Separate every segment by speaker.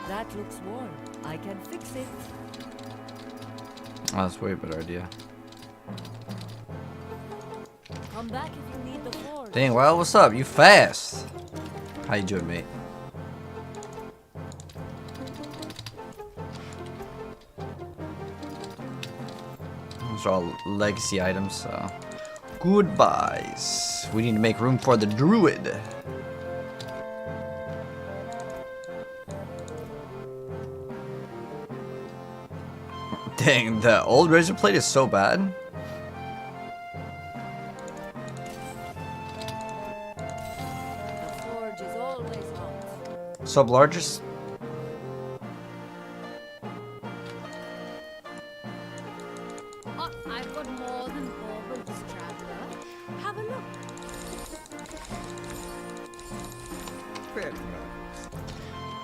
Speaker 1: That looks worn. I can fix it.
Speaker 2: Oh, that's way a better idea.
Speaker 1: Come back if you need the forge.
Speaker 2: Dang, well, what's up? You fast. How you doing, mate? Those are all legacy items, so... Goodbyes. We need to make room for the druid. Dang, the old razor plate is so bad.
Speaker 1: The forge is always hot.
Speaker 2: Sub-largest?
Speaker 1: Oh, I've got more than baubles, traveler. Have a look.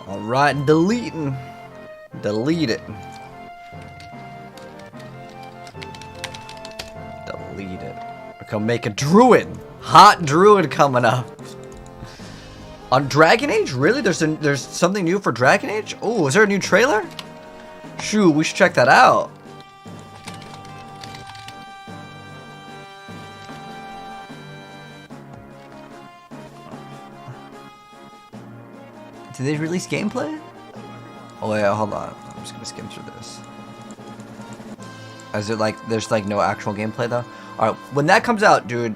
Speaker 2: Alright, deleting. Delete it. Delete it. We're gonna make a druid. Hot druid coming up. On Dragon Age? Really? There's something new for Dragon Age? Oh, is there a new trailer? Shoot, we should check that out. Did they release gameplay? Oh yeah, hold on. I'm just gonna skim through this. Is it like there's like no actual gameplay though? Alright, when that comes out, dude,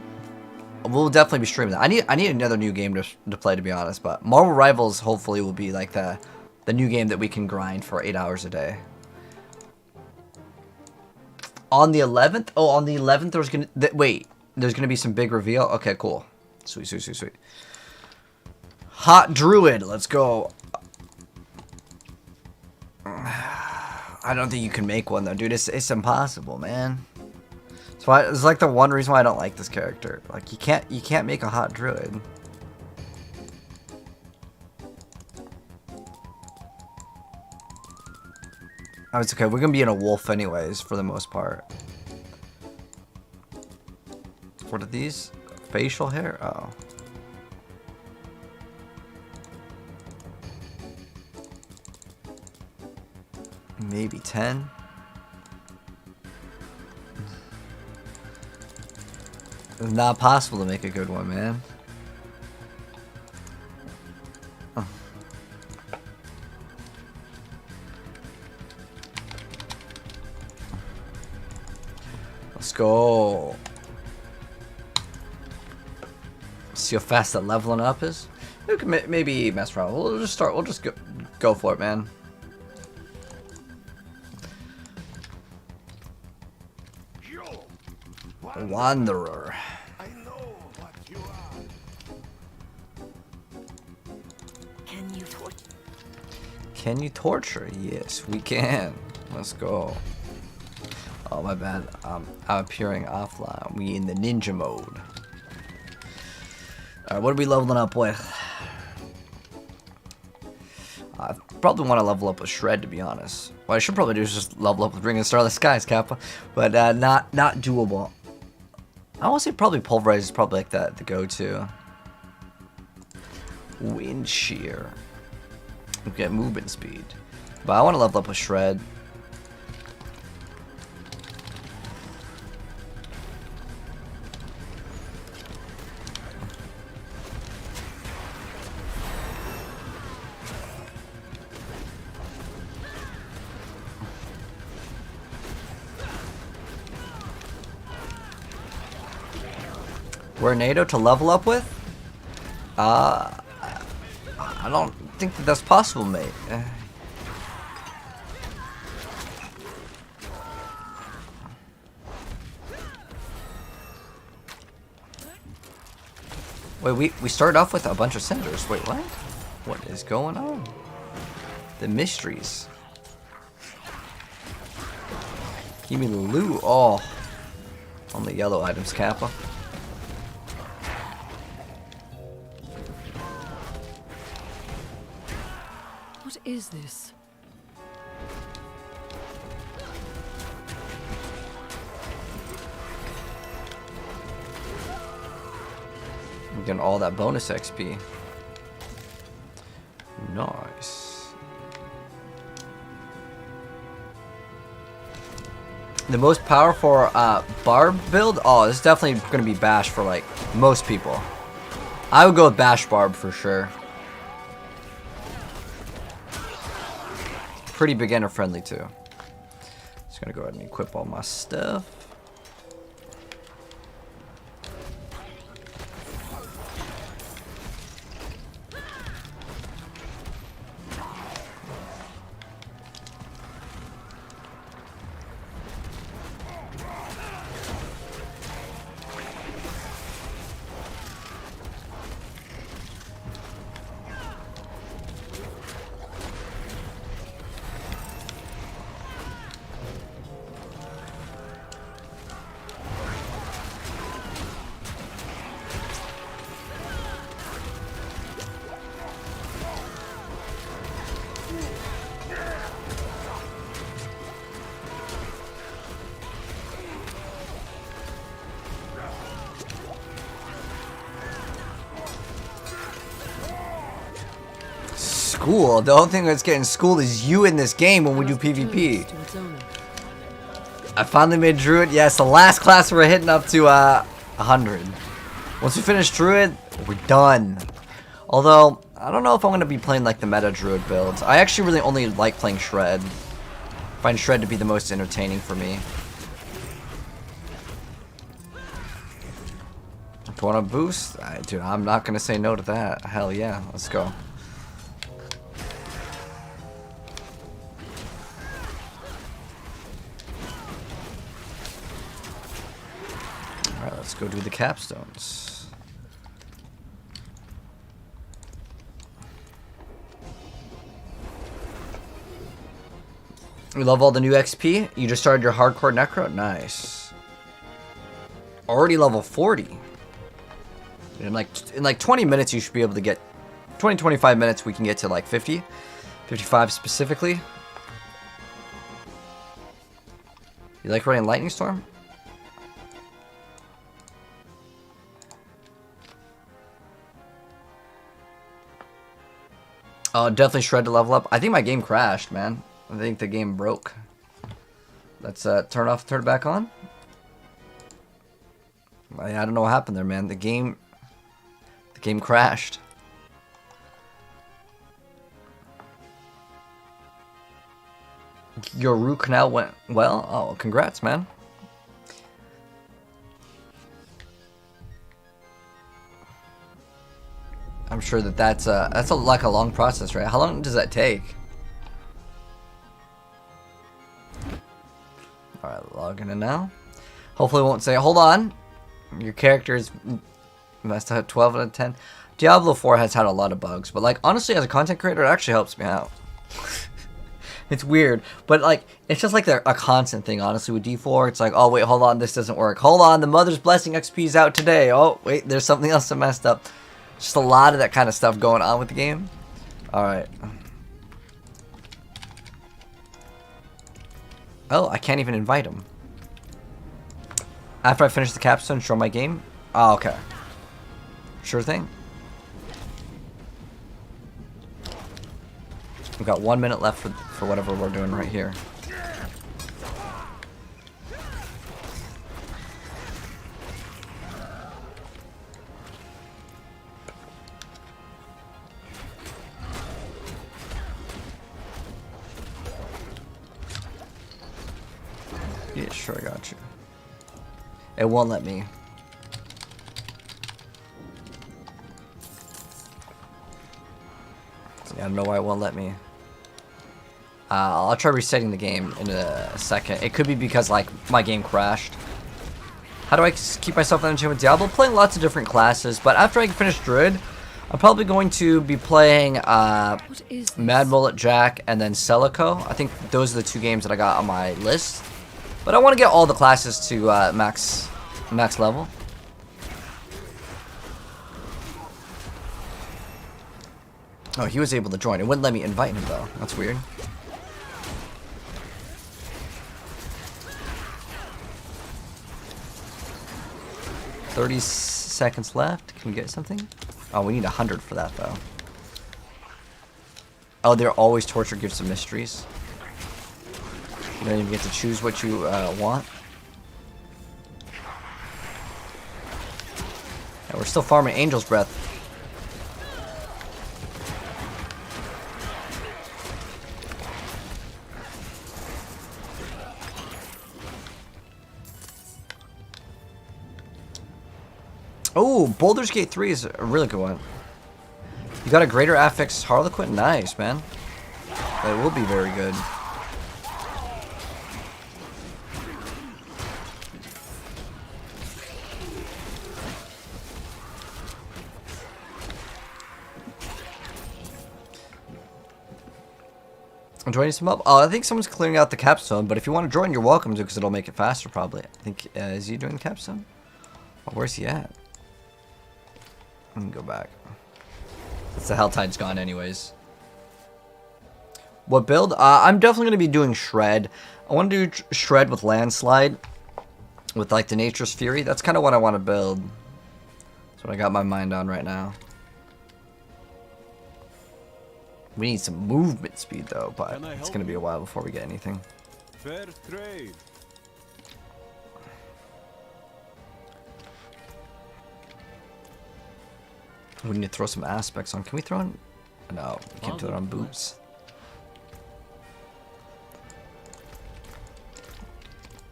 Speaker 2: we'll definitely be streaming that. I need another new game to play, to be honest, but Marvel Rivals hopefully will be like the new game that we can grind for 8 hours a day. On the 11th? Oh, on the 11th there's gonna wait, there's gonna be some big reveal? Okay, cool. Sweet, sweet, sweet, sweet. Hot druid, let's go. I don't think you can make one though, dude. It's impossible, man. So it's like the one reason why I don't like this character. Like you can't make a hot druid. Oh, it's okay. We're gonna be in a wolf anyways, for the most part. What are these? Facial hair? Oh. Maybe 10. It's not possible to make a good one, man. Oh. Let's go. See how fast that leveling up is. We can maybe mess around. We'll just start. We'll just go for it, man. Wanderer.
Speaker 3: I know what you are.
Speaker 2: Can you torture? Yes, we can. Let's go. Oh, my bad. I'm appearing offline. We in the ninja mode. Alright, what are we leveling up with? I probably want to level up with Shred, to be honest. What I should probably do is just level up with Ring of Starless Skies, Kappa. But not doable. I want to say probably Pulverize is probably like the go-to. Wind Shear. We get movement speed. But I want to level up with Shred. Tornado to level up with? I don't think that's possible, mate. Wait, we started off with a bunch of cinders. Wait, what? What is going on? The mysteries. Give me the loot. Oh. Only yellow items, Kappa.
Speaker 1: What is this?
Speaker 2: I'm getting all that bonus XP. Nice. The most powerful Barb build? Oh, this is definitely going to be Bash for like most people. I would go with Bash Barb for sure. Pretty beginner friendly too. Just gonna go ahead and equip all my stuff. School? The only thing that's getting schooled is you in this game when we do PvP. I finally made Druid. Yes, the last class we're hitting up to 100. Once we finish Druid, we're done. Although, I don't know if I'm going to be playing like the meta Druid builds. I actually really only like playing Shred. I find Shred to be the most entertaining for me. If you want to boost, dude, I'm not going to say no to that. Hell yeah, let's go. Alright, let's go do the capstones. We love all the new XP. You just started your hardcore necro? Nice. Already level 40. In like 20 minutes you should be able to get 25 minutes we can get to like 50. 55 specifically. You like running Lightning Storm? Oh, definitely Shred to level up. I think my game crashed, man. I think the game broke. Let's turn it back on. I don't know what happened there, man. The game crashed. Your root canal went well? Oh, congrats, man. I'm sure that's like a long process, right? How long does that take? Alright, logging in now. Hopefully it won't say, hold on. Your character is messed up 12 out of 10. Diablo 4 has had a lot of bugs, but like honestly as a content creator it actually helps me out. It's weird, but like it's just like a constant thing honestly with D4. It's like, oh wait, hold on, this doesn't work. Hold on, the Mother's Blessing XP is out today. Oh wait, there's something else that messed up. Just a lot of that kind of stuff going on with the game. Alright. Oh, I can't even invite him. After I finish the capstone, show my game? Oh, okay. Sure thing. We've got 1 minute left for whatever we're doing right here. Yeah, sure, I got you. It won't let me. I don't know why it won't let me. I'll try resetting the game in a second. It could be because like my game crashed. How do I keep myself entertained with Diablo? Playing lots of different classes, but after I finish Druid, I'm probably going to be playing Mad Mullet Jack and then Celico. I think those are the two games that I got on my list. But I want to get all the classes to max level. Oh, he was able to join. It wouldn't let me invite him though. That's weird. $30 seconds left. Can we get something? Oh, we need 100 for that though. Oh, they're always torture gifts of mysteries. You don't even get to choose what you want. Yeah, we're still farming Angel's Breath. Oh, Baldur's Gate 3 is a really good one. You got a greater affix Harlequin? Nice, man. That will be very good. I'm joining some up. Oh, I think someone's clearing out the capstone, but if you want to join, you're welcome to, because it'll make it faster, probably. I think, is he doing the capstone? Oh, where's he at? Let me go back. It's the Helltide's gone anyways. What build? I'm definitely going to be doing Shred. I want to do Shred with Landslide. With like the Nature's Fury. That's kind of what I want to build. That's what I got my mind on right now. We need some movement speed though, but it's going to be a while before we get anything.
Speaker 3: Fair trade.
Speaker 2: We need to throw some aspects on. Can we throw on? No, we can't do it on boots.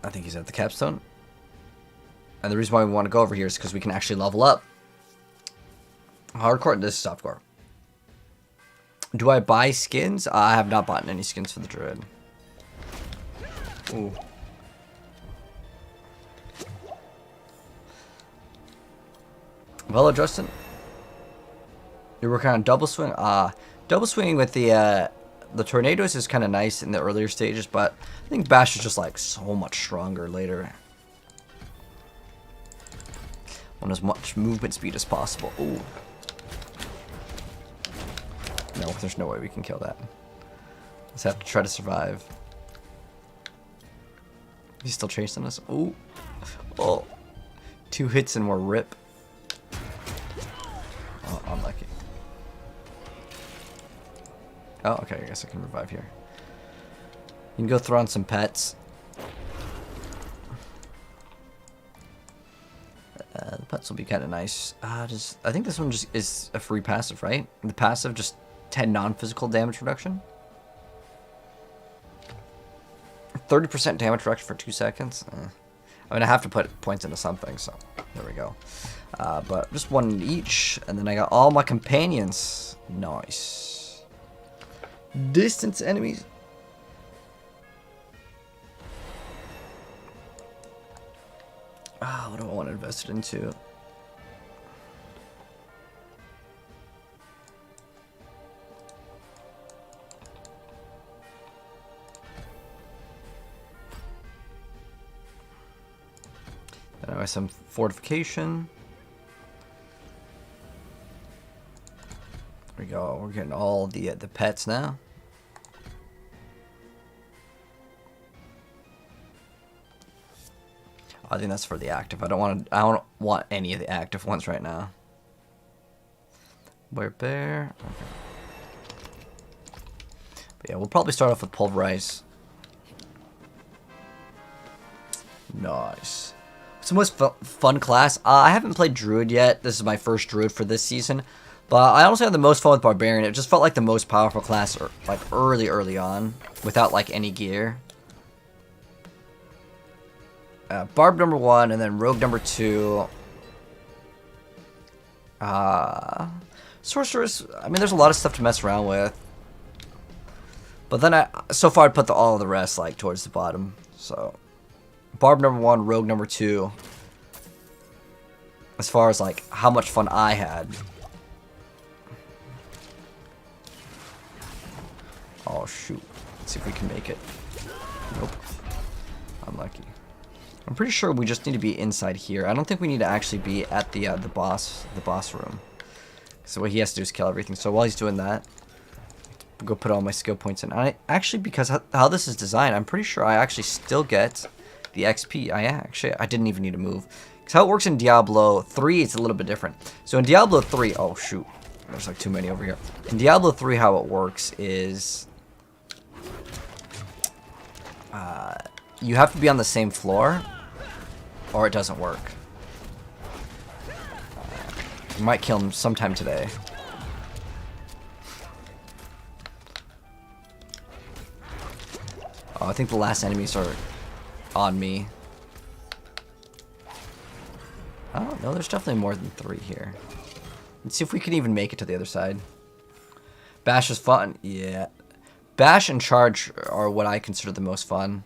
Speaker 2: I think he's at the capstone. And the reason why we want to go over here is because we can actually level up. Hardcore, this is softcore. Do I buy skins? I have not bought any skins for the druid. Ooh. Hello, Justin. You're working on double swing. Double swinging with the tornadoes is kind of nice in the earlier stages, but I think Bash is just like so much stronger later. Want as much movement speed as possible. Ooh. No, there's no way we can kill that. Let's have to try to survive. He's still chasing us. Ooh. Oh. 2 hits and we're rip. Oh, unlucky. Oh, okay, I guess I can revive here. You can go throw on some pets. The pets will be kind of nice. I think this one just is a free passive, right? The passive, just 10 non-physical damage reduction. 30% damage reduction for 2 seconds. I mean, I have to put points into something, so there we go. But just 1 in each, and then I got all my companions. Nice. Distance enemies. What do I want to invest it into? Anyway, some fortification. There we go. We're getting all the pets now. I think that's for the active. I don't want any of the active ones right now. We're bear. Okay. But yeah, we'll probably start off with pulverize. Nice. What's the most fun class? I haven't played druid yet. This is my first druid for this season. But I honestly had the most fun with barbarian. It just felt like the most powerful class, like early on, without like any gear. Barb number 1, and then rogue number 2. Sorceress. I mean, there's a lot of stuff to mess around with. But then so far I'd put all of the rest like towards the bottom. So, Barb number 1, rogue number 2. As far as like how much fun I had. Oh shoot! Let's see if we can make it. Nope. Unlucky. I'm pretty sure we just need to be inside here. I don't think we need to actually be at the boss room. So what he has to do is kill everything. So while he's doing that, go put all my skill points in. I actually, because how this is designed, I'm pretty sure I actually still get the XP. I didn't even need to move. Because how it works in Diablo 3, it's a little bit different. So in Diablo 3, oh shoot, there's like too many over here. In Diablo 3, how it works is you have to be on the same floor, or it doesn't work. You might kill him sometime today. Oh, I think the last enemies are on me. Oh, no, there's definitely more than 3 here. Let's see if we can even make it to the other side. Bash is fun. Yeah. Bash and Charge are what I consider the most fun.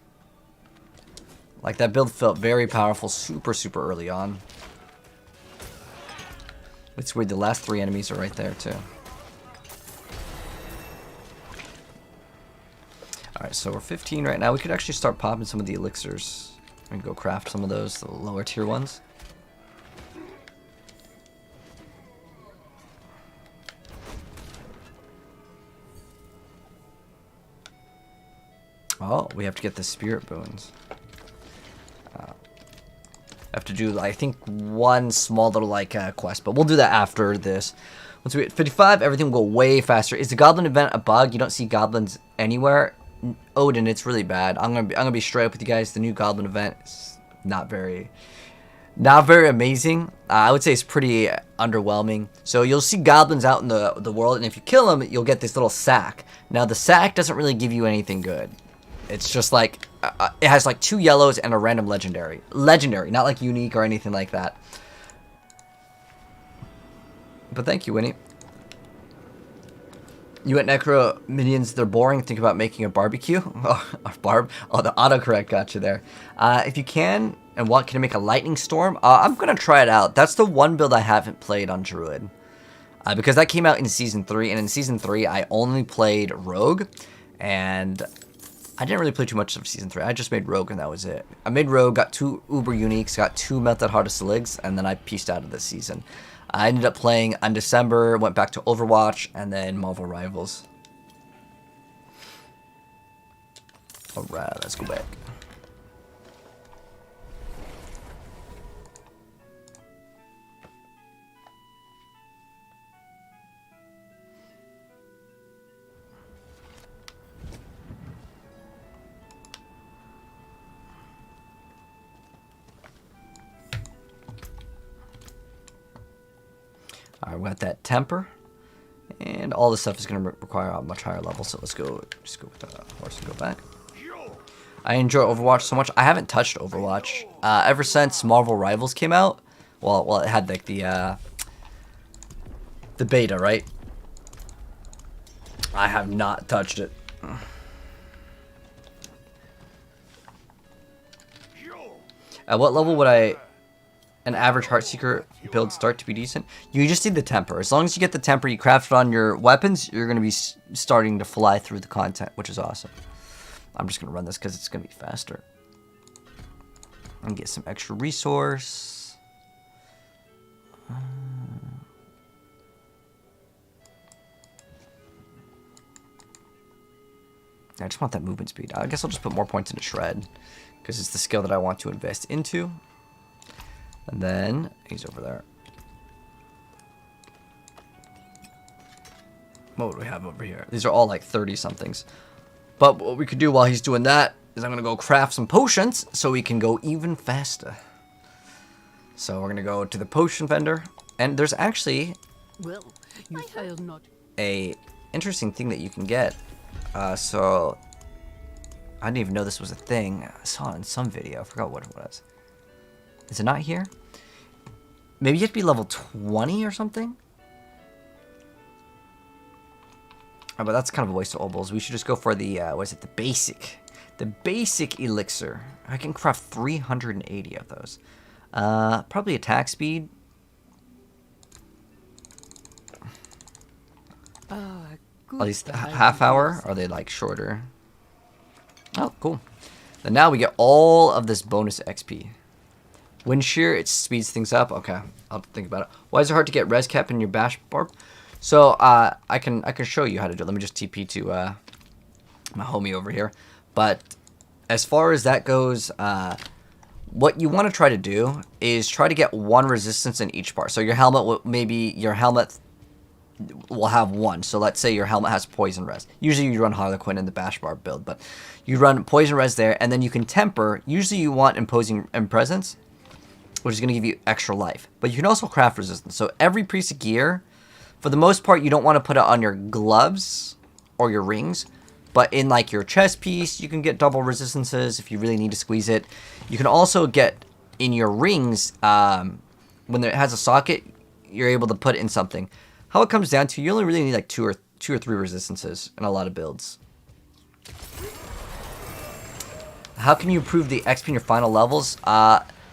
Speaker 2: Like, that build felt very powerful super, super early on. It's weird, the last 3 enemies are right there, too. Alright, so we're 15 right now. We could actually start popping some of the elixirs and go craft some of those, the lower tier ones. Oh, we have to get the spirit boons. Have to do, I think, one small little, like, quest, but we'll do that after this. Once we hit 55, everything will go way faster. Is the goblin event a bug? You don't see goblins anywhere? Odin, it's really bad. I'm gonna be straight up with you guys. The new goblin event is not very amazing. I would say it's pretty underwhelming. So you'll see goblins out in the world, and if you kill them, you'll get this little sack. Now the sack doesn't really give you anything good. It's just like it has like 2 yellows and a random legendary. Legendary, not like unique or anything like that. But thank you, Winnie. You at Necro minions, they're boring. Think about making a barbecue. Oh, a barb. Oh, the autocorrect got you there. If you can and want, can you make a lightning storm? I'm gonna try it out. That's the one build I haven't played on Druid, because that came out in season 3, and in season 3 I only played Rogue, and I didn't really play too much of season 3. I just made Rogue, and that was it. I made Rogue, got 2 Uber Uniques, got 2 Melted Heart of Saligs, and then I pieced out of this season. I ended up playing on December, went back to Overwatch, and then Marvel Rivals. Alright, let's go back. Alright, we got that temper, and all this stuff is going to require a much higher level, so let's go, just go with the horse and go back. I enjoy Overwatch so much. I haven't touched Overwatch ever since Marvel Rivals came out. Well, it had like the beta, right? I have not touched it. At what level would an average Heartseeker build start to be decent? You just need the temper. As long as you get the temper, you craft it on your weapons, you're going to be starting to fly through the content, which is awesome. I'm just going to run this because it's going to be faster. And get some extra resource. I just want that movement speed. I guess I'll just put more points into Shred, because it's the skill that I want to invest into. And then, he's over there. What do we have over here? These are all like 30-somethings. But what we could do while he's doing that is I'm going to go craft some potions so we can go even faster. So we're going to go to the potion vendor. And there's actually a interesting thing that you can get. So I didn't even know this was a thing. I saw it in some video. I forgot what it was. Is it not here? Maybe you have to be level 20 or something? Oh, but that's kind of a waste of obols. We should just go for the, what is it? The basic. The basic elixir. I can craft 380 of those. Probably attack speed. At least half hour? Or are they like shorter? Oh, cool. Then now we get all of this bonus XP. Wind shear, it speeds things up. Okay, I'll think about it. Why is it hard to get res cap in your bash barb? So I can show you how to do it. Let me just TP to my homie over here. But as far as that goes, what you want to try to do is try to get 1 resistance in each part. So your helmet, maybe your helmet will have one. So let's say your helmet has poison res. Usually you run Harlequin in the bash bar build, but you run poison res there, and then you can temper. Usually you want imposing presence, which is going to give you extra life. But you can also craft resistance. So every piece of gear, for the most part, you don't want to put it on your gloves or your rings. But in like your chest piece, you can get double resistances if you really need to squeeze it. You can also get in your rings, when it has a socket, you're able to put it in something. How it comes down to, you only really need like two or three resistances in a lot of builds. How can you improve the XP in your final levels?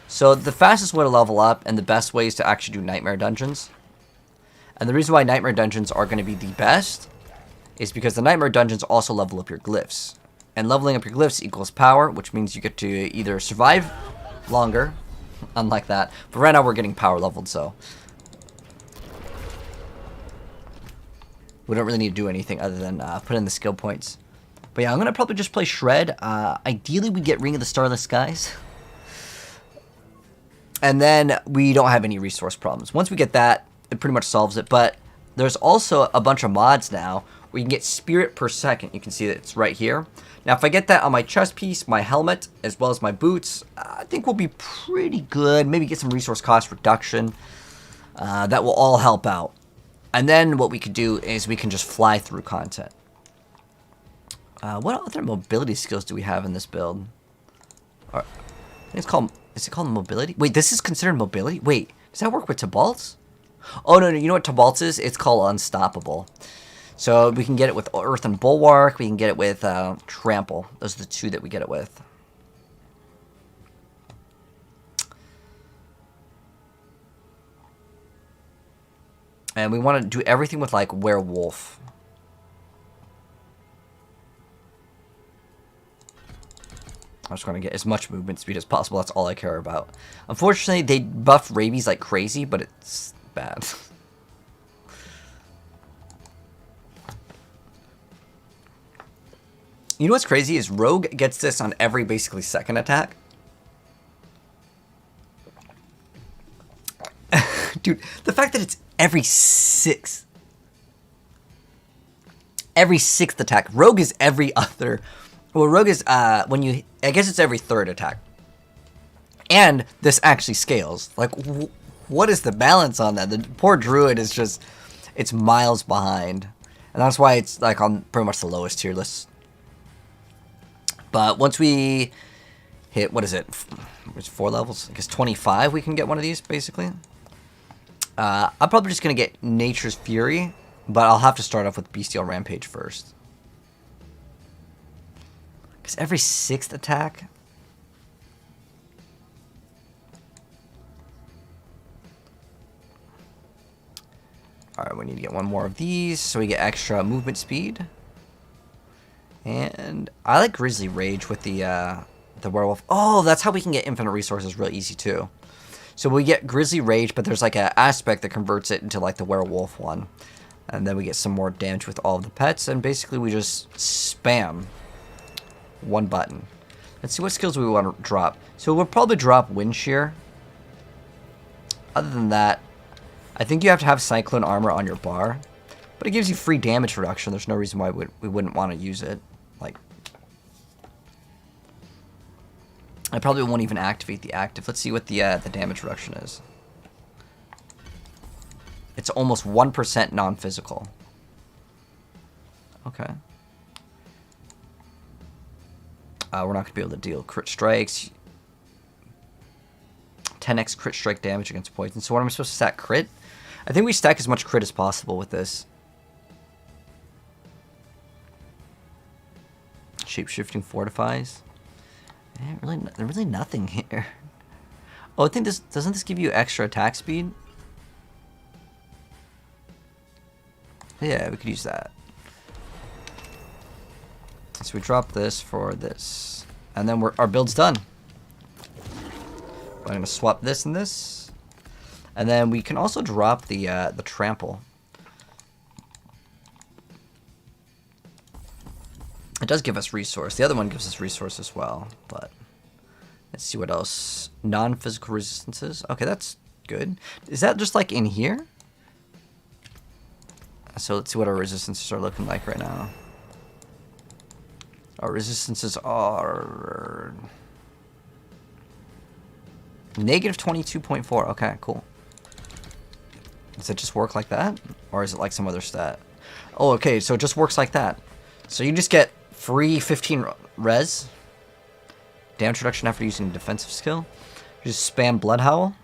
Speaker 2: So the fastest way to level up and the best way is to actually do Nightmare Dungeons. And the reason why Nightmare Dungeons are going to be the best is because the Nightmare Dungeons also level up your glyphs. And leveling up your glyphs equals power, which means you get to either survive longer, unlike that. But right now we're getting power leveled, so we don't really need to do anything other than put in the skill points. But yeah, I'm going to probably just play Shred. Ideally, we get Ring of the Starless Skies. And then we don't have any resource problems. Once we get that, it pretty much solves it. But there's also a bunch of mods now where you can get Spirit per second. You can see that it's right here. Now, if I get that on my chest piece, my helmet, as well as my boots, I think we'll be pretty good. Maybe get some resource cost reduction. That will all help out. And then what we could do is we can just fly through content. What other mobility skills do we have in this build? I think it's called... Is it called mobility? Wait, this is considered mobility? Wait, does that work with Tabalts? Oh, no, you know what Tabalts is? It's called Unstoppable. So we can get it with Earth and Bulwark. We can get it with Trample. Those are the two that we get it with. And we want to do everything with, like, Werewolf. I'm just going to get as much movement speed as possible. That's all I care about. Unfortunately, they buff rabies like crazy, but it's bad. You know what's crazy is Rogue gets this on every basically second attack. Dude, the fact that it's every sixth attack. Rogue is every other... Well, Rogue is, when you... I guess it's every third attack. And this actually scales. Like, what is the balance on that? The poor Druid is just... It's miles behind. And that's why it's, like, on pretty much the lowest tier list. But once we hit... What is it? It's 4 levels? I guess 25 we can get one of these, basically. I'm probably just going to get Nature's Fury. But I'll have to start off with Bestial Rampage first. Because every 6th attack... Alright, we need to get one more of these, so we get extra movement speed. And I like Grizzly Rage with the Werewolf. Oh, that's how we can get infinite resources real easy, too. So we get Grizzly Rage, but there's like an aspect that converts it into like the Werewolf one. And then we get some more damage with all of the pets, and basically we just spam one button. Let's see what skills we want to drop. So we'll probably drop Wind Shear. Other than that, I think you have to have Cyclone Armor on your bar. But it gives you free damage reduction. There's no reason why we wouldn't want to use it. Like, I probably won't even activate the active. Let's see what the damage reduction is. It's almost 1% non-physical. Okay. We're not going to be able to deal crit strikes. 10x crit strike damage against poison. So what am I supposed to stack? Crit? I think we stack as much crit as possible with this. Shape-shifting fortifies. There's really nothing here. Oh, I think this... Doesn't this give you extra attack speed? Yeah, we could use that. So we drop this for this. And then our build's done. I'm going to swap this and this. And then we can also drop the trample. It does give us resource. The other one gives us resource as well. But let's see what else. Non-physical resistances. Okay, that's good. Is that just like in here? So let's see what our resistances are looking like right now. Our resistances are negative 22.4. Okay, cool. Does it just work like that? Or is it like some other stat? Oh, okay, so it just works like that. So you just get free 15 res. Damage reduction after using a defensive skill. You just spam Blood Howl.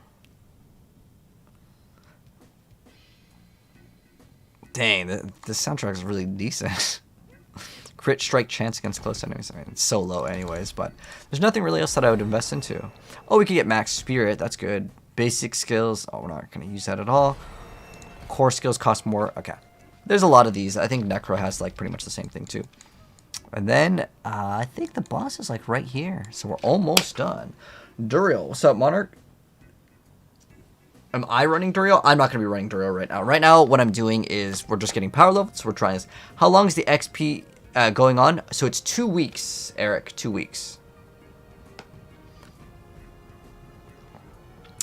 Speaker 2: Dang, the soundtrack is really decent. Crit strike chance against close enemies. I mean, it's so low anyways, but there's nothing really else that I would invest into. Oh, we could get max spirit. That's good. Basic skills. Oh, we're not going to use that at all. Core skills cost more. Okay. There's a lot of these. I think Necro has like pretty much the same thing too. And then I think the boss is like right here. So we're almost done. Duriel. What's up, Monarch? Am I running Duriel? I'm not going to be running Duriel right now. Right now, what I'm doing is we're just getting power levels. So we're trying this. How long is the XP going on? So it's 2 weeks, Eric. 2 weeks.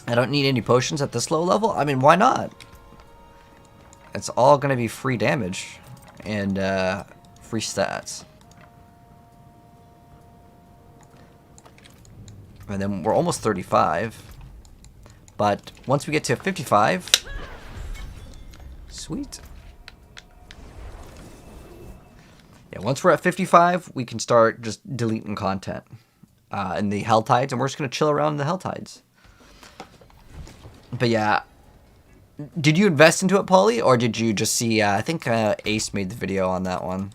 Speaker 2: I don't need any potions at this low level. I mean, why not? It's all going to be free damage and free stats. And then we're almost 35. But once we get to 55, sweet. Yeah, once we're at 55, we can start just deleting content in the Hell Tides, and we're just going to chill around in the Hell Tides. But yeah, did you invest into it, Paulie, or did you just see, I think Ace made the video on that one.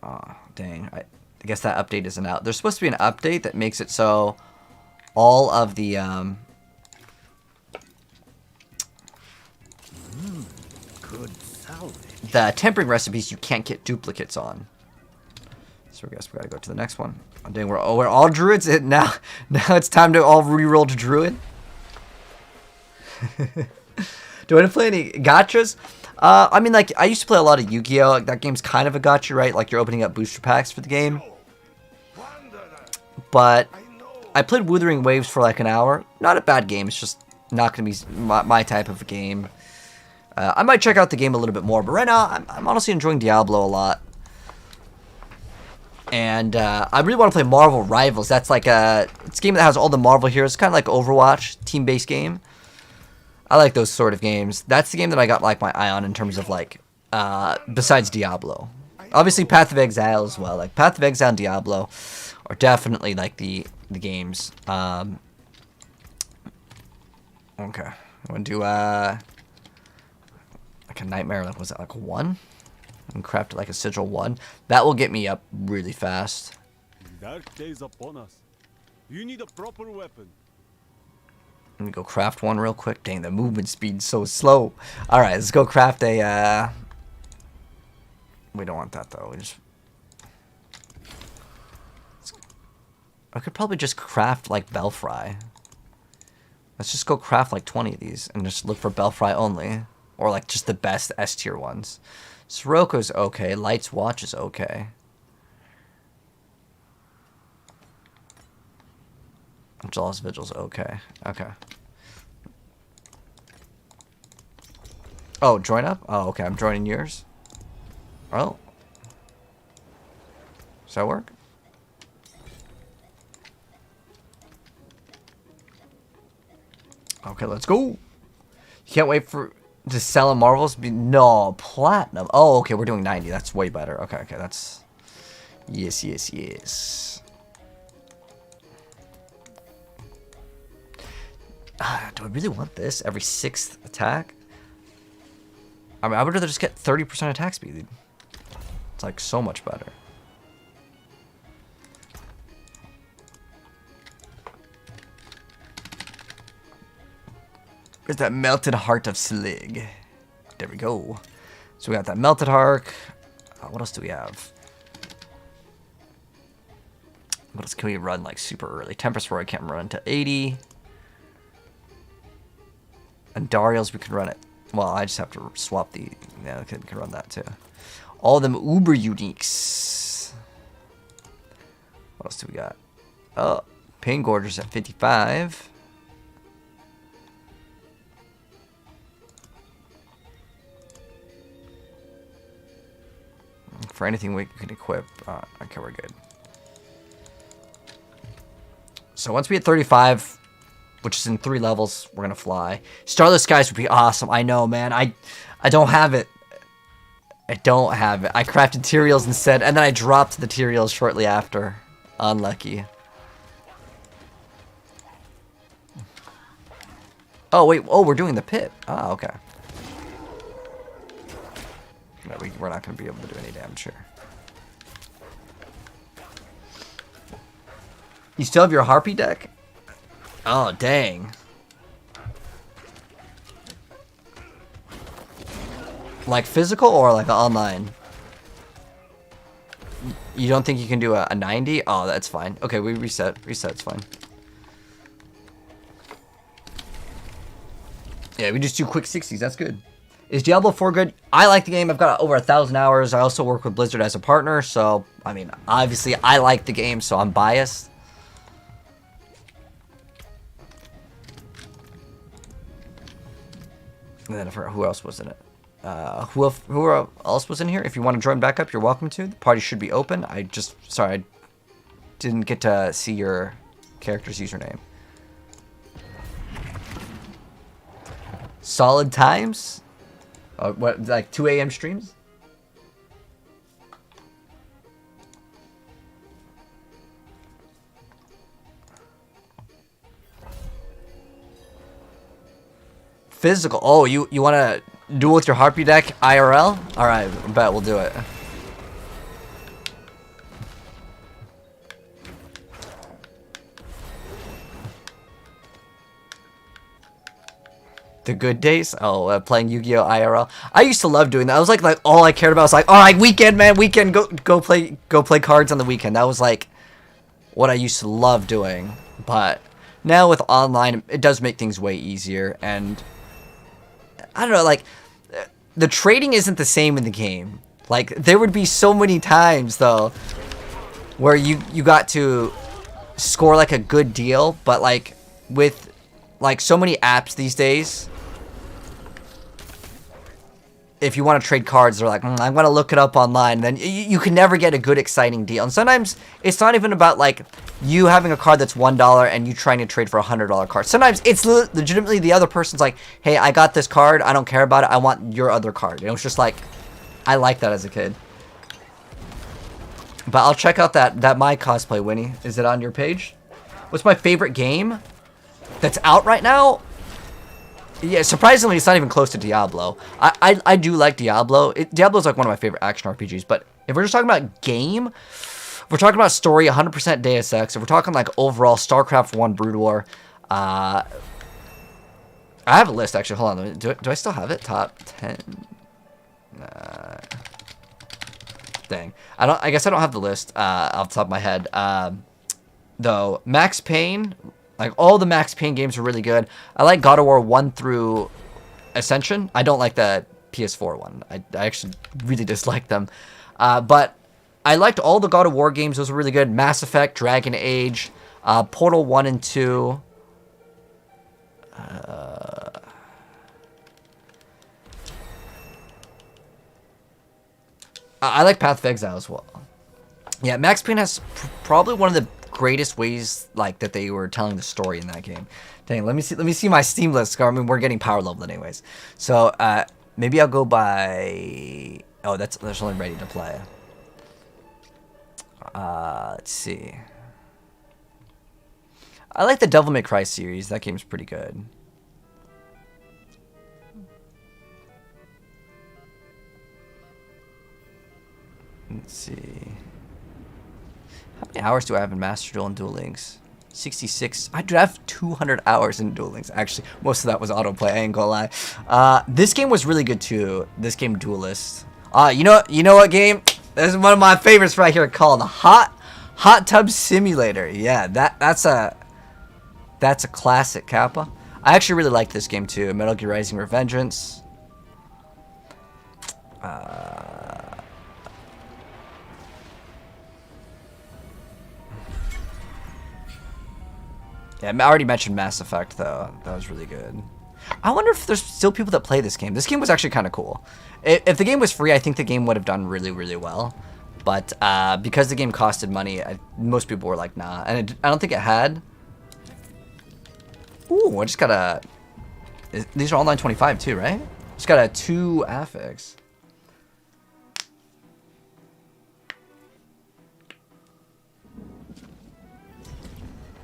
Speaker 2: Oh, dang. I guess that update isn't out. There's supposed to be an update that makes it so all of the
Speaker 3: Good salvage.
Speaker 2: the tempering recipes you can't get duplicates on. So I guess we gotta go to the next one. Oh, dang, we're all druids now. Now it's time to all re-roll to druid. Do I want to play any gachas? I mean, like, I used to play a lot of Yu-Gi-Oh! Like, that game's kind of a gacha, right? Like, you're opening up booster packs for the game. But I played Wuthering Waves for like an hour. Not a bad game. It's just not going to be my type of game. I might check out the game a little bit more. But right now, I'm honestly enjoying Diablo a lot. And I really want to play Marvel Rivals. That's like it's a game that has all the Marvel heroes. It's kind of like Overwatch, team-based game. I like those sort of games. That's the game that I got like my eye on in terms of like, besides Diablo. Obviously Path of Exile as well. Like Path of Exile and Diablo are definitely like the games. Okay. I want to do like a Nightmare, like was it like 1? And craft like a Sigil 1. That will get me up really fast.
Speaker 3: Dark days upon us. You need a proper weapon.
Speaker 2: Let me go craft one real quick. Dang, the movement speed's so slow. Alright, let's go craft a we don't want that though. I could probably just craft like Belfry. Let's just go craft like 20 of these and just look for Belfry only. Or like just the best S tier ones. Soroko's okay. Light's Watch is okay. Jaws Vigil's okay. Okay. Oh, join up? Oh, okay. I'm joining yours. Oh. Does that work? Okay, let's go. You can't wait for to sell in Marvels. No, platinum. Oh, okay. We're doing 90. That's way better. Okay, okay. That's yes, yes, yes. Do I really want this? Every 6th attack? I mean, I would rather just get 30% attack speed. It's like so much better. Where's that Melted Heart of Slig? There we go. So we got that Melted Heart. What else do we have? What else can we run like super early? Tempest Roar I can't run to 80. And Dariel's we can run it. Well, I just have to swap the... Yeah, I can run that too. All them uber uniques. What else do we got? Oh, Pain Gorger's at 55. For anything we can equip. Okay, we're good. So once we hit 35, which is in 3 levels, we're gonna fly. Starless Skies would be awesome. I know, man. I don't have it. I don't have it. I crafted Tyraels instead, and then I dropped the Tyraels shortly after. Unlucky. Oh, wait. Oh, we're doing the pit. Oh, okay. No, we're not going to be able to do any damage here. You still have your Harpy deck? Oh, dang. Like physical or like online? You don't think you can do a 90? Oh, that's fine. Okay, we reset. Reset's fine. Yeah, we just do quick 60s. That's good. Is Diablo 4 good? I like the game. I've got over 1,000 hours. I also work with Blizzard as a partner. So, I mean, obviously, I like the game, so I'm biased. And then I forgot who else was in it. Who else was in here? If you want to join back up, you're welcome to. The party should be open. Sorry, I didn't get to see your character's username. Solid times? What, like 2 a.m. streams? Physical. Oh, you want to duel with your Harpy deck IRL? Alright, I bet we'll do it. The good days? Oh, playing Yu-Gi-Oh! IRL. I used to love doing that. I was like all I cared about was like, all right, weekend, man, weekend, go play cards on the weekend. That was like what I used to love doing. But now with online, it does make things way easier. And I don't know, like the trading isn't the same in the game. Like there would be so many times though where you got to score like a good deal, but like with like so many apps these days, if you want to trade cards, they're like, I'm going to look it up online. And then you can never get a good, exciting deal. And sometimes it's not even about like you having a card that's $1 and you trying to trade for a $100 card. Sometimes it's legitimately the other person's like, hey, I got this card. I don't care about it. I want your other card. And it was just like, I like that as a kid. But I'll check out that My Cosplay, Winnie. Is it on your page? What's my favorite game that's out right now? Yeah, surprisingly, it's not even close to Diablo. I do like Diablo. Diablo's like one of my favorite action RPGs. But if we're just talking about game, if we're talking about story, 100% Deus Ex. If we're talking like overall, StarCraft 1 Brood War. I have a list, actually. Hold on. Do I still have it? Top 10. Dang. I guess I don't have the list off the top of my head. Though, Max Payne... Like, all the Max Payne games are really good. I like God of War 1 through Ascension. I don't like the PS4 one. I actually really dislike them. But I liked all the God of War games. Those were really good. Mass Effect, Dragon Age, Portal 1 and 2. I like Path of Exile as well. Yeah, Max Payne has probably one of the greatest ways like that they were telling the story in that game. Dang, let me see my Steam list. I mean, we're getting power level anyways. So maybe I'll go by. Oh, that's only ready to play. Let's see. I like the Devil May Cry series. That game's pretty good. Let's see. How many hours do I have in Master Duel and Duel Links? 66. I do have 200 hours in Duel Links. Actually, most of that was autoplay. I ain't gonna lie. This game was really good too. This game, Duelist. You know what game? This is one of my favorites right here called Hot Tub Simulator. Yeah, that's a classic, Kappa. I actually really like this game too. Metal Gear Rising: Revengeance. Yeah, I already mentioned Mass Effect, though. That was really good. I wonder if there's still people that play this game. This game was actually kind of cool. If the game was free, I think the game would have done really, really well. But because the game costed money, most people were like, nah. And I don't think it had. Ooh, I just got a... These are all 925 too, right? Just got a 2 affix.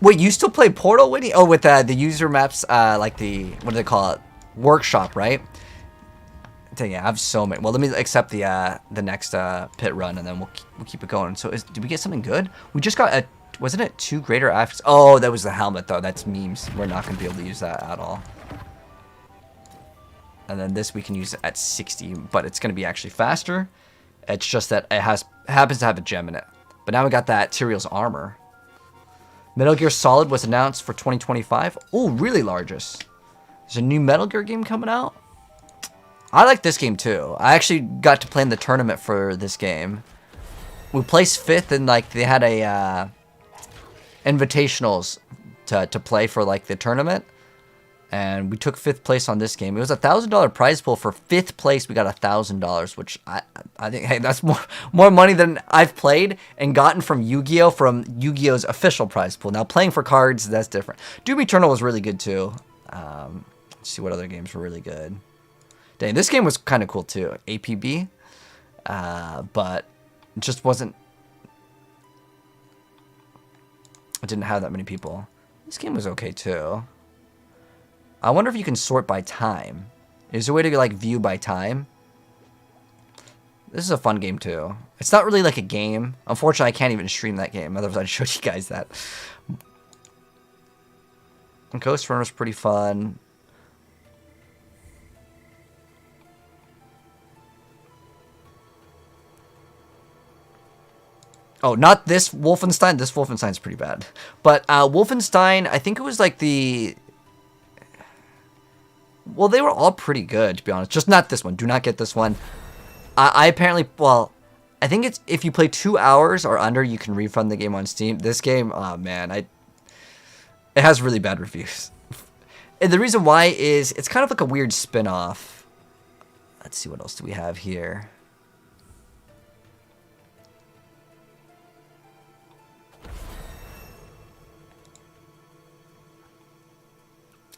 Speaker 2: Wait, you still play Portal, Whitney? Oh, with the user maps, like the, what do they call it? Workshop, right? Dang, yeah, I have so many. Well, let me accept the next pit run, and then we'll keep it going. So, did we get something good? We just got a, wasn't it 2 greater affix? Oh, that was the helmet, though. That's memes. We're not going to be able to use that at all. And then this we can use at 60, but it's going to be actually faster. It's just that it happens to have a gem in it. But now we got that Tyrael's armor. Metal Gear Solid was announced for 2025. Oh, really largest. There's a new Metal Gear game coming out. I like this game too. I actually got to play in the tournament for this game. We placed 5th, and like they had a invitationals to play for like the tournament, and we took 5th place on this game. It was a $1,000 prize pool. For 5th place, we got $1,000, which I think, hey, that's more money than I've played and gotten from Yu-Gi-Oh! From Yu-Gi-Oh!'s official prize pool. Now playing for cards, that's different. Doom Eternal was really good too. Let's see what other games were really good. Dang, this game was kind of cool too. APB, but it just wasn't. It didn't have that many people. This game was okay too. I wonder if you can sort by time. Is there a way to like view by time? This is a fun game too. It's not really like a game. Unfortunately, I can't even stream that game. Otherwise, I'd show you guys that. And Ghost Runner's pretty fun. Oh, not this Wolfenstein. This Wolfenstein's pretty bad. But Wolfenstein, I think it was like the... Well, they were all pretty good, to be honest. Just not this one. Do not get this one. I apparently... Well, I think it's if you play 2 hours or under, you can refund the game on Steam. This game, oh man, it has really bad reviews. And the reason why is it's kind of like a weird spin-off. Let's see, what else do we have here?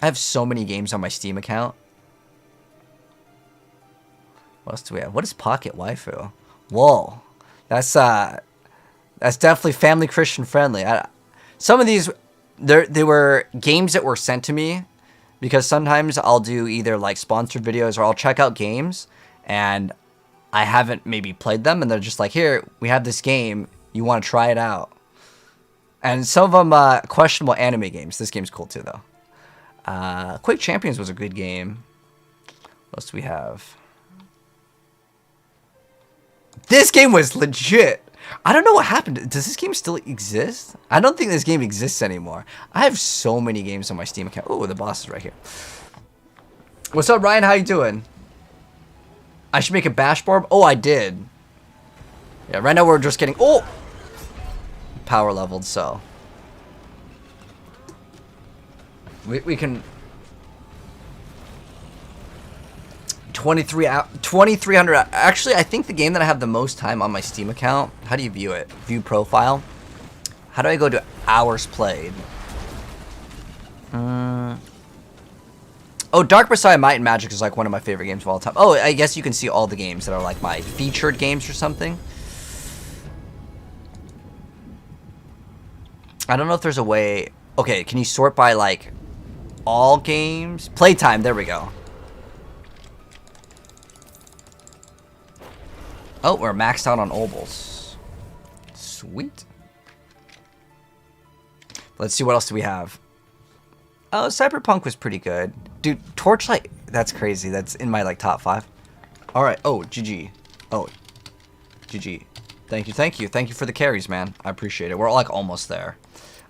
Speaker 2: I have so many games on my Steam account. What else do we have? What is Pocket Waifu? Whoa, that's definitely family Christian friendly. Some of these, they were games that were sent to me, because sometimes I'll do either like sponsored videos or I'll check out games and I haven't maybe played them, and they're just like, here, we have this game, you want to try it out? And some of them questionable anime games. This game's cool too though. Quake Champions was a good game. What else do we have? This game was legit. I don't know what happened. Does this game still exist? I don't think this game exists anymore. I have so many games on my Steam account. Oh, the boss is right here. What's up, Ryan? How you doing? I should make a bash barb. Oh, I did. Yeah, right now we're just getting... Oh! Power leveled, so... We can 2300. Actually, I think the game that I have the most time on my Steam account. How do you view it? View profile. How do I go to hours played? Oh, Dark Messiah Might and Magic is like one of my favorite games of all time. Oh, I guess you can see all the games that are like my featured games or something. I don't know if there's a way. Okay, can you sort by like all games? Playtime, there we go. Oh, we're maxed out on Obols. Sweet. Let's see, what else do we have? Oh, Cyberpunk was pretty good. Dude, Torchlight, that's crazy. That's in my like top 5. Alright, oh, GG. Oh, GG. Thank you, thank you. Thank you for the carries, man. I appreciate it. We're like almost there.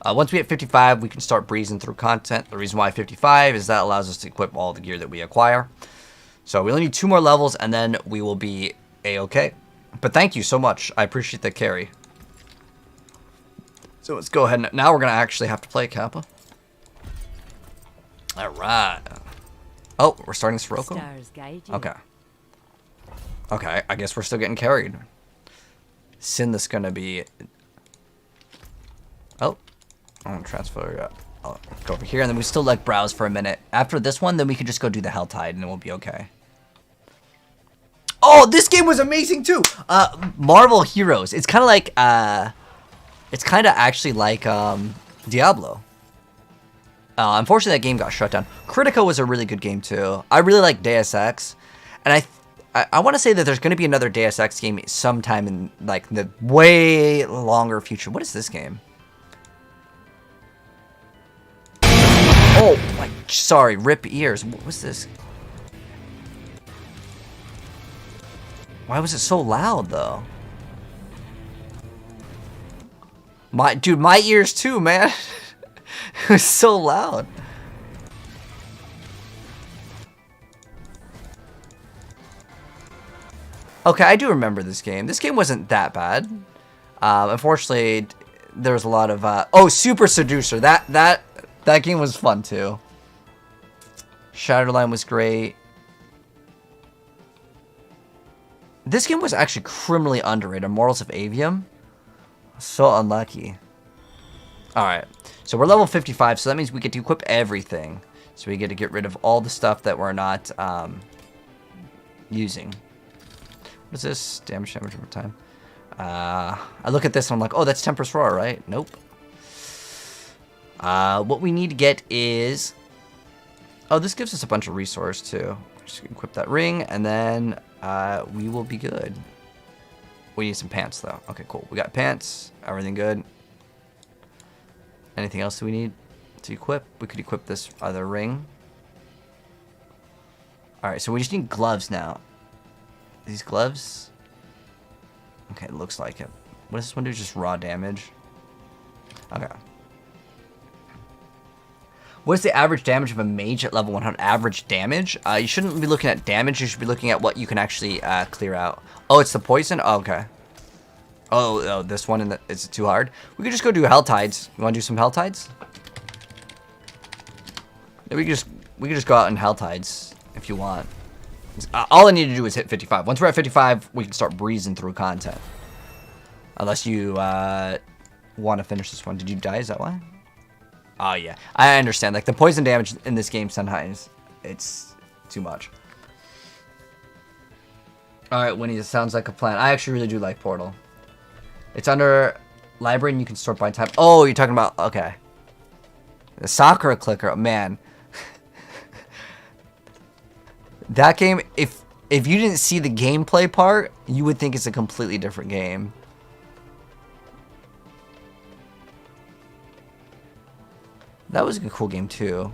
Speaker 2: Once we hit 55, we can start breezing through content. The reason why 55 is that allows us to equip all the gear that we acquire. So we only need 2 more levels, and then we will be A-okay. But thank you so much. I appreciate the carry. So let's go ahead and... Now we're going to actually have to play Kappa. Alright. Oh, we're starting Sirocco?
Speaker 4: Stars guide you.
Speaker 2: Okay. Okay, I guess we're still getting carried. Sinless gonna be... Oh. I'll transfer... I'll go over here, and then we still like browse for a minute. After this one, then we can just go do the Helltide, and we'll be okay. Oh, this game was amazing too! Marvel Heroes. It's kind of like... It's kind of actually like Diablo. Unfortunately, that game got shut down. Critico was a really good game too. I really like Deus Ex, and I want to say that there's going to be another Deus Ex game sometime in like the way longer future. What is this game? Oh, my, sorry, rip ears. What was this? Why was it so loud though? Dude, my ears too, man. It was so loud. Okay, I do remember this game. This game wasn't that bad. Unfortunately, there was a lot of oh, Super Seducer. That game was fun too. Shatterline was great. This game was actually criminally underrated. Immortals of Avium. So unlucky. Alright, so we're level 55, so that means we get to equip everything. So we get to get rid of all the stuff that we're not using. What is this? Damage over time. I look at this and I'm like, oh, that's Tempest Roar, right? Nope. What we need to get is... Oh, this gives us a bunch of resource too. Just equip that ring, and then we will be good. We need some pants, though. Okay, cool. We got pants. Everything good. Anything else that we need to equip? We could equip this other ring. Alright, so we just need gloves now. These gloves? Okay, it looks like it. What does this one do? Just raw damage? Okay. What is the average damage of a mage at level 100? Average damage? You shouldn't be looking at damage. You should be looking at what you can actually clear out. Oh, it's the poison? Oh, okay. Oh, this one, is it too hard? We could just go do Helltides. You want to do some Helltides? We could just go out and Helltides if you want. All I need to do is hit 55. Once we're at 55, we can start breezing through content. Unless you want to finish this one. Did you die? Is that why? Oh, yeah. I understand. Like, the poison damage in this game sometimes, it's too much. Alright, Winnie, this sounds like a plan. I actually really do like Portal. It's under library and you can sort by time. Oh, you're talking about... Okay. The Sakura clicker. Man. That game, if you didn't see the gameplay part, you would think it's a completely different game. That was a cool game too.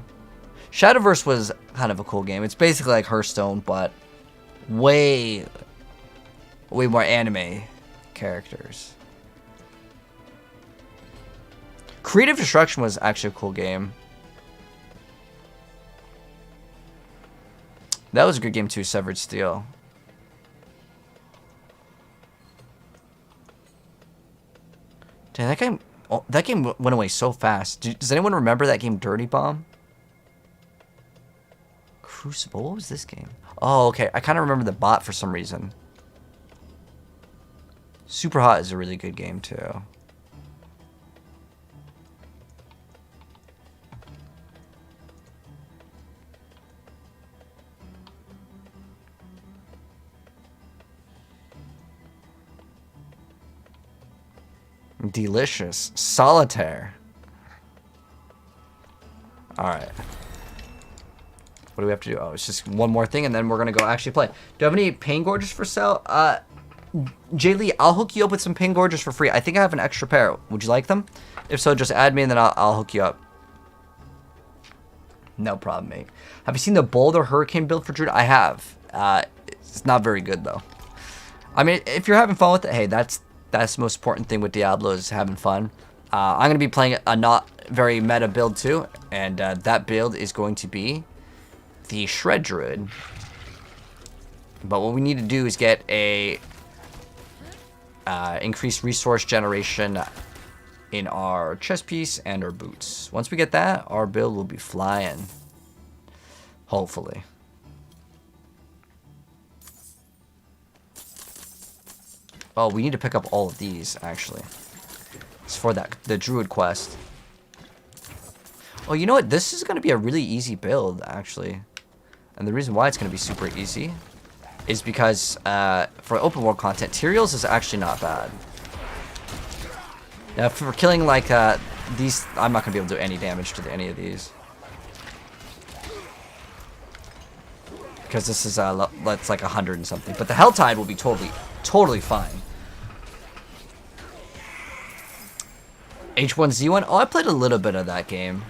Speaker 2: Shadowverse was kind of a cool game. It's basically like Hearthstone, but way more anime characters. Creative Destruction was actually a cool game. That was a good game too, Severed Steel. Damn, that game went away so fast. Does anyone remember that game, Dirty Bomb? Crucible? What was this game? Oh, okay. I kind of remember the bot for some reason. Super Hot is a really good game too. Delicious. Solitaire. Alright. What do we have to do? Oh, it's just one more thing and then we're going to go actually play. Do you have any Pain Gorges for sale? Jay Lee, I'll hook you up with some Pain Gorges for free. I think I have an extra pair. Would you like them? If so, just add me and then I'll hook you up. No problem, mate. Have you seen the Boulder Hurricane build for Druid? I have. It's not very good, though. I mean, if you're having fun with it, hey, that's the most important thing with Diablo is having fun. I'm going to be playing a not very meta build too, and that build is going to be the Shred Druid. But what we need to do is get a increased resource generation in our chest piece and our boots. Once we get that, our build will be flying. Hopefully. Oh, we need to pick up all of these, actually. It's for the druid quest. Oh, you know what? This is going to be a really easy build, actually. And the reason why it's going to be super easy is because for open world content, Tyraels is actually not bad. Now, for killing like these, I'm not going to be able to do any damage to any of these. Because this is that's like 100 and something. But the Helltide will be totally fine. H1Z1? Oh, I played a little bit of that game.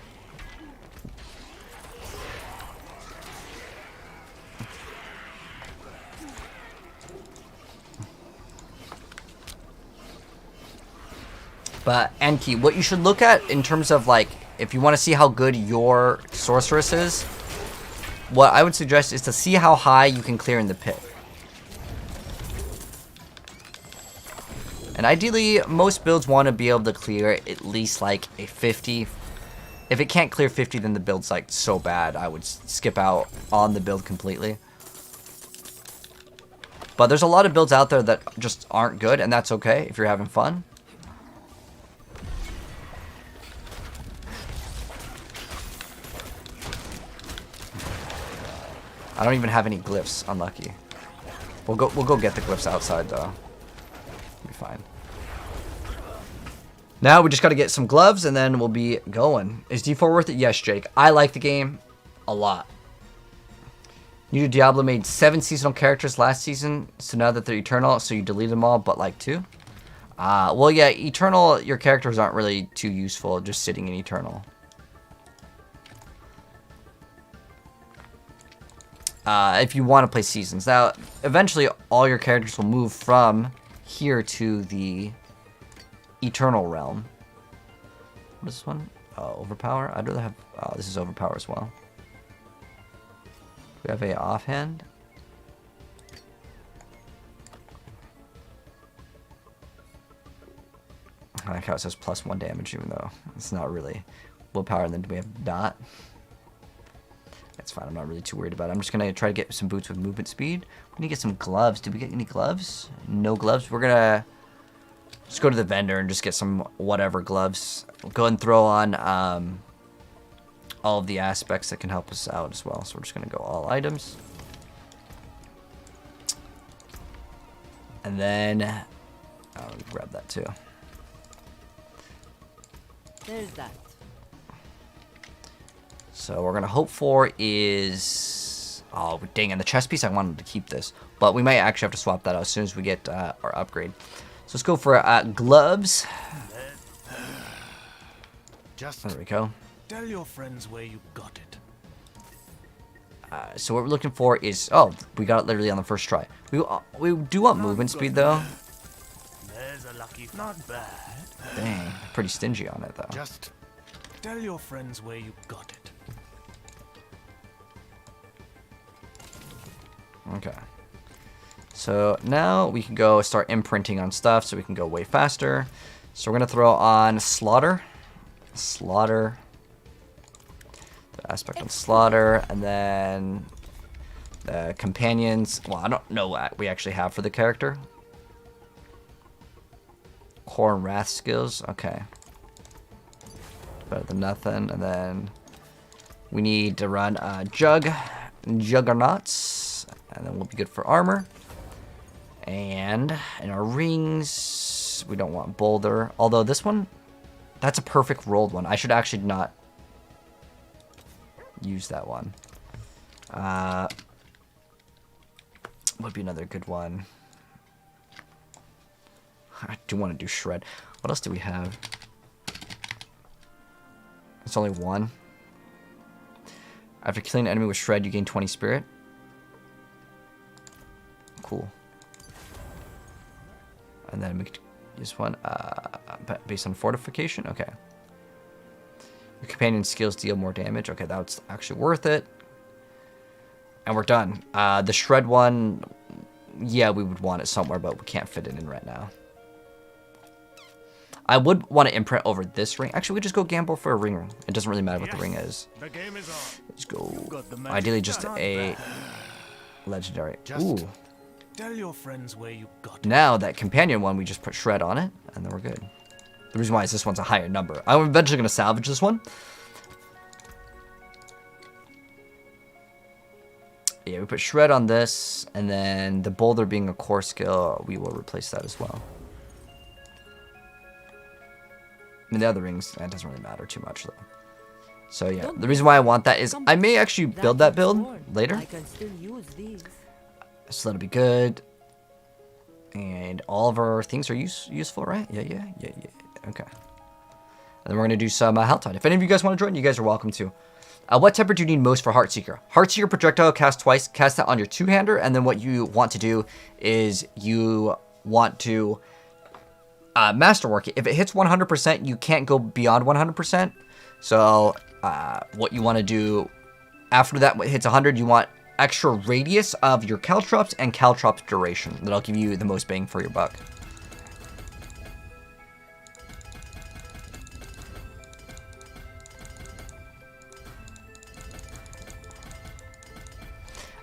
Speaker 2: But Anki, what you should look at in terms of like, if you want to see how good your sorceress is, what I would suggest is to see how high you can clear in the pit. And ideally, most builds want to be able to clear at least like a 50. If it can't clear 50, then the build's like so bad, I would skip out on the build completely. But there's a lot of builds out there that just aren't good, and that's okay if you're having fun. I don't even have any glyphs. Unlucky. We'll go get the glyphs outside though. Be fine. Now we just got to get some gloves and then we'll be going. Is D4 worth it? Yes, Jake. I like the game a lot. New Diablo made 7 seasonal characters last season, so now that they're eternal, so you delete them all, but like 2. Well, yeah, eternal. Your characters aren't really too useful, just sitting in eternal. If you want to play seasons. Now, eventually all your characters will move from here to the Eternal Realm. What is this one? Overpower? I'd rather have... Oh, this is Overpower as well. We have a offhand. I like how it says +1 damage, even though it's not really willpower. And then do we have dot? That's fine. I'm not really too worried about it. I'm just going to try to get some boots with movement speed. We need to get some gloves. Did we get any gloves? No gloves. We're going to just go to the vendor and just get some whatever gloves. We'll go and throw on all of the aspects that can help us out as well. So we're just going to go all items. And then I'll grab that too.
Speaker 1: There's that.
Speaker 2: So we're going to hope for is... Oh, dang, and the chest piece, I wanted to keep this. But we might actually have to swap that out as soon as we get our upgrade. So let's go for gloves.
Speaker 4: Just
Speaker 2: there we go.
Speaker 4: tell your friends where you got it.
Speaker 2: So what we're looking for is... Oh, we got it literally on the first try. We do want movement speed, though.
Speaker 4: There's a lucky... Not bad.
Speaker 2: Dang, pretty stingy on it, though.
Speaker 4: Just tell your friends where you got it.
Speaker 2: Okay. So now we can go start imprinting on stuff so we can go way faster. So we're going to throw on Slaughter. Slaughter. The aspect on Slaughter. And then the companions. Well, I don't know what we actually have for the character. Core and Wrath skills. Okay. Better than nothing. And then we need to run Juggernauts. And then we'll be good for armor. And in our rings, we don't want Boulder. Although this one, that's a perfect rolled one. I should actually not use that one. Would be another good one. I do want to do Shred. What else do we have? It's only one. After killing an enemy with Shred, you gain 20 spirit. Cool. And then we could use one based on fortification. Okay. Your companion skills deal more damage. Okay, that's actually worth it. And we're done. The Shred one, yeah, we would want it somewhere, but we can't fit it in right now. I would want to imprint over this ring. Actually, we just go gamble for a ring. It doesn't really matter what the ring is.
Speaker 4: The game is on.
Speaker 2: Let's go. Ideally, just a legendary. Ooh.
Speaker 4: Tell your friends where you got it.
Speaker 2: Now that companion one, we just put shred on it, and then we're good. The reason why is this one's a higher number. I'm eventually going to salvage this one. Yeah, we put shred on this, and then the boulder being a core skill, we will replace that as well. I mean, the other rings, that doesn't really matter too much, though. So yeah, the reason why I want that is I may actually build that build later.
Speaker 5: I can still use these.
Speaker 2: So that'll be good. And all of our things are useful, right? Yeah. Okay. And then we're going to do some Helltide. If any of you guys want to join, you guys are welcome to. What temper do you need most for Heartseeker? Heartseeker projectile cast twice. Cast that on your two-hander. And then what you want to do is you want to masterwork it. If it hits 100%, you can't go beyond 100%. So what you want to do after that hits 100, you want extra radius of your caltrops and caltrops duration. That'll give you the most bang for your buck.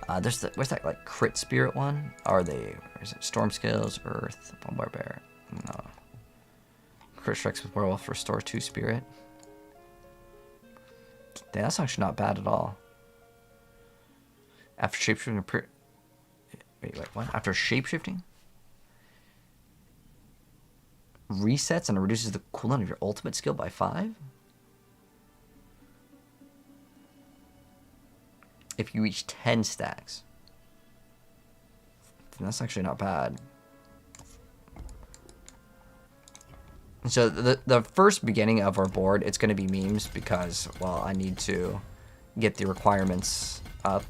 Speaker 2: Where's that like crit spirit one? Are they? Is it storm skills, earth, bombard bear? No. Crit strikes with werewolf, restore 2 spirit. Damn, that's actually not bad at all. After shapeshifting, wait, what? After shapeshifting, resets and reduces the cooldown of your ultimate skill by 5. If you reach 10 stacks. That's actually not bad. So the first beginning of our board, it's going to be memes because, well, I need to get the requirements up.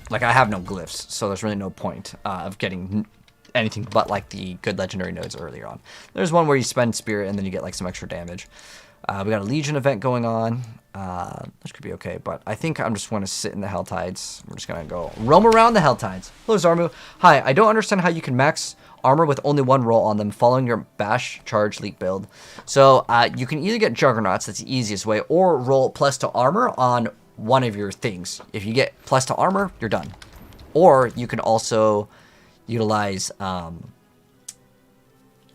Speaker 2: Like, I have no glyphs, so there's really no point of getting anything but, like, the good legendary nodes earlier on. There's one where you spend spirit and then you get, like, some extra damage. We got a Legion event going on, which could be okay, but I think I'm just going to sit in the Helltides. We're just going to go roam around the Helltides. Hello, Zarmu. Hi, I don't understand how you can max armor with only one roll on them following your bash charge leak build. So you can either get Juggernauts, that's the easiest way, or roll plus to armor on one of your things. If you get plus to armor, you're done. Or you can also utilize on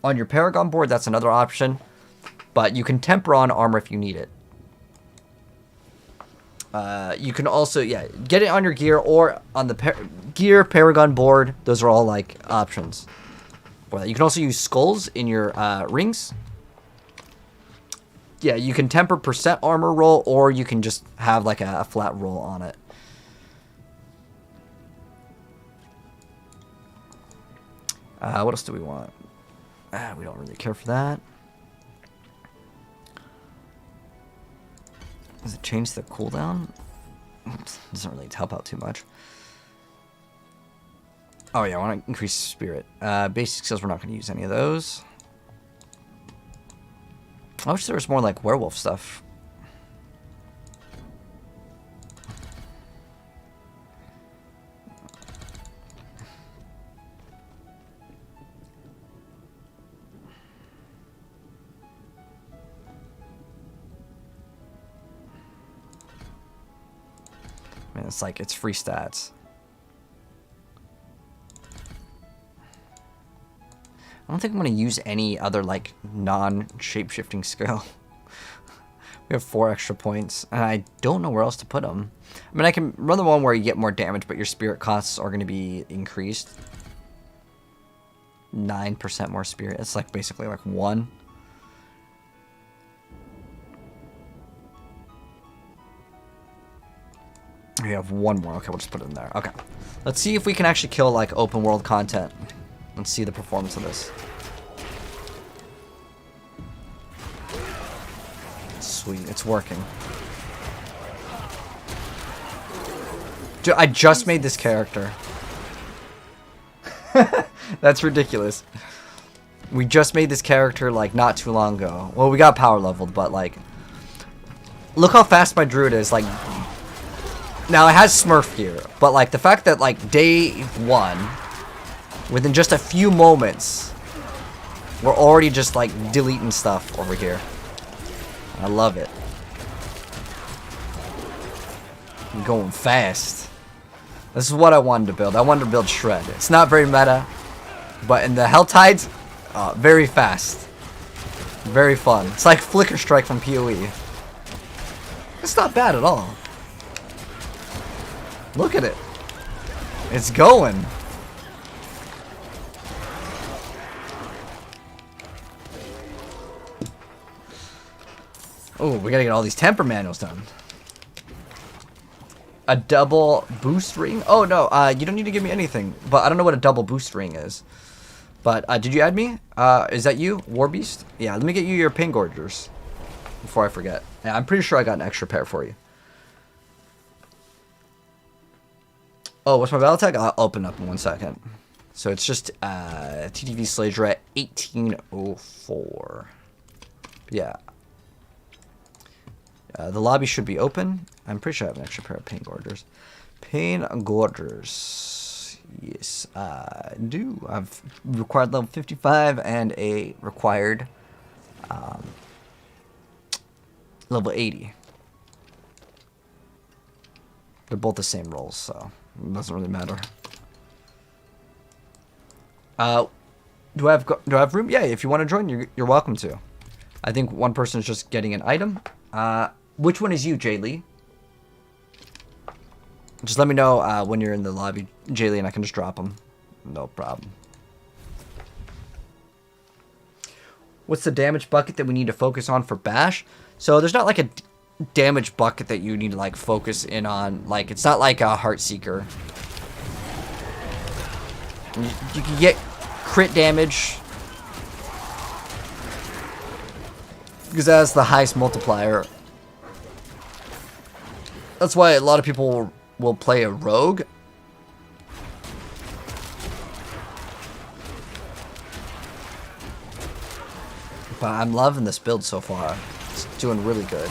Speaker 2: your Paragon board, that's another option. But you can temper on armor if you need it. You can also, yeah, get it on your gear or on the gear Paragon board. Those are all like options. Or you can also use skulls in your rings. Yeah, you can temper percent armor roll, or you can just have like a flat roll on it. What else do we want? We don't really care for that. Does it change the cooldown? Doesn't really help out too much. Oh yeah, I want to increase spirit. Basic skills, we're not going to use any of those. I wish there was more like werewolf stuff. Man, it's like, it's free stats. I don't think I'm going to use any other, like, non-shapeshifting skill. We have 4 extra points, and I don't know where else to put them. I mean, I can run the one where you get more damage, but your spirit costs are going to be increased. 9% more spirit. It's, like, basically, like, 1. We have 1 more. Okay, we'll just put it in there. Okay. Let's see if we can actually kill, like, open world content. Let's see the performance of this. Sweet, it's working. Dude, I just made this character. That's ridiculous. We just made this character, like, not too long ago. Well, we got power leveled, but, like... Look how fast my druid is, like... Now, it has Smurf gear, but, like, the fact that, like, day 1... Within just a few moments, we're already just like deleting stuff over here. I love it. I'm going fast. This is what I wanted to build. I wanted to build Shred. It's not very meta, but in the Hell Tides, very fast. Very fun. It's like Flicker Strike from PoE. It's not bad at all. Look at it. It's going. Oh, we gotta get all these temper manuals done. A double boost ring? Oh no, you don't need to give me anything. But I don't know what a double boost ring is. But did you add me? Is that you, Warbeast? Yeah, let me get you your Pain Gorgers before I forget. Yeah, I'm pretty sure I got an extra pair for you. Oh, what's my battle tag? I'll open up in 1 second. So it's just TTV Slayer at 1804. Yeah. The lobby should be open. I'm pretty sure I have an extra pair of Pain Gorgers. Pain Gorgers. Yes, I do. I've required level 55 and a required level 80. They're both the same rolls, so it doesn't really matter. Do I have room? Yeah, if you want to join, you're welcome to. I think one person is just getting an item. Which one is you, Jay Lee? Just let me know when you're in the lobby, Jay Lee, and I can just drop them. No problem. What's the damage bucket that we need to focus on for Bash? So there's not like a damage bucket that you need to like focus in on. Like, it's not like a Heartseeker. You can get crit damage because that has the highest multiplier. That's why a lot of people will play a rogue. But I'm loving this build so far. It's doing really good.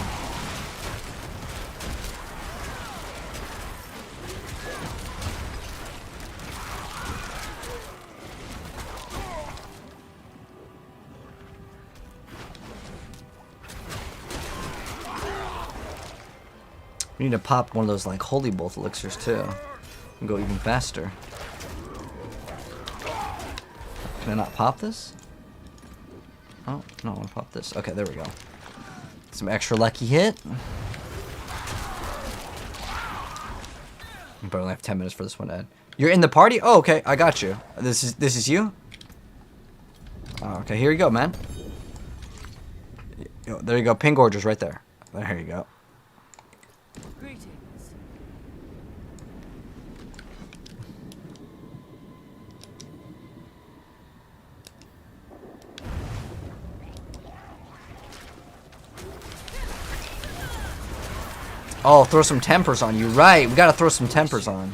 Speaker 2: We need to pop one of those like Holy Bolt elixirs too. And go even faster. Can I not pop this? Oh, no, I want to pop this. Okay, there we go. Some extra lucky hit. But I only have 10 minutes for this one to end. You're in the party? Oh, okay, I got you. This is you? Oh, okay, here you go, man. There you go, Pain Gorgers right there. There you go.
Speaker 1: Greetings.
Speaker 2: Oh, throw some tempers on you. Right, we gotta throw some tempers on.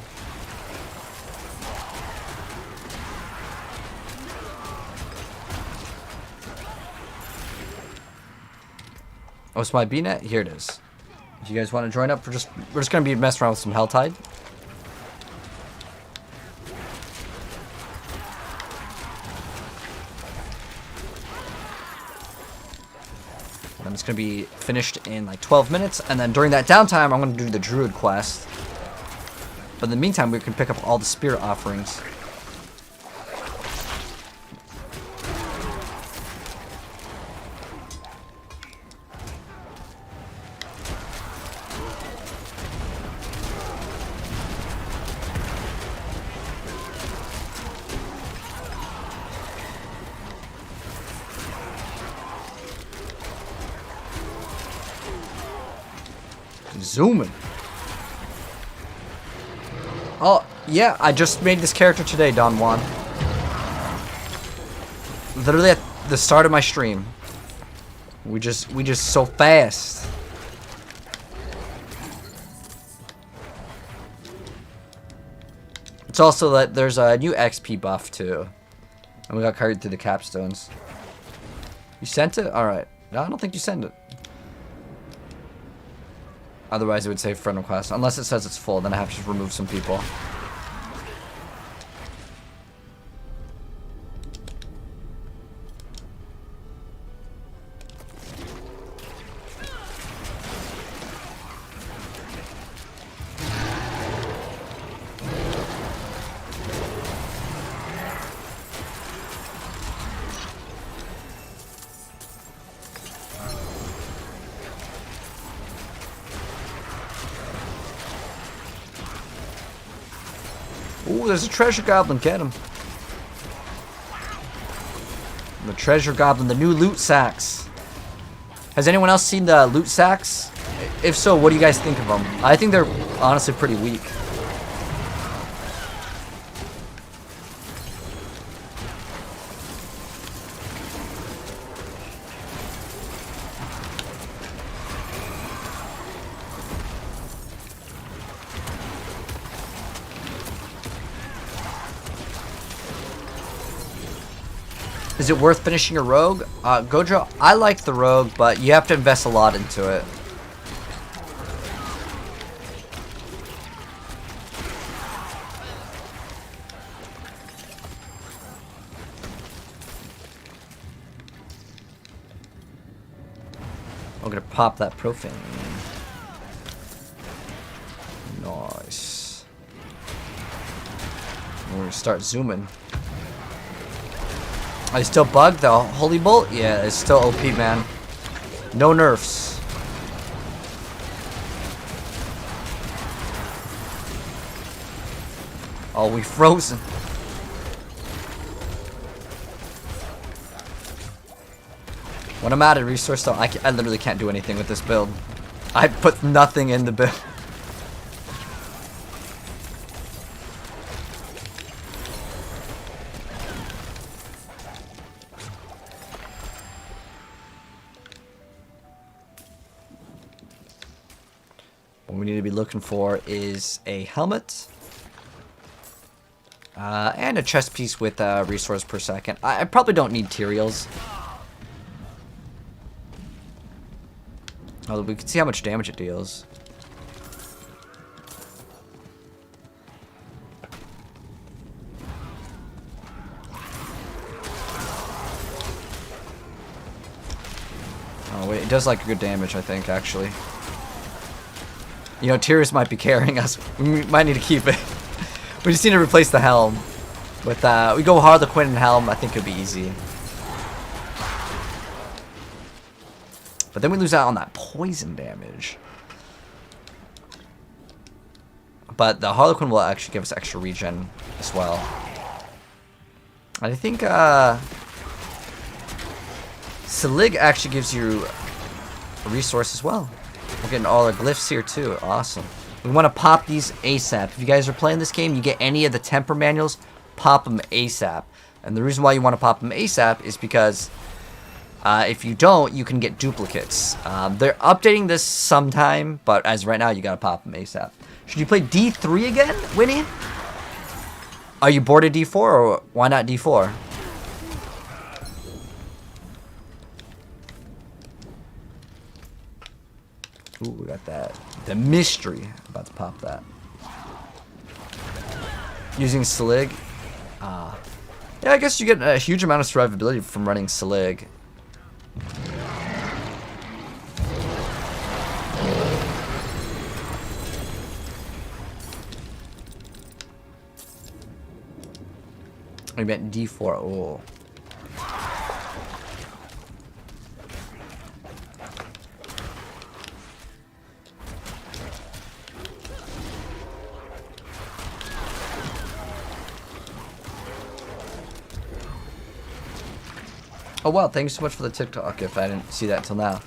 Speaker 2: Oh, it's my B-net? Here it is. If you guys want to join up, we're just gonna be messing around with some Helltide. And it's gonna be finished in like 12 minutes, and then during that downtime, I'm gonna do the Druid quest. But in the meantime, we can pick up all the spirit offerings. Zooming. Oh, yeah, I just made this character today, Don Juan. Literally at the start of my stream. We just so fast. It's also that there's a new XP buff too. And we got carried through the capstones. You sent it? Alright. No, I don't think you sent it. Otherwise, it would say friend request. Unless it says it's full, then I have to just remove some people. Ooh, there's a treasure goblin. Get him. The treasure goblin, the new loot sacks. Has anyone else seen the loot sacks? If so, what do you guys think of them? I think they're honestly pretty weak. Is it worth finishing a rogue? Gojo, I like the rogue, but you have to invest a lot into it. I'm gonna pop that profane. Nice. We're gonna start zooming. Are you still bugged? The Holy Bolt? Yeah, it's still OP, man. No nerfs. Oh, we frozen. When I'm out of resource though, I literally can't do anything with this build. I put nothing in the build. What we need to be looking for is a helmet. And a chest piece with resource per second. I probably don't need materials. Although we can see how much damage it deals. Oh wait, it does like good damage, I think, actually. You know, Tears might be carrying us. We might need to keep it. We just need to replace the helm. With we go Harlequin and helm, I think it'd be easy. But then we lose out on that poison damage. But the Harlequin will actually give us extra regen as well. And I think Selig actually gives you a resource as well. We're getting all our glyphs here too. Awesome. We want to pop these ASAP. If you guys are playing this game, you get any of the temper manuals, pop them ASAP. And the reason why you want to pop them ASAP is because if you don't, you can get duplicates. They're updating this sometime, but as right now, you gotta pop them ASAP. Should you play D3 again, Winnie? Are you bored of D4, or why not D4? Ooh, we got that. The mystery. I'm about to pop that. Using Selig. Yeah, I guess you get a huge amount of survivability from running Selig. I meant D4. Oh. Oh wow, thank you so much for the TikTok if I didn't see that till now.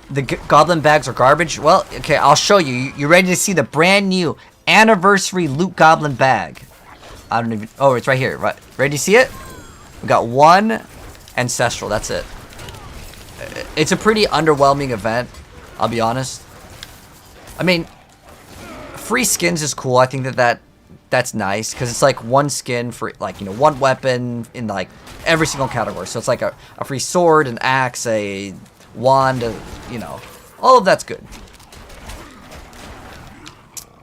Speaker 2: The goblin bags are garbage? Well, okay, I'll show you. You ready to see the brand new anniversary loot goblin bag? I don't even... Oh, it's right here. Right. Ready to see it? We got one ancestral. That's it. It's a pretty underwhelming event, I'll be honest. I mean, free skins is cool. I think that's nice because it's like one skin for like, you know, one weapon in like every single category. So it's like a free sword, an axe, a wand, you know, all of that's good.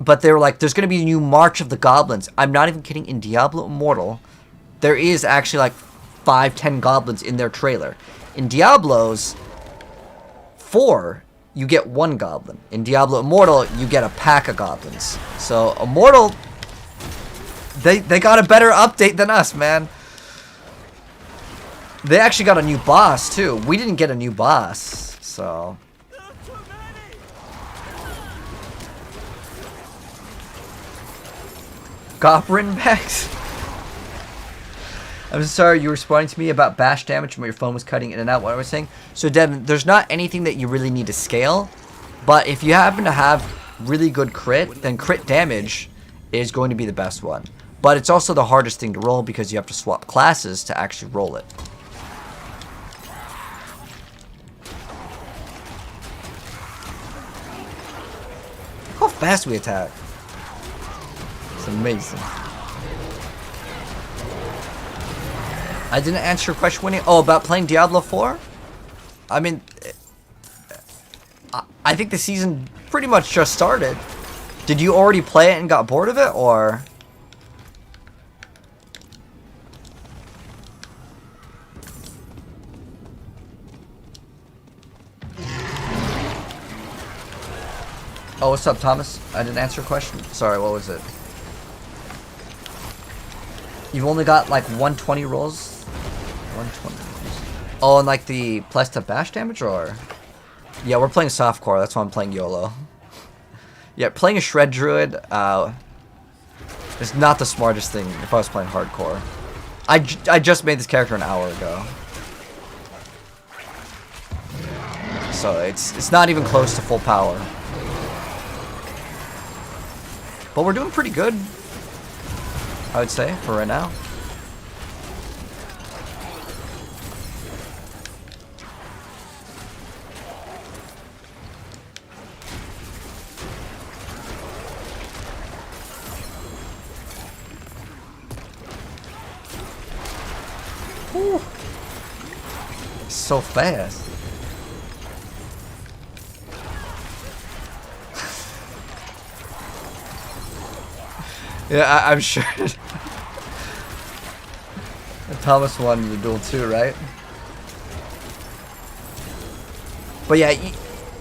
Speaker 2: But they were like, there's going to be a new March of the Goblins. I'm not even kidding. In Diablo Immortal, there is actually like 5-10 goblins in their trailer. In Diablo's 4, you get one goblin. In Diablo Immortal, you get a pack of goblins. So Immortal, they got a better update than us, man. They actually got a new boss too. We didn't get a new boss, so. Goblin bags. I'm sorry, you were responding to me about bash damage when your phone was cutting in and out. What I was saying. So Devin, there's not anything that you really need to scale, but if you happen to have really good crit, then crit damage is going to be the best one. But it's also the hardest thing to roll because you have to swap classes to actually roll it. How fast we attack. It's amazing. I didn't answer your question, Winnie. Oh, about playing Diablo 4? I mean, I think the season pretty much just started. Did you already play it and got bored of it, or? Oh, what's up, Thomas? I didn't answer your question. Sorry, what was it? You've only got like 120 rolls? 120 rolls. Oh, and like the plus to bash damage, or? Yeah, we're playing softcore. That's why I'm playing YOLO. Yeah, playing a shred druid is not the smartest thing if I was playing hardcore. I just made this character an hour ago. So it's not even close to full power. But we're doing pretty good, I would say, for right now. Whew. So fast. Yeah, I'm sure. Thomas won the duel too, right? But yeah,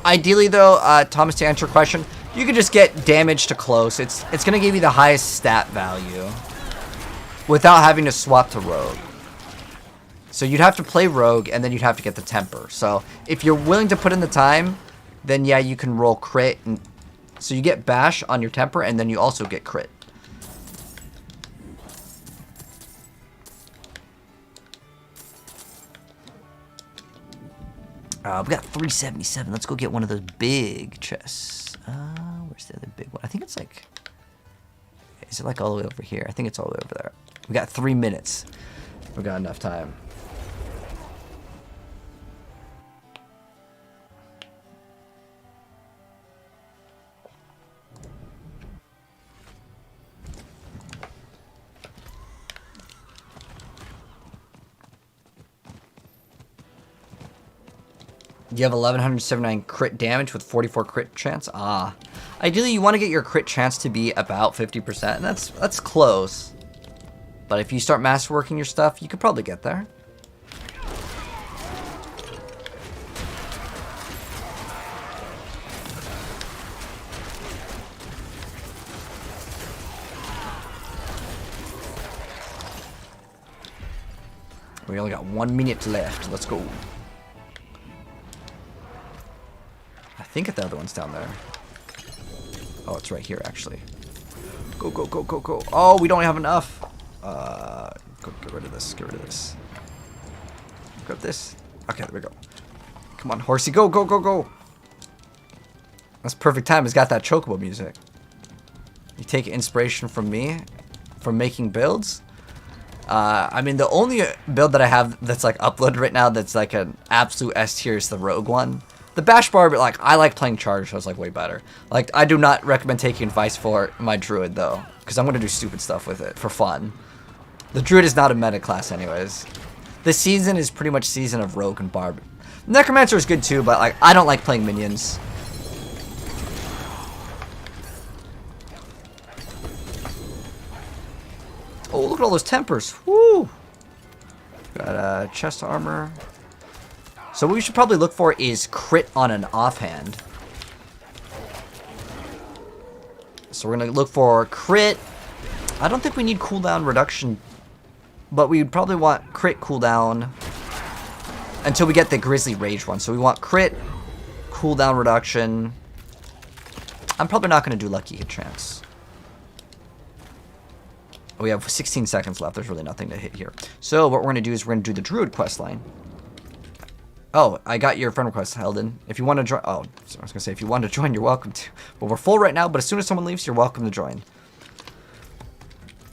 Speaker 2: ideally though, Thomas, to answer your question, you can just get damage to close. It's gonna give you the highest stat value without having to swap to rogue. So you'd have to play rogue, and then you'd have to get the temper. So if you're willing to put in the time, then yeah, you can roll crit. And so you get bash on your temper, and then you also get crit. We got 377. Let's go get one of those big chests. Where's the other big one? I think it's like... Is it like all the way over here? I think it's all the way over there. We got 3 minutes. We got enough time. You have 1179 crit damage with 44 crit chance. Ideally you want to get your crit chance to be about 50%, and that's close. But if you start masterworking your stuff, you could probably get there. We only got 1 minute left. Let's go. I think the other one's down there. Oh, it's right here, actually. Go, go, go, go, go. Oh, we don't have enough. Get rid of this. Get rid of this. Grab this. Okay, there we go. Come on, horsey. Go, go, go, go. That's perfect time. It's got that chocobo music. You take inspiration from me for making builds. I mean, the only build that I have that's like uploaded right now that's like an absolute S tier is the rogue one. The bash barb, like, I like playing charge, so it's like way better. Like, I do not recommend taking advice for my druid though, because I'm gonna do stupid stuff with it for fun. The druid is not a meta class anyways. This season is pretty much season of rogue and barb. Necromancer is good too, but like, I don't like playing minions. Oh, look at all those tempers. Woo! Got chest armor. So what we should probably look for is crit on an offhand. So we're going to look for crit. I don't think we need cooldown reduction, but we would probably want crit cooldown until we get the Grizzly Rage one. So we want crit, cooldown reduction. I'm probably not going to do Lucky Hit Chance. We have 16 seconds left. There's really nothing to hit here. So what we're going to do is we're going to do the Druid quest line. Oh, I got your friend request, Heldon. If you want to join... Oh, so I was going to say, if you want to join, you're welcome to. But we're full right now, but as soon as someone leaves, you're welcome to join.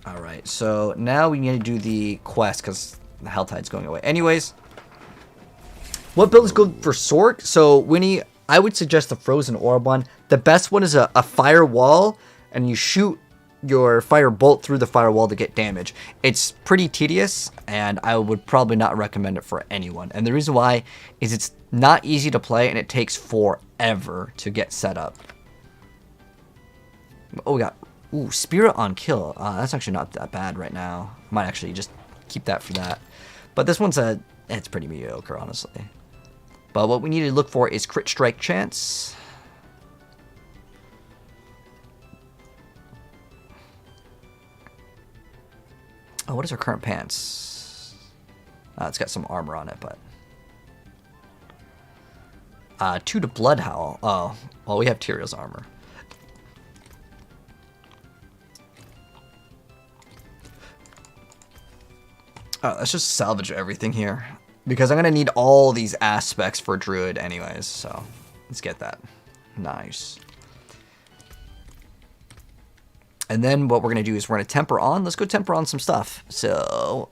Speaker 2: Alright, so now we need to do the quest, because the Helltide's going away. Anyways, what build is good for Sork? So, Winnie, I would suggest the Frozen Orb one. The best one is a fire wall, and you shoot your fire bolt through the firewall to get damage. It's pretty tedious, and I would probably not recommend it for anyone. And the reason why is it's not easy to play, and it takes forever to get set up. Oh, we got... Ooh, Spirit on Kill. That's actually not that bad right now. Might actually just keep that for that. But this one's it's pretty mediocre, honestly. But what we need to look for is crit strike chance. Oh, what is our current pants? It's got some armor on it, but... 2 to Bloodhowl. Oh, well, we have Tyrion's armor. Alright, let's just salvage everything here. Because I'm going to need all these aspects for Druid anyways, so let's get that. Nice. And then what we're going to do is we're going to temper on. Let's go temper on some stuff. So,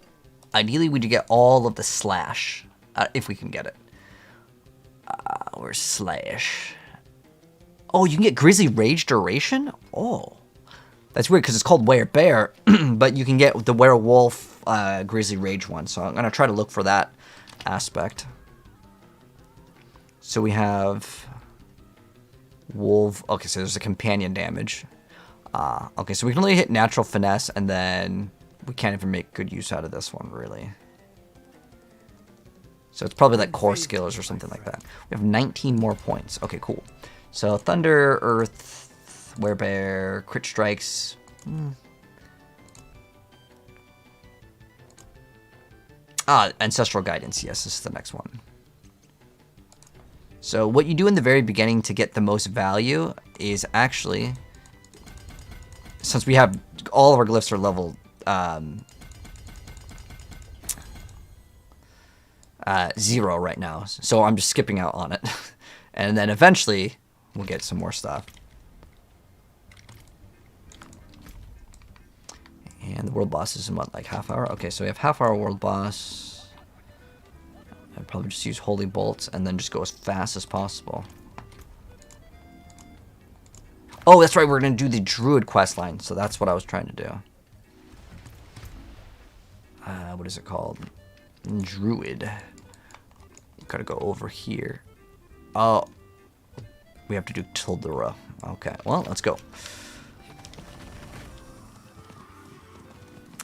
Speaker 2: ideally we do get all of the slash, if we can get it. Where's slash? Oh, you can get Grizzly Rage duration? Oh. That's weird because it's called Werebear, but you can get the Werewolf Grizzly Rage one. So I'm going to try to look for that aspect. So we have Wolf. Okay, so there's a companion damage. Okay, so we can only hit natural finesse, and then we can't even make good use out of this one, really. So it's probably like core skills or something like that. We have 19 more points. Okay, cool. So Thunder, Earth, Werebear, Crit Strikes. Ancestral Guidance. Yes, this is the next one. So what you do in the very beginning to get the most value is actually... Since we have all of our glyphs are level 0 right now, so I'm just skipping out on it. And then eventually we'll get some more stuff. And the world boss is in what, like half hour? Okay, so we have half hour world boss. I'd probably just use Holy Bolts and then just go as fast as possible. Oh, that's right, we're going to do the Druid quest line, so that's what I was trying to do. What is it called? Druid. Gotta go over here. Oh, we have to do Tildura. Okay, well, let's go.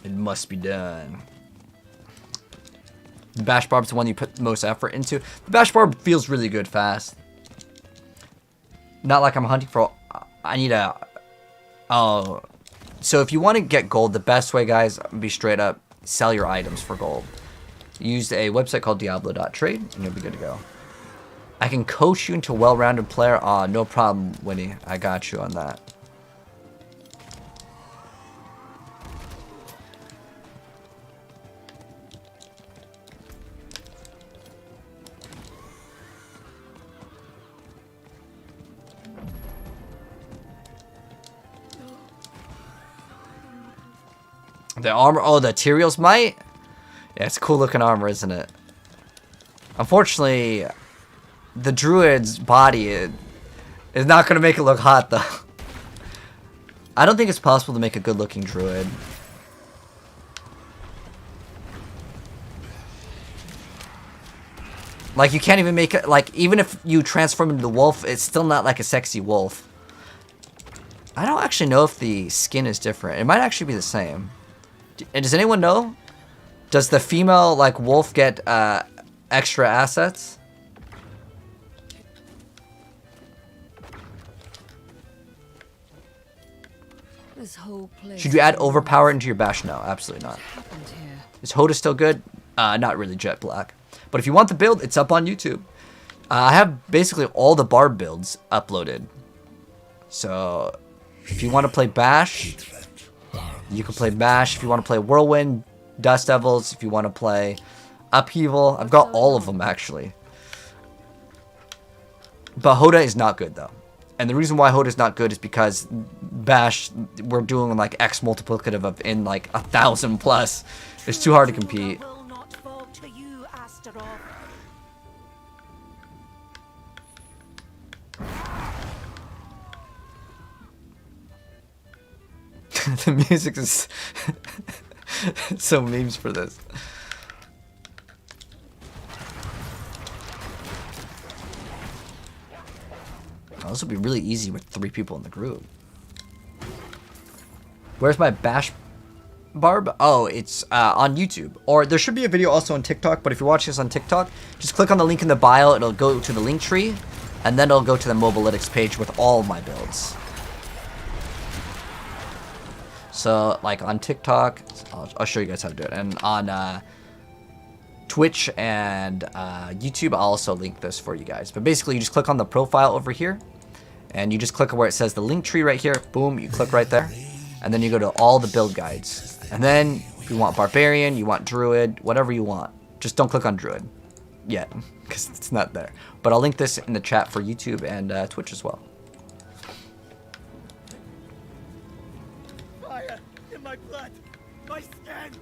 Speaker 2: It must be done. The Bash Barb's the one you put the most effort into. The Bash Barb feels really good fast. Not like I'm hunting for... I need a... Oh. So if you want to get gold, the best way, guys, be straight up, sell your items for gold. Use a website called Diablo.trade, and you'll be good to go. I can coach you into a well-rounded player. No problem, Winnie. I got you on that. The armor, oh, the Tyrael's Might? Yeah, it's cool looking armor, isn't it? Unfortunately, the Druid's body is not going to make it look hot, though. I don't think it's possible to make a good looking Druid. Like, you can't even make it, like, even if you transform into the wolf, it's still not like a sexy wolf. I don't actually know if the skin is different. It might actually be the same. And does anyone know? Does the female, like, wolf get extra assets?
Speaker 1: This whole place.
Speaker 2: Should you add overpower into your bash? No, absolutely not. Is Hoda still good? Not really jet black. But if you want the build, it's up on YouTube. I have basically all the Barb builds uploaded. So if you want to play bash, You can play Bash if you want to play Whirlwind, Dust Devils if you want to play Upheaval. I've got all of them actually. But Hoda is not good though. And the reason why Hoda is not good is because Bash, we're doing like X multiplicative of in like 1,000 plus. It's too hard to compete.
Speaker 5: Will not fall to you, Astaroth.
Speaker 2: The music is so memes for this. Oh, this will be really easy with 3 people in the group. Where's my Bash Barb? Oh, it's on YouTube. Or there should be a video also on TikTok, but if you're watching this on TikTok, just click on the link in the bio. It'll go to the link tree, and then it'll go to the Mobalytics page with all of my builds. So, like on TikTok, I'll show you guys how to do it. And on Twitch and YouTube, I'll also link this for you guys. But basically, you just click on the profile over here, and you just click where it says the link tree right here. Boom, you click right there. And then you go to all the build guides. And then you want Barbarian, you want Druid, whatever you want. Just don't click on Druid yet, because it's not there. But I'll link this in the chat for YouTube and Twitch as well.
Speaker 3: Fire in my blood, my skin.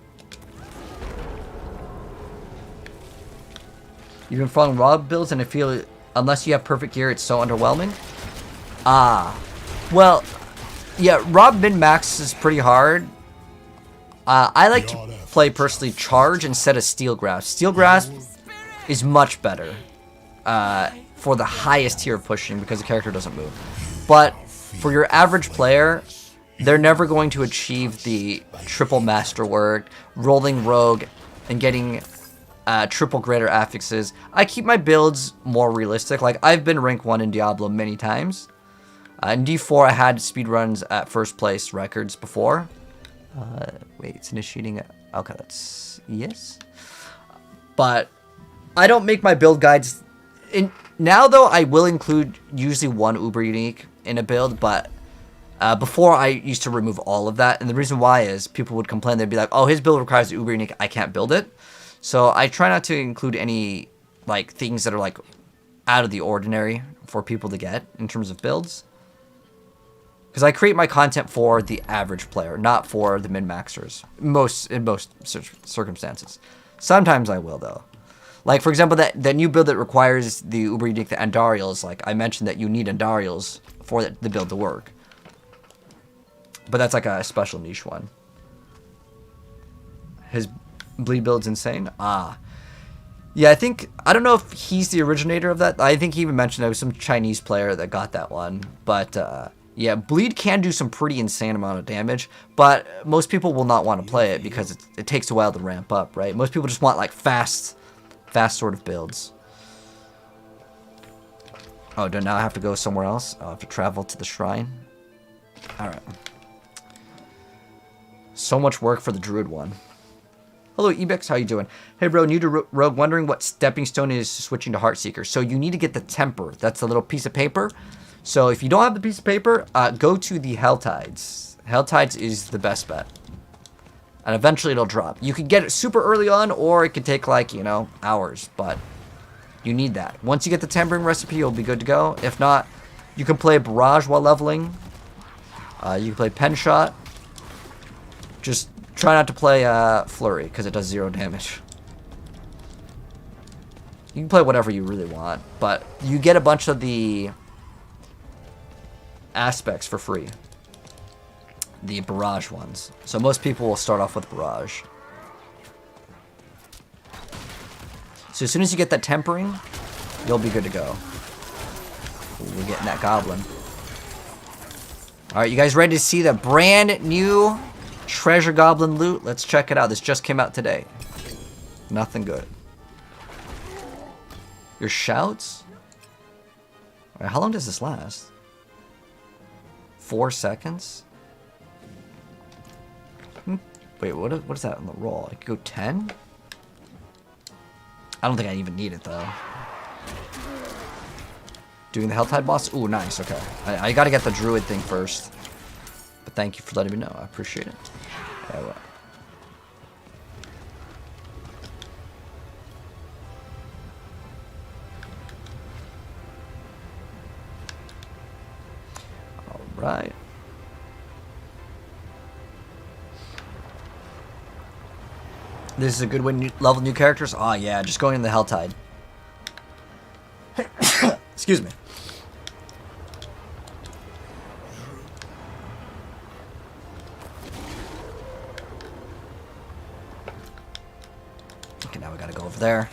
Speaker 2: You've been following Rob builds, and I feel unless you have perfect gear, it's so underwhelming. Well, yeah, Rob min-max is pretty hard. I like to play personally Charge instead of Steel Grasp. Steel Grasp is much better for the highest tier of pushing because the character doesn't move. But for your average player, they're never going to achieve the triple masterwork, rolling rogue, and getting triple greater affixes. I keep my builds more realistic. Like, I've been rank 1 in Diablo many times. In D4, I had speedruns at first place records before. Wait, it's initiating. Okay, that's yes. But I don't make my build guides. Now, though, I will include usually one Uber Unique in a build, but before I used to remove all of that. And the reason why is people would complain. They'd be like, oh, his build requires the Uber Unique. I can't build it. So I try not to include any like things that are like out of the ordinary for people to get in terms of builds. Because I create my content for the average player, not for the min-maxers. In most circumstances. Sometimes I will, though. Like, for example, that new build that requires the Uber Unique, the Andariels. Like, I mentioned that you need Andariels for the build to work. But that's like a special niche one. His bleed build's insane? Yeah, I don't know if he's the originator of that. I think he even mentioned there was some Chinese player that got that one. But, yeah, bleed can do some pretty insane amount of damage, but most people will not want to play it because it takes a while to ramp up, right? Most people just want like fast sort of builds. Oh, do now I have to go somewhere else? I'll have to travel to the shrine. All right. So much work for the druid one. Hello, Ebix, how you doing? Hey, bro, new to Rogue, wondering what stepping stone is switching to Heartseeker. So you need to get the temper. That's the little piece of paper. So if you don't have the piece of paper, go to the Helltides. Helltides is the best bet. And eventually it'll drop. You can get it super early on, or it could take like, you know, hours. But you need that. Once you get the Tempering recipe, you'll be good to go. If not, you can play Barrage while leveling. You can play Pen Shot. Just try not to play Flurry, because it does 0 damage. You can play whatever you really want. But you get a bunch of the aspects for free, the barrage ones. So most people will start off with barrage. So as soon as you get that tempering, you'll be good to go. Ooh, we're getting that goblin. All right, you guys ready to see the brand new treasure goblin loot? Let's check it out. This just came out today. Nothing good. Your shouts? All right, how long does this last? 4 seconds? Wait, what is that on the roll? I could go 10? I don't think I even need it, though. Doing the Helltide boss? Ooh, nice, okay. I gotta get the druid thing first. But thank you for letting me know. I appreciate it. Yeah, well. All right. This is a good way to level new characters. Oh yeah, just going in the Helltide. Excuse me. Okay, now we gotta go over there.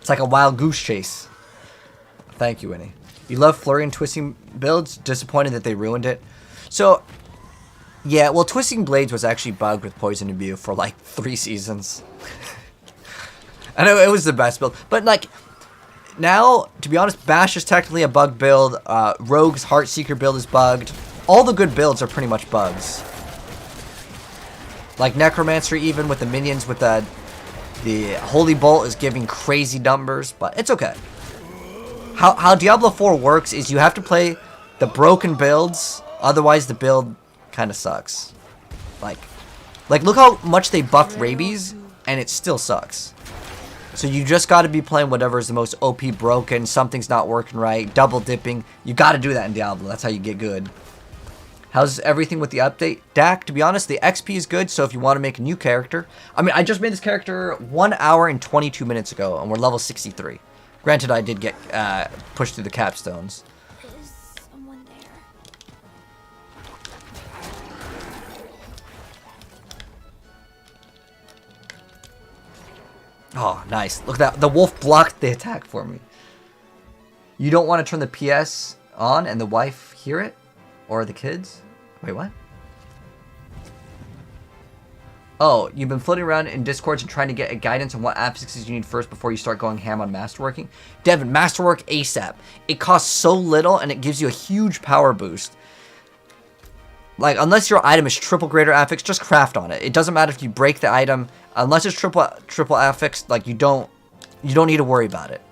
Speaker 2: It's like a wild goose chase. Thank you, Winnie. You love flurry and twisting builds? Disappointed that they ruined it. So, yeah, well, Twisting Blades was actually bugged with Poison Imbue for like 3 seasons. I know it was the best build, but like, now, to be honest, Bash is technically a bug build. Rogue's Heartseeker build is bugged. All the good builds are pretty much bugs. Like Necromancer, even with the minions, with the Holy Bolt is giving crazy numbers, but it's okay. How Diablo 4 works is you have to play the broken builds, otherwise the build kind of sucks. Like look how much they buffed rabies, and it still sucks. So you just got to be playing whatever is the most OP broken, something's not working right, double dipping. You got to do that in Diablo. That's how you get good. How's everything with the update? Dak, to be honest, the XP is good, so if you want to make a new character... I mean, I just made this character 1 hour and 22 minutes ago, and we're level 63. Granted, I did get pushed through the capstones.
Speaker 1: Is someone there?
Speaker 2: Oh, nice. Look at that. The wolf blocked the attack for me. You don't want to turn the PS on and the wife hear it? Or the kids? Wait, what? Oh, you've been floating around in Discords and trying to get a guidance on what affixes you need first before you start going ham on Masterworking? Devin, Masterwork ASAP. It costs so little and it gives you a huge power boost. Like, unless your item is triple greater affix, just craft on it. It doesn't matter if you break the item. Unless it's triple affix, like, you don't need to worry about it.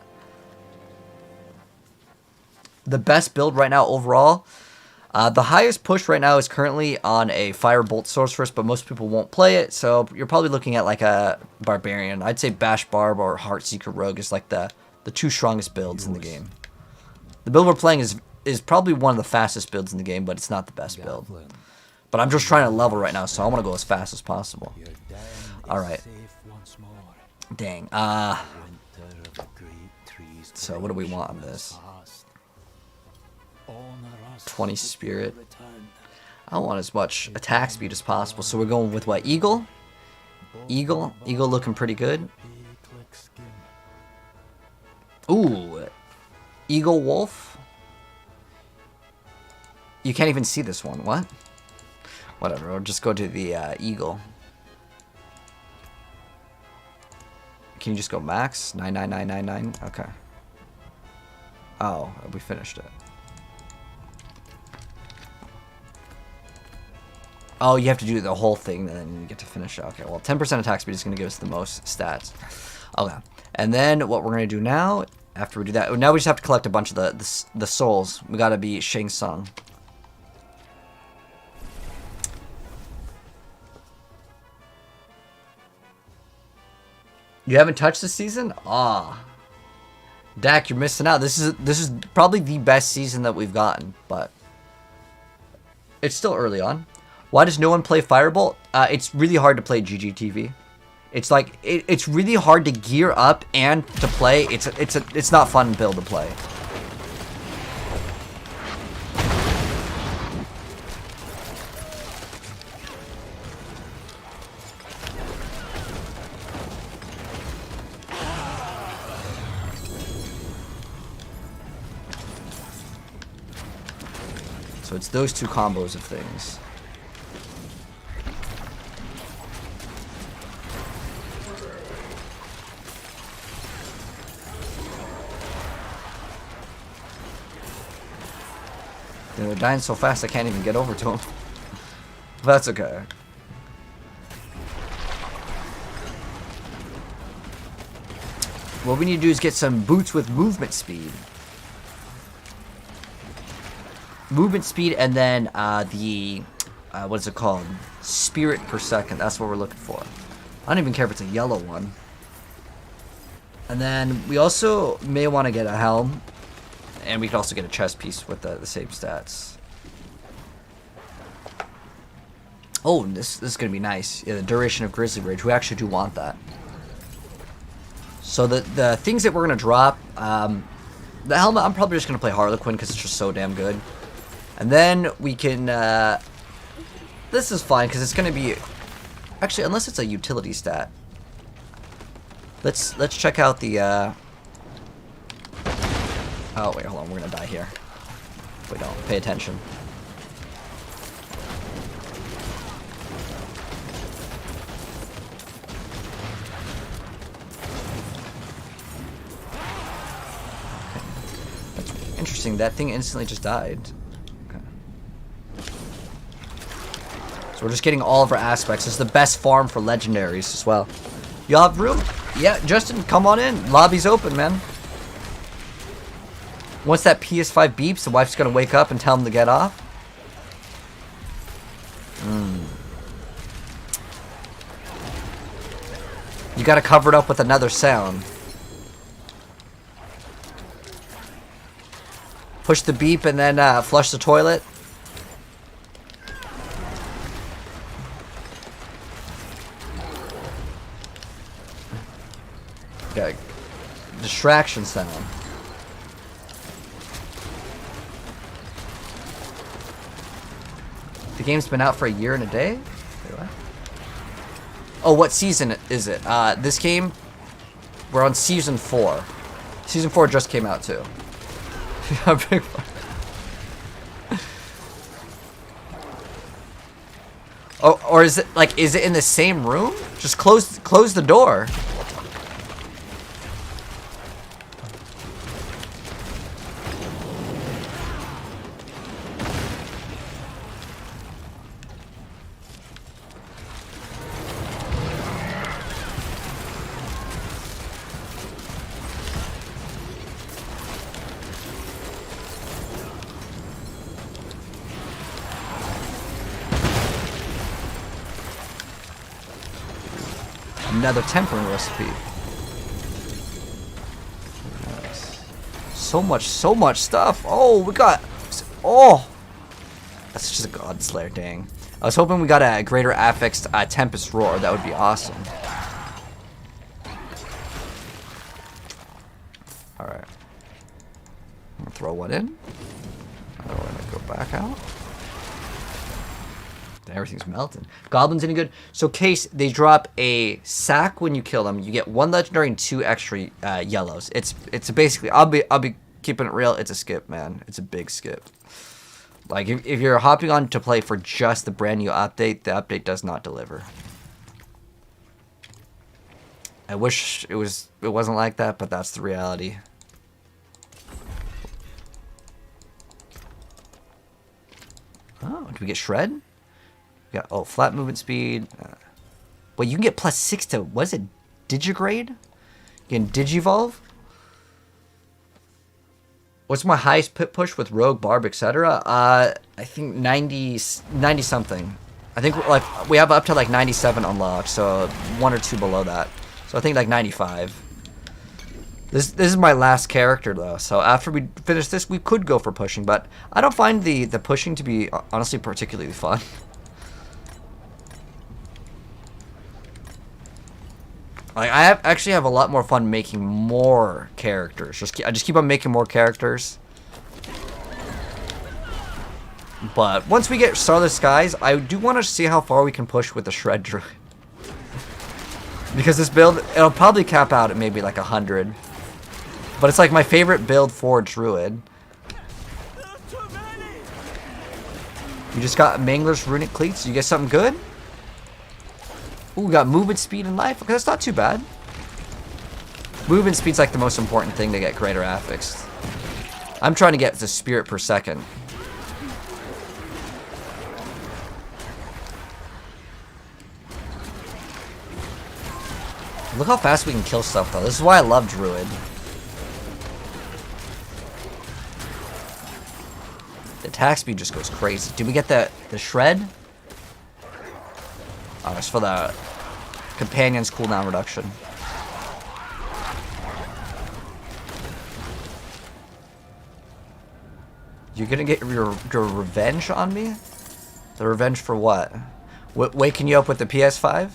Speaker 2: The best build right now overall, the highest push right now is currently on a Firebolt Sorceress, but most people won't play it, so you're probably looking at like a Barbarian. I'd say Bash Barb or Heartseeker Rogue is like the 2 strongest builds in the game. The build we're playing is probably one of the fastest builds in the game, but it's not the best build. But I'm just trying to level right now, so I want to go as fast as possible. Alright. Dang. So what do we want on this? 20 spirit. I want as much attack speed as possible, so we're going with what? Eagle? Eagle looking pretty good. Ooh. Eagle Wolf? You can't even see this one. What? Whatever, we'll just go to the Eagle. Can you just go max? 99999? Okay. Oh, we finished it. Oh, you have to do the whole thing, and then you get to finish it. Okay, well, 10% attack speed is going to give us the most stats. Okay, and then what we're going to do now, after we do that, now we just have to collect a bunch of the souls. We got to be Shang Tsung. You haven't touched this season? Ah. Dak, you're missing out. This is probably the best season that we've gotten, but it's still early on. Why does no one play Firebolt? It's really hard to play GGTV. It's like it's really hard to gear up and to play. It's not fun build to play. So it's those 2 combos of things. They're dying so fast I can't even get over to them. But that's okay. What we need to do is get some boots with movement speed. Movement speed and then what is it called? Spirit per second. That's what we're looking for. I don't even care if it's a yellow one. And then we also may want to get a helm. And we could also get a chest piece with the same stats. Oh, this is going to be nice. Yeah, the duration of Grizzly Rage. We actually do want that. So the things that we're going to drop, the helmet, I'm probably just going to play Harlequin because it's just so damn good. And then we can, this is fine because it's going to be, actually, unless it's a utility stat. Let's check out the, oh, wait, hold on, we're going to die here. If we don't pay attention. Interesting, that thing instantly just died. Okay. So we're just getting all of our aspects. This is the best farm for legendaries as well. Y'all have room? Yeah, Justin, come on in. Lobby's open, man. Once that PS5 beeps, the wife's gonna wake up and tell him to get off. You gotta cover it up with another sound. Push the beep and then flush the toilet. Okay. Distraction sound. The game's been out for a year and a day? Wait, what? Oh, what season is it? This game, we're on season 4. Season 4 just came out too. Oh, or is it like, is it in the same room? Just close the door. Another tempering recipe. Nice. So much stuff. Oh, we got. Oh, that's just a God Slayer. Dang. I was hoping we got a greater affixed Tempest Roar. That would be awesome. All right. I'm gonna throw one in. I'm gonna go back out. Everything's melting. Goblins any good? So Case, they drop a sack when you kill them. You get 1 legendary and 2 extra yellows. It's basically, I'll be keeping it real. It's a skip, man. It's a big skip. Like if you're hopping on to play for just the brand new update, the update does not deliver. I wish it wasn't like that, but that's the reality. Oh, did we get shred? Yeah, oh, flat movement speed. Wait, you can get +6 to, what is it, Digigrade? You can Digivolve? What's my highest pit push with Rogue, Barb, etc.? I think 90 something. I think like we have up to like 97 unlocked, so 1 or 2 below that. So I think like 95. This is my last character though, so after we finish this, we could go for pushing, but I don't find the pushing to be honestly particularly fun. Like, I actually have a lot more fun making more characters. I just keep on making more characters. But once we get Starless Skies, I do want to see how far we can push with the Shred Druid. Because this build, it'll probably cap out at maybe like 100. But it's like my favorite build for Druid. You just got Mangler's Runic Cleats. You get something good? Ooh, we got movement speed and life. Okay, that's not too bad. Movement speed's like the most important thing to get greater affixed. I'm trying to get the spirit per second. Look how fast we can kill stuff though. This is why I love Druid. The attack speed just goes crazy. Did we get the shred? It's for the companion's cooldown reduction. You're gonna get your revenge on me? The revenge for what? Waking you up with the PS5?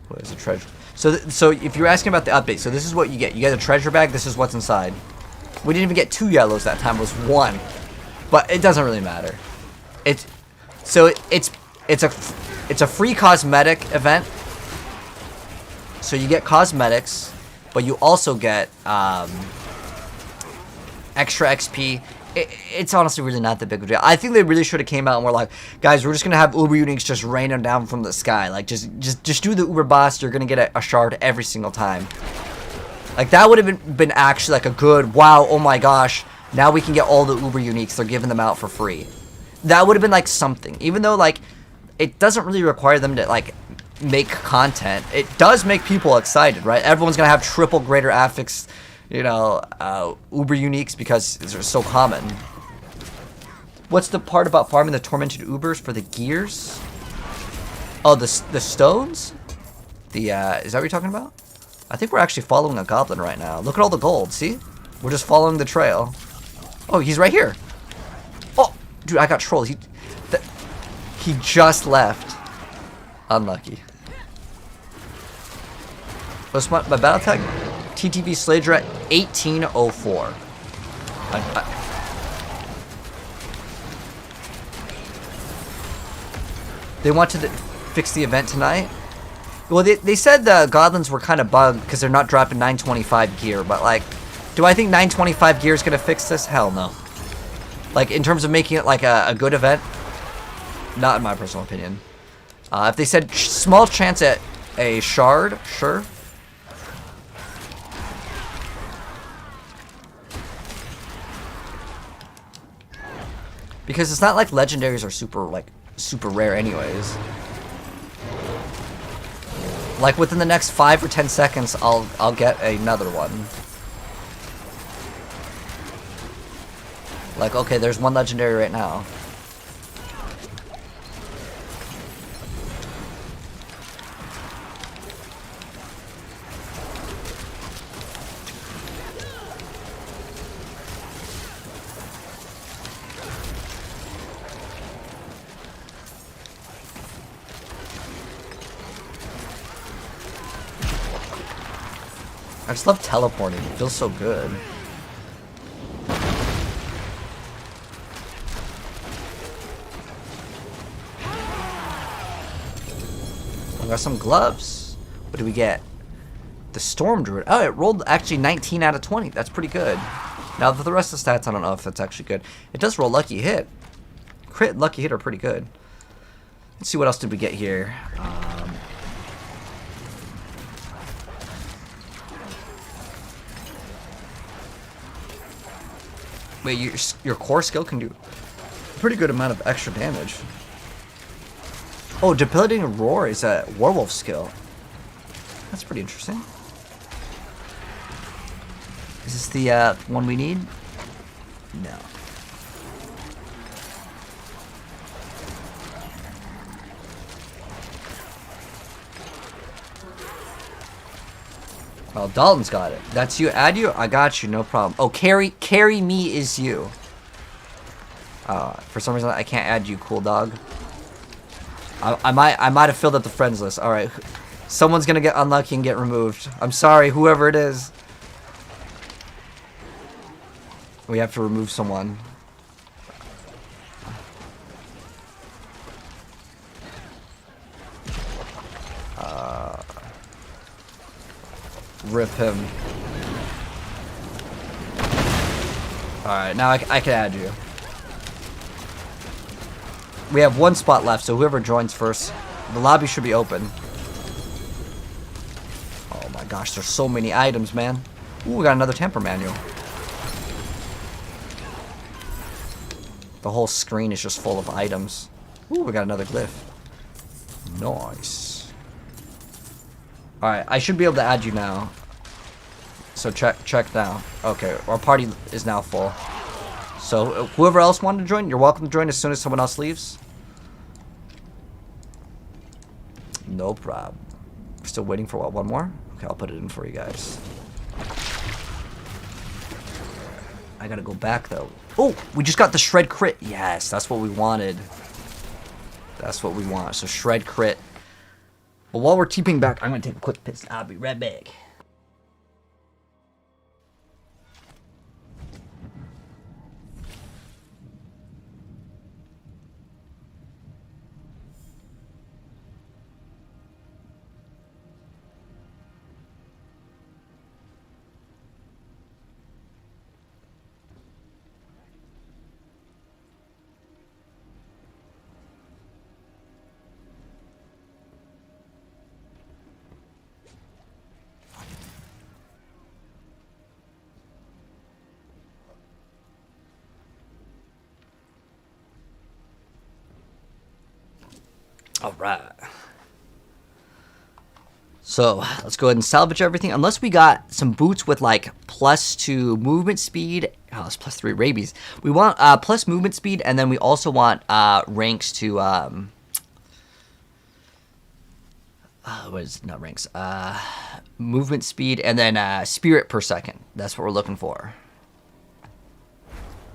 Speaker 2: What is a treasure? So if you're asking about the update, so this is what you get. You get a treasure bag. This is what's inside. We didn't even get 2 yellows that time. It was 1, but it doesn't really matter. It's a free cosmetic event. So you get cosmetics, but you also get extra XP. It's honestly really not that big of a deal. I think they really should have came out and were like, guys, we're just gonna have Uber Uniques just raining down from the sky. Like just do the Uber boss. You're gonna get a shard every single time. Like that would have been actually like a good wow. Oh my gosh! Now we can get all the Uber Uniques. They're giving them out for free. That would have been like something. Even though like it doesn't really require them to like make content. It does make people excited, right? Everyone's gonna have triple greater affix. You know, Uber Uniques because they're so common. What's the part about farming the tormented Ubers for the gears? Oh, the stones? Is that what you're talking about? I think we're actually following a goblin right now. Look at all the gold, see? We're just following the trail. Oh, he's right here. Oh, dude, I got trolled. He just left. Unlucky. What's my battle tag? TTV Slayer at 1804. They want to fix the event tonight. Well, they said the goblins were kind of bugged because they're not dropping 925 gear. But like, do I think 925 gear is gonna fix this? Hell no. Like in terms of making it like a good event, not in my personal opinion. If they said small chance at a shard, sure. Because it's not like legendaries are super rare anyways. Like within the next 5 or 10 seconds I'll get another one. Like okay, there's one legendary right now. I just love teleporting. It feels so good. We got some gloves. What do we get? The Storm Druid. Oh, it rolled actually 19 out of 20. That's pretty good. Now, for the rest of the stats, I don't know if that's actually good. It does roll Lucky Hit. Crit and Lucky Hit are pretty good. Let's see what else did we get here. Wait, your core skill can do a pretty good amount of extra damage. Oh, Debilitating Roar is a werewolf skill. That's pretty interesting. Is this the one we need? No. Well, Dalton's got it. That's you. Add you? I got you. No problem. Oh, carry me is you. For some reason I can't add you, cool dog. I might have filled up the friends list. All right, someone's gonna get unlucky and get removed. I'm sorry, whoever it is. We have to remove someone. Rip him. Alright, now I can add you. We have 1 spot left, so whoever joins first. The lobby should be open. Oh my gosh, there's so many items, man. Ooh, we got another temper manual. The whole screen is just full of items. Ooh, we got another glyph. Nice. Alright, I should be able to add you now. So check now. Okay, our party is now full. So whoever else wanted to join, you're welcome to join as soon as someone else leaves. No problem. Still waiting for what? One more? Okay, I'll put it in for you guys. I gotta go back though. Oh, we just got the shred crit. Yes, that's what we wanted. That's what we want. So shred crit. But while we're TPing back, I'm gonna take a quick piss. I'll be right back. All right. So let's go ahead and salvage everything. Unless we got some boots with like +2 movement speed. Oh, it's +3 rabies. We want plus movement speed, and then we also want ranks to what is not ranks? Movement speed, and then spirit per second. That's what we're looking for.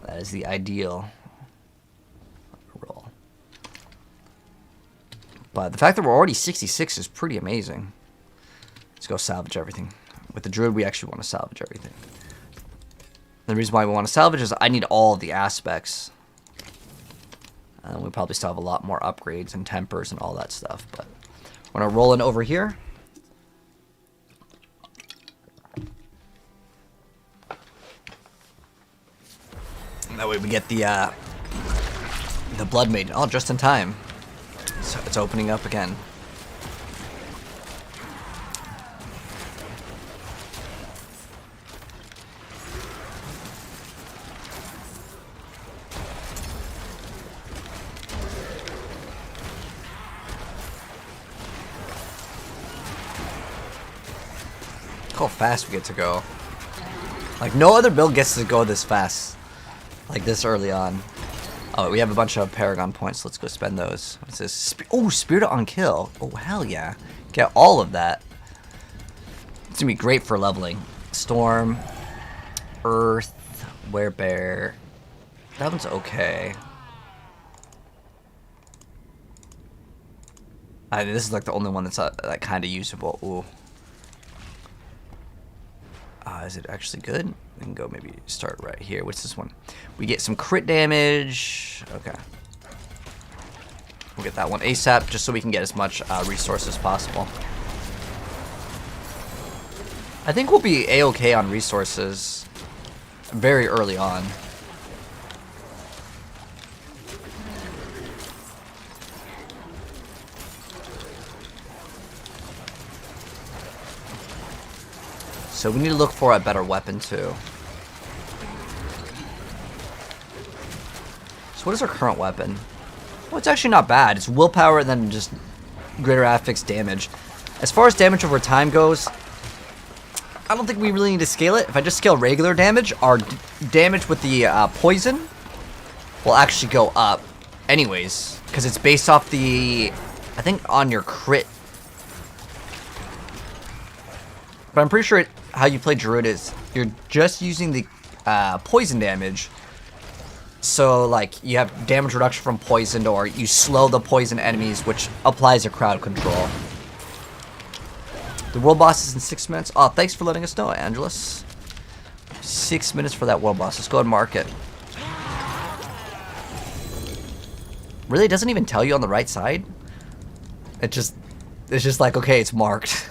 Speaker 2: That is the ideal roll. But the fact that we're already 66 is pretty amazing. Let's go salvage everything. With the druid, we actually want to salvage everything. The reason why we want to salvage is I need all of the aspects. And we probably still have a lot more upgrades and tempers and all that stuff. But we're going to roll in over here. And that way we get the Blood Maiden. Oh, just in time. So it's opening up again. Look how fast we get to go. Like, no other build gets to go this fast. Like, this early on. Oh, we have a bunch of Paragon points. Let's go spend those. What's this? Oh, Spirit on Kill. Oh, hell yeah. Get all of that. It's going to be great for leveling. Storm. Earth. Werebear. That one's okay. This is like the only one that's like kind of usable. Ooh. Is it actually good? We can go maybe start right here. What's this one? We get some crit damage. Okay. We'll get that one ASAP just so we can get as much resources as possible. I think we'll be A-okay on resources very early on. So we need to look for a better weapon too. So what is our current weapon? Well, it's actually not bad. It's willpower and then just greater affix damage. As far as damage over time goes, I don't think we really need to scale it. If I just scale regular damage, our damage with the poison will actually go up anyways. Because it's based off the, I think, on your crit. But I'm pretty sure how you play Druid is you're just using the poison damage. So, like, you have damage reduction from poisoned, or you slow the poison enemies, which applies a crowd control. The world boss is in 6 minutes. Oh, thanks for letting us know, Angelus. 6 minutes for that world boss. Let's go ahead and mark it. Really? It doesn't even tell you on the right side? It's just like, okay, it's marked.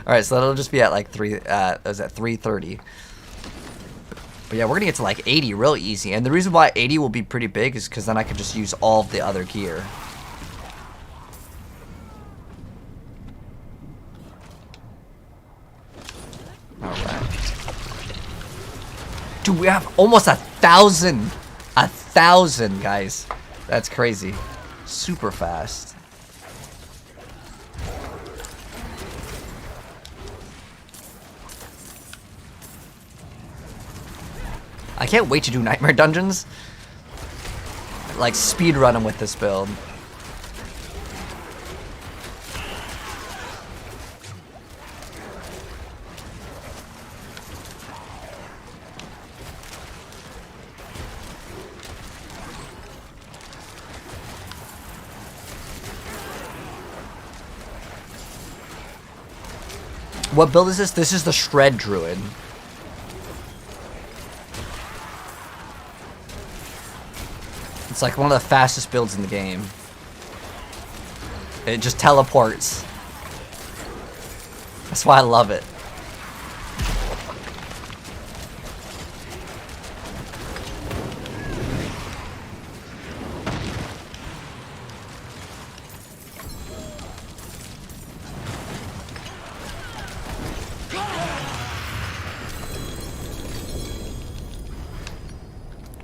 Speaker 2: Alright, so that'll just be at like 3:30. But yeah, we're gonna get to like 80 real easy. And the reason why 80 will be pretty big is because then I can just use all of the other gear. Alright. Dude, we have almost 1,000. 1,000, guys. That's crazy. Super fast. I can't wait to do Nightmare Dungeons. Like, speed run them with this build. What build is this? This is the Shred Druid. It's like one of the fastest builds in the game. It just teleports. That's why I love it.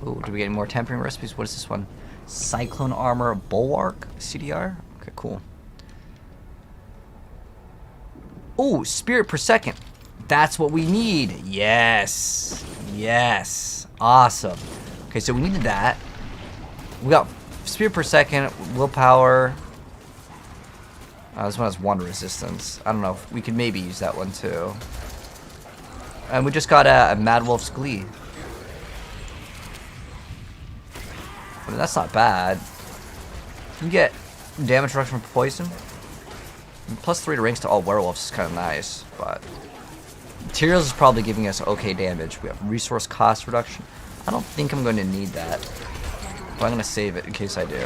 Speaker 2: Ooh, do we get any more tempering recipes? What is this one? Cyclone Armor Bulwark CDR? Okay, cool. Ooh, Spirit per second. That's what we need. Yes. Yes. Awesome. Okay, so we needed that. We got Spirit per second, Willpower. This one has 1 resistance. I don't know. We could maybe use that one too. And we just got a Mad Wolf's Glee. I mean, that's not bad. You get damage reduction from poison. And +3 to ranks to all werewolves is kind of nice, but materials is probably giving us okay damage. We have resource cost reduction. I don't think I'm going to need that, but I'm going to save it in case I do.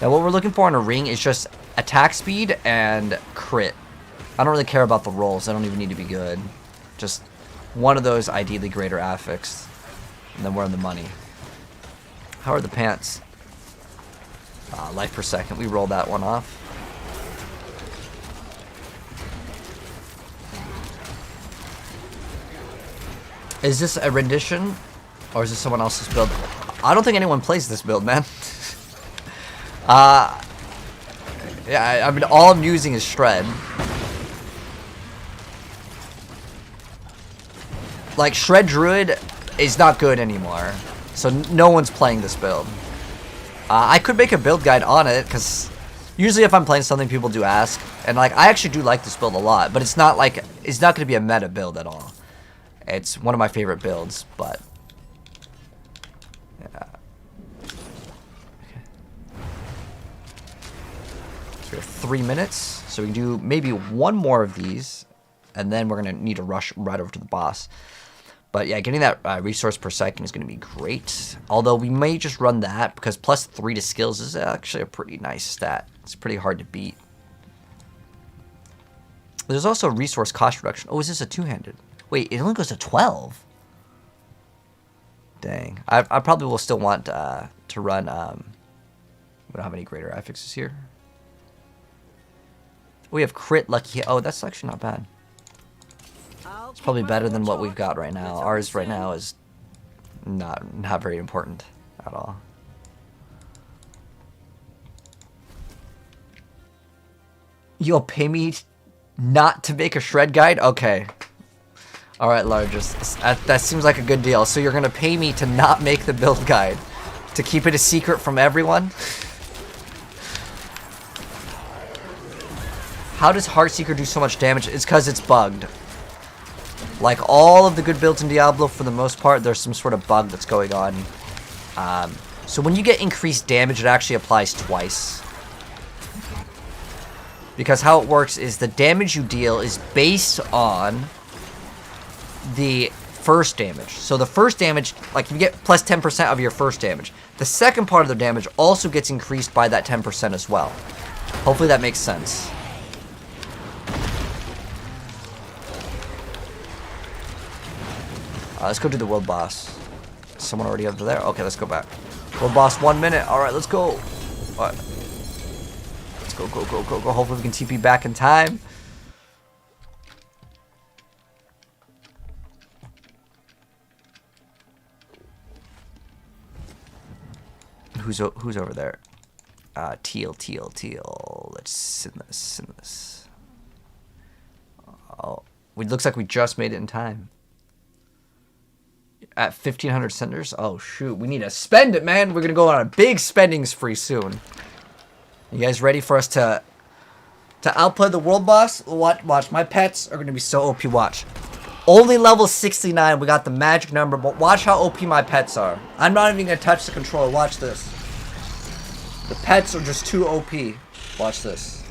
Speaker 2: Now, what we're looking for in a ring is just attack speed and crit. I don't really care about the rolls. I don't even need to be good. Just one of those, ideally greater affixed, and then we're in the money. How are the pants? Life per second. We rolled that one off. Is this a rendition? Or is this someone else's build? I don't think anyone plays this build, man. Yeah, I mean, all I'm using is Shred. Like, Shred Druid is not good anymore. So no one's playing this build. I could make a build guide on it, because usually if I'm playing something, people do ask. And like, I actually do like this build a lot, but it's not like, it's not going to be a meta build at all. It's one of my favorite builds, but yeah. Okay. So we have 3 minutes, so we can do maybe one more of these, and then we're going to need to rush right over to the boss. But yeah, getting that resource per second is going to be great. Although we may just run that, because +3 to skills is actually a pretty nice stat. It's pretty hard to beat. There's also resource cost reduction. Oh, is this a two-handed? Wait, it only goes to 12. Dang. I probably will still want to run... we don't have any greater affixes here. We have crit lucky... Oh, that's actually not bad. It's probably better than what we've got right now. Ours right now is not very important at all. You'll pay me not to make a shred guide? Okay. Alright, Largest. That seems like a good deal. So you're going to pay me to not make the build guide? To keep it a secret from everyone? How does Heartseeker do so much damage? It's because it's bugged. Like all of the good builds in Diablo, for the most part, there's some sort of bug that's going on. So when you get increased damage, it actually applies twice. Because how it works is the damage you deal is based on the first damage. So the first damage, like you get plus 10% of your first damage. The second part of the damage also gets increased by that 10% as well. Hopefully that makes sense. Let's go do the world boss. Someone already over there? Okay, let's go back. World boss, 1 minute. Alright, let's go. Alright. Let's go, go, go, go, go. Hopefully we can TP back in time. Who's over there? Teal. Let's send this. Oh, it looks like we just made it in time. at 1,500 cinders. Oh, shoot. We need to spend it, man. We're going to go on a big spending spree soon. You guys ready for us to outplay the world boss? Watch. My pets are going to be so OP. Watch. Only level 69. We got the magic number, but watch how OP my pets are. I'm not even going to touch the controller. Watch this. The pets are just too OP. Watch this.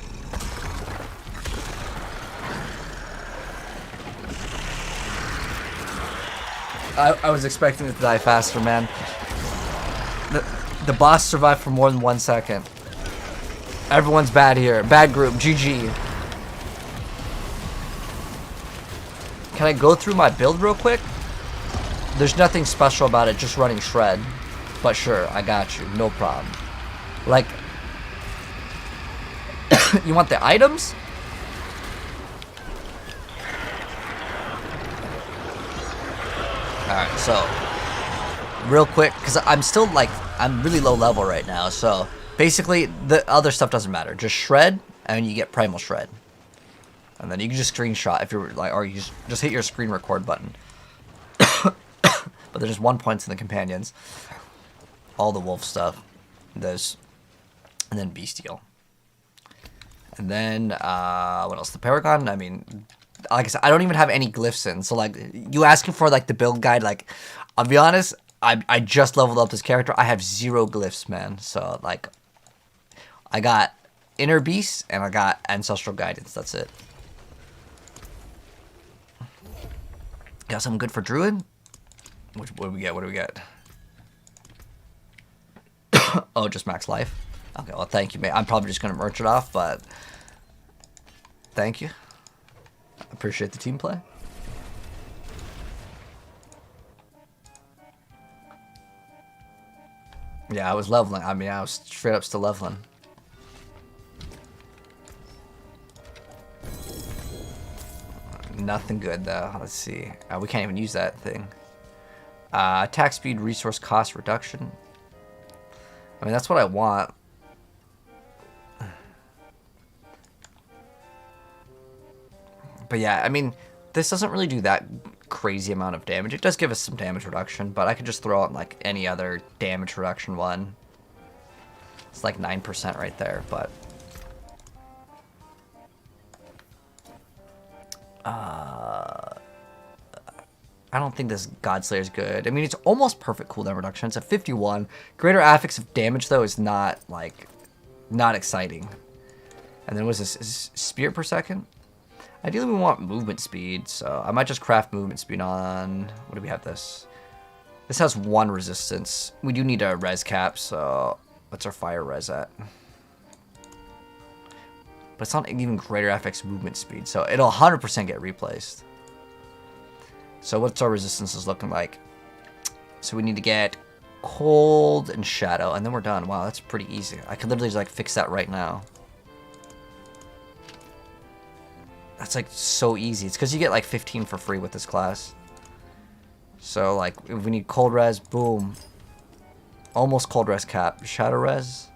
Speaker 2: I was expecting it to die faster, man. The boss survived for more than 1 second. Everyone's bad here. Bad group. GG. Can I go through my build real quick? There's nothing special about it, just running shred. But sure, I got you. No problem. Like, you want the items? Alright, so real quick, because I'm still like, I'm really low level right now, so basically the other stuff doesn't matter. Just shred, and you get primal shred. And then you can just screenshot if you're like, or you just hit your screen record button. But there's just 1 point in the companions. All the wolf stuff. There's, and then bestial. And then, what else? The Paragon, I mean, like I said, I don't even have any glyphs in. So, like, you asking for, like, the build guide, like, I'll be honest, I just leveled up this character. I have 0 glyphs, man. So, like, I got Inner Beast, and I got Ancestral Guidance. That's it. Got something good for Druid? What do we get? What do we get? Oh, just max life? Okay, well, thank you, mate. I'm probably just going to merch it off, but thank you. I appreciate the team play. Yeah, I was leveling. I mean, I was straight up still leveling. Nothing good, though. Let's see. We can't even use that thing. Attack speed, resource cost reduction. I mean, that's what I want. But yeah, I mean, this doesn't really do that crazy amount of damage. It does give us some damage reduction, but I could just throw out like any other damage reduction one. It's like 9% right there, but I don't think this Godslayer is good. I mean, it's almost perfect cooldown reduction. It's a 51. Greater affix of damage, though, is not, like, not exciting. And then was this spear per second? Ideally, we want movement speed, so I might just craft movement speed on... What do we have this? This has 1 resistance. We do need a res cap, so what's our fire res at? But it's not even greater affix movement speed, so it'll 100% get replaced. So what's our resistances looking like? So we need to get cold and shadow, and then we're done. Wow, that's pretty easy. I could literally just like fix that right now. That's like so easy. It's because you get like 15 for free with this class. So like if we need cold res, boom. Almost cold res cap. Shadow res,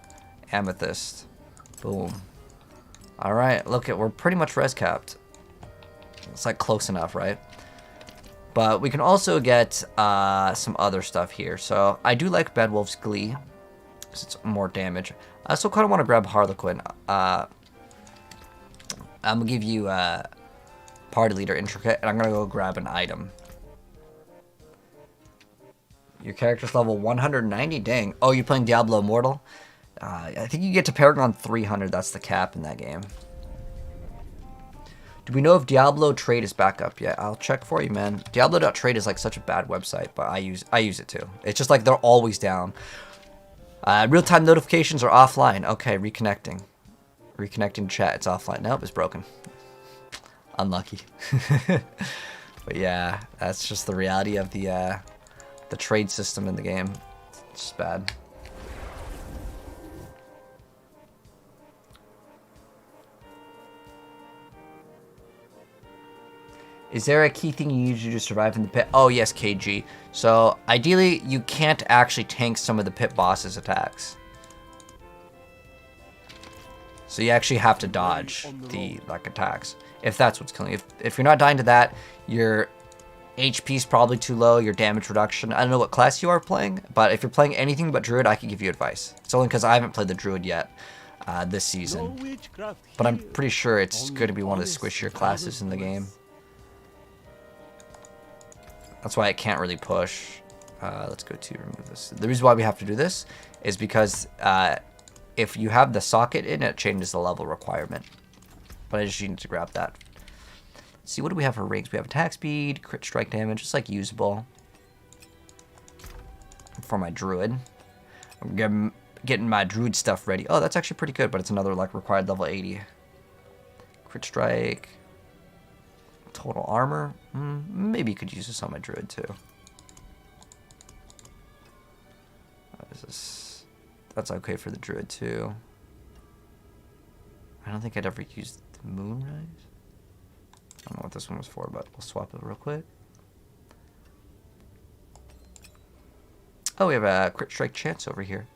Speaker 2: amethyst, boom. All right, look we're pretty much res capped. It's like close enough, right? But we can also get some other stuff here. So I do like Bedwolf's Glee, because it's more damage. I also kind of want to grab Harlequin. I'm going to give you Party Leader Intricate, and I'm going to go grab an item. Your character's level 190? Dang. Oh, you're playing Diablo Immortal? I think you get to Paragon 300. That's the cap in that game. Do we know if Diablo Trade is back up yet? I'll check for you, man. Diablo.trade is like such a bad website, but I use it too. It's just like they're always down. Real-time notifications are offline. Okay, reconnecting. Reconnecting chat. It's offline. Nope, it's broken. Unlucky. But yeah, that's just the reality of the trade system in the game. It's just bad. Is there a key thing you need to do to survive in the pit? Oh, yes, KG. So, ideally, you can't actually tank some of the pit boss's attacks. So you actually have to dodge the, like, attacks. If that's what's killing you. If you're not dying to that, you're HP's probably too low, your damage reduction. I don't know what class you are playing, but if you're playing anything but Druid, I can give you advice. It's only because I haven't played the Druid yet this
Speaker 3: No
Speaker 2: season.
Speaker 3: witchcraft
Speaker 2: But I'm
Speaker 3: here.
Speaker 2: pretty sure it's
Speaker 3: Only
Speaker 2: going to be one of the
Speaker 3: honest
Speaker 2: squishier classes in the game. That's why I can't really push. Let's go to remove this. The reason why we have to do this is because if you have the socket in, it changes the level requirement. But I just need to grab that. Let's see, what do we have for rings? We have attack speed, crit strike damage, just like usable. For my druid. I'm getting my druid stuff ready. Oh, that's actually pretty good, but it's another like required level 80. Crit strike. Total armor. Maybe you could use this on my druid too. What is this? That's okay for the druid too. I don't think I'd ever use the moonrise. I don't know what this one was for, but we'll swap it real quick. Oh, we have a crit strike chance over here.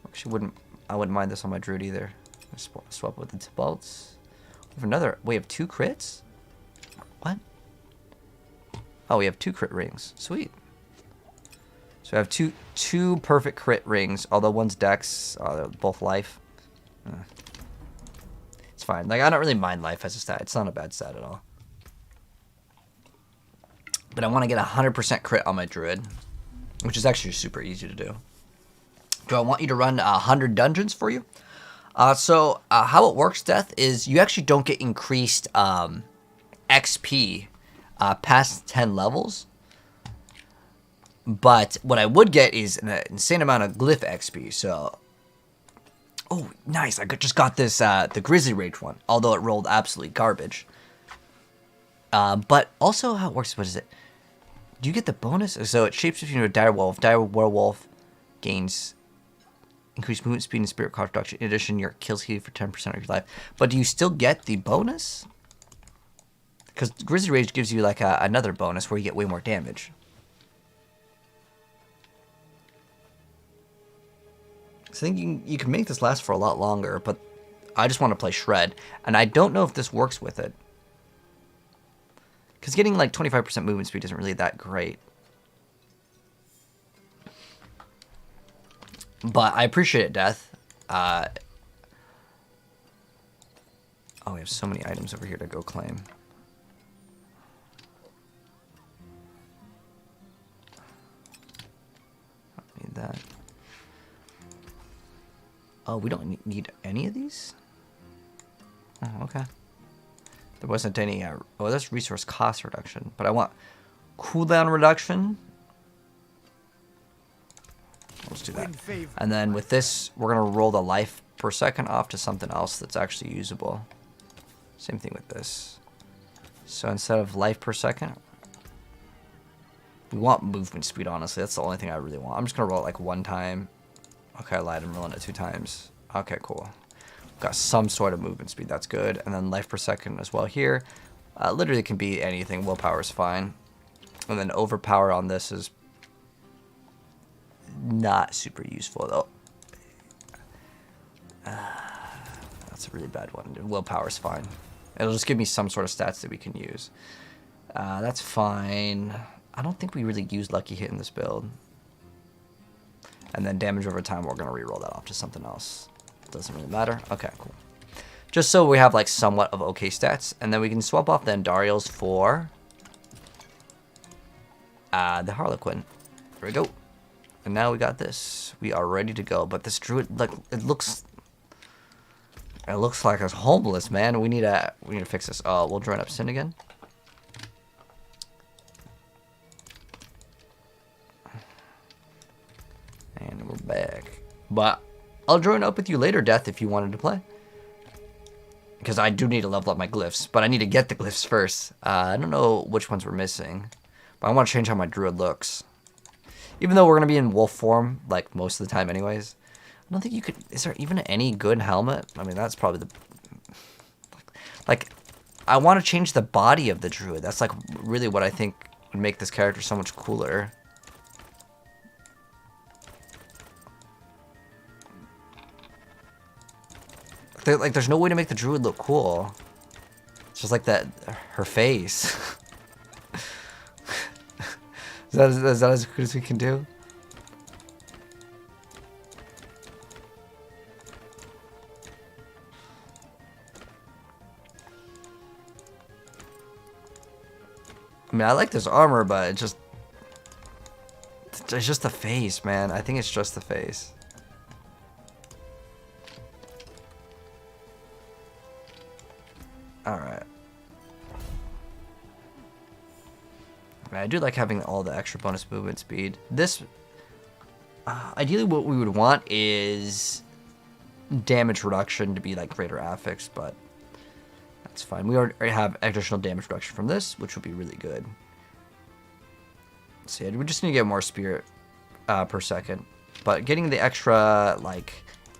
Speaker 2: Actually, I wouldn't mind this on my druid either. Swap it with the Tibalts. We have another. We have 2 crits. What? Oh, we have 2 crit rings. Sweet. So I have two perfect crit rings. Although one's dex, they're both life. It's fine. Like, I don't really mind life as a stat. It's not a bad stat at all. But I want to get 100% crit on my druid, which is actually super easy to do. Do I want you to run 100 dungeons for you? So how it works, Death, is you actually don't get increased XP past 10 levels. But what I would get is an insane amount of glyph XP. So, oh, nice. I just got this, the Grizzly Rage one, although it rolled absolutely garbage. But also how it works, what is it? Do you get the bonus? So it shapes into a dire wolf. Dire werewolf gains increased movement speed and spirit cost reduction. In addition, your kills heal for 10% of your life. But do you still get the bonus? Because Grizzly Rage gives you like another bonus where you get way more damage. So I think you can make this last for a lot longer, but I just want to play Shred. And I don't know if this works with it. Because getting like 25% movement speed isn't really that great. But I appreciate it, Death. Oh, we have so many items over here to go claim. Don't need that. Oh, we don't need any of these? Oh, okay. There wasn't any... oh, that's resource cost reduction. But I want cooldown reduction. Let's do that. And then with this, we're going to roll the life per second off to something else that's actually usable. Same thing with this. So instead of life per second, we want movement speed, honestly. That's the only thing I really want. I'm just going to roll it like 1 time. Okay, I lied. I'm rolling it 2 times. Okay, cool. Got some sort of movement speed. That's good. And then life per second as well here. Literally can be anything. Willpower is fine. And then overpower on this is not super useful, though. That's a really bad one. Willpower is fine. It'll just give me some sort of stats that we can use. That's fine. I don't think we really use Lucky Hit in this build. And then damage over time, we're going to reroll that off to something else. Doesn't really matter. Okay, cool. Just so we have like somewhat of okay stats. And then we can swap off the Andariels for the Harlequin. There we go. And now we got this. We are ready to go. But this druid, like, it looks like it's homeless, man. We need to fix this. We'll join up Sin again. And we're back. But I'll join up with you later, Death, if you wanted to play. Because I do need to level up my glyphs. But I need to get the glyphs first. I don't know which ones we're missing. But I want to change how my druid looks. Even though we're going to be in wolf form, like, most of the time anyways. I don't think you could... Is there even any good helmet? I mean, that's probably the... Like, I want to change the body of the druid. That's, like, really what I think would make this character so much cooler. Like, there's no way to make the druid look cool. It's just like that... Her face. Is that as good as we can do? I mean, I like this armor, but it's just the face, man. I think it's just the face. Alright. I do like having all the extra bonus movement speed. This, ideally what we would want is damage reduction to be like greater affix, but that's fine. We already have additional damage reduction from this, which would be really good. So yeah, we just need to get more spirit per second. But getting the extra, like,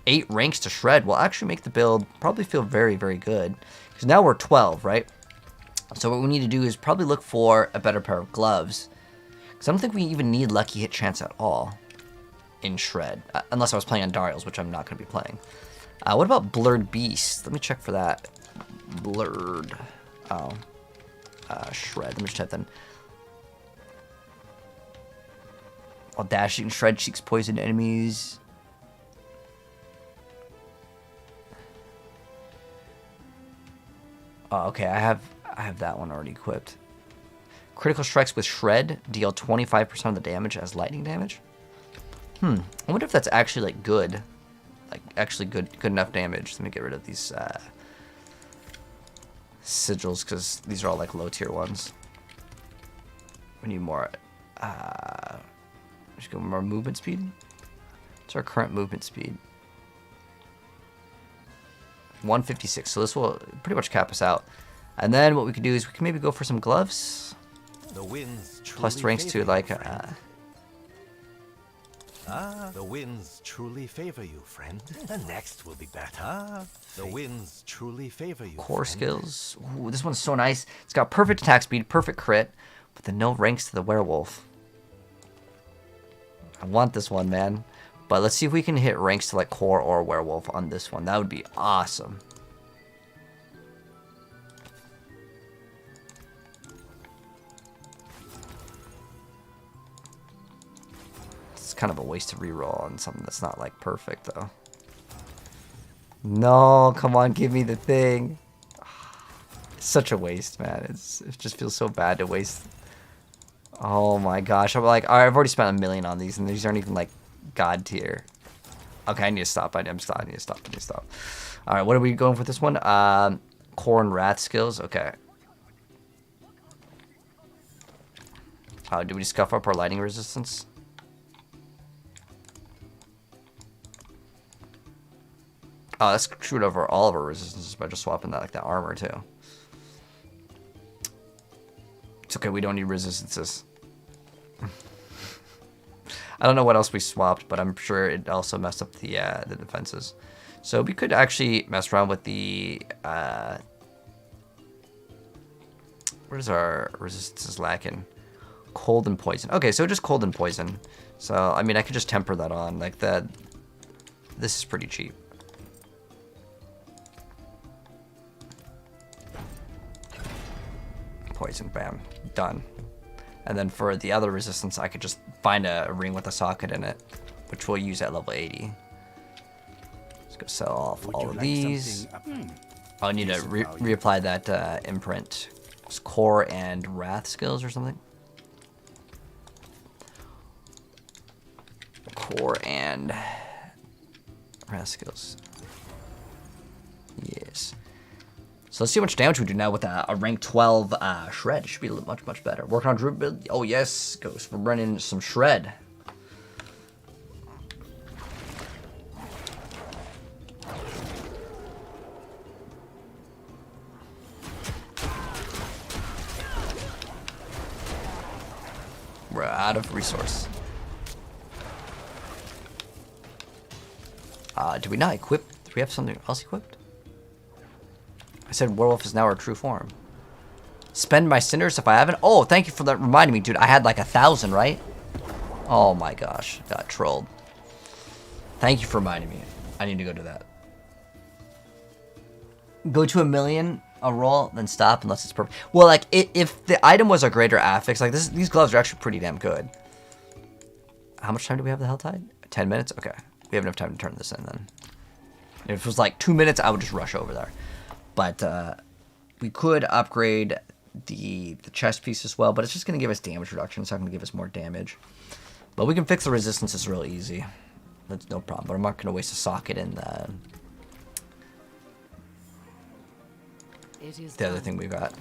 Speaker 2: 8 ranks to shred will actually make the build probably feel very, very good. Because now we're 12, right? So what we need to do is probably look for a better pair of gloves. Because I don't think we even need Lucky Hit Chance at all in Shred. Unless I was playing on Darius, which I'm not going to be playing. What about Blurred Beast? Let me check for that. Blurred. Oh. Shred. Let me just type that in. While dashing, Shred seeks poison enemies. Oh, okay, I have that one already equipped. Critical strikes with Shred deal 25% of the damage as lightning damage. I wonder if that's actually like good. Like actually good enough damage. Let me get rid of these sigils because these are all like low tier ones. We need more just go more movement speed. What's our current movement speed? 156. So this will pretty much cap us out. And then what we can do is we can maybe go for some gloves.
Speaker 4: The winds
Speaker 2: Plus ranks to like
Speaker 4: the winds truly favor you, friend. The next will be better. The winds truly favor you.
Speaker 2: core
Speaker 4: friend.
Speaker 2: skills. Ooh, this one's so nice. It's got perfect attack speed, perfect crit, but then no ranks to the werewolf. I want this one, man. But let's see if we can hit ranks to like core or werewolf on this one. That would be awesome. It's kind of a waste to reroll on something that's not like perfect though. No, come on, give me the thing. It's such a waste, man. It just feels so bad to waste. Oh my gosh, I'm like, I've already spent $1 million on these, and these aren't even like god tier. Okay, I need to stop. I need to stop. All right, what are we going for this one? Core and Wrath skills. Okay. Do we scuff up our lightning resistance? Oh, let's shoot over all of our resistances by just swapping that like that armor too. It's okay, we don't need resistances. I don't know what else we swapped, but I'm sure it also messed up the defenses. So we could actually mess around with the where does our resistances lacking? Cold and poison. Okay, so just cold and poison. So I mean I could just temper that on like that. This is pretty cheap. Poison, bam, done. And then for the other resistance, I could just find a ring with a socket in it, which we'll use at level 80. Let's go sell off all of these. I need to reapply that imprint. It's core and wrath skills or something. Core and wrath skills. Yes. So let's see how much damage we do now with a rank 12 Shred. It should be much, much better. Working on durability. Oh, yes. Goes. We're running some Shred. We're out of resource. Do we not equip? Do we have something else equipped? I said werewolf is now our true form. Spend my cinders if I haven't. Oh, thank you for that reminding me, dude. I had like 1,000, right? Oh my gosh, got trolled. Thank you for reminding me. I need to go do that. Go to 1 million. a roll, then stop unless it's perfect. Well, like, if the item was a greater affix, like, these gloves are actually pretty damn good. How much time do we have the Hell Tide? 10 minutes? Okay. We have enough time to turn this in, then. If it was, like, 2 minutes, I would just rush over there. But, we could upgrade the chest piece as well, but it's just going to give us damage reduction. It's not going to give us more damage. But we can fix the resistances real easy. That's no problem. But I'm not going to waste a socket in the other thing we got.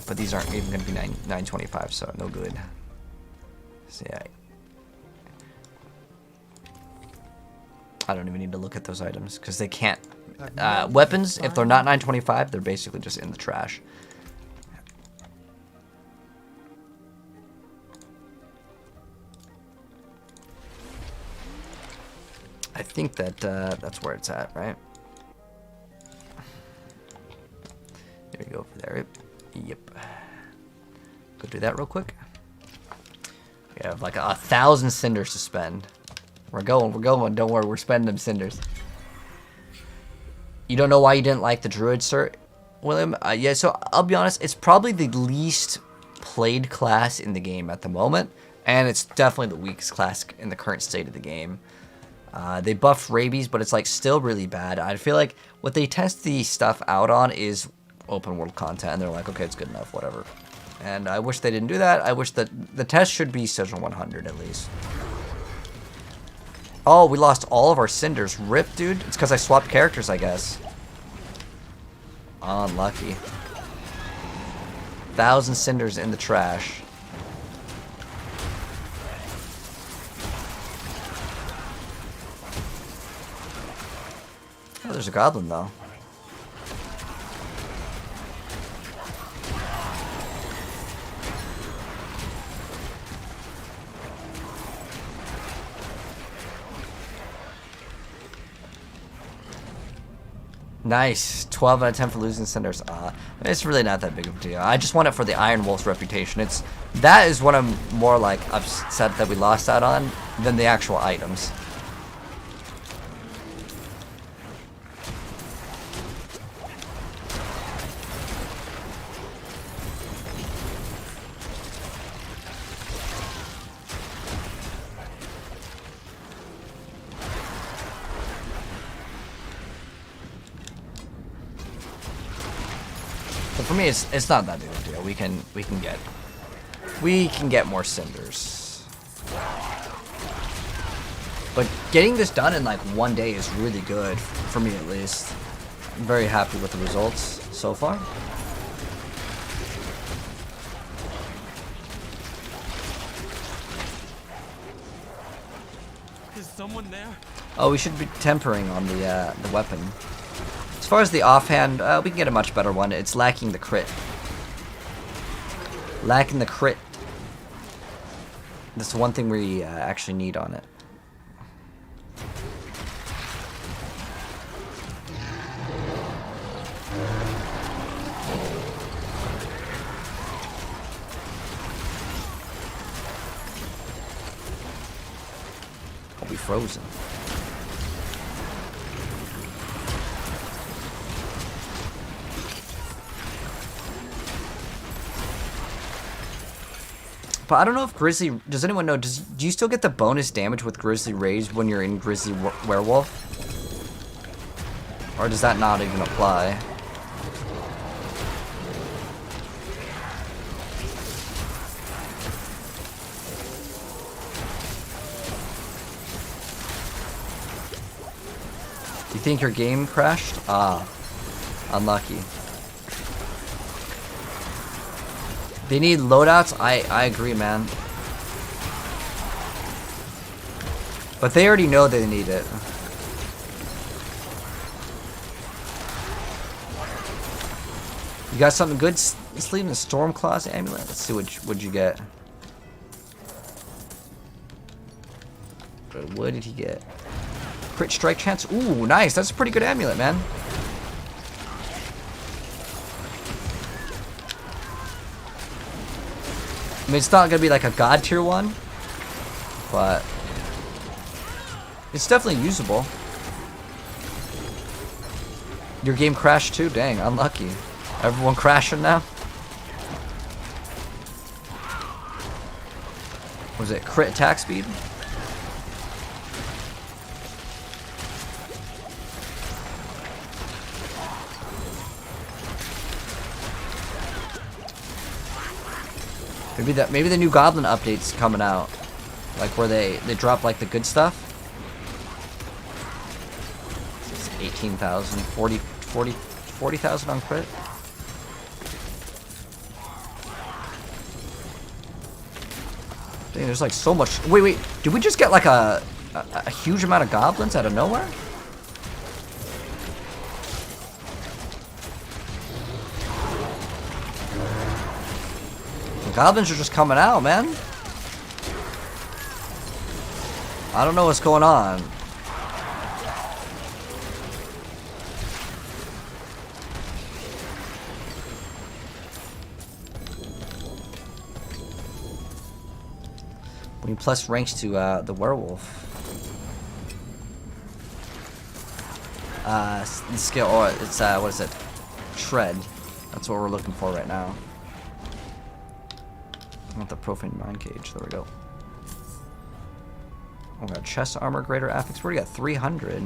Speaker 2: But these aren't even going to be 925, so no good. So yeah. I don't even need to look at those items because they can't. Weapons, if they're not 925, they're basically just in the trash. I think that that's where it's at, right? There we go over there. Yep. Go do that real quick. We have like 1,000 cinders to spend. We're going. Don't worry, we're spending them cinders. You don't know why you didn't like the druid, sir, William? Yeah, so I'll be honest, it's probably the least played class in the game at the moment, and it's definitely the weakest class in the current state of the game. They buffed rabies, but it's like still really bad. I feel like what they test the stuff out on is open world content, and they're like, okay, it's good enough, whatever. And I wish they didn't do that. I wish that the test should be Sigil 100 at least. Oh, we lost all of our cinders. Rip, dude. It's because I swapped characters, I guess. Unlucky. 1,000 cinders in the trash. Oh, there's a goblin, though. Nice. 12 out of 10 for losing cinders. It's really not that big of a deal. I just want it for the Iron Wolf's reputation. That is what I'm more like upset that we lost out on than the actual items. For me, it's not that big of a deal. We can get more cinders. But getting this done in like 1 day is really good for me, at least. I'm very happy with the results so far.
Speaker 3: Is someone there?
Speaker 2: Oh, we should be tempering on the weapon. As far as the offhand, we can get a much better one. It's lacking the crit. Lacking the crit. That's the one thing we actually need on it. I'll be frozen. But I don't know if Grizzly... Does anyone know? Do you still get the bonus damage with Grizzly Rage when you're in Grizzly Werewolf? Or does that not even apply? You think your game crashed? Ah. Unlucky. They need loadouts? I agree, man. But they already know they need it. You got something good? Sleep in the Stormclaw's amulet? Let's see what'd you get. What did he get? Crit strike chance? Ooh, nice. That's a pretty good amulet, man. I mean, it's not gonna be like a god tier one, but it's definitely usable. Your game crashed too? Dang, unlucky. Everyone crashing now? Was it crit attack speed? Maybe the new Goblin update's coming out. Like where they drop like the good stuff. It's 18,000, 40,000 on crit. Dang, there's like so much. Wait, did we just get like a huge amount of goblins out of nowhere? The goblins are just coming out, man. I don't know what's going on. When you plus ranks to the werewolf. Skill, or it's what is it? Shred. That's what we're looking for right now. I want the profane mind cage. There we go. Oh, we got chest armor, greater affix. We already got 300.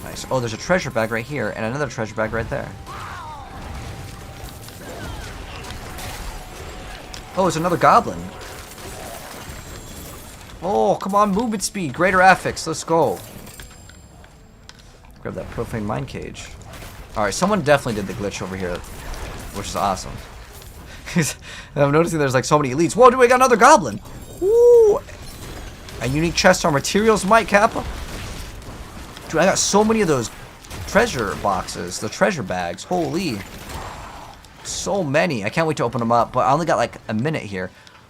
Speaker 2: Nice. Oh, there's a treasure bag right here and another treasure bag right there. Oh, it's another goblin. Oh, come on, movement speed, greater affix. Let's go. Grab that profane mind cage. All right, someone definitely did the glitch over here, which is awesome. I'm noticing there's like so many elites. Whoa, dude, we got another goblin. Woo! A unique chest armor. Materials might, Kappa. Dude, I got so many of those treasure boxes, the treasure bags. Holy. So many. I can't wait to open them up, but I only got like a minute here.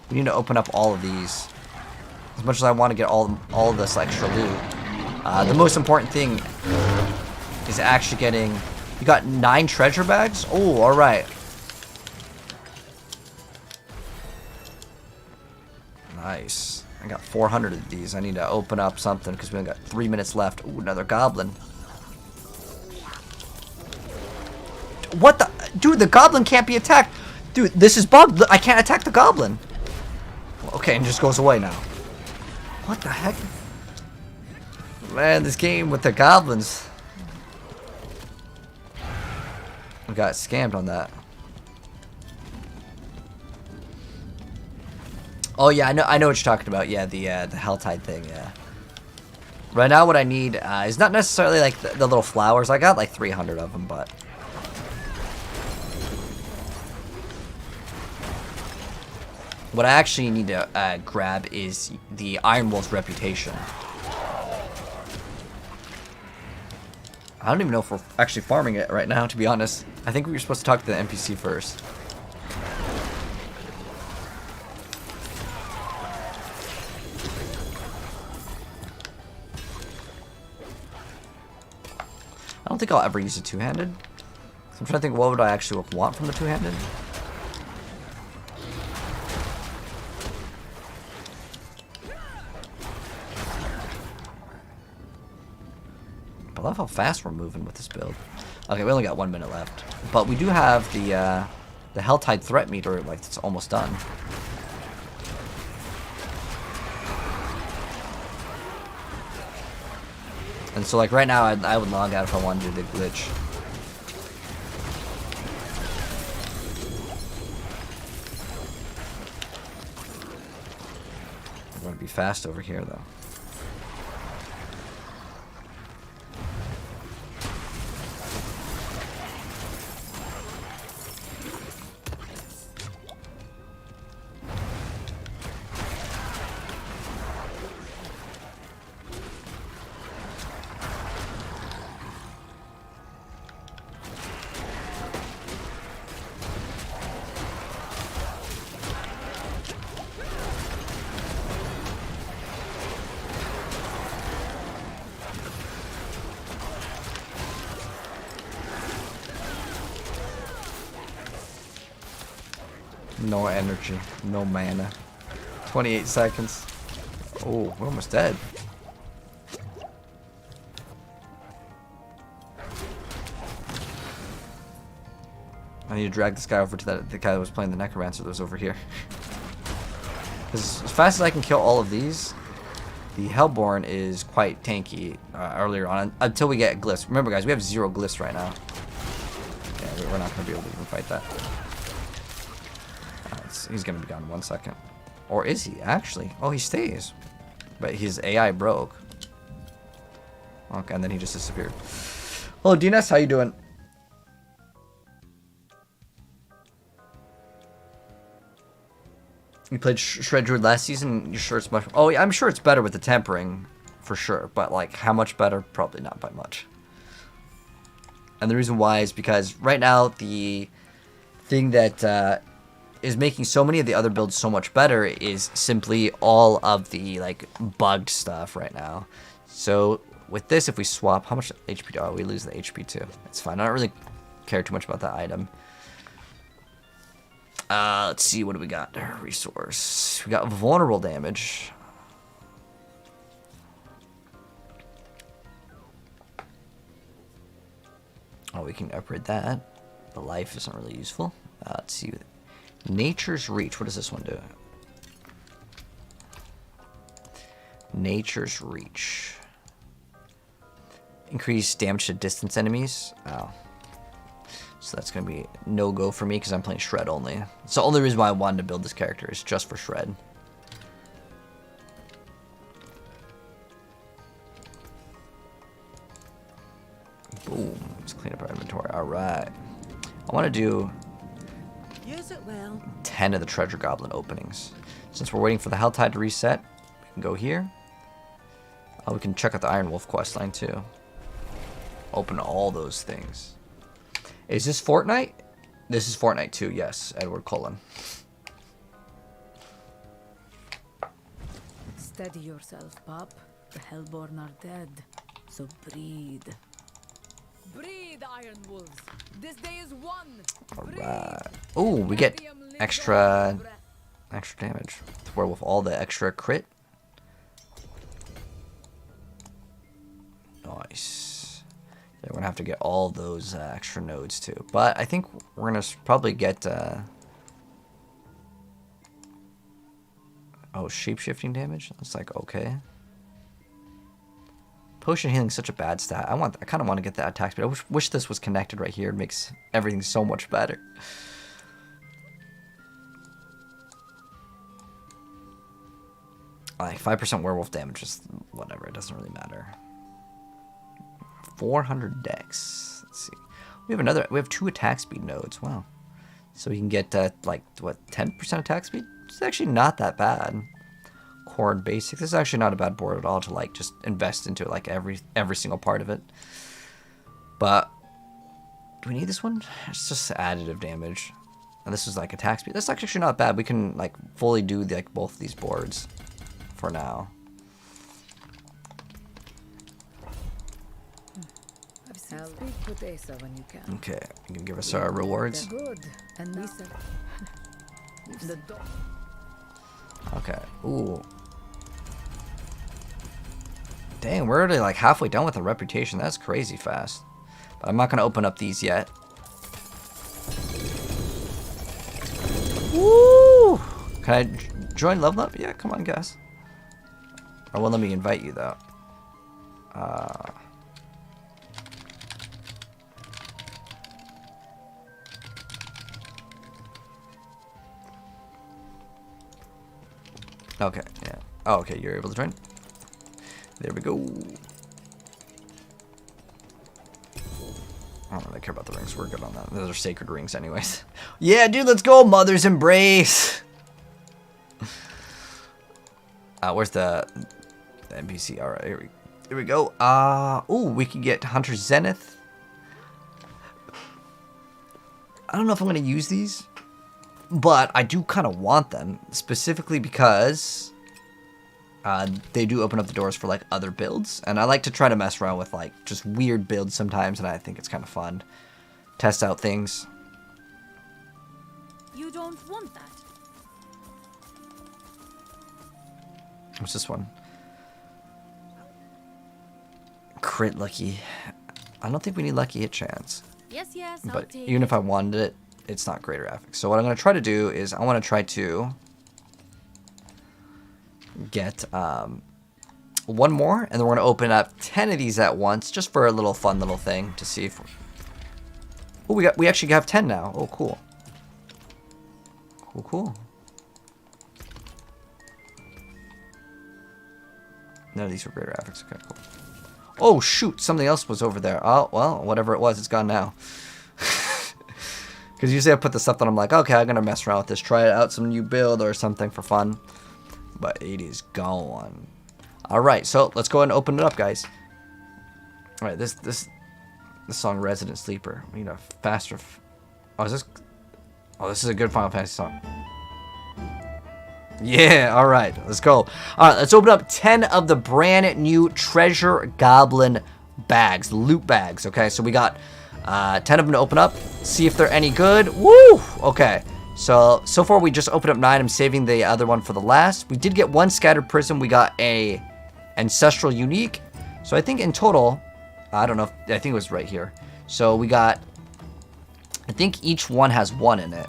Speaker 2: We need to open up all of these. As much as I want to get all of this extra loot. The most important thing is actually getting... You got 9 treasure bags? Oh, alright. Nice. I got 400 of these. I need to open up something because we only got 3 minutes left. Ooh, another goblin. What the? Dude, the goblin can't be attacked. Dude, this is bugged. I can't attack the goblin. Okay, and just goes away now. What the heck? Man, this game with the goblins. We got scammed on that. Oh yeah, I know what you're talking about. Yeah, the Helltide thing. Yeah. Right now, what I need is not necessarily like the little flowers. I got like 300 of them, but what I actually need to grab is the Iron Wolf's reputation. I don't even know if we're actually farming it right now, to be honest. I think we were supposed to talk to the NPC first. I don't think I'll ever use a two-handed. I'm trying to think, what would I actually want from the two-handed? I love how fast we're moving with this build. Okay, we only got 1 minute left, but we do have the Helltide threat meter. Like, it's almost done. And so, like, right now, I would log out if I wanted to do the glitch. I'm going to be fast over here, though. No energy, no mana. 28 seconds. Oh, we're almost dead. I need to drag this guy over to the guy that was playing the Necromancer that was over here. Because as fast as I can kill all of these, the Hellborn is quite tanky earlier on, until we get glyphs. Remember, guys, we have 0 glyphs right now. Yeah, we're not going to be able to even fight that. He's going to be gone in 1 second. Or is he, actually? Oh, he stays. But his AI broke. Okay, and then he just disappeared. Hello, DNS, how you doing? You played Shred Druid last season. You're sure it's much? Oh, yeah, I'm sure it's better with the tempering, for sure. But like, how much better? Probably not by much. And the reason why is because right now the thing that is making so many of the other builds so much better is simply all of the like bugged stuff right now. So with this, if we swap, how much HP? Oh, we lose the HP too. It's fine. I don't really care too much about that item. Let's see, what do we got? Resource. We got vulnerable damage. Oh, we can upgrade that. The life isn't really useful. Let's see. Nature's Reach. What does this one do? Nature's Reach. Increase damage to distance enemies. Oh. So that's going to be no-go for me because I'm playing Shred only. It's the only reason why I wanted to build this character is just for Shred. Boom. Let's clean up our inventory. Alright. I want to do
Speaker 5: Use it well.
Speaker 2: 10 of the Treasure Goblin openings. Since we're waiting for the Helltide to reset, we can go here. Oh, we can check out the Iron Wolf questline too. Open all those things. Is this Fortnite? This is Fortnite too, yes, Edward Cullen.
Speaker 5: Steady yourself, Pop. The Hellborn are dead. So breathe.
Speaker 1: Breathe, Iron Wolves. This day is won.
Speaker 2: Alright. Oh, we get extra damage. Werewolf, all the extra crit. Nice. Yeah, we're gonna have to get all those extra nodes too. But I think we're gonna probably get oh, shape-shifting damage. That's like okay. Potion healing is such a bad stat. I kind of want to get that attack speed. I wish this was connected right here. It makes everything so much better. Like 5% werewolf damage, just whatever. It doesn't really matter. 400 dex. Let's see. We have 2 attack speed nodes. Wow. So we can get like what, 10% attack speed? It's actually not that bad. Core and basic. This is actually not a bad board at all to like just invest into like every single part of it. But do we need this one? It's just additive damage. And this is like attack speed. That's actually not bad. We can like fully do like both of these boards for now.
Speaker 5: Speak with Asa when you can.
Speaker 2: Okay, you can give us our rewards.
Speaker 5: They're good. And we said the
Speaker 2: Okay. Ooh. Dang, we're already like halfway done with the reputation. That's crazy fast. But I'm not gonna open up these yet. Woo! Can I join Level Up? Yeah, come on, guys. Or well, let me invite you though. Okay, yeah. Oh, okay, you're able to join. There we go. I don't really care about the rings. We're good on that. Those are sacred rings anyways. Yeah, dude, let's go. Mother's Embrace. Where's the NPC? All right, here we go. Oh, we can get Hunter Zenith. I don't know if I'm going to use these. But I do kind of want them, specifically because they do open up the doors for like other builds, and I like to try to mess around with like just weird builds sometimes, and I think it's kind of fun. Test out things.
Speaker 1: You don't want that.
Speaker 2: What's this one? Crit lucky. I don't think we need lucky hit chance.
Speaker 1: Yes, I'll
Speaker 2: But
Speaker 1: take
Speaker 2: even
Speaker 1: it.
Speaker 2: if I wanted it, it's not greater affix. So what I'm going to try to do is I want to try to get one more, and then we're going to open up 10 of these at once, just for a little fun little thing to see if. Oh, we actually have 10 now. Oh, cool. Cool. None of these were greater affix. Okay, cool. Oh shoot, something else was over there. Oh well, whatever it was, it's gone now. Because usually I put the stuff that I'm like, okay, I'm gonna mess around with this, try out some new build or something for fun. But it is gone. Alright, so let's go ahead and open it up, guys. Alright, this song, Resident Sleeper. We need a faster. Oh, this is a good Final Fantasy song. Yeah, alright, let's go. Alright, let's open up 10 of the brand new Treasure Goblin bags, loot bags, okay? So we got 10 of them to open up, see if they're any good. Woo! Okay, so far we just opened up 9. I'm saving the other one for the last. We did get one Scattered Prism. We got a Ancestral Unique. So I think in total, I don't know, I think it was right here. So we got, I think each one has 1 in it.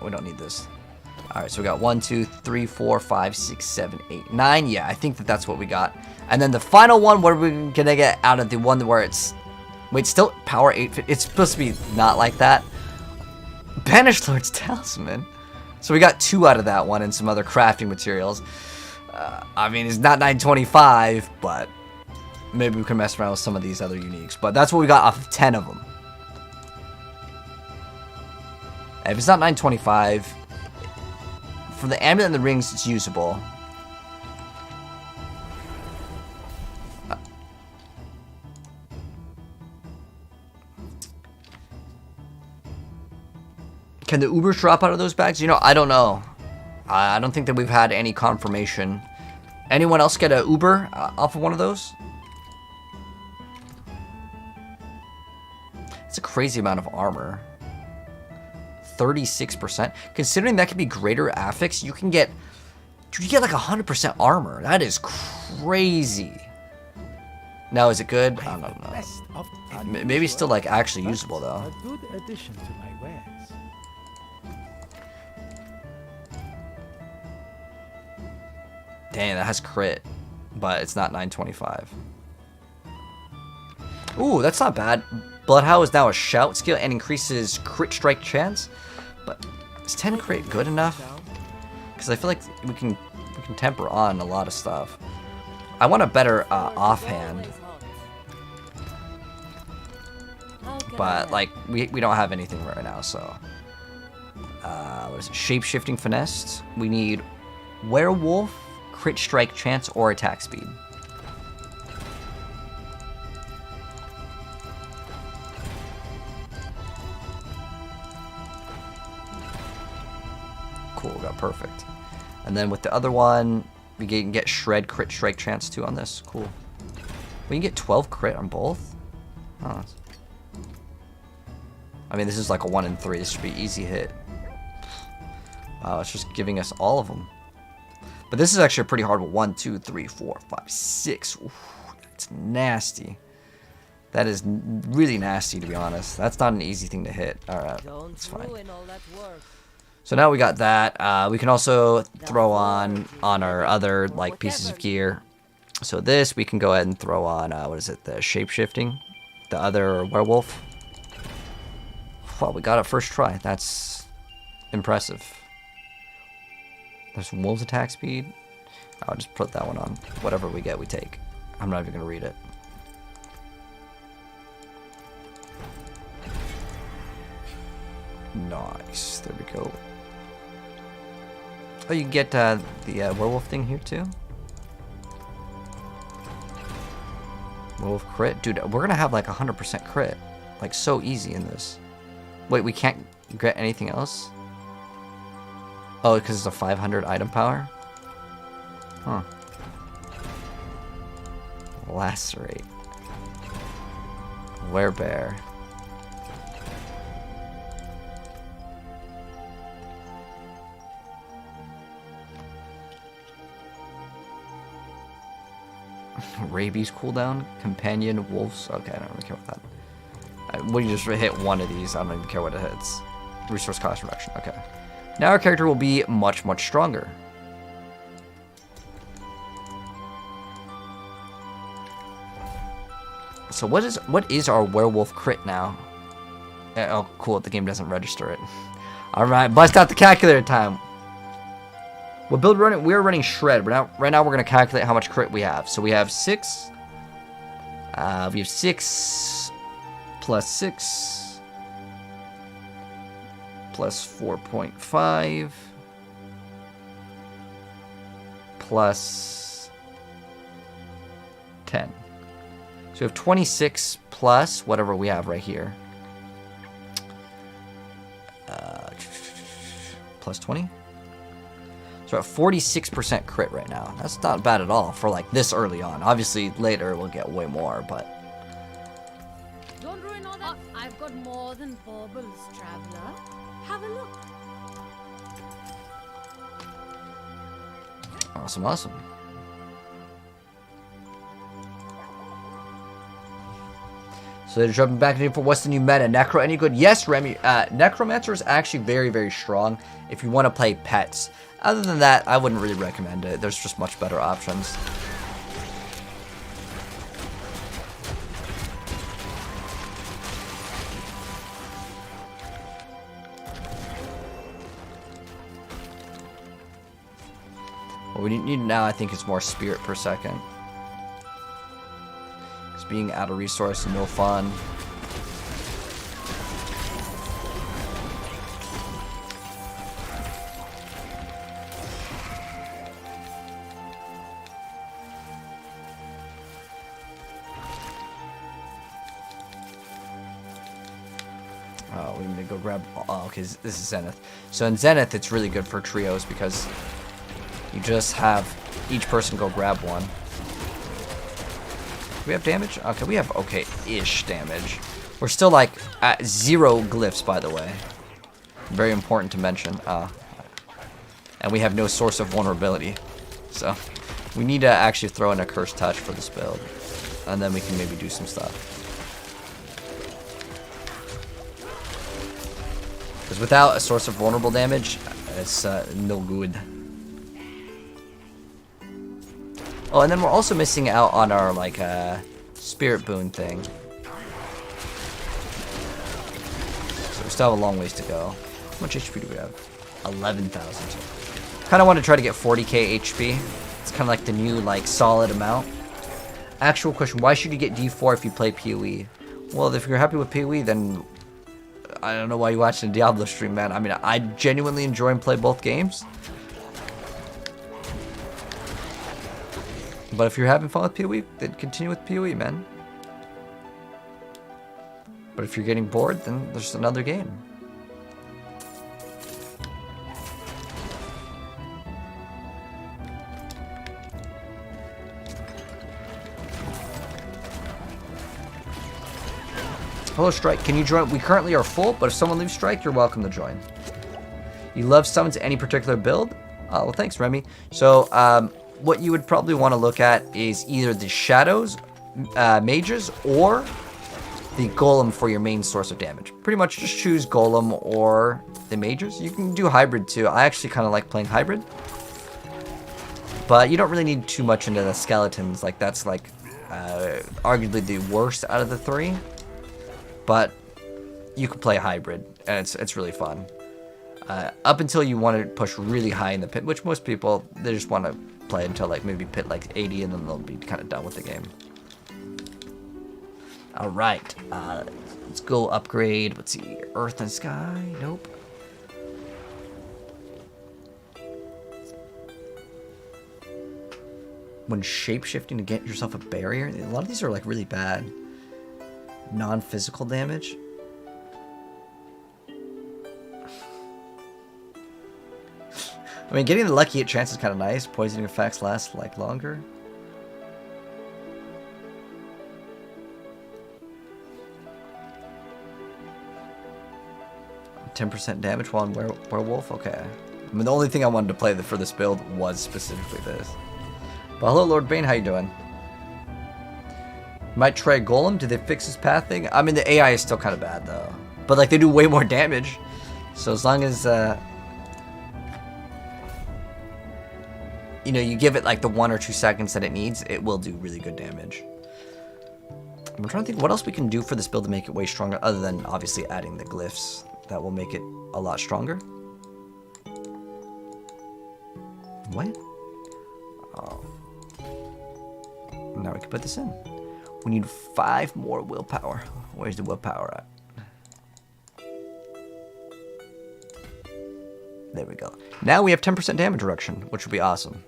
Speaker 2: We don't need this. Alright, so we got 1, 2, 3, 4, 5, 6, 7, 8, 9. Yeah, I think that's what we got. And then the final one, what are we gonna get out of the one where it's... Wait, still power 8... It's supposed to be not like that. Banished Lord's Talisman. So we got 2 out of that one and some other crafting materials. I mean, it's not 925, but... Maybe we can mess around with some of these other uniques. But that's what we got off of 10 of them. If it's not 925, for the Amulet and the Rings, it's usable. Can the Ubers drop out of those bags? You know, I don't know. I don't think that we've had any confirmation. Anyone else get an Uber off of one of those? It's a crazy amount of armor. 36%. Considering that could be greater affix, you get like 100% armor. That is crazy. Now, is it good? I don't know. Maybe still like actually usable though.
Speaker 6: A good addition to my wares.
Speaker 2: Dang, that has crit, but it's not 925. Ooh, that's not bad. Bloodhound is now a shout skill and increases crit strike chance. But is 10 crit good enough? Because I feel like we can temper on a lot of stuff. I want a better offhand. But like we don't have anything right now, so what is it? Shape-shifting finesse. We need werewolf, crit strike chance, or attack speed. Cool, we got perfect. And then with the other one, we can get shred crit strike chance too on this. Cool. We can get 12 crit on both. Oh. I mean, this is like a 1 in 3. This should be easy hit. Wow, it's just giving us all of them. But this is actually a pretty hard one. 1, 2, 3, 4, 5, 6. Ooh, that's nasty. That is really nasty, to be honest. That's not an easy thing to hit. Alright, it's fine. So now we got that. We can also throw on our other like pieces of gear. So this, we can go ahead and throw on, what is it, the shape-shifting? The other werewolf. Well, we got it first try. That's impressive. There's wolves attack speed. I'll just put that one on. Whatever we get, we take. I'm not even going to read it. Nice. There we go. Oh, you can get the werewolf thing here too? Werewolf crit? Dude, we're going to have like 100% crit. Like so easy in this. Wait, we can't get anything else? Oh, because it's a 500 item power? Huh. Lacerate. Werebear. Rabies cooldown, companion, wolves. Okay, I don't really care about that. When you just hit one of these, I don't even care what it hits. Resource cost reduction. Okay. Now our character will be much, much stronger. So what is our werewolf crit now? Oh, cool. The game doesn't register it. All right, bust out the calculator time. What build running? We're running shred. Right now we're gonna calculate how much crit we have. So we have 6. We have 6 plus 6 plus 4.5 plus 10. So we have 26 plus whatever we have right here. Plus 20. So at 46% crit right now. That's not bad at all for like this early on. Obviously later we'll get way more, but
Speaker 1: Don't ruin all that. I've got more than baubles, traveler. Have a look.
Speaker 2: awesome, awesome. So they're jumping back in for what's the new meta? Necro, any good? Yes, Remy. Necromancer is actually very, very strong if you want to play pets. Other than that, I wouldn't really recommend it. There's just much better options. What we need now, I think, is more spirit per second. Because being out of resource is no fun. Oh, we need to go grab... Oh, okay, this is Zenith. So in Zenith, it's really good for trios because you just have each person go grab one. Do we have damage? Okay, we have okay-ish damage. We're still, like, at 0 glyphs, by the way. Very important to mention. And we have no source of vulnerability. So, we need to actually throw in a Curse Touch for this build. And then we can maybe do some stuff. Because without a source of vulnerable damage, it's no good. Oh, and then we're also missing out on our, like, spirit boon thing. So we still have a long ways to go. How much HP do we have? 11,000. Kind of want to try to get 40k HP. It's kind of like the new, like, solid amount. Actual question, why should you get D4 if you play PoE? Well, if you're happy with PoE, then I don't know why you watch the Diablo stream, man. I mean, I genuinely enjoy and play both games. But if you're having fun with PoE, then continue with PoE, man. But if you're getting bored, then there's another game. Hello, Strike. Can you join? We currently are full, but if someone leaves Strike, you're welcome to join. You love summons any particular build? Well, thanks, Remy. So, what you would probably want to look at is either the Shadows, Mages, or the Golem for your main source of damage. Pretty much just choose Golem or the Mages. You can do Hybrid too. I actually kind of like playing Hybrid. But you don't really need too much into the Skeletons. Like, that's like arguably the worst out of the 3. But you can play Hybrid, and it's really fun. Up until you want to push really high in the pit, which most people, they just want to play until like maybe pit like 80, and then they'll be kind of done with the game. All right, let's go upgrade. Let's see, Earth and Sky. Nope. When shape-shifting to get yourself a barrier, a lot of these are like really bad. Non-physical damage. I mean, getting the lucky hit chance is kind of nice. Poisoning effects last like longer. %10 damage while on werewolf. Okay. I mean, the only thing I wanted to play for this build was specifically this. But hello, Lord Bane. How you doing? Might try Golem. Did they fix his pathing? I mean, the AI is still kind of bad though. But like they do way more damage. So as long as you know, you give it like the 1 or 2 seconds that it needs, it will do really good damage. I'm trying to think what else we can do for this build to make it way stronger, other than obviously adding the glyphs. That will make it a lot stronger. What? Oh. Now we can put this in. We need 5 more willpower. Where's the willpower at? There we go. Now we have 10% damage reduction, which will be awesome.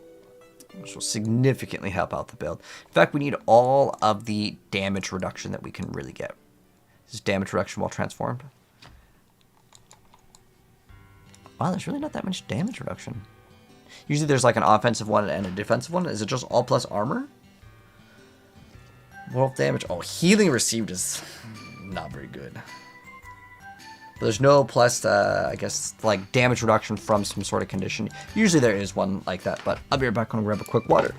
Speaker 2: Which will significantly help out the build. In fact, we need all of the damage reduction that we can really get. This is damage reduction while transformed. Wow, there's really not that much damage reduction. Usually there's like an offensive one and a defensive one. Is it just all plus armor? Wolf damage. Oh, healing received is not very good. But there's no plus, I guess, like damage reduction from some sort of condition. Usually there is one like that, but I'll be right back when I grab a quick water.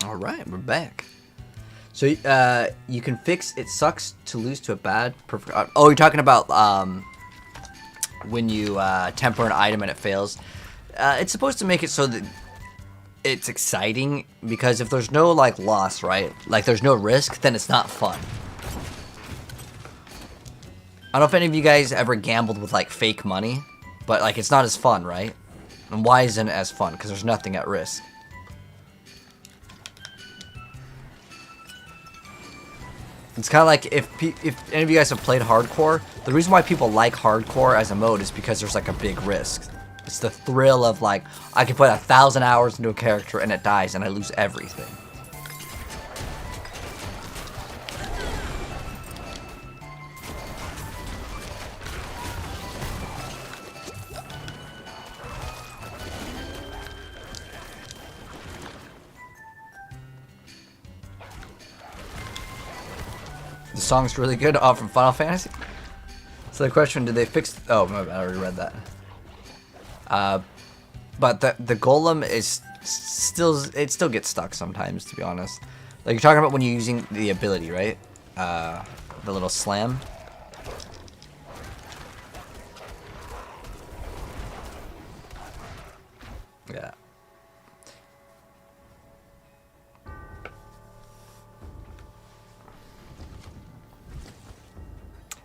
Speaker 2: All right, we're back. So you can fix it sucks to lose to a bad perfect. Oh, you're talking about when you temper an item and it fails. It's supposed to make it so that it's exciting, because if there's no like loss, right? Like there's no risk, then it's not fun. I don't know if any of you guys ever gambled with like fake money, but like it's not as fun, right? And why isn't it as fun? Because there's nothing at risk. It's kind of like if any of you guys have played hardcore, the reason why people like hardcore as a mode is because there's like a big risk. It's the thrill of like, I can put 1,000 hours into a character and it dies and I lose everything. The song's really good, from Final Fantasy. So the question, did they fix... Oh, my bad, I already read that. But the golem is still... It still gets stuck sometimes, to be honest. Like, you're talking about when you're using the ability, right? The little slam. Yeah.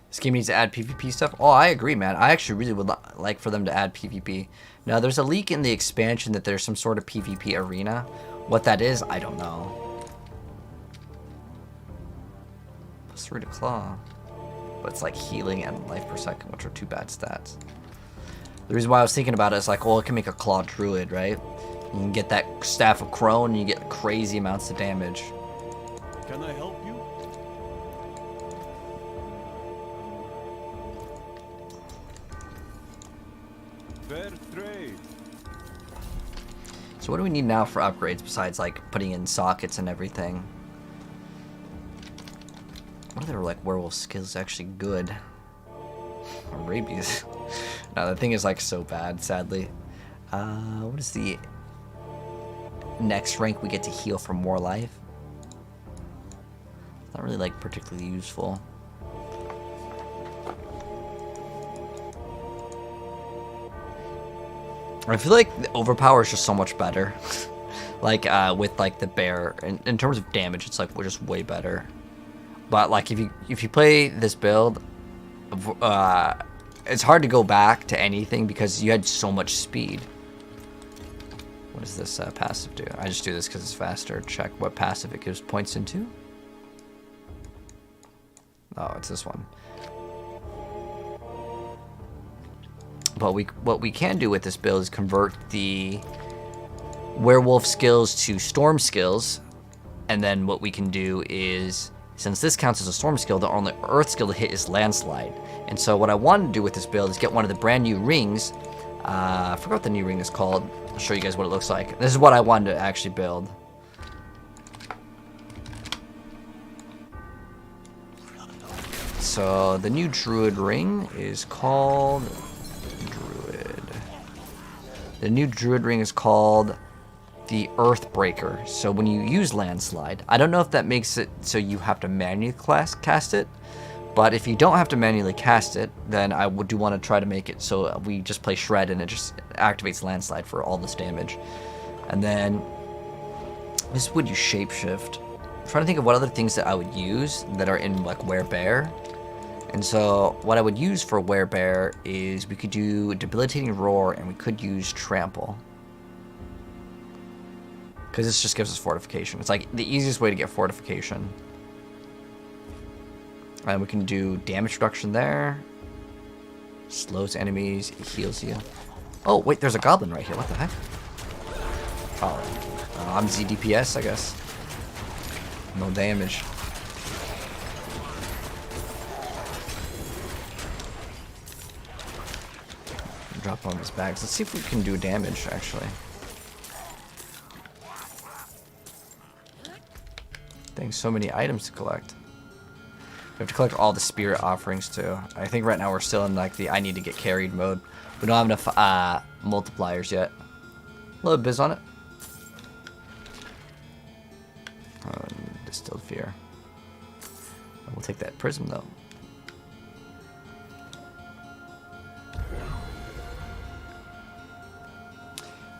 Speaker 2: This game needs to add PvP stuff. Oh, I agree, man. I actually really would like for them to add PvP. Now, there's a leak in the expansion that there's some sort of PvP arena. What that is, I don't know. Plus 3 to claw. But it's like healing and life per second, which are 2 bad stats. The reason why I was thinking about it is like, well, it can make a claw druid, right? You can get that staff of crone and you get crazy amounts of damage.
Speaker 3: Can I help you? Fair trade.
Speaker 2: So what do we need now for upgrades besides like putting in sockets and everything? What are their like werewolf skills actually good? Rabies. No, the thing is like so bad, sadly. What is the next rank we get to heal for more life? Not really like particularly useful. I feel like the overpower is just so much better. Like with like the bear, in terms of damage, it's like we're just way better. But like if you play this build, it's hard to go back to anything because you had so much speed. What does this passive do? I just do this because it's faster. Check what passive it gives points into. Oh, it's this one. But what we can do with this build is convert the werewolf skills to storm skills, and then what we can do is, since this counts as a storm skill, the only earth skill to hit is landslide. And so what I want to do with this build is get one of the brand new rings. I forgot what the new ring is called. I'll show you guys what it looks like. This is what I wanted to actually build. So the new druid ring is called druid. The new druid ring is called the Earthbreaker. So when you use landslide, I don't know if that makes it so you have to manually cast it, but if you don't have to manually cast it, then I do want to try to make it so we just play shred and it just activates landslide for all this damage. And then this would use shapeshift. I'm trying to think of what other things that I would use that are in like werebear. And so what I would use for werebear is we could do debilitating roar and we could use trample. Because this just gives us fortification. It's like the easiest way to get fortification. And we can do damage reduction there. Slows enemies, it heals you. Oh, wait, there's a goblin right here. What the heck? Oh, I'm ZDPS, I guess. No damage. Drop on these bags. Let's see if we can do damage, actually. Dang, so many items to collect. We have to collect all the spirit offerings too. I think right now we're still in like the I need to get carried mode. We don't have enough multipliers yet. A little biz on it. Distilled fear. We'll take that prism though.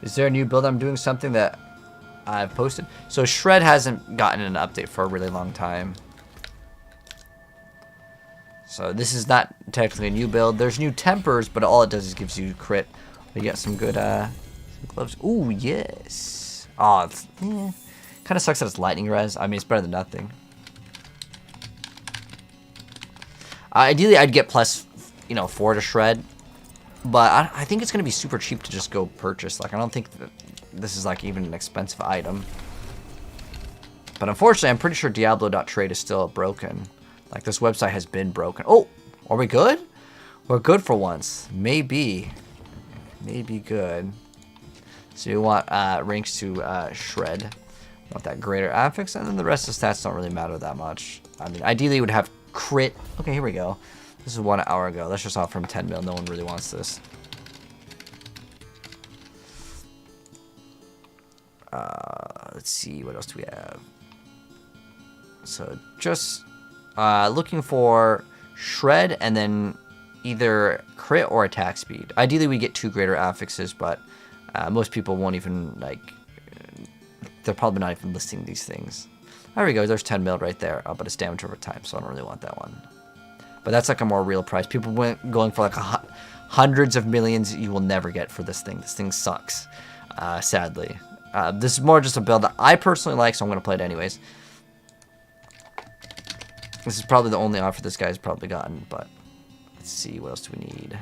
Speaker 2: Is there a new build? I'm doing something that I've posted. So Shred hasn't gotten an update for a really long time. So this is not technically a new build. There's new tempers, but all it does is gives you crit. We got some good some gloves. Ooh, yes. Oh, it's kind of sucks that it's lightning res. I mean, it's better than nothing. Ideally, I'd get plus, 4 to Shred. But I think it's going to be super cheap to just go purchase. Like, I don't think that this is, like, even an expensive item. But unfortunately, I'm pretty sure Diablo.trade is still broken. Like, this website has been broken. Oh, are we good? We're good for once. Maybe. Maybe good. So you want ranks to Shred. Want that greater affix. And then the rest of the stats don't really matter that much. I mean, ideally, you would have crit. Okay, here we go. This is 1 hour ago. That's just off from 10 mil. No one really wants this. Let's see. What else do we have? So just looking for Shred and then either crit or attack speed. Ideally, we get 2 greater affixes, but most people won't even, like, they're probably not even listing these things. There we go. There's 10 mil right there. But it's damage over time, so I don't really want that one. But that's like a more real price. People went going for like hundreds of millions you will never get for this thing. This thing sucks, sadly. This is more just a build that I personally like, so I'm going to play it anyways. This is probably the only offer this guy's probably gotten, but let's see, what else do we need?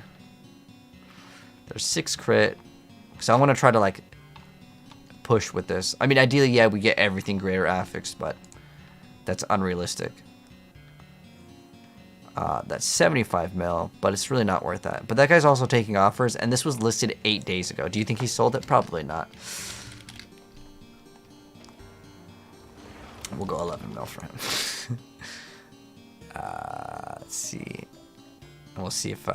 Speaker 2: There's 6 crit. So I want to try to like push with this. I mean, ideally, yeah, we get everything greater affix, but that's unrealistic. That's 75 mil, but it's really not worth that. But that guy's also taking offers, and this was listed 8 days ago. Do you think he sold it? Probably not. We'll go 11 mil for him. Let's see. We'll see if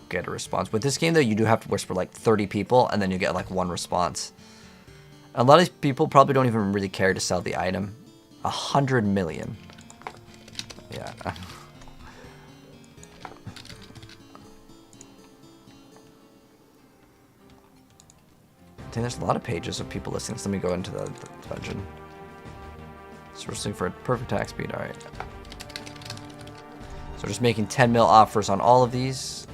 Speaker 2: get a response. With this game, though, you do have to whisper like 30 people, and then you get like 1 response. A lot of these people probably don't even really care to sell the item. 100 million. Yeah. I think there's a lot of pages of people listening, so let me go into the dungeon. So we're looking for a perfect attack speed, alright. So So just making 10 mil offers on all of these.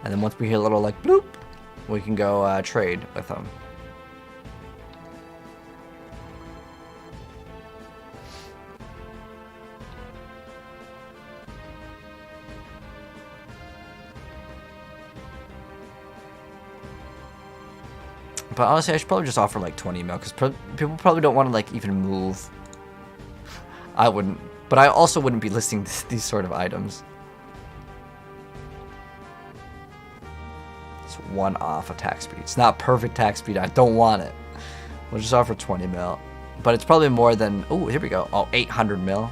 Speaker 2: And then once we hear a little like bloop, we can go trade with them. But honestly, I should probably just offer like 20 mil, because people probably don't want to like even move. I wouldn't, but I also wouldn't be listing these sort of items. It's 1 off attack speed. It's not perfect attack speed. I don't want it. We'll just offer 20 mil, but it's probably more than. Oh, here we go. Oh, 800 mil.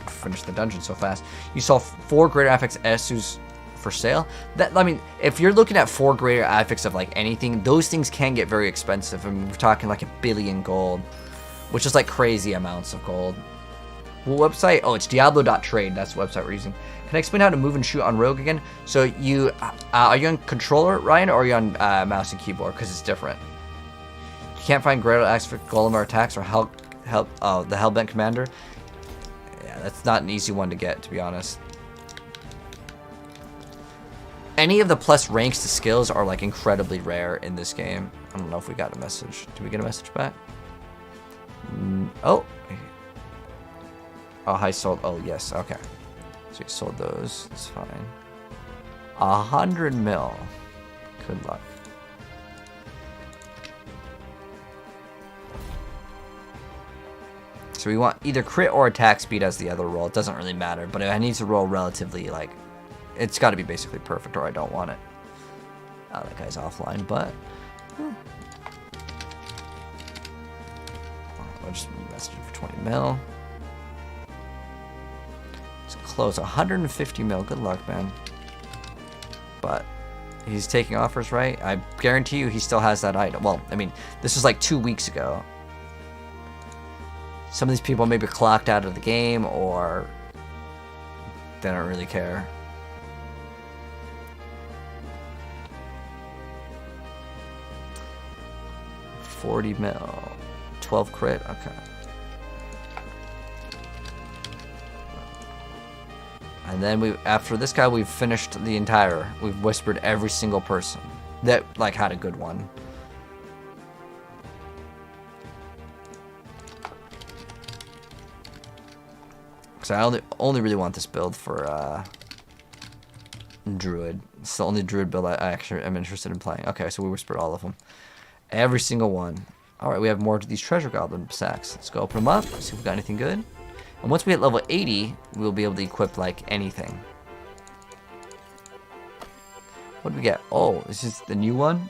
Speaker 2: Finish the dungeon so fast. You saw 4 greater affix Esus for sale. That, I mean, if you're looking at 4 greater affix of like anything, those things can get very expensive. I mean, we're talking like 1 billion gold, which is like crazy amounts of gold. What website? Oh, it's Diablo.trade. That's the website we're using. Can I explain how to move and shoot on Rogue again? So you are you on controller, Ryan, or are you on mouse and keyboard? Because it's different. You can't find greater affix for golem or attacks or the Hellbent Commander. That's not an easy one to get, to be honest. Any of the plus ranks to skills are like incredibly rare in this game. I don't know if we got a message. Did we get a message back? Oh. Oh, I sold. Oh, yes. Okay. So you sold those. It's fine. 100 mil. Good luck. So we want either crit or attack speed as the other roll. It doesn't really matter, but it needs to roll relatively, like, it's got to be basically perfect or I don't want it. Oh, that guy's offline, but... I'll just message him for 20 mil. Let's close 150 mil. Good luck, man. But he's taking offers, right? I guarantee you he still has that item. Well, I mean, this was like 2 weeks ago. Some of these people maybe clocked out of the game or they don't really care. $40 mil. 12 crit? Okay. And then after this guy, we've finished the entire. We've whispered every single person that like had a good one. I only really want this build for Druid. It's the only Druid build I actually am interested in playing. Okay, so we whispered all of them. Every single one. Alright, we have more of these treasure goblin sacks. Let's go open them up, see if we got anything good. And once we hit level 80, we'll be able to equip like anything. What do we get? Oh, this is the new one?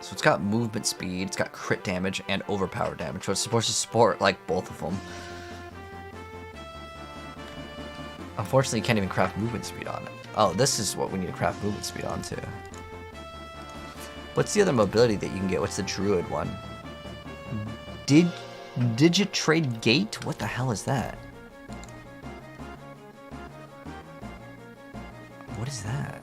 Speaker 2: So it's got movement speed, it's got crit damage, and overpower damage. So it's supposed to support, like, both of them. Unfortunately, you can't even craft movement speed on it. Oh, this is what we need to craft movement speed on, too. What's the other mobility that you can get? What's the druid one? Digitrade Gate? What the hell is that? What is that?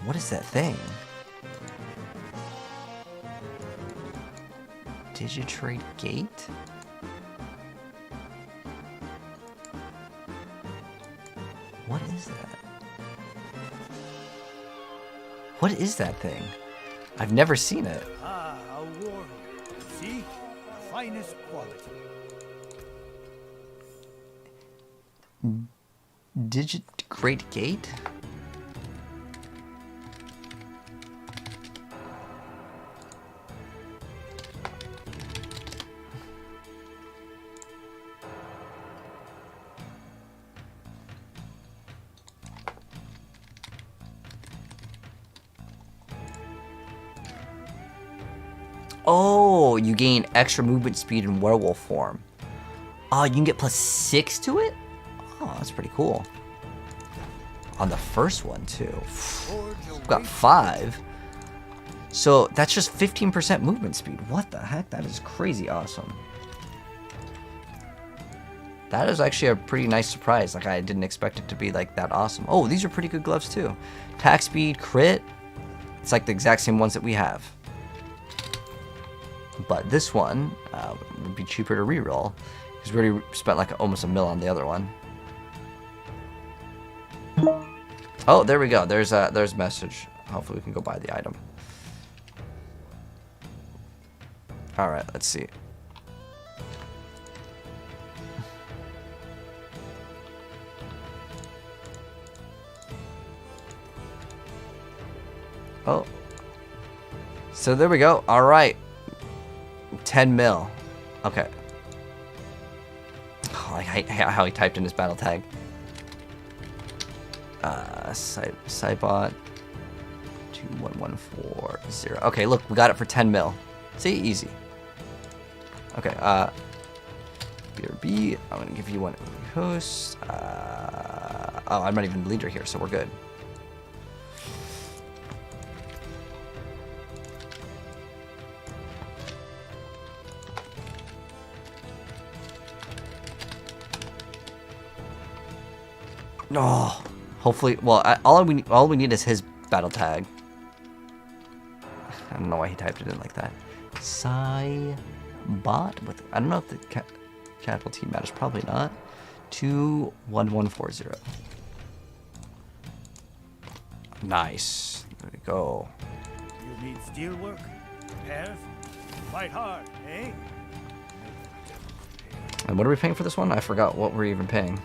Speaker 2: What is that thing? Digitrade Gate? What is that? What is that thing? I've never seen it.
Speaker 6: Ah, a warrior. See? The finest quality.
Speaker 2: Great Gate? Oh, you gain extra movement speed in werewolf form. Oh, you can get +6 to it? Oh, that's pretty cool. On the first one, too. We've got 5. So that's just 15% movement speed. What the heck? That is crazy awesome. That is actually a pretty nice surprise. Like, I didn't expect it to be like that awesome. Oh, these are pretty good gloves too. Attack speed, crit. It's like the exact same ones that we have. But this one would be cheaper to reroll because we already spent like almost $1 million on the other one. Oh, there we go. There's a message. Hopefully we can go buy the item. All right, let's see. Oh. So there we go. All right. 10 mil. Okay. Oh, I hate how he typed in his battle tag. Cybot 21140. Okay, look, we got it for 10 mil. See, easy. Okay, BRB, I'm gonna give you one host. Oh, I'm not even the leader here, so we're good. No, hopefully. Well, all we need is his battle tag. I don't know why he typed it in like that. Cybot with I don't know if the capital T matters. Probably not. 21140. Nice. There we go.
Speaker 6: You need steel work? Repairs? Fight hard, eh?
Speaker 2: And what are we paying for this one? I forgot what we're even paying.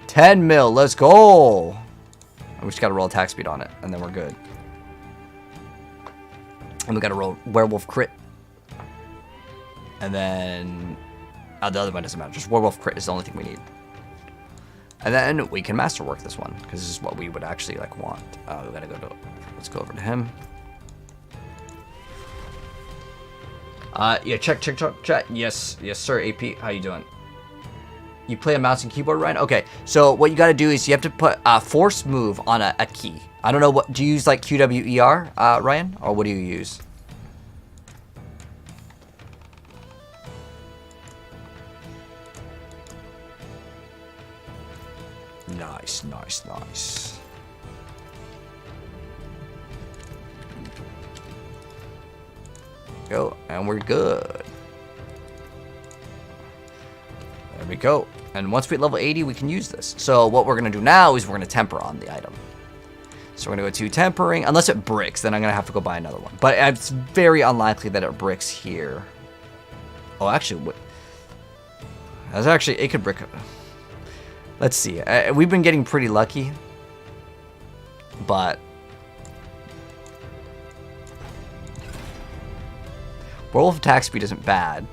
Speaker 2: 10 mil, let's go! And we just gotta roll attack speed on it, and then we're good. And we gotta roll werewolf crit. And then the other one doesn't matter, just werewolf crit is the only thing we need. And then we can masterwork this one, because this is what we would actually like want. We gotta go to, let's go over to him. Yeah, check, chat. Yes, sir, AP, how you doing? You play a mouse and keyboard, Ryan? Okay, so what you gotta do is you have to put a force move on a key. I don't know, what do you use, like QWER, Ryan? Or what do you use? Nice. Go, and we're good. There we go. And once we hit level 80, we can use this. So what we're going to do now is we're going to temper on the item. So we're going to go to tempering. Unless it bricks, then I'm going to have to go buy another one. But it's very unlikely that it bricks here. Oh, actually, that's actually, it could brick. Let's see. We've been getting pretty lucky. But werewolf attack speed isn't bad.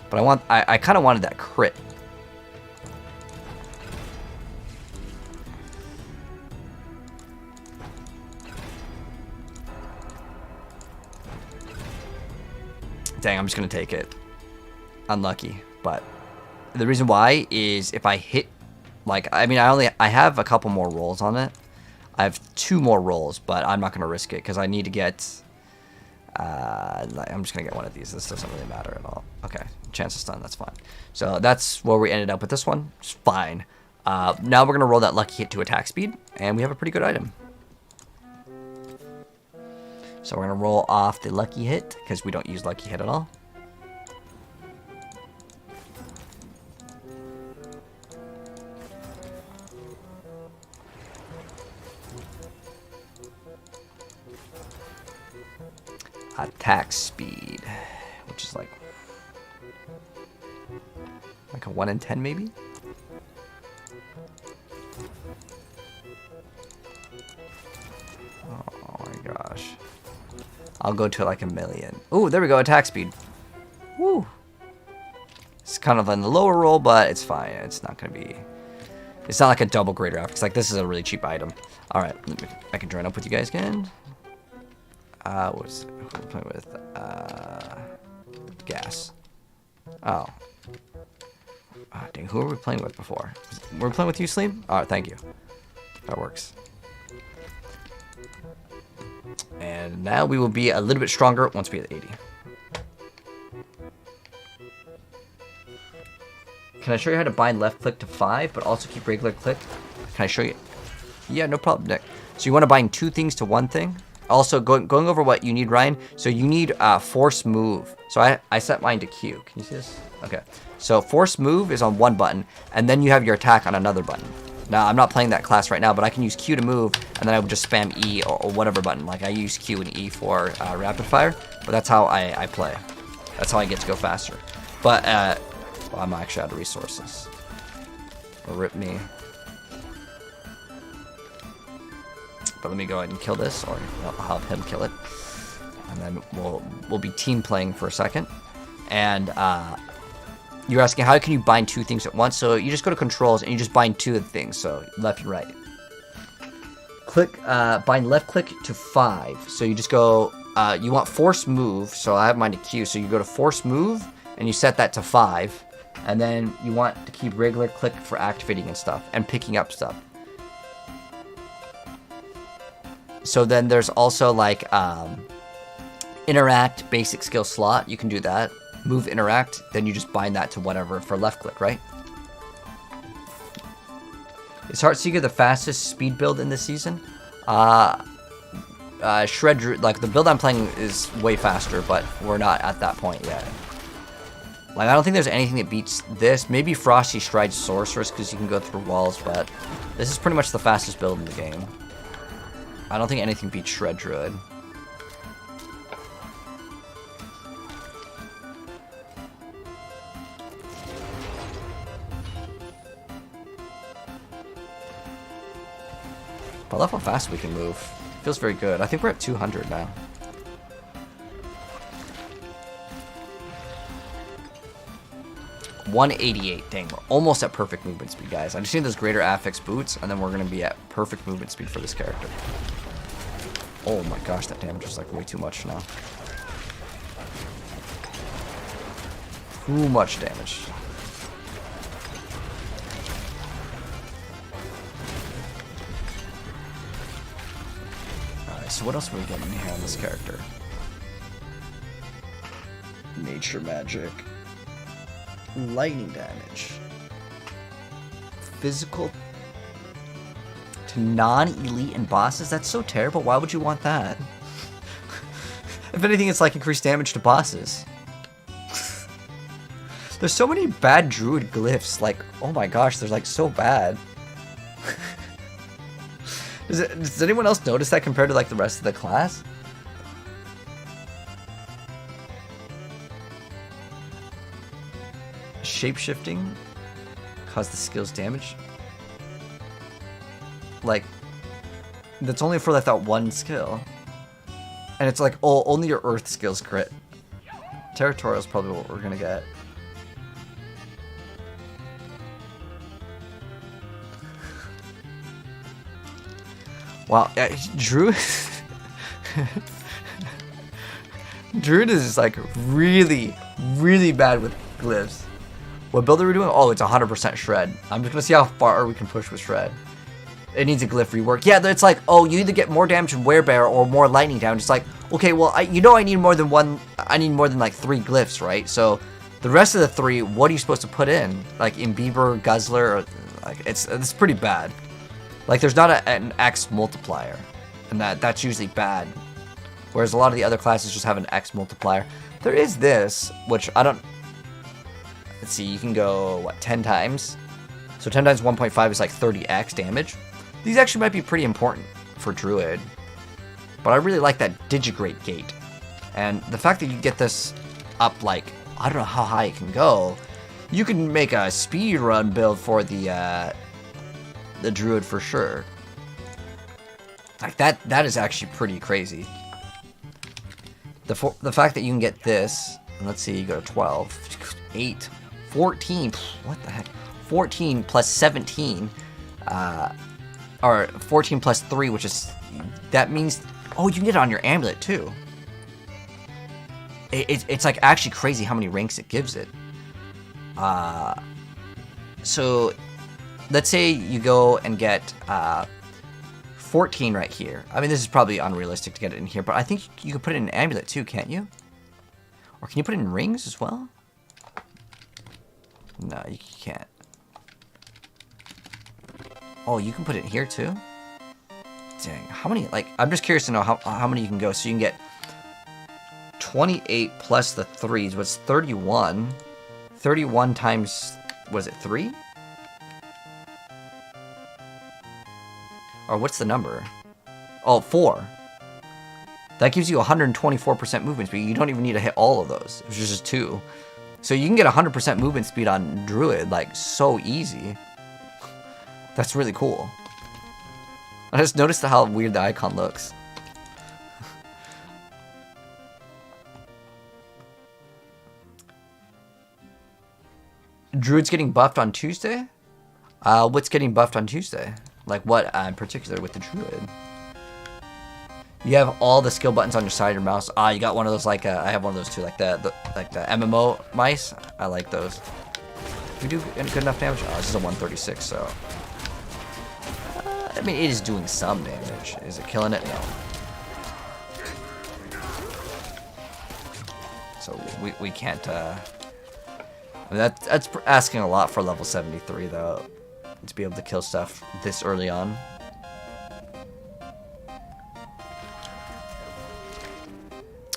Speaker 2: But I kind of wanted that crit. Dang, I'm just gonna take it. Unlucky, but the reason why is if I hit, like, I mean, I have a couple more rolls on it. I have 2 more rolls, but I'm not gonna risk it because I need to get. I'm just gonna get one of these. This doesn't really matter at all. Okay, chance of stun, that's fine. So that's where we ended up with this one. It's fine. Now we're gonna roll that lucky hit to attack speed, and we have a pretty good item. So we're gonna roll off the lucky hit because we don't use lucky hit at all. Attack speed, which is like a 1 in 10 maybe. Oh my gosh. I'll go to like 1,000,000. Oh, there we go, attack speed. Woo. It's kind of on the lower roll, but it's fine. It's not gonna be, it's not like a double greater after, because like this is a really cheap item. All right, I can join up with you guys again. Who are we playing with? Gas. Oh. Oh, dang, who were we playing with before? Were we playing with you, Sleep? Alright, thank you. That works. And now we will be a little bit stronger once we hit 80. can I show you how to bind left click to 5, but also keep regular click? Can I show you? Yeah, no problem, Nick. So you want to bind 2 things to 1 thing. Also, going over what you need, Ryan. So you need force move. So I set mine to Q. Can you see this? Okay. So force move is on 1 button, and then you have your attack on another button. Now, I'm not playing that class right now, but I can use Q to move, and then I would just spam E or whatever button. Like, I use Q and E for rapid fire, but that's how I play. That's how I get to go faster. But, well, I'm actually out of resources. Rip me. But let me go ahead and kill this, or I'll have him kill it. And then we'll be team playing for a second. And, you're asking, how can you bind 2 things at once? So you just go to controls and you just bind 2 of the things. So left and right. Click, bind left click to 5. So you just go, you want force move. So I have mine to Q. So you go to force move and you set that to 5. And then you want to keep regular click for activating and stuff and picking up stuff. So then there's also like, interact, basic skill slot. You can do that. Move, interact, then you just bind that to whatever for left click, right? Is Heartseeker the fastest speed build in this season? Shred, like the build I'm playing is way faster, but we're not at that point yet. Like, I don't think there's anything that beats this. Maybe Frosty Stride Sorceress, because you can go through walls, but this is pretty much the fastest build in the game. I don't think anything beats Shred Druid. I love how fast we can move. Feels very good. I think we're at 200 now. $188. Dang, we're almost at perfect movement speed, guys. I just need those greater affix boots, and then we're going to be at perfect movement speed for this character. Oh my gosh, that damage is like way too much now. Too much damage. Alright, so what else are we getting here on this character? Nature magic. Lightning damage. Physical to non-elite and bosses? That's so terrible. Why would you want that? If anything, it's like increased damage to bosses. There's so many bad druid glyphs. Like, oh my gosh, they're like so bad. Does anyone else notice that compared to like the rest of the class? Shapeshifting cause the skills damage. Like, that's only for like that one skill, and it's like, oh, only your earth skills crit. Territorial is probably what we're gonna get. Wow, Druid. Druid is like really, really bad with glyphs. What build are we doing? Oh, it's 100% Shred. I'm just gonna see how far we can push with Shred. It needs a glyph rework. Yeah, it's like, oh, you either get more damage from Werebear or more lightning damage. It's like, okay, well, I need more than one. I need more than like 3 glyphs, right? So the rest of the 3, what are you supposed to put in? Like Imbiber, Guzzler, or, like it's pretty bad. Like there's not an X multiplier, and that's usually bad. Whereas a lot of the other classes just have an X multiplier. There is this, which I don't. Let's see, you can go, what, 10 times? So 10 times 1.5 is like 30x damage. These actually might be pretty important for Druid. But I really like that Digigrate Gate. And the fact that you get this up, like, I don't know how high it can go. You can make a speed run build for the Druid for sure. Like, that is actually pretty crazy. The fact that you can get this, and let's see, you go to 12, 8, 14, what the heck? 14 plus 17, or 14 plus 3, which is, that means, oh, you can get it on your amulet too. It's like actually crazy how many ranks it gives it. So, let's say you go and get 14 right here. I mean, this is probably unrealistic to get it in here, but I think you can put it in an amulet too, can't you? Or can you put it in rings as well? No, you can't. Oh, you can put it here too? Dang, how many, like, I'm just curious to know how many you can go. So you can get 28 plus the 3s, what's 31? 31 times, was it 3? Or what's the number? Oh, 4. That gives you 124% movement speed. You don't even need to hit all of those. It's just 2. So you can get 100% movement speed on Druid, like, so easy. That's really cool. I just noticed how weird the icon looks. Druid's getting buffed on Tuesday? What's getting buffed on Tuesday? Like what in particular with the Druid? You have all the skill buttons on your side of your mouse. You got one of those like I have one of those too, like the MMO mice. I like those. Do we do good enough damage? Oh, this is a 136, so I mean it is doing some damage. Is it killing it? No. So we can't. I mean, that's asking a lot for level 73 though, to be able to kill stuff this early on.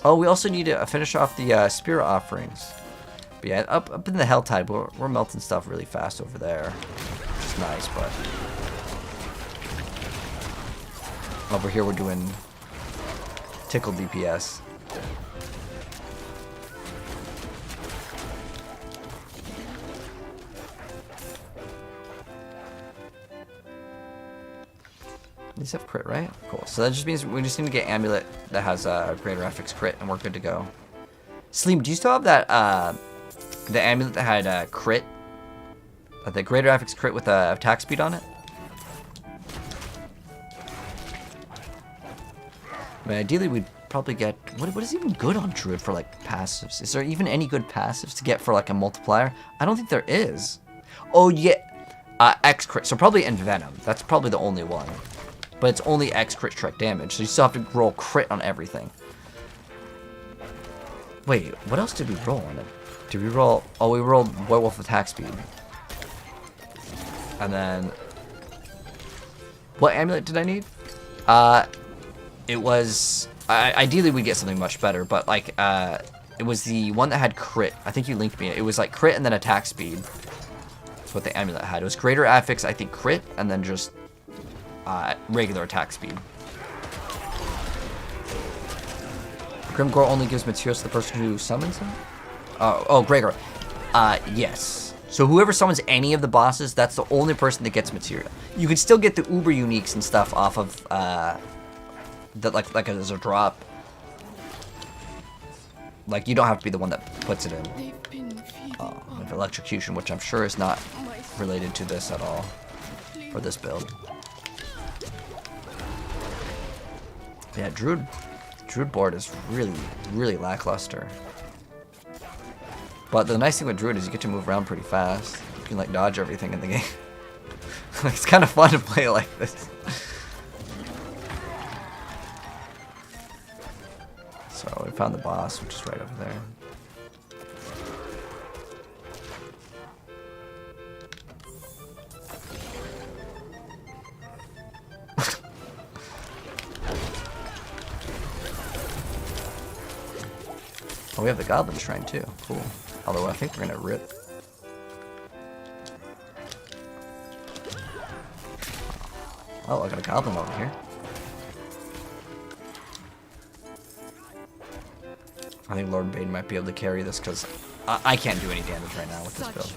Speaker 2: Oh, we also need to finish off the spirit offerings. But yeah, up in the Helltide, we're melting stuff really fast over there. It's nice, but over here we're doing tickle DPS. These have crit, right? Cool. So that just means we just need to get Amulet that has Greater FX crit, and we're good to go. Sleem, do you still have that, the Amulet that had crit? The Greater FX crit with attack speed on it? I mean, ideally we'd probably get... What is even good on Druid for, like, passives? Is there even any good passives to get for, like, a multiplier? I don't think there is. Oh, yeah. X crit. So probably Envenom. That's probably the only one. But it's only X crit strike damage, so you still have to roll crit on everything. Wait, what else did we roll on it? Did we roll... Oh, we rolled Werewolf attack speed. And then... What amulet did I need? It was... ideally, we'd get something much better, but, like, it was the one that had crit. I think you linked me. It was, like, crit and then attack speed. That's what the amulet had. It was Greater Affix, I think, crit, and then just... regular attack speed. Grimgore only gives materials to the person who summons him? Oh, Gregor. Yes. So whoever summons any of the bosses, that's the only person that gets material. You can still get the uber uniques and stuff off of, that like as a drop. Like, you don't have to be the one that puts it in. With electrocution, which I'm sure is not related to this at all. For this build. Yeah, Druid board is really, really lackluster. But the nice thing with Druid is you get to move around pretty fast. You can, like, dodge everything in the game. It's kind of fun to play like this. So we found the boss, which is right over there. Oh, we have the Goblin Shrine too. Cool. Although I think we're gonna rip. Oh, I got a Goblin over here. I think Lord Bane might be able to carry this because I can't do any damage right now with this build.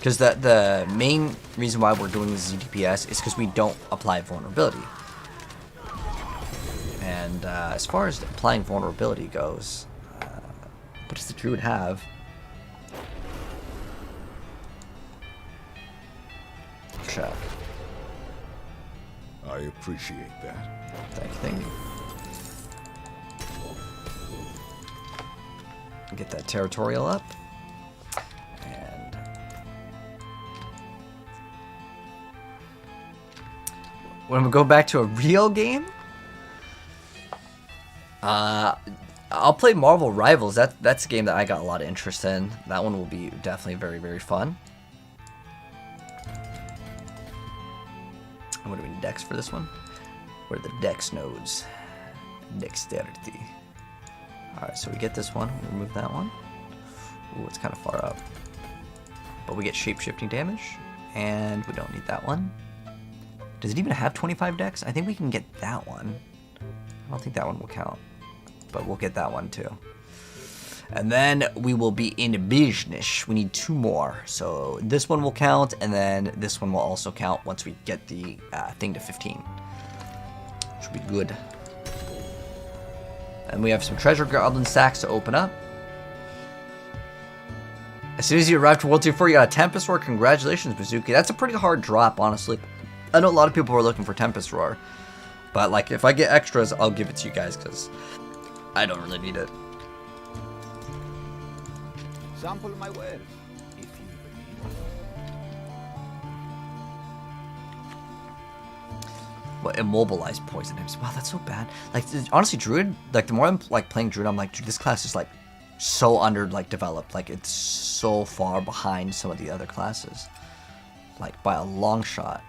Speaker 2: Because the main reason why we're doing this ZDPS is because we don't apply vulnerability. And as far as applying vulnerability goes, what does the druid have? Check.
Speaker 7: I appreciate that.
Speaker 2: Thank you. Get that territorial up. And when we go back to a real game, I'll play Marvel Rivals. That's a game that I got a lot of interest in. That one will be definitely very, very fun. What do we need dex for this one? What are the dex nodes? Dexterity. Alright, so we get this one. We remove that one. Ooh, it's kind of far up. But we get shape-shifting damage. And we don't need that one. Does it even have 25 dex? I think we can get that one. I don't think that one will count. But we'll get that one too. And then we will be in business. We need 2 more. So this one will count, and then this one will also count once we get the thing to 15. Should be good. And we have some treasure goblin sacks to open up. As soon as you arrive to World Tier 4, you got a Tempest Roar. Congratulations, Bazooki. That's a pretty hard drop, honestly. I know a lot of people are looking for Tempest Roar. But, like, if I get extras, I'll give it to you guys, because I don't really need it.
Speaker 7: Sample my wares, if you believe.
Speaker 2: What, immobilize poison imps? Wow, that's so bad. Like, honestly, Druid, like, the more I'm, like, playing Druid, I'm like, dude, this class is, like, so under, like, developed. Like, it's so far behind some of the other classes. Like, by a long shot.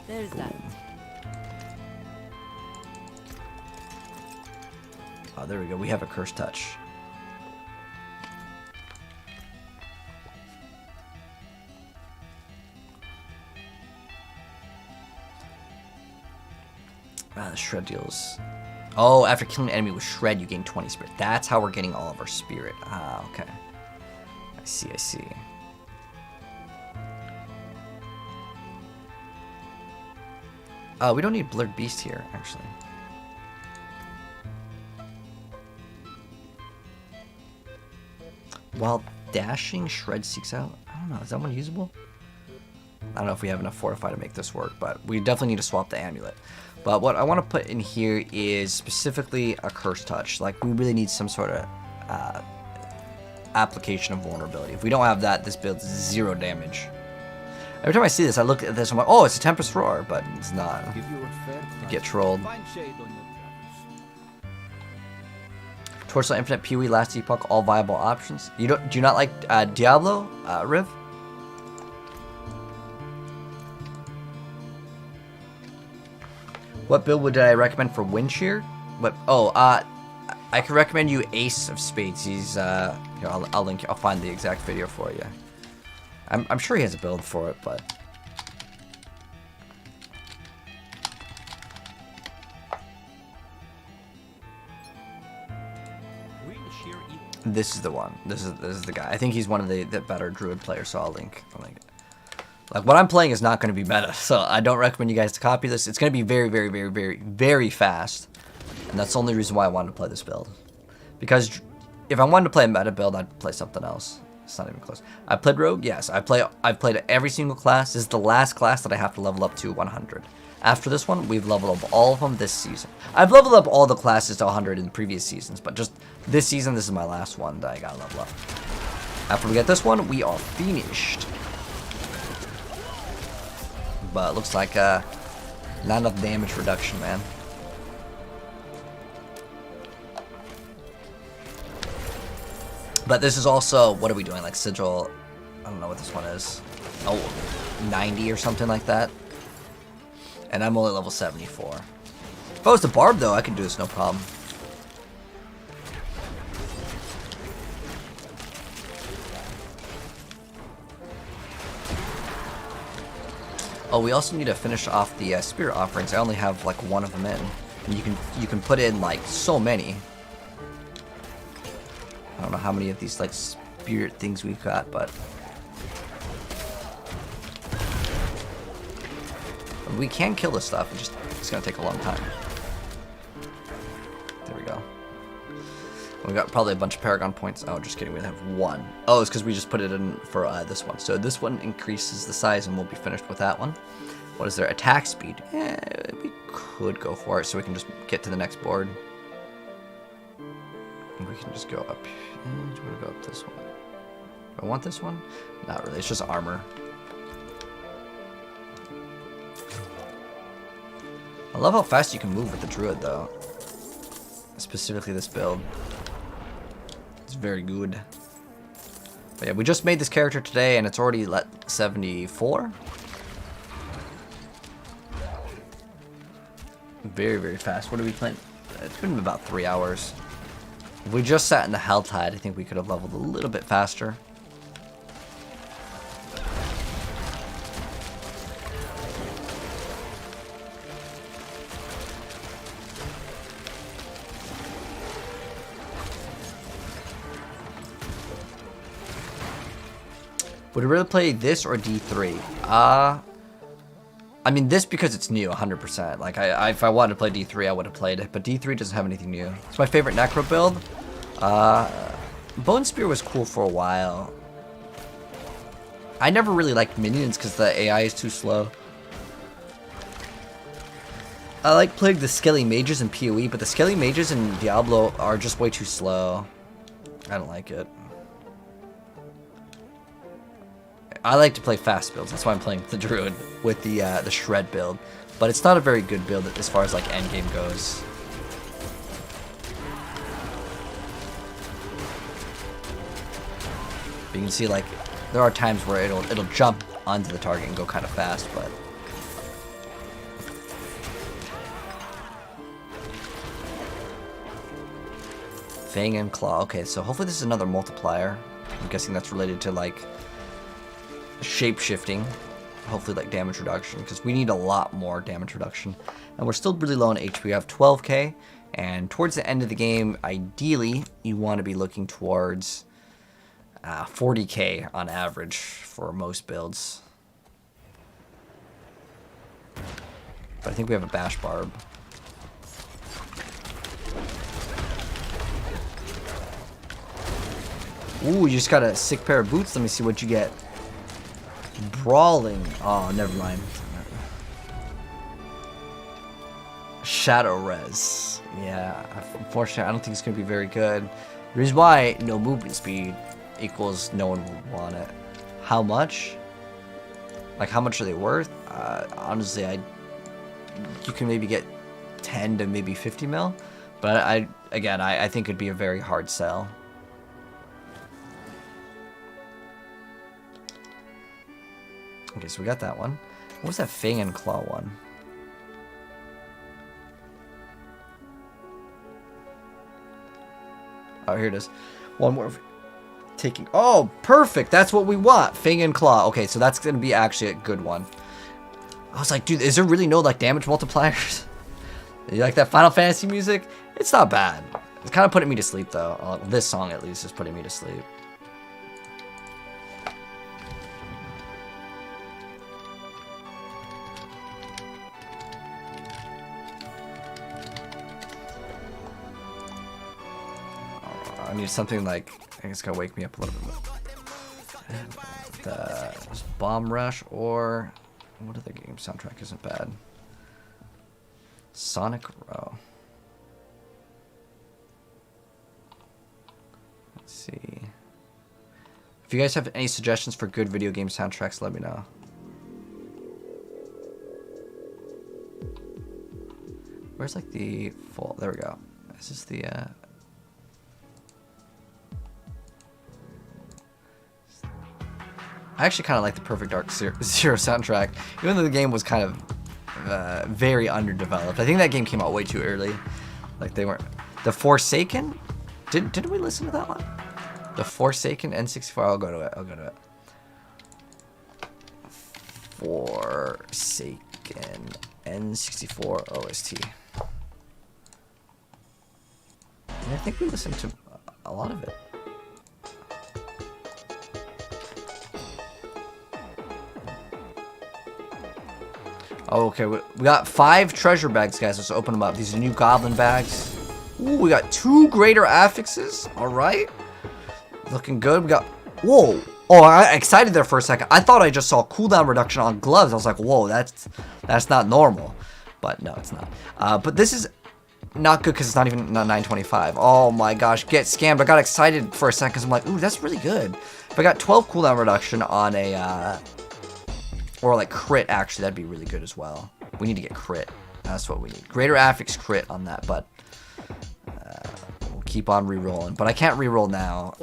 Speaker 5: There's that.
Speaker 2: Oh, there we go. We have a Curse Touch. The Shred deals. Oh, after killing an enemy with Shred, you gain 20 spirit. That's how we're getting all of our spirit. Ah, okay. I see. We don't need Blurred Beast here, actually. While dashing, Shred seeks out. I don't know, is that one usable? I don't know if we have enough Fortify to make this work, but we definitely need to swap the amulet. But what I want to put in here is specifically a Curse Touch. Like, we really need some sort of application of vulnerability. If we don't have that, this builds 0 damage. Every time I see this, I look at this, I'm like, oh, it's a Tempest Roar, but it's not.
Speaker 7: Give you a fair price.
Speaker 2: Get trolled.
Speaker 7: Find shade on your travels.
Speaker 2: Torso Infinite, Pewee, Last Epoch, all viable options. Do you not like Diablo, Riv? What build would I recommend for Wind Shear? What? Oh, I can recommend you Ace of Spades. He's here, I'll link. I'll find the exact video for you. I'm sure he has a build for it, but this is the one. This is the guy. I think he's one of the better Druid players, so I'll link. Like, what I'm playing is not going to be meta, so I don't recommend you guys to copy this. It's going to be very, very, very, very, very fast, and that's the only reason why I wanted to play this build. Because if I wanted to play a meta build, I'd play something else. It's not even close. I played Rogue, yes. I've played every single class. This is the last class that I have to level up to 100. After this one, we've leveled up all of them this season. I've leveled up all the classes to 100 in previous seasons, but just this season, this is my last one that I gotta level up. After we get this one, we are finished. But it looks like not enough damage reduction, man. But this is also, what are we doing? Like Sigil, I don't know what this one is. Oh, 90 or something like that. And I'm only level 74. If I was the Barb, though, I could do this no problem. Oh, we also need to finish off the Spirit Offerings. I only have like one of them in. And you can put in like so many. I don't know how many of these like spirit things we've got, but we can kill this stuff. It's gonna take a long time. There we go. We got probably a bunch of Paragon points. Oh, just kidding. We have one. Oh, it's because we just put it in for this one. So this one increases the size, and we'll be finished with that one. What is their attack speed? We could go for it, so we can just get to the next board. And we can just go up. Do you want to go up this one? Do I want this one? Not really. It's just armor. I love how fast you can move with the druid, though. Specifically this build. It's very good. But yeah, we just made this character today, and it's already at 74. Very, very fast. What are we playing? It's been about 3 hours. If we just sat in the Helltide, I think we could have leveled a little bit faster. Would I rather play this or D3? I mean, this because it's new, 100%. Like, if I wanted to play D3, I would have played it. But D3 doesn't have anything new. It's my favorite Necro build. Bone Spear was cool for a while. I never really liked minions because the AI is too slow. I like playing the Skelly Mages in PoE, but the Skelly Mages in Diablo are just way too slow. I don't like it. I like to play fast builds. That's why I'm playing the Druid with the Shred build. But it's not a very good build as far as like endgame goes. But you can see like there are times where it'll jump onto the target and go kind of fast, but Fang and Claw. Okay, so hopefully this is another multiplier. I'm guessing that's related to like shape-shifting, hopefully like damage reduction, because we need a lot more damage reduction, and we're still really low on HP. We have 12k, and towards the end of the game, ideally you want to be looking towards 40k on average for most builds. But I think we have a Bash Barb. Ooh, you just got a sick pair of boots. Let me see what you get. Brawling. Oh, never mind. Shadow Res. Yeah, unfortunately, I don't think it's going to be very good. The reason why no movement speed equals no one will want it. How much? Like, how much are they worth? Honestly, you can maybe get 10 to maybe 50 mil. But I think it'd be a very hard sell. Okay, so we got that one. What was that Fang and Claw one? Oh, here it is. One more. Taking. Oh, perfect. That's what we want. Fang and Claw. Okay, so that's going to be actually a good one. I was like, dude, is there really no like damage multipliers? You like that Final Fantasy music? It's not bad. It's kind of putting me to sleep, though. This song, at least, is putting me to sleep. I need something like, I think it's gonna wake me up a little bit more. The Bomb Rush, or what other game soundtrack isn't bad? Sonic Row. Let's see. If you guys have any suggestions for good video game soundtracks, let me know. Where's like the full? There we go. Is this the I actually kind of like the Perfect Dark Zero soundtrack, even though the game was kind of very underdeveloped. I think that game came out way too early. Like they weren't. The Forsaken? Didn't we listen to that one? The Forsaken N64. I'll go to it. I'll go to it. Forsaken N64 OST. I think we listened to a lot of it. Oh, okay, we got 5 treasure bags, guys. Let's open them up. These are new goblin bags. Ooh, we got 2 greater affixes. All right. Looking good. We got... Whoa. Oh, I got excited there for a second. I thought I just saw cooldown reduction on gloves. I was like, whoa, that's not normal. But no, it's not. But this is not good because it's not even 925. Oh my gosh, get scammed. I got excited for a second because I'm like, ooh, that's really good. If I got 12 cooldown reduction on a... or like crit, actually, that'd be really good as well. We need to get crit. That's what we need. Greater affix crit on that, but we'll keep on re-rolling. But I can't re-roll now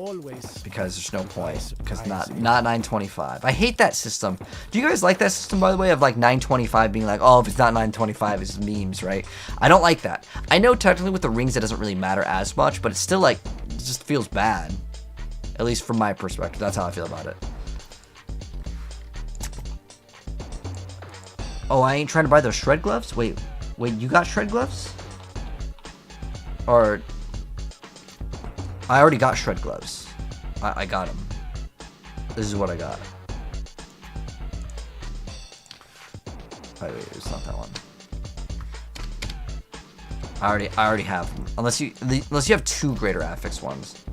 Speaker 2: because there's no point. Because not 925. I hate that system. Do you guys like that system, by the way, of like 925 being like, oh, if it's not 925, it's memes, right? I don't like that. I know technically with the rings it doesn't really matter as much, but it's still like, it just feels bad. At least from my perspective. That's how I feel about it. Oh, I ain't trying to buy those shred gloves? Wait, you got shred gloves? Or... I already got shred gloves. I got them. This is what I got. Wait, it's not that one. I already have them. Unless you have 2 greater affix ones.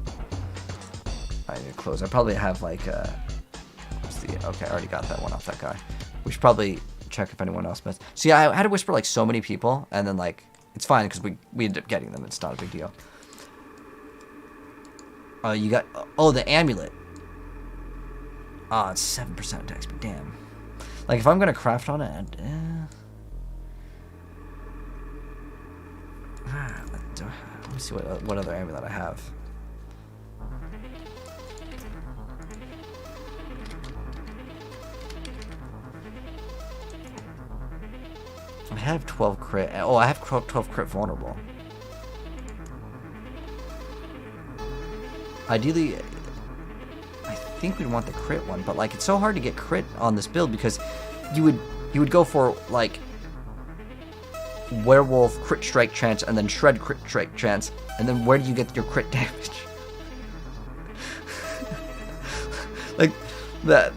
Speaker 2: I need to close. I probably have like okay, I already got that one off that guy. We should probably check if anyone else missed. See, I had to whisper like so many people, and then like it's fine because we ended up getting them. It's not a big deal. You got the amulet. It's 7% attacks, but damn. Like if I'm gonna craft on it, let me see what other amulet I have. I have 12 crit. Oh, I have 12 crit vulnerable. Ideally, I think we'd want the crit one, but like it's so hard to get crit on this build because you would go for like werewolf crit strike chance and then shred crit strike chance, and then where do you get your crit damage? Like that.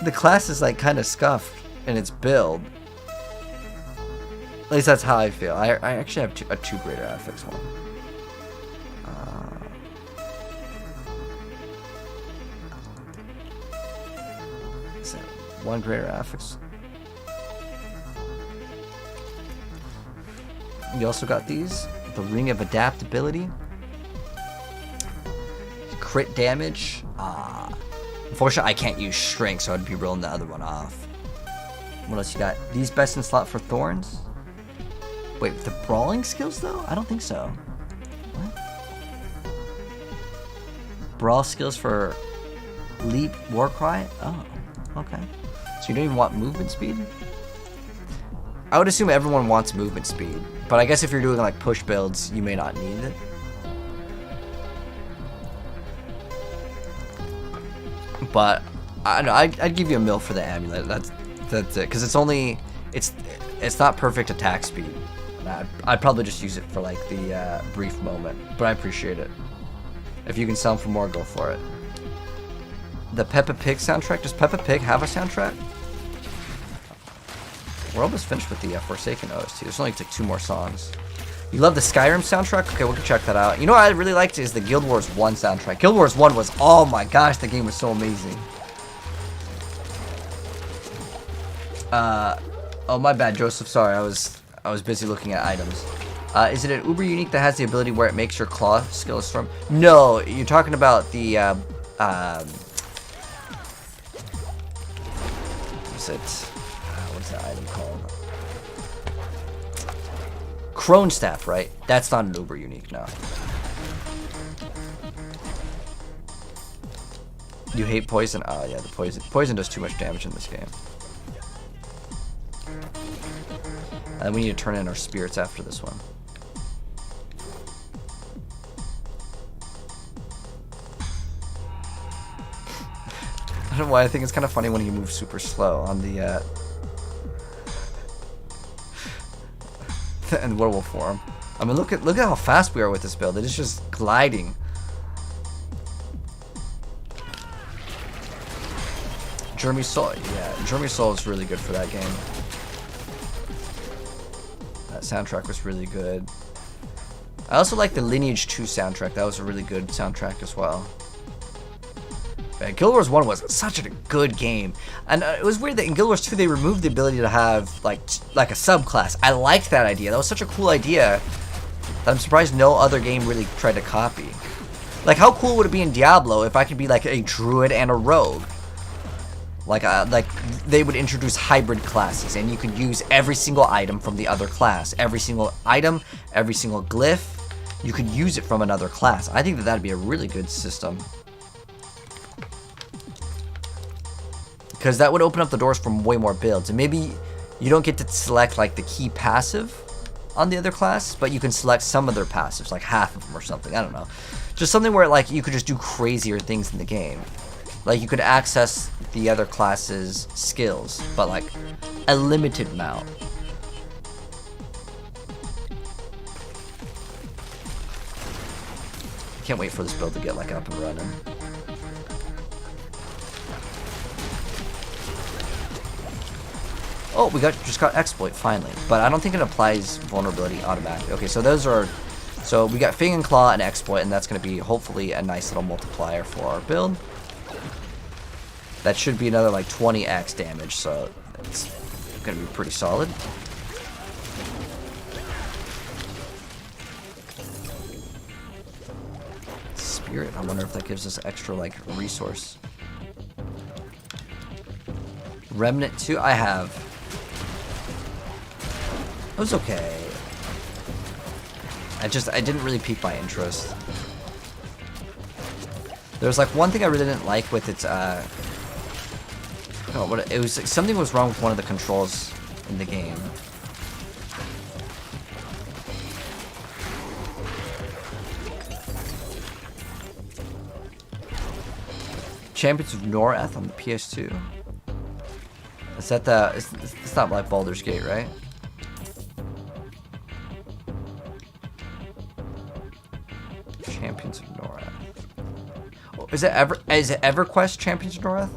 Speaker 2: The class is like kind of scuffed in its build. At least that's how I feel. I actually have a 2 greater affix one. Is that 1 greater affix? We also got these. The Ring of Adaptability. Crit damage. Unfortunately, I can't use Shrink, so I'd be rolling the other one off. What else you got? These best in slot for Thorns. Wait, the brawling skills though? I don't think so. What? Brawl skills for Leap, Warcry? Oh, okay. So you don't even want movement speed? I would assume everyone wants movement speed, but I guess if you're doing like push builds, you may not need it. But I don't know. I'd give you a mil for the amulet. That's it, because it's not perfect attack speed. I'd probably just use it for like the brief moment, but I appreciate it. If you can sell them for more, go for it. The Peppa Pig soundtrack. Does Peppa Pig have a soundtrack? We're almost finished with the Forsaken OST. There's only like 2 more songs. You love the Skyrim soundtrack? Okay, we can check that out. You know what I really liked is the Guild Wars 1 soundtrack. Guild Wars 1 was, oh my gosh, the game was so amazing. Oh my bad, Joseph. Sorry, I was busy looking at items. Is it an Uber Unique that has the ability where it makes your claw skill a storm? No, you're talking about the what's that item called? Crone Staff, right? That's not an Uber Unique, no. You hate poison? Oh yeah, the poison does too much damage in this game. And we need to turn in our spirits after this one. I don't know why I think it's kind of funny when he moves super slow on the in werewolf form. I mean, look at how fast we are with this build. It is just gliding. Jeremy Soul, yeah, Jeremy Soul is really good for that game. That soundtrack was really good. I also like the Lineage 2 soundtrack. That was a really good soundtrack as well. Man, Guild Wars 1 was such a good game. And it was weird that in Guild Wars 2 they removed the ability to have like a subclass. I liked that idea. That was such a cool idea that I'm surprised no other game really tried to copy. Like, how cool would it be in Diablo if I could be like a druid and a rogue? Like they would introduce hybrid classes, and you could use every single item from the other class. Every single item, every single glyph, you could use it from another class. I think that that'd be a really good system. Because that would open up the doors for way more builds. And maybe you don't get to select like the key passive on the other class, but you can select some of their passives, like half of them or something. I don't know. Just something where like you could just do crazier things in the game. Like, you could access the other class's skills, but like a limited amount. Can't wait for this build to get like up and running. Oh, we just got exploit finally, but I don't think it applies vulnerability automatically. Okay, so those are, so we got Fang and Claw and exploit, and that's going to be hopefully a nice little multiplier for our build. That should be another like 20x damage, so it's going to be pretty solid. Spirit, I wonder if that gives us extra like resource. Remnant 2, I have. It was okay. I didn't really pique my interest. There's like one thing I really didn't like with its no, what it was, something was wrong with one of the controls in the game. Champions of Noreth on the PS2. Is that the? It's not like Baldur's Gate, right? Champions of Noreth. Oh, is it EverQuest Champions of Noreth?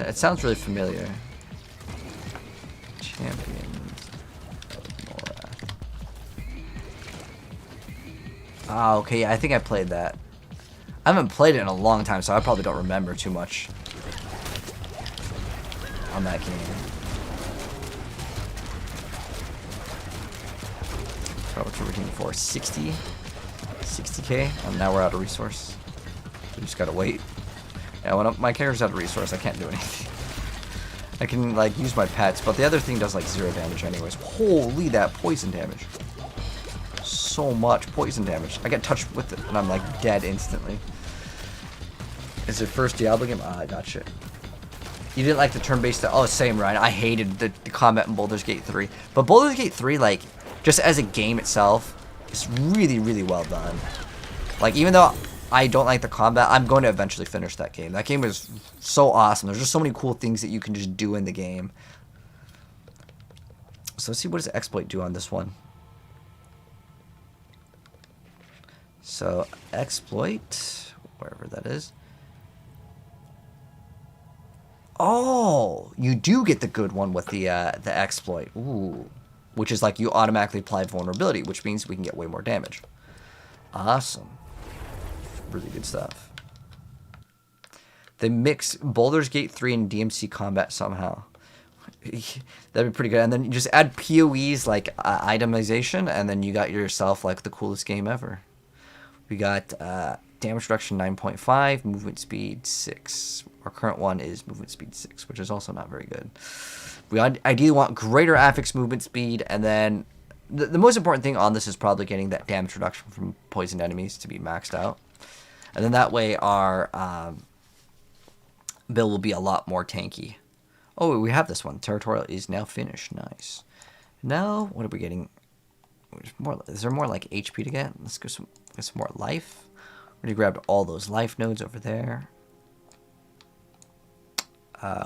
Speaker 2: It sounds really familiar. Champions of Noreth. Ah, okay. Yeah, I think I played that. I haven't played it in a long time, so I probably don't remember too much on that game. So what we're looking for? 60k. And now we're out of resource. We just gotta wait. Yeah, when my character's out of resource, I can't do anything. I can like use my pets, but the other thing does like 0 damage anyways. Holy, that poison damage. So much poison damage. I get touched with it and I'm like dead instantly. Is it first Diablo game? Ah, I gotcha. You didn't like the turn-based... Oh, same, Ryan. I hated the combat in Baldur's Gate 3. But Baldur's Gate 3, like, just as a game itself, is really, really well done. Like, even though I don't like the combat, I'm going to eventually finish that game. That game is so awesome. There's just so many cool things that you can just do in the game. So let's see, what does exploit do on this one? So, exploit, wherever that is. Oh, you do get the good one with the exploit. Ooh. Which is like you automatically apply vulnerability, which means we can get way more damage. Awesome. Really good stuff. They mix Baldur's Gate 3 and DMC combat somehow. That'd be pretty good. And then you just add PoEs like itemization, and then you got yourself like the coolest game ever. We got damage reduction 9.5, movement speed 6. Our current one is movement speed 6, which is also not very good. We ideally want greater affix movement speed, and then the most important thing on this is probably getting that damage reduction from poisoned enemies to be maxed out. And then that way our build will be a lot more tanky. Oh, we have this one. Territorial is now finished. Nice. Now, what are we getting? Is there more like HP to get? Let's get some more life. We already grabbed all those life nodes over there.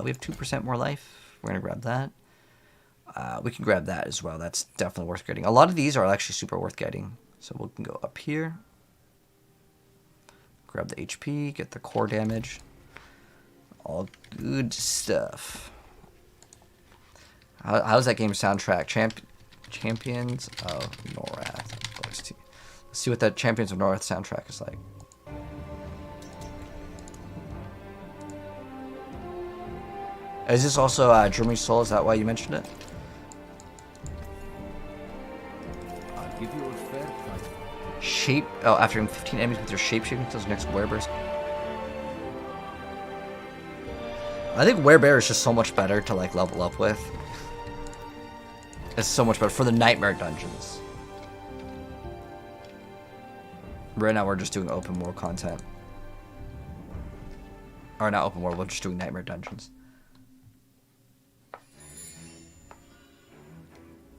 Speaker 2: We have 2% more life. We're going to grab that. We can grab that as well. That's definitely worth getting. A lot of these are actually super worth getting. So we can go up here. Grab the HP, get the core damage. All good stuff. How's that game soundtrack? Champions of Norrath. Let's see what that Champions of Norrath soundtrack is like. Is this also Germany's Soul? Is that why you mentioned it?
Speaker 7: I'll give you a fair price.
Speaker 2: Shape. Oh, after 15 enemies with your shape shaping until next werebears. I think werebear is just so much better to like level up with. It's so much better for the nightmare dungeons. Right now we're just doing open world content. Or not open world, we're just doing nightmare dungeons.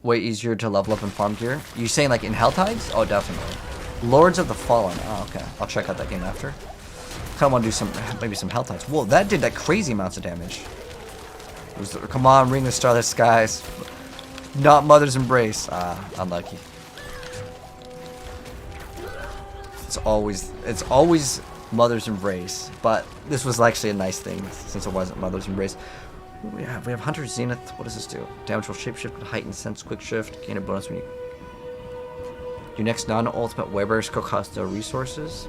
Speaker 2: Way easier to level up and farm gear. You saying like in Helltides? Oh, definitely. Lords of the Fallen. Oh, okay. I'll check out that game after. Kind of want to do some, maybe some Helltides. Whoa, that did like crazy amounts of damage. Come on, Ring of Starless Skies. Not Mother's Embrace. Unlucky. It's always Mother's Embrace, but this was actually a nice thing since it wasn't Mother's Embrace. We have Hunter's Zenith. What does this do? Damage will shapeshift, heighten sense, quick shift, gain a bonus when you. Your next non-ultimate werebear skill costs no resources.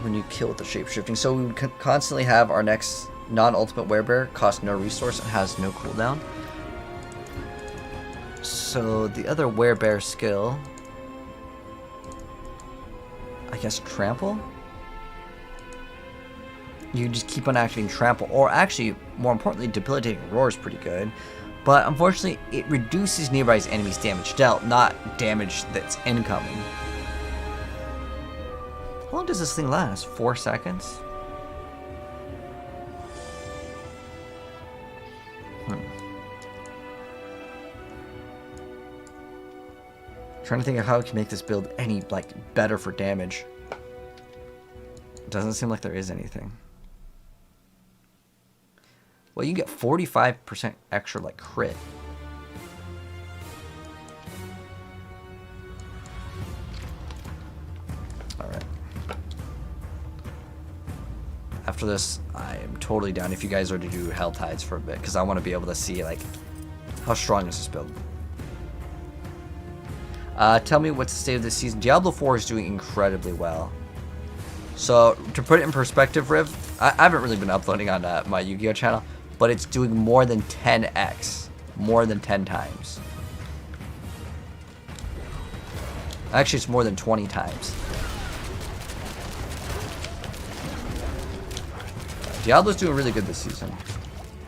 Speaker 2: When you kill with the shapeshifting, so we would constantly have our next non-ultimate werebear cost no resource and has no cooldown. So the other werebear skill, I guess trample? You just keep on activating trample, or actually, more importantly, debilitating roar is pretty good. But unfortunately, it reduces nearby enemies' damage dealt, not damage that's incoming. How long does this thing last? 4 seconds? Trying to think of how I can make this build any like better for damage. It doesn't seem like there is anything. Well, you get 45% extra like crit. Alright. After this, I am totally down if you guys are to do Helltides for a bit, because I want to be able to see like how strong is this build. Tell me what's the state of this season. Diablo 4 is doing incredibly well. So, to put it in perspective, Riv, I haven't really been uploading on my Yu-Gi-Oh channel, but it's doing more than 10x. More than 10 times. Actually, it's more than 20 times. Diablo's doing really good this season.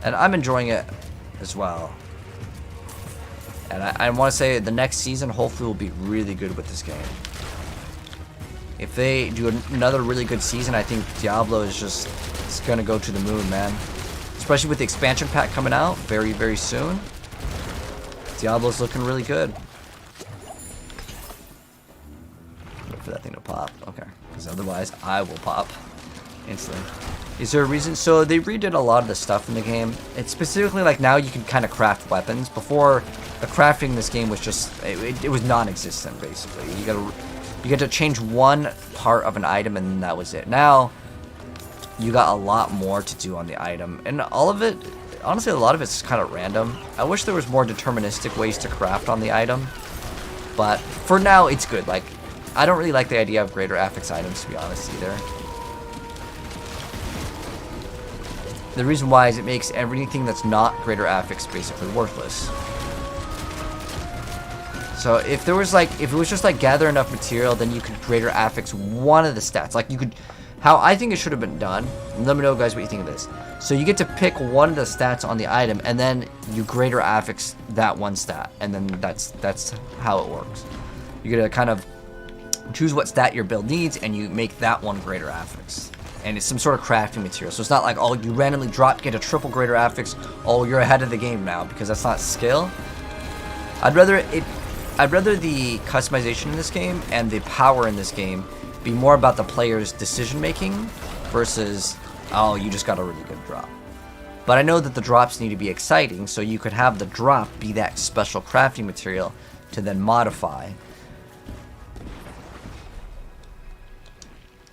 Speaker 2: And I'm enjoying it as well. And I want to say the next season hopefully will be really good with this game. If they do another really good season, I think Diablo is just it's going to go to the moon, man. Especially with the expansion pack coming out very, very soon. Diablo's looking really good. Wait for that thing to pop. Okay. Because otherwise, I will pop instantly. Is there a reason? So they redid a lot of the stuff in the game. It's specifically like now you can kind of craft weapons. Before, the crafting in this game was just it was non-existent basically. You get to change one part of an item and that was it. Now you got a lot more to do on the item, and all of it, honestly, a lot of it's kind of random. I wish there was more deterministic ways to craft on the item, but for now it's good. Like, I don't really like the idea of greater affix items, to be honest, either. The reason why is it makes everything that's not greater affix basically worthless. So if there was like, if it was just like gather enough material, then you could greater affix one of the stats. Like you could, how I think it should have been done. Let me know, guys, what you think of this. So you get to pick one of the stats on the item, and then you greater affix that one stat, and then that's how it works. You get to kind of choose what stat your build needs, and you make that one greater affix. And it's some sort of crafting material. So it's not like, oh, you randomly drop, get a triple greater affix, oh, you're ahead of the game now, because that's not skill. I'd rather the customization in this game and the power in this game be more about the player's decision making versus, oh, you just got a really good drop. But I know that the drops need to be exciting, so you could have the drop be that special crafting material to then modify.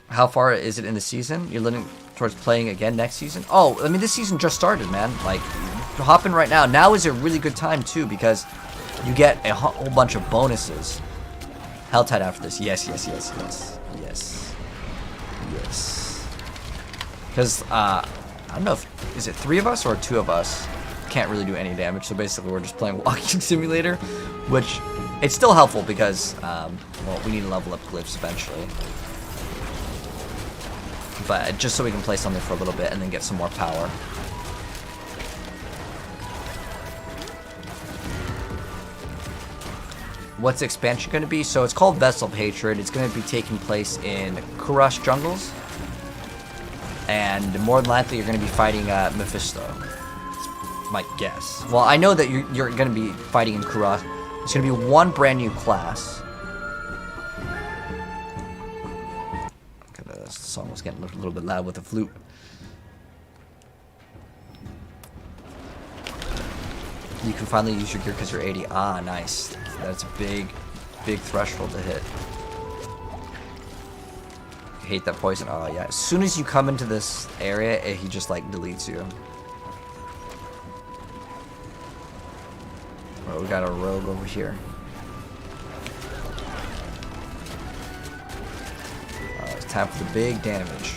Speaker 2: How far is it in the season? You're leaning towards playing again next season? Oh, I mean, this season just started, man. Like, hop in right now. Now is a really good time, too, because you get a whole bunch of bonuses. Helltide after this. Yes, yes, yes, yes. Yes. Yes. Because, I don't know if, is it 3 of us or 2 of us? Can't really do any damage, so basically we're just playing Walking Simulator, which, it's still helpful because, well, we need to level up glyphs eventually. But just so we can play something for a little bit and then get some more power. What's the expansion going to be? So it's called Vessel of Hatred. It's going to be taking place in Kurash jungles. And more than likely you're going to be fighting Mephisto. That's my guess. Well, I know that you're going to be fighting in Kurash. It's going to be one brand new class. The song was getting a little bit loud with the flute. You can finally use your gear because you're 80. Ah, nice. That's a big threshold to hit. I hate that poison. Oh, yeah. As soon as you come into this area, he just, like, deletes you. Oh, we got a rogue over here. It's time for the big damage.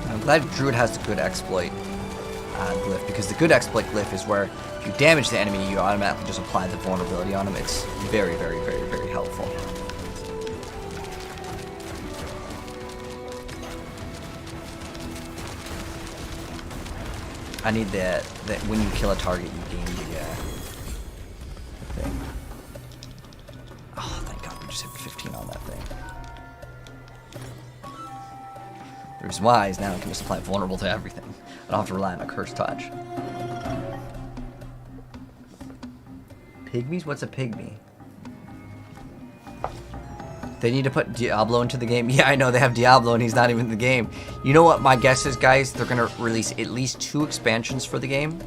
Speaker 2: I'm glad Druid has the good exploit glyph, because the good exploit glyph is where if you damage the enemy, you automatically just apply the vulnerability on him. It's very, very, very, very helpful. I need that when you kill a target, you gain the thing. Oh, thank God, we just hit 15 on that thing. The reason why is now I can just apply vulnerable to everything. I don't have to rely on a cursed touch. Pygmies? What's a pygmy? They need to put Diablo into the game. Yeah, I know they have Diablo and he's not even in the game. You know what my guess is, guys? They're going to release at least 2 expansions for the game.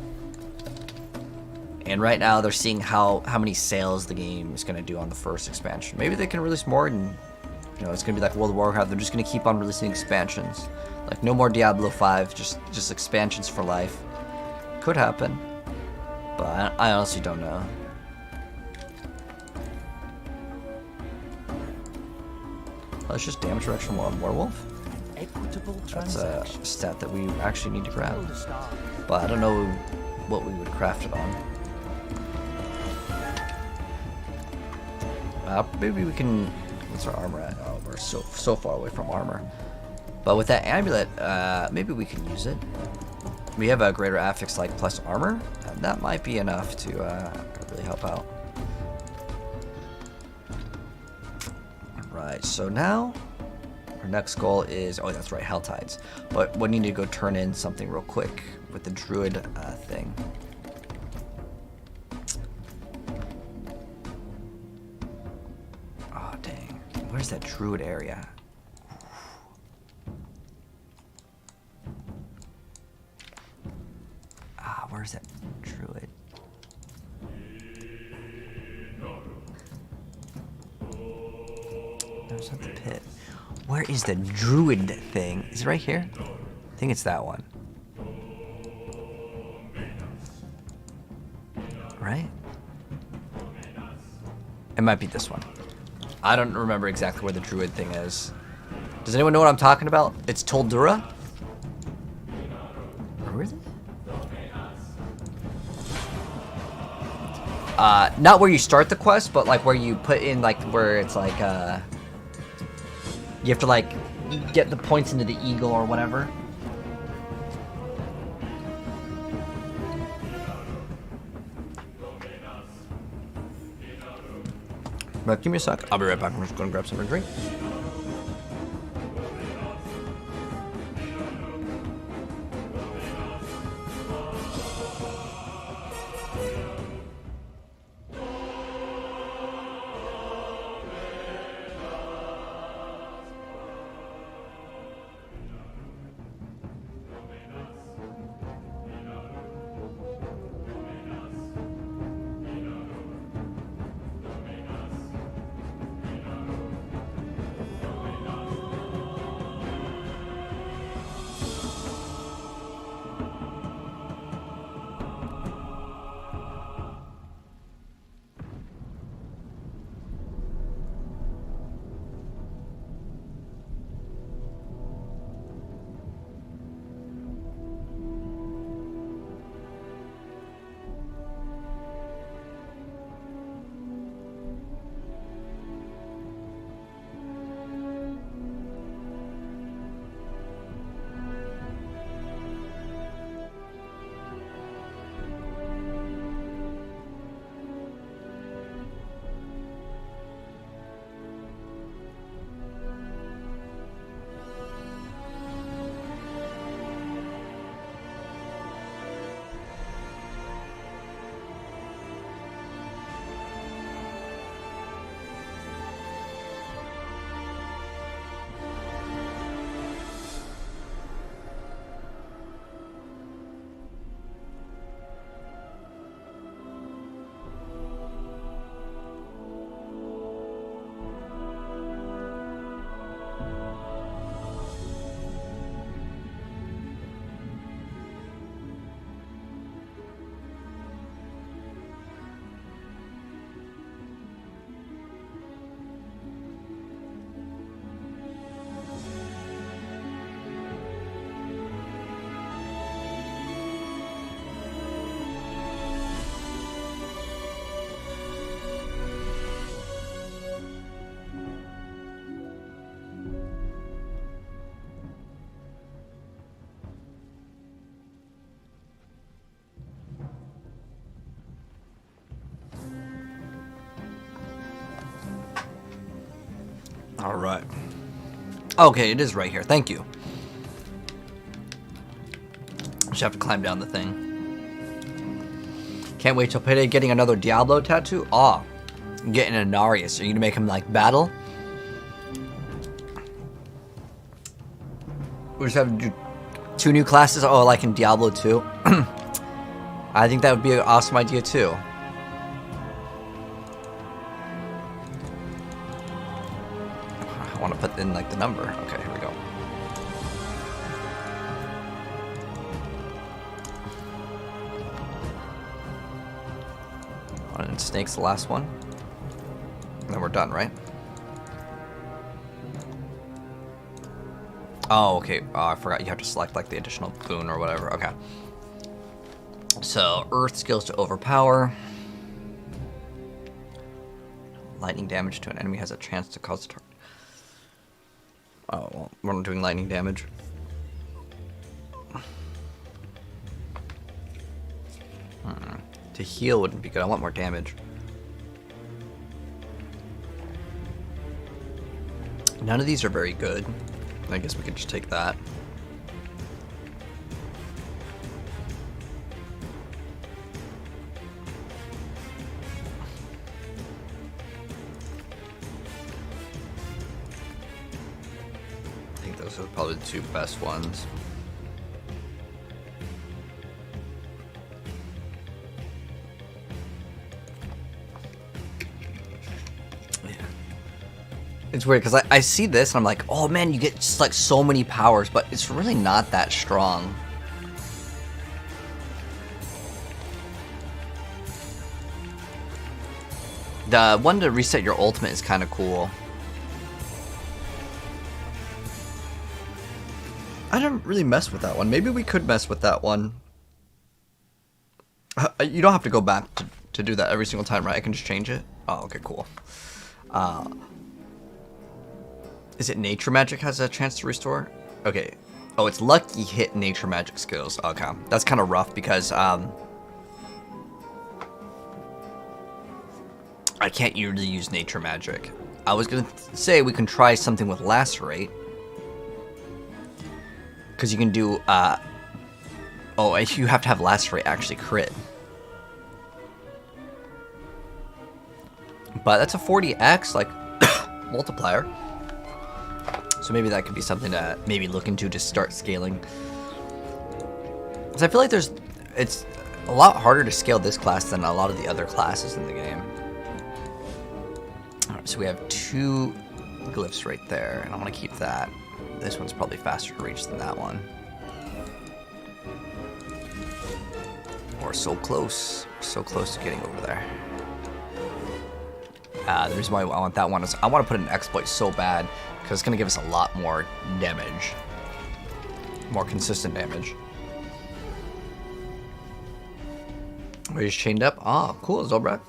Speaker 2: And right now they're seeing how many sales the game is going to do on the first expansion. Maybe they can release more and, you know, it's going to be like World of Warcraft. They're just going to keep on releasing expansions. Like no more Diablo 5, just expansions for life. Could happen. But I honestly don't know. Let's just damage reduction on Werewolf. That's a stat that we actually need to grab. But I don't know what we would craft it on. Maybe we can... What's our armor at? Oh, we're so far away from armor. But with that amulet, maybe we can use it. We have a greater affix like plus armor. And that might be enough to really help out. Alright, so now our next goal is... Oh, that's right, Helltides. But we need to go turn in something real quick with the Druid thing. Oh, dang. Where's that Druid area? Where's that Druid? There's not the pit. Where is the Druid thing? Is it right here? I think it's that one. Right? It might be this one. I don't remember exactly where the Druid thing is. Does anyone know what I'm talking about? It's Toldura? Where is it? Not where you start the quest, but like where you put in, like, where it's like, you have to, like, get the points into the eagle or whatever. But give me a sec. I'll be right back. I'm just going to grab something to drink. All right. Okay, it is right here. Thank you. Just have to climb down the thing. Can't wait till payday. Getting another Diablo tattoo. Ah, I'm getting an Inarius. Are you gonna make him like battle? We just have to do 2 new classes. Oh, like in Diablo 2. I think that would be an awesome idea too. I want to put in like the number. Okay, here we go. And Snake's the last one. And then we're done, right? Oh, okay. Oh, I forgot you have to select like the additional boon or whatever. Okay. So, Earth skills to overpower. Lightning damage to an enemy has a chance to cause a target. Oh, well, we're not doing lightning damage. To heal wouldn't be good. I want more damage. None of these are very good. I guess we could just take that. I think those are probably the 2 best ones. It's weird because I see this and I'm like, oh man, you get just like so many powers, but it's really not that strong. The one to reset your ultimate is kind of cool. I don't really mess with that one. Maybe we could mess with that one. You don't have to go back to do that every single time, right? I can just change it. Oh, okay, cool. Is it Nature Magic has a chance to restore? Okay. Oh, it's Lucky Hit Nature Magic skills. Okay. That's kind of rough because I can't usually use Nature Magic. I was going to say we can try something with Lacerate. Because you can do... oh, you have to have Lacerate actually crit. But that's a 40x, like, multiplier. So maybe that could be something to maybe look into to start scaling. Because I feel like it's a lot harder to scale this class than a lot of the other classes in the game. Alright, so we have 2 glyphs right there, and I want to keep that. This one's probably faster to reach than that one. We're so close to getting over there. The reason why I want that one is I want to put an exploit so bad because it's going to give us a lot more damage. More consistent damage. We're just chained up. Ah, cool, Zobrak.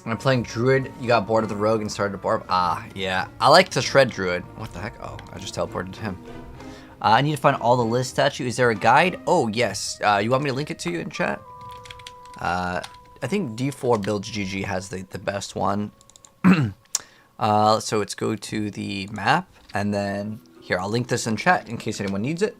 Speaker 2: I'm playing Druid. You got bored of the Rogue and started to Barb. Ah, yeah. I like to shred Druid. What the heck? Oh, I just teleported to him. I need to find all the list statue. Is there a guide? Oh, yes. You want me to link it to you in chat? I think D4 Builds GG has the best one. So let's go to the map, and then here, I'll link this in chat in case anyone needs it.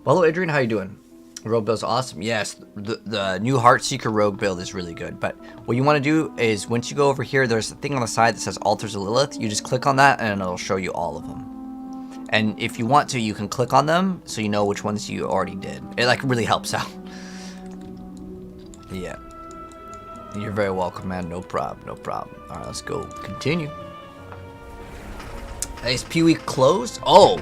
Speaker 2: Well, hello, Adrian. How you doing? Rogue build's awesome. Yes, the new Heartseeker Rogue build is really good. But what you want to do is once you go over here, there's a thing on the side that says Altars of Lilith. You just click on that, and it'll show you all of them. And if you want to, you can click on them so you know which ones you already did. It like really helps out. Yeah. You're very welcome, man. No problem. No problem. All right, let's go. Continue. Is Pee-wee closed? Oh,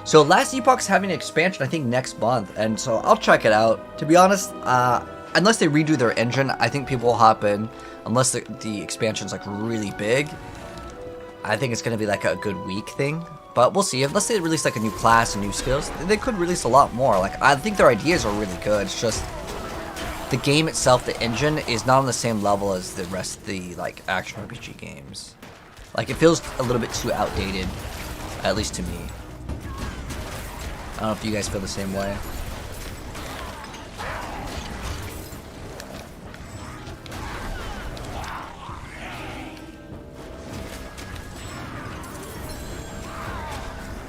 Speaker 2: so Last Epoch's having an expansion, I think, next month, and so I'll check it out. To be honest, unless they redo their engine, I think people will hop in. Unless the expansion's like really big, I think it's gonna be like a good week thing. But we'll see. Unless they release like a new class and new skills, they could release a lot more. Like I think their ideas are really good. It's just the game itself, the engine, is not on the same level as the rest of the like action RPG games. Like it feels a little bit too outdated, at least to me. I don't know if you guys feel the same way.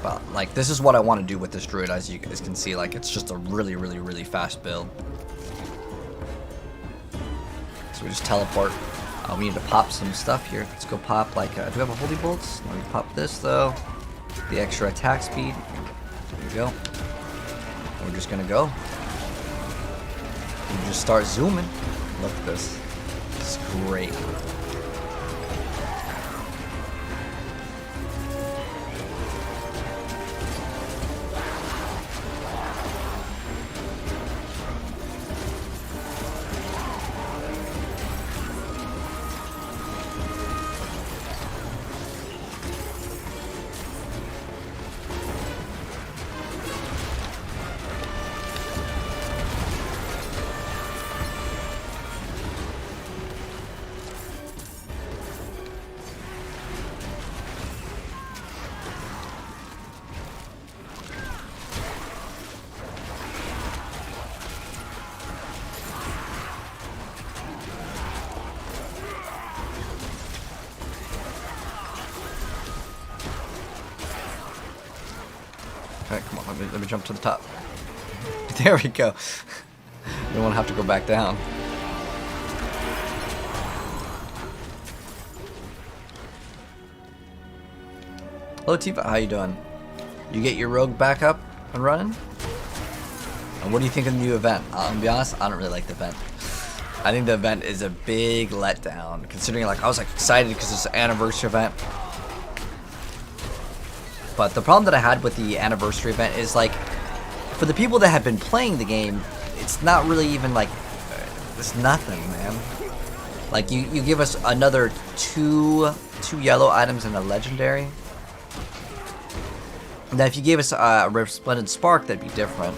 Speaker 2: But like, this is what I want to do with this druid, as you guys can see. Like, it's just a really, really, really fast build. So we just teleport. We need to pop some stuff here. Let's go pop, like, do we have a holy bolts? Let me pop this, though. The extra attack speed. There we go. And we're just gonna go. We just start zooming. Look at this. It's great. Alright, come on, let me jump to the top. There we go. You won't have to go back down. Hello Tifa, how you doing? You get your rogue back up and running? And what do you think of the new event? To be honest, I don't really like the event. I think the event is a big letdown, considering like I was like excited because it's an anniversary event. But the problem that I had with the anniversary event is like, for the people that have been playing the game, it's not really even like, it's nothing, man. Like you give us another two yellow items and a legendary. Now if you gave us a Resplendent Spark, that'd be different.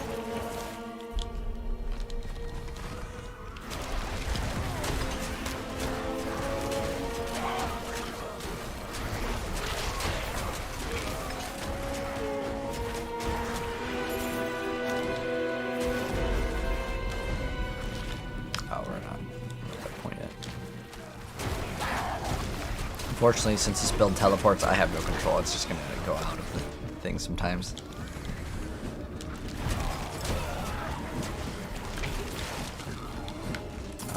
Speaker 2: Unfortunately, since this build teleports, I have no control. It's just gonna go out of the thing sometimes.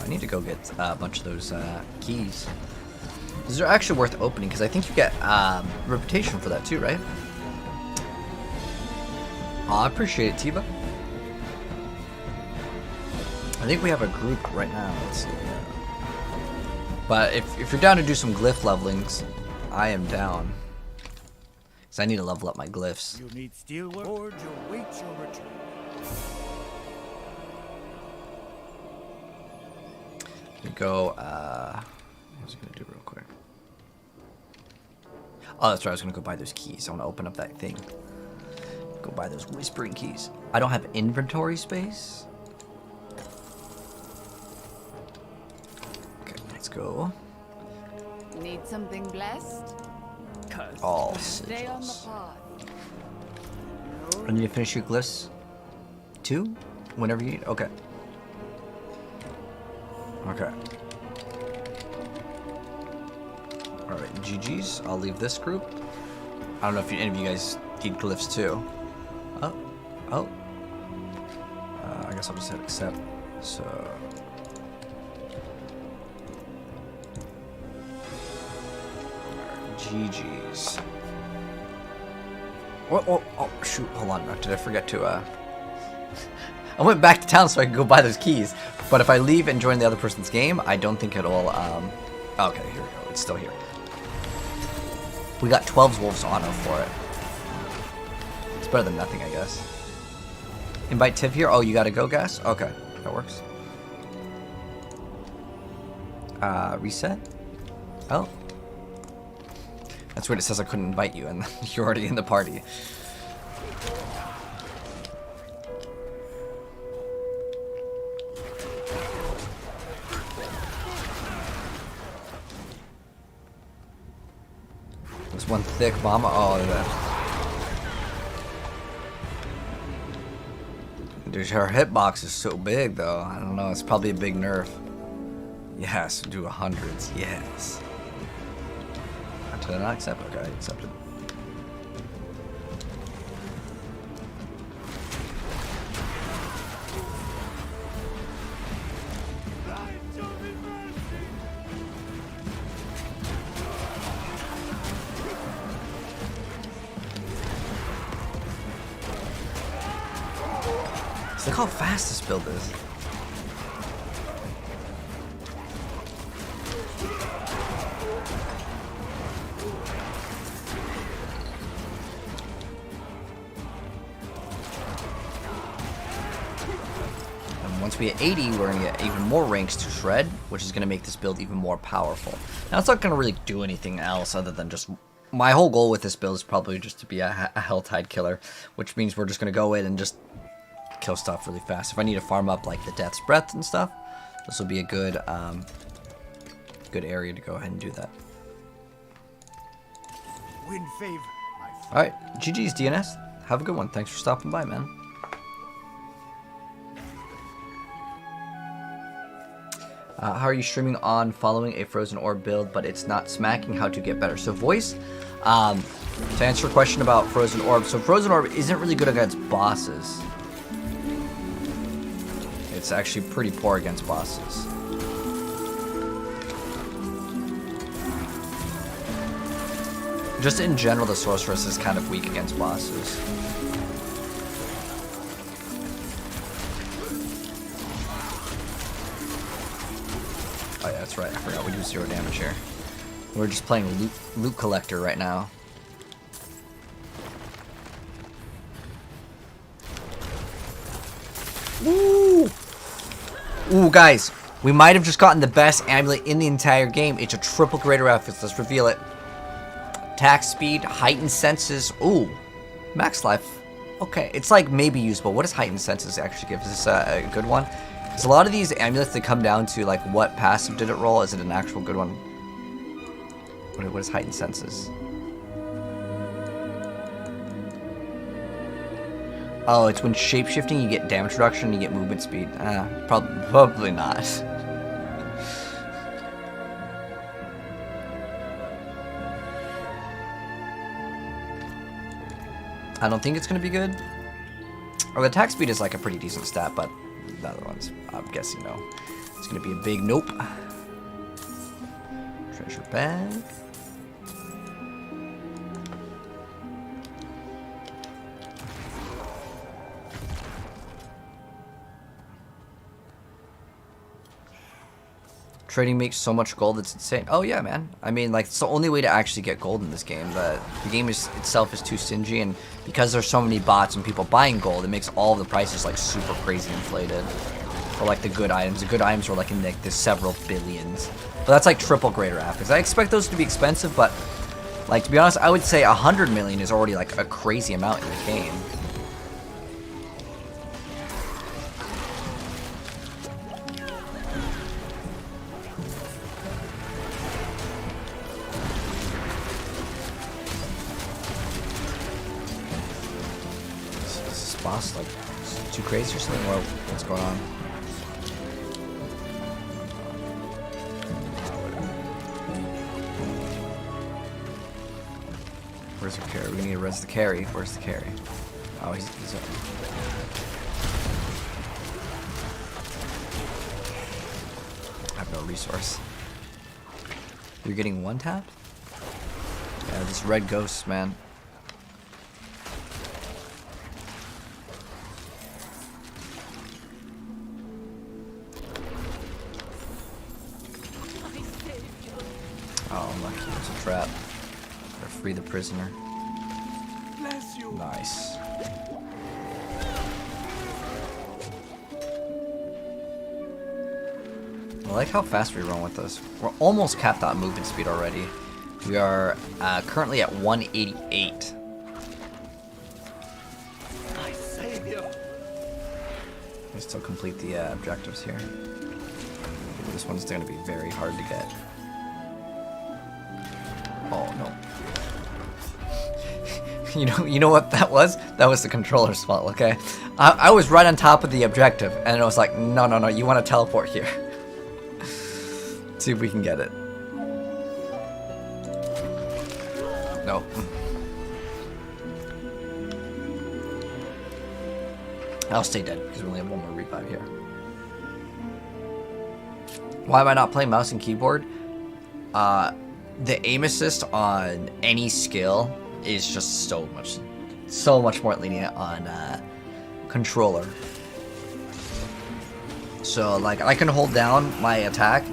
Speaker 2: I need to go get a bunch of those keys. These are actually worth opening because I think you get reputation for that too, right? Oh, I appreciate it, Tiba. I think we have a group right now. Let's see. But if you're down to do some glyph levelings, I am down. Because I need to level up my glyphs.
Speaker 6: You need steelwork. Forge awaits your return.
Speaker 2: We go, what was I going to do real quick? Oh, that's right, I was going to go buy those keys. I want to open up that thing. Go buy those whispering keys. I don't have inventory space. Let's go.
Speaker 8: Need something blessed?
Speaker 2: All
Speaker 8: Stay on the
Speaker 2: sigils.
Speaker 8: path.
Speaker 2: I need to finish your glyphs. 2? Whenever you need. Okay. Okay. Alright, GG's. I'll leave this group. I don't know if any of you guys need glyphs too. Oh. I guess I'll just hit accept. So. GG's. Oh, shoot, hold on. Did I forget to, I went back to town so I could go buy those keys. But if I leave and join the other person's game, I don't think it'll, okay, here we go. It's still here. We got 12's Wolves Honor for it. It's better than nothing, I guess. Invite Tiv here. Oh, you gotta go, Gas? Okay, that works. Reset? Oh. That's weird, it says I couldn't invite you and you're already in the party. There's one thick mama. Oh, that. Dude, her hitbox is so big though. I don't know, it's probably a big nerf. Yes, do 100s, yes. Did I not accept? Okay, I accepted. Look how fast this build is. And once we hit 80, we're going to get even more ranks to shred, which is going to make this build even more powerful. Now, it's not going to really do anything else other than just... My whole goal with this build is probably just to be a Helltide killer, which means we're just going to go in and just kill stuff really fast. If I need to farm up like the Death's Breath and stuff, this will be a good good area to go ahead and do that.
Speaker 6: Win favor, my friend.
Speaker 2: Alright, GG's DNS. Have a good one. Thanks for stopping by, man. How are you streaming on following a Frozen Orb build, but it's not smacking? How to get better? So voice, to answer your question about Frozen Orb, so Frozen Orb isn't really good against bosses. It's actually pretty poor against bosses. Just in general, the Sorceress is kind of weak against bosses. Oh yeah, that's right. I forgot we do 0 damage here. We're just playing loot collector right now. Woo! Ooh, guys, we might have just gotten the best amulet in the entire game. It's a triple greater efforts. Let's reveal it. Attack speed, heightened senses. Ooh, max life. Okay, it's like maybe usable. What does heightened senses actually give? Is this a good one? Because a lot of these amulets, they come down to like what passive did it roll. Is it an actual good one? What is heightened senses? Oh, it's when shapeshifting you get damage reduction and you get movement speed. Probably not. I don't think it's going to be good. Or the attack speed is like a pretty decent stat, but the other ones, I'm guessing no. It's going to be a big nope. Treasure bag. Trading makes so much gold, it's insane. Oh yeah, man. I mean, like, it's the only way to actually get gold in this game. The game itself is too stingy, and because there's so many bots and people buying gold, it makes all the prices like super crazy inflated. For like the good items. The good items are like in like the several billions. But that's like triple greater affix. I expect those to be expensive, but like to be honest, I would say 100 million is already like a crazy amount in the game. Boss like too crazy or something? What's going on? Where's the carry? We need to res the carry. Where's the carry? Oh, he's up. I have no resource. You're getting one tapped? Yeah, this red ghost, man. Oh, lucky, there's a trap. Gotta free the prisoner.
Speaker 6: Bless you.
Speaker 2: Nice. I like how fast we run with this. We're almost capped out movement speed already. We are currently at 188.
Speaker 4: My savior.
Speaker 2: We still complete the objectives here. This one's going to be very hard to get. Oh no. You know what that was? That was the controller's fault, okay? I was right on top of the objective, and it was like, no, you want to teleport here. See if we can get it. No. I'll stay dead, because we only have one more revive here. Why am I not playing mouse and keyboard? The aim assist on any skill is just so much more lenient on controller. So like I can hold down my attack,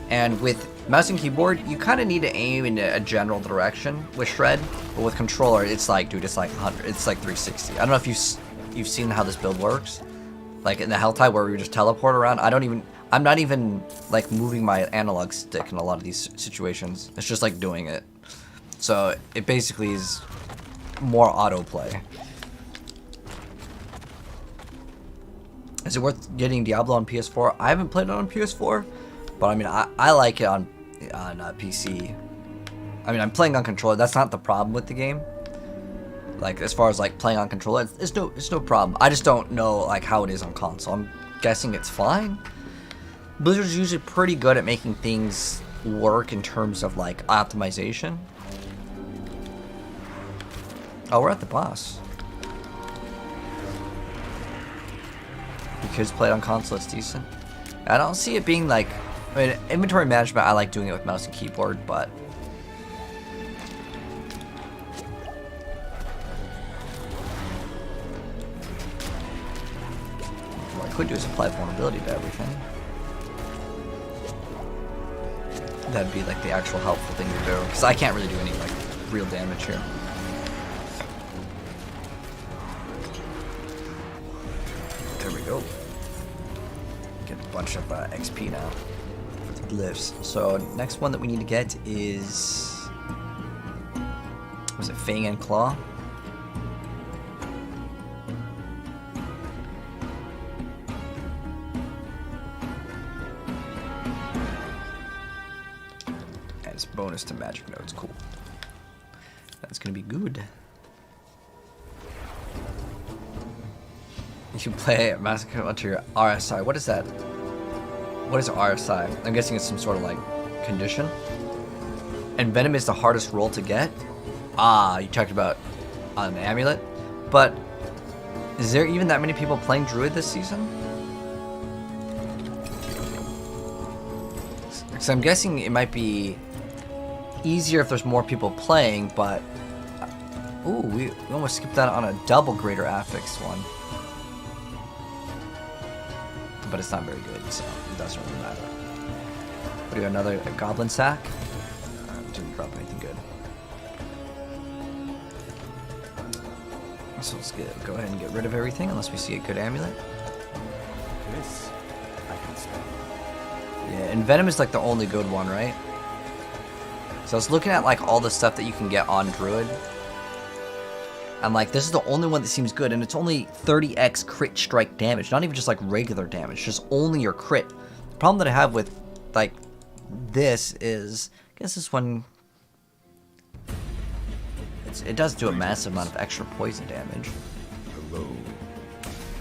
Speaker 2: and with mouse and keyboard you kind of need to aim in a general direction with Shred, but with controller it's like, dude, it's like 100, it's like 360. I don't know if you've seen how this build works, like in the Helltide where we just teleport around. I'm not even like moving my analog stick in a lot of these situations. It's just like doing it. So it basically is more autoplay. Is it worth getting Diablo on PS4? I haven't played it on PS4, but I mean, I like it on PC. I mean, I'm playing on controller. That's not the problem with the game. Like as far as like playing on controller, it's no problem. I just don't know like how it is on console. I'm guessing it's fine. Blizzard's usually pretty good at making things work in terms of like optimization. Oh, we're at the boss. Kids play it on console, it's decent. I don't see it being like, I mean, inventory management, I like doing it with mouse and keyboard, but what I could do is apply vulnerability to everything. That'd be like the actual helpful thing to do, because I can't really do any like real damage here. There we go. Get a bunch of XP now for the glyphs. So next one that we need to get is, was it Fang and Claw? And it's bonus to magic nodes. Cool. That's gonna be good. You play Massacre onto your RSI. What is that? What is RSI? I'm guessing it's some sort of like condition. And Venom is the hardest roll to get. Ah, you talked about an amulet. But is there even that many people playing Druid this season? Because I'm guessing it might be easier if there's more people playing, but ooh, we almost skipped out on a double greater affix one. But it's not very good, so it doesn't really matter. What do you got, another goblin sack? Didn't drop anything good. So let's go ahead and get rid of everything unless we see a good amulet.
Speaker 3: This I can stand.
Speaker 2: Yeah, and Venom is like the only good one, right? So I was looking at like all the stuff that you can get on Druid. I'm like, this is the only one that seems good, and it's only 30x crit strike damage, not even just like regular damage, just only your crit. The problem that I have with like this is, I guess this one, it does do a massive amount of extra poison damage. Hello.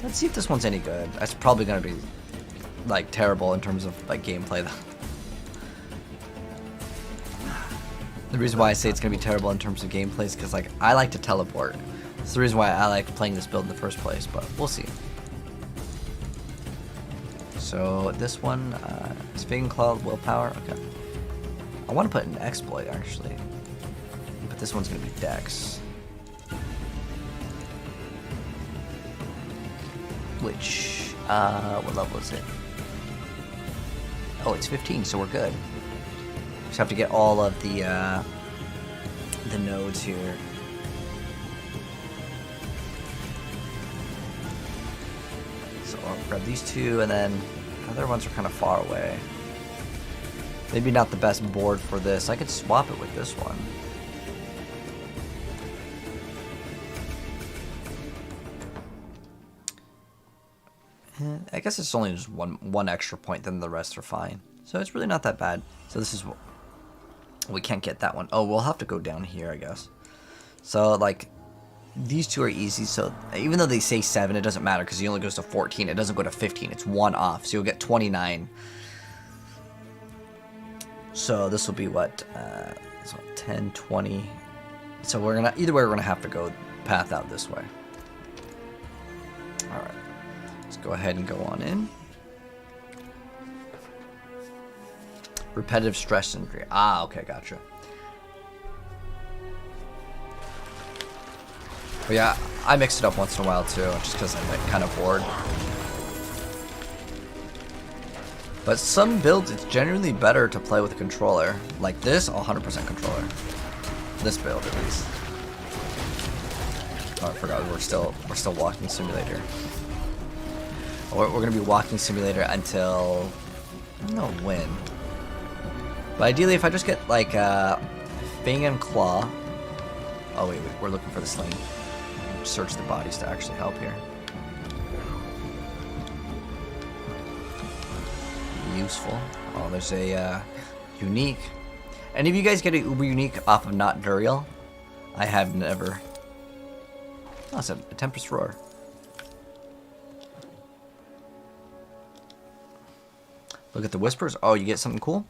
Speaker 2: Let's see if this one's any good. That's probably gonna be like terrible in terms of like gameplay though. The reason why I say it's gonna be terrible in terms of gameplay is because like I like to teleport. It's the reason why I like playing this build in the first place, but we'll see. So this one is Fang Claw, Willpower. Okay. I want to put an exploit actually, but this one's gonna be Dex. Which what level is it? Oh, it's 15, so we're good. Just have to get all of the nodes here. So I'll grab these two, and then the other ones are kind of far away. Maybe not the best board for this. I could swap it with this one. I guess it's only just one extra point, then the rest are fine. So it's really not that bad. So this is, we can't get that one. Oh, we'll have to go down here, I guess. So like these two are easy. So even though they say 7, it doesn't matter because he only goes to 14. It doesn't go to 15. It's 1 off. So you'll get 29. So this will be what? So 10, 20. So we're gonna, either way, we're gonna have to go path out this way. All right. Let's go ahead and go on in. Repetitive stress injury. Ah, okay, gotcha. But yeah, I mix it up once in a while too, just because I'm like kind of bored. But some builds, it's generally better to play with a controller. Like this, 100% controller. This build, at least. Oh, I forgot we're still walking simulator. We're gonna be walking simulator until I don't know when. But ideally, if I just get like Fang and Claw. Oh wait, we're looking for the sling. Search the bodies to actually help here. Useful. Oh, there's a unique. Any of you guys get a uber unique off of Not Duriel? I have never. Oh, it's a Tempest Roar. Look at the whispers. Oh, you get something cool?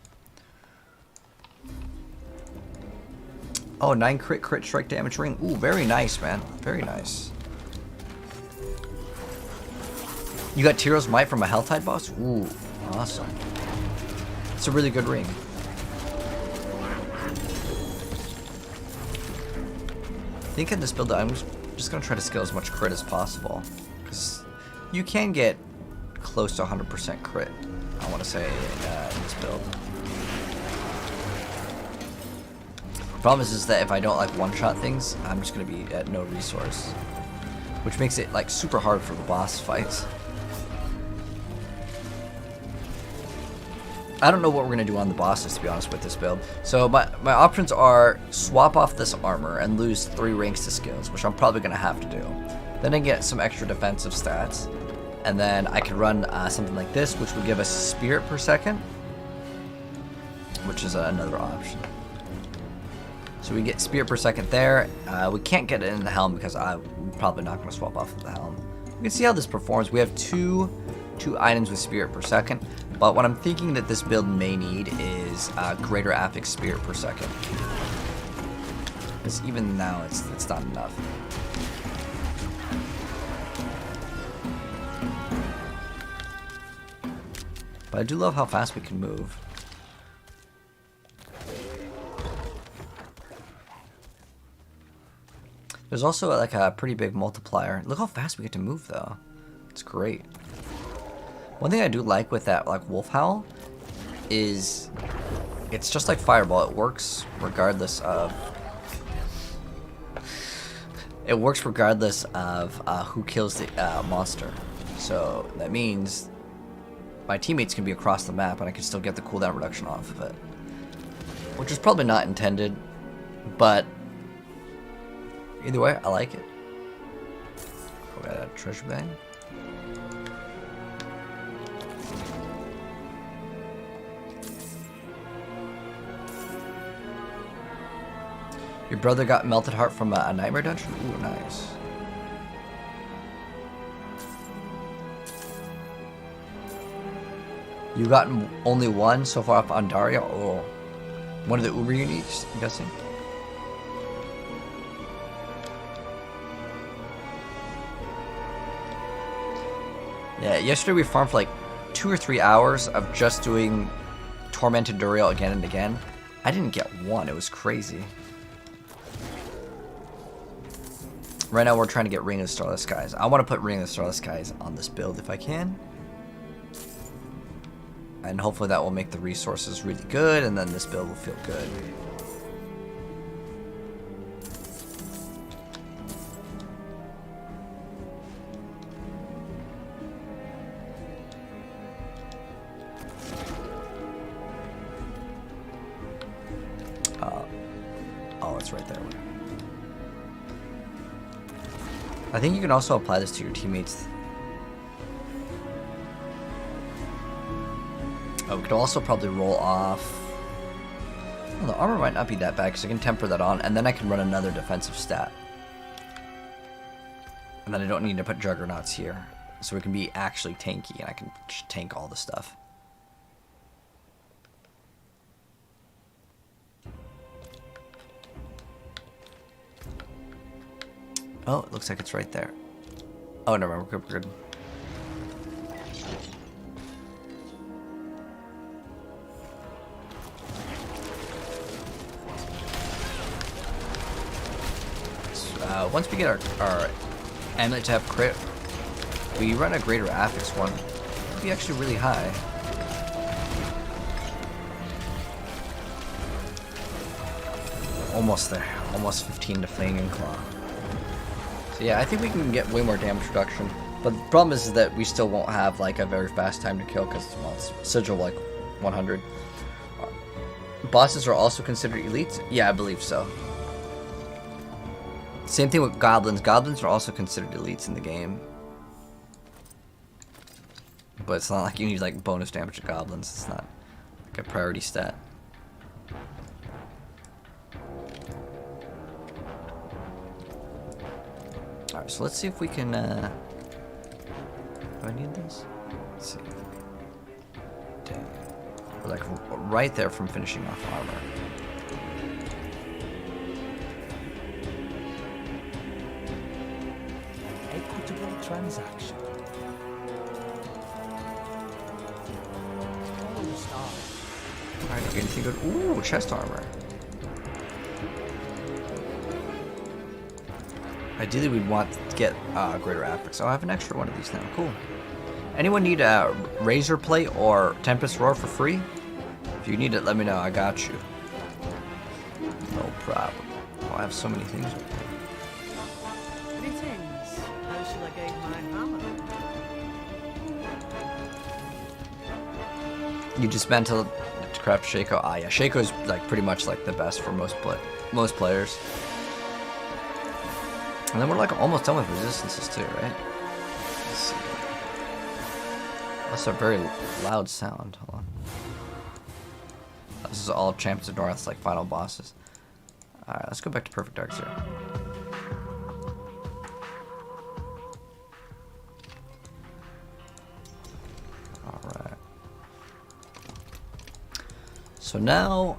Speaker 2: Oh, 9 crit strike damage ring. Ooh, very nice, man. Very nice. You got Tyro's Might from a Helltide boss? Ooh, awesome. It's a really good ring. I think in this build, I'm just going to try to scale as much crit as possible. Because you can get close to 100% crit, I want to say, in this build. The problem is that if I don't like one-shot things, I'm just going to be at no resource. Which makes it like super hard for the boss fights. I don't know what we're going to do on the bosses, to be honest, with this build. So my options are swap off this armor and lose 3 ranks to skills, which I'm probably going to have to do. Then I get some extra defensive stats. And then I could run something like this, which would give us spirit per second. Which is another option. So we get spirit per second there. We can't get it in the helm because I'm probably not going to swap off of the helm. We can see how this performs. We have two items with spirit per second. But what I'm thinking that this build may need is greater affix spirit per second. Because even now it's not enough. But I do love how fast we can move. There's also like a pretty big multiplier. Look how fast we get to move though. It's great. One thing I do like with that like Wolf Howl is it's just like Fireball. It works regardless of who kills the monster. So that means my teammates can be across the map and I can still get the cooldown reduction off of it. Which is probably not intended, but either way, I like it. We got a treasure bag. Your brother got Melted Heart from a Nightmare Dungeon? Ooh, nice. You gotten only one so far up on Daria? Oh. One of the Uber uniques, I'm guessing? Yeah, yesterday we farmed for like 2 or 3 hours of just doing Tormented Duriel again and again. I didn't get one, it was crazy. Right now we're trying to get Ring of the Starless Skies. I want to put Ring of the Starless Skies on this build if I can. And hopefully that will make the resources really good, and then this build will feel good. Oh, it's right there. I think you can also apply this to your teammates. Oh, we could also probably roll off. Well, the armor might not be that bad because I can temper that on, and then I can run another defensive stat. And then I don't need to put Juggernauts here. So we can be actually tanky, and I can just tank all the stuff. Oh, it looks like it's right there. Oh, no, we're good. We're good. Once we get our amulet to have crit, we run a greater affix one. It'd be actually really high. Almost there. Almost 15 to Fanging Claw. So yeah, I think we can get way more damage reduction. But the problem is that we still won't have like a very fast time to kill because well, it's sigil like 100. Bosses are also considered elites? Yeah, I believe so. Same thing with goblins. Goblins are also considered elites in the game. But it's not like you need like bonus damage to goblins. It's not like a priority stat. Alright, so let's see if we can, do I need this? Let's see. Dang. We're like right there from finishing off armor.
Speaker 6: Equitable transaction. Follow the star.
Speaker 2: Alright, anything good? Ooh, chest armor. Ideally, we'd want to get greater affix. Oh, I have an extra one of these now. Cool. Anyone need a Razor Plate or Tempest Roar for free? If you need it, let me know. I got you. No problem. Oh, I have so many things.
Speaker 9: Greetings. How shall I gain my hammer?
Speaker 2: You dismantle to craft Shaco. Ah, yeah. Shaco is like pretty much like the best for most players. And then we're like almost done with resistances too, right? Let's see. That's a very loud sound. Hold on. This is all Champions of North's like final bosses. Alright, let's go back to Perfect Dark Zero. Alright. So now,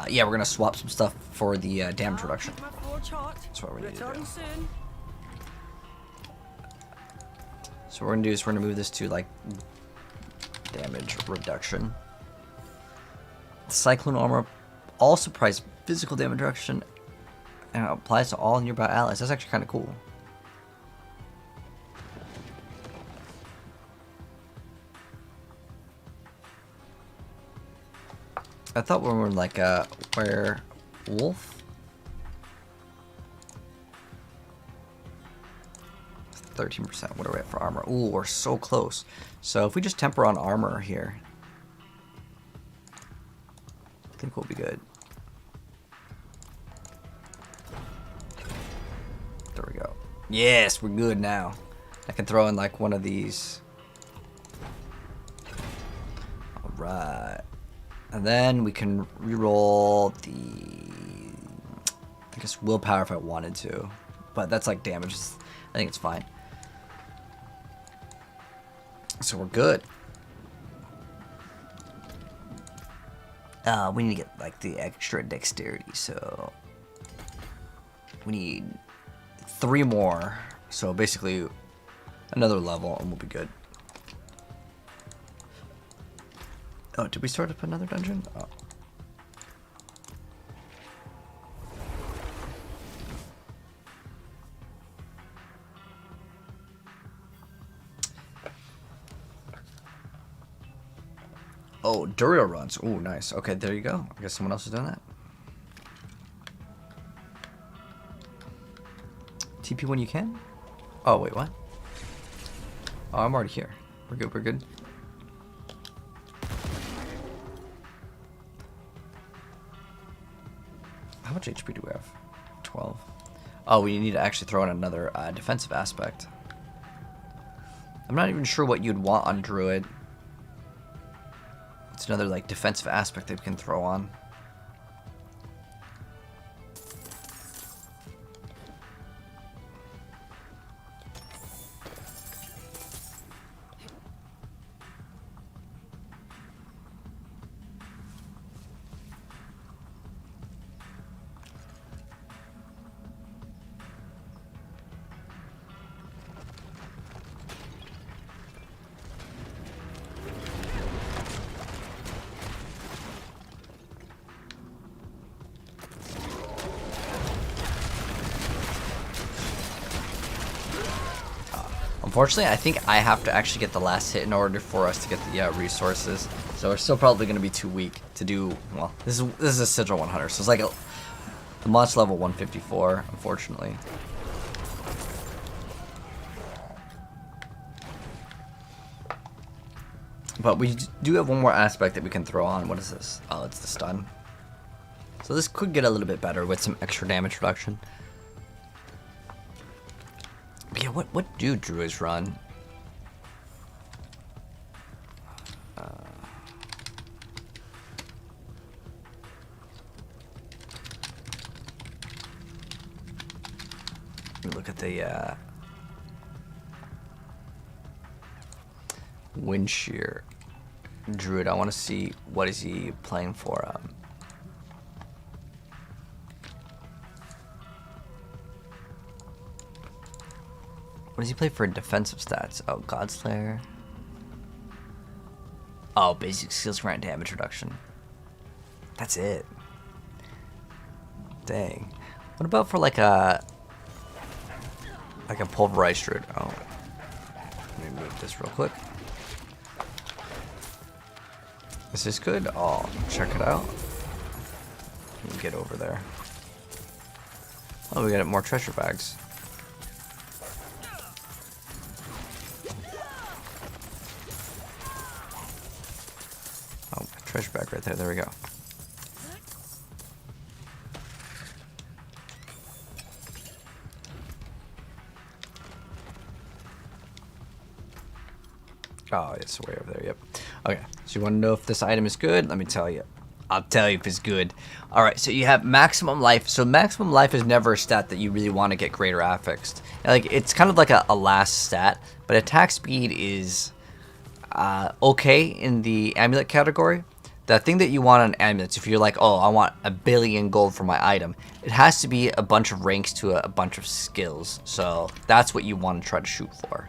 Speaker 2: yeah, we're gonna swap some stuff for the damage reduction. That's what we need to do. So what we're gonna do is we're gonna move this to like damage reduction. Cyclone armor also provides physical damage reduction and it applies to all nearby allies. That's actually kind of cool. I thought we were like a werewolf. 13%. What are we at for armor? Ooh, we're so close. So if we just temper on armor here, I think we'll be good. There we go. Yes, we're good now. I can throw in like one of these. Alright. And then we can reroll the, I guess, willpower if I wanted to. But that's like damage. I think it's fine. So we're good. We need to get like the extra dexterity, so we need 3 more. So basically another level and we'll be good. Oh, did we start up another dungeon? Oh. Oh, Durio runs. Oh, nice. Okay, there you go. I guess someone else is doing that. TP when you can? Oh, wait, what? Oh, I'm already here. We're good, we're good. How much HP do we have? 12. Oh, we need to actually throw in another defensive aspect. I'm not even sure what you'd want on Druid. It's another like defensive aspect that we can throw on. Unfortunately, I think I have to actually get the last hit in order for us to get the resources. So we're still probably going to be too weak to do, well, this is a Sigil 100, so it's like The mon's level 154, unfortunately. But we do have one more aspect that we can throw on. What is this? Oh, it's the stun. So this could get a little bit better with some extra damage reduction. But yeah, what do druids run? Let me look at the Wind Shear druid. I want to see what is he playing for. What does he play for defensive stats? Oh, Godslayer. Oh, basic skills grant damage reduction. That's it. Dang. What about for like a pulverized druid? Oh, let me move this real quick. Is this good? Oh, check it out. Let me get over there. Oh, we got more treasure bags. Oh, treasure bag right there. There we go. Oh, it's way over there, yep. Okay, so you want to know if this item is good? Let me tell you. I'll tell you if it's good. Alright, so you have maximum life. So maximum life is never a stat that you really want to get greater affixed. Like, it's kind of like a last stat, but attack speed is okay in the amulet category. The thing that you want on amulets, if you're like, oh, I want 1 billion gold for my item, it has to be a bunch of ranks to a bunch of skills. So that's what you want to try to shoot for.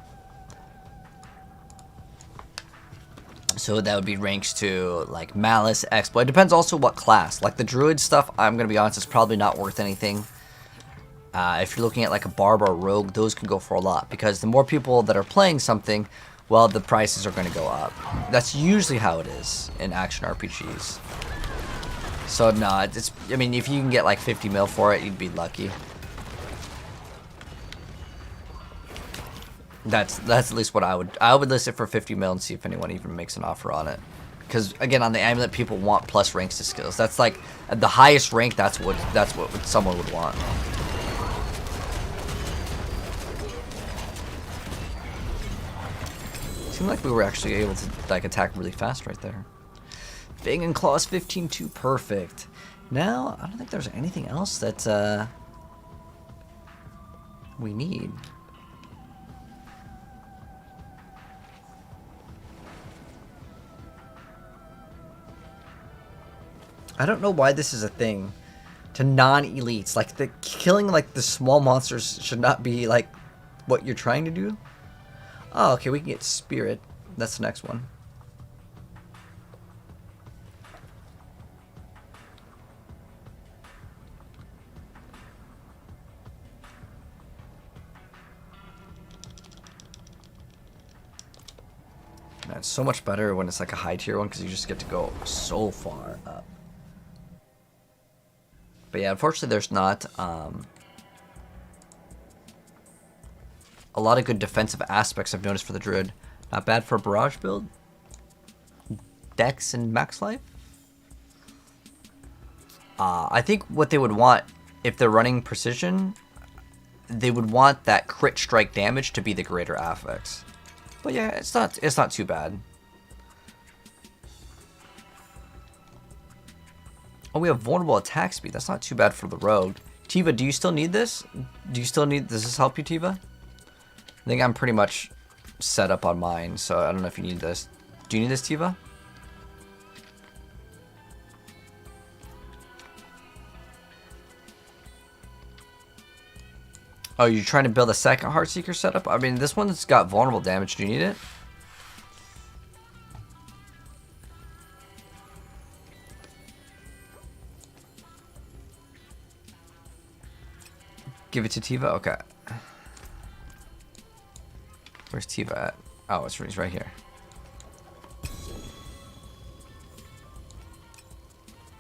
Speaker 2: So that would be ranks to like Malice, Exploit. It depends also what class. Like the Druid stuff, I'm going to be honest, it's probably not worth anything. If you're looking at like a Barb or a Rogue, those can go for a lot. Because the more people that are playing something, well, the prices are going to go up. That's usually how it is in action RPGs. So no, it's, I mean, if you can get like 50 mil for it, you'd be lucky. That's at least what I would list it for 50 mil and see if anyone even makes an offer on it. Because again, on the amulet, people want plus ranks to skills. That's like at the highest rank. That's what someone would want. Seemed like we were actually able to like attack really fast right there. Fang and Claws 15-2, perfect. Now I don't think there's anything else that we need. I don't know why this is a thing to non-elites. Like, the killing, like, the small monsters should not be, like, what you're trying to do. Oh, okay, we can get Spirit. That's the next one. Man, it's so much better when it's, like, a high tier one because you just get to go so far up. But yeah, unfortunately there's not a lot of good defensive aspects I've noticed for the Druid. Not bad for a Barrage build. Dex and max life. I think what they would want, if they're running Precision, they would want that crit strike damage to be the greater affix. But yeah, it's not too bad. Oh, we have vulnerable attack speed. That's not too bad for the rogue. Tiva, do you still need this? Does this help you, Tiva? I think I'm pretty much set up on mine, so I don't know if you need this. Do you need this, Tiva? Oh, you're trying to build a second Heartseeker setup? I mean, this one's got vulnerable damage. Do you need it? Give it to Tiva? Okay. Where's Tiva at? Oh, it's right here.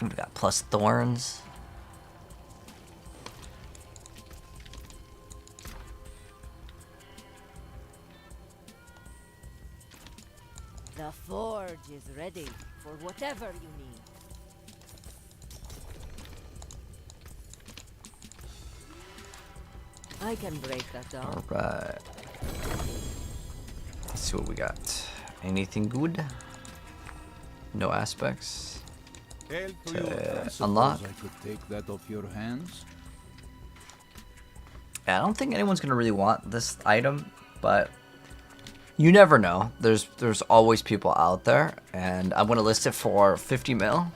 Speaker 2: We got plus thorns.
Speaker 9: The forge is ready for whatever you need. I can break that down.
Speaker 2: Alright. Let's see what we got. Anything good? No aspects.
Speaker 3: Hail to
Speaker 2: To
Speaker 3: you.
Speaker 2: unlock.
Speaker 7: I could take that off your hands.
Speaker 2: Yeah, I don't think anyone's gonna really want this item, but you never know. There's always people out there, and I'm gonna list it for 50 mil.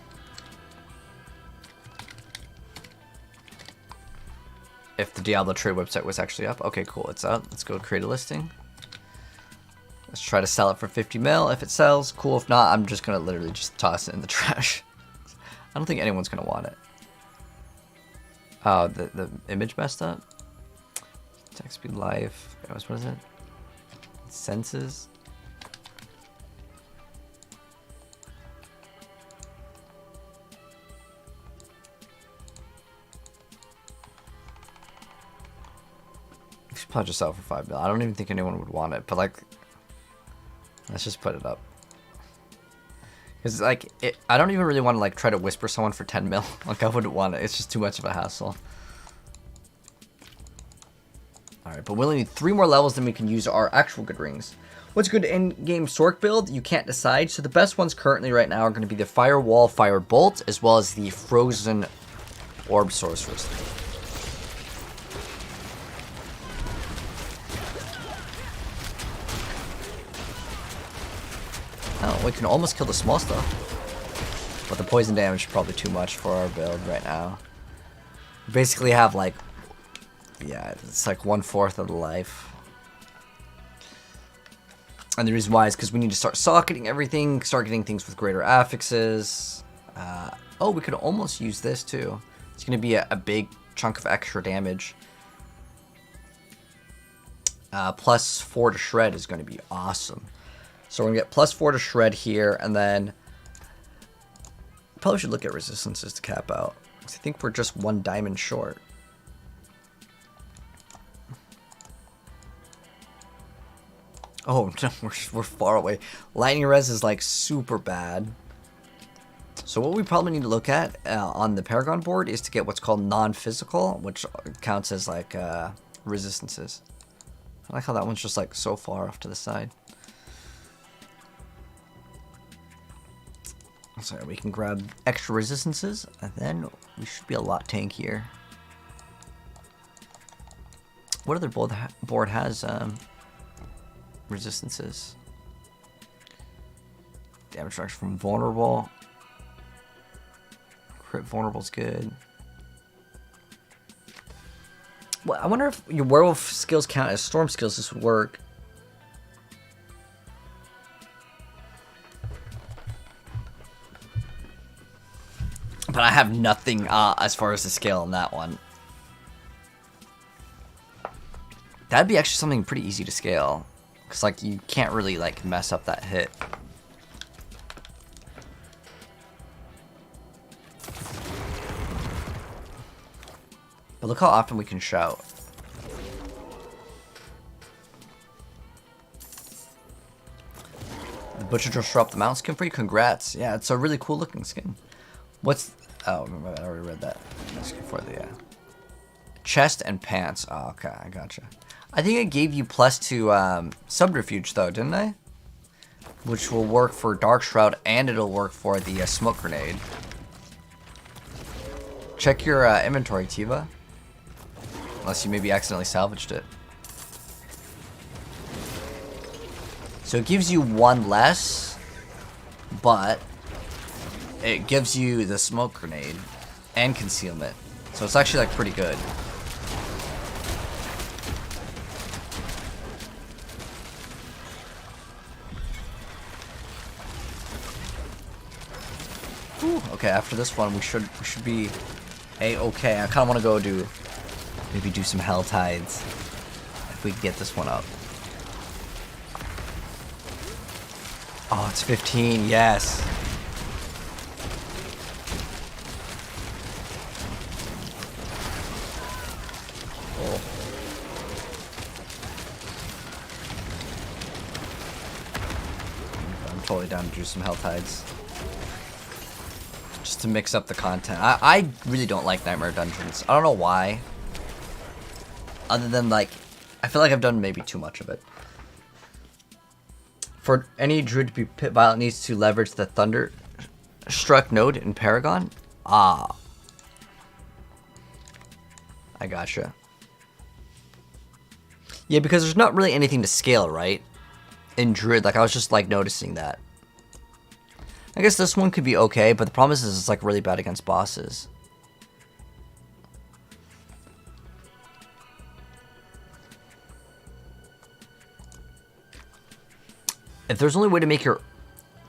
Speaker 2: If the Diablo trade website was actually up. Okay, cool, it's up. Let's go create a listing. Let's try to sell it for 50 mil. If it sells, cool. If not, I'm just gonna literally just toss it in the trash. I don't think anyone's gonna want it. Oh, the image messed up. Text speed life. What is it? Senses. We should probably just sell it for 5 mil. I don't even think anyone would want it, but like, let's just put it up. Because like, I don't even really want to like try to whisper someone for 10 mil. Like, I wouldn't want it. It's just too much of a hassle. Alright, but we only need 3 more levels, then we can use our actual good rings. What's good in-game Sork build? You can't decide. So the best ones currently right now are going to be the Firewall, Fire Bolt, as well as the Frozen Orb Sorceress. Oh, we can almost kill the small stuff. But the poison damage is probably too much for our build right now. We basically have like, yeah, it's like 1/4 of the life. And the reason why is because we need to start socketing everything, start getting things with greater affixes. Oh, we could almost use this too. It's going to be a big chunk of extra damage. +4 to shred is going to be awesome. So we're going to get +4 to shred here, and then probably should look at resistances to cap out. 'Cause I think we're just 1 diamond short. Oh, no, we're far away. Lightning res is like super bad. So what we probably need to look at on the Paragon board is to get what's called non-physical, which counts as like resistances. I like how that one's just like so far off to the side. So we can grab extra resistances, and then we should be a lot tankier. What other board has resistances? Damage reduction from vulnerable. Crit vulnerable's good. Well, I wonder if your werewolf skills count as storm skills. This would work. But I have nothing as far as the scale on that one. That'd be actually something pretty easy to scale. Because, like, you can't really, like, mess up that hit. But look how often we can shout. The Butcher just dropped the mount skin for you. Congrats. Yeah, it's a really cool looking skin. What's... Oh, I already read that. For the chest and pants. Oh, okay, I gotcha. I think it gave you plus to Subterfuge, though, didn't I? Which will work for Dark Shroud, and it'll work for the Smoke Grenade. Check your inventory, Tiva. Unless you maybe accidentally salvaged it. So it gives you 1 less, but it gives you the Smoke Grenade and Concealment. So it's actually like pretty good. Whew. Okay, after this one we should be a-okay. I kind of want to go maybe do some Hell Tides if we can get this one up. Oh, it's 15. Yes. Oh. totally down to do some Hell Tides. Just to mix up the content. I really don't like Nightmare Dungeons. I don't know why. Other than, like, I feel like I've done maybe too much of it. For any druid to be pit violent needs to leverage the Thunderstruck node in Paragon. Ah. I gotcha. Yeah, because there's not really anything to scale, right? In druid, like I was just like noticing that. I guess this one could be okay, but the problem is it's like really bad against bosses. If there's only way to make your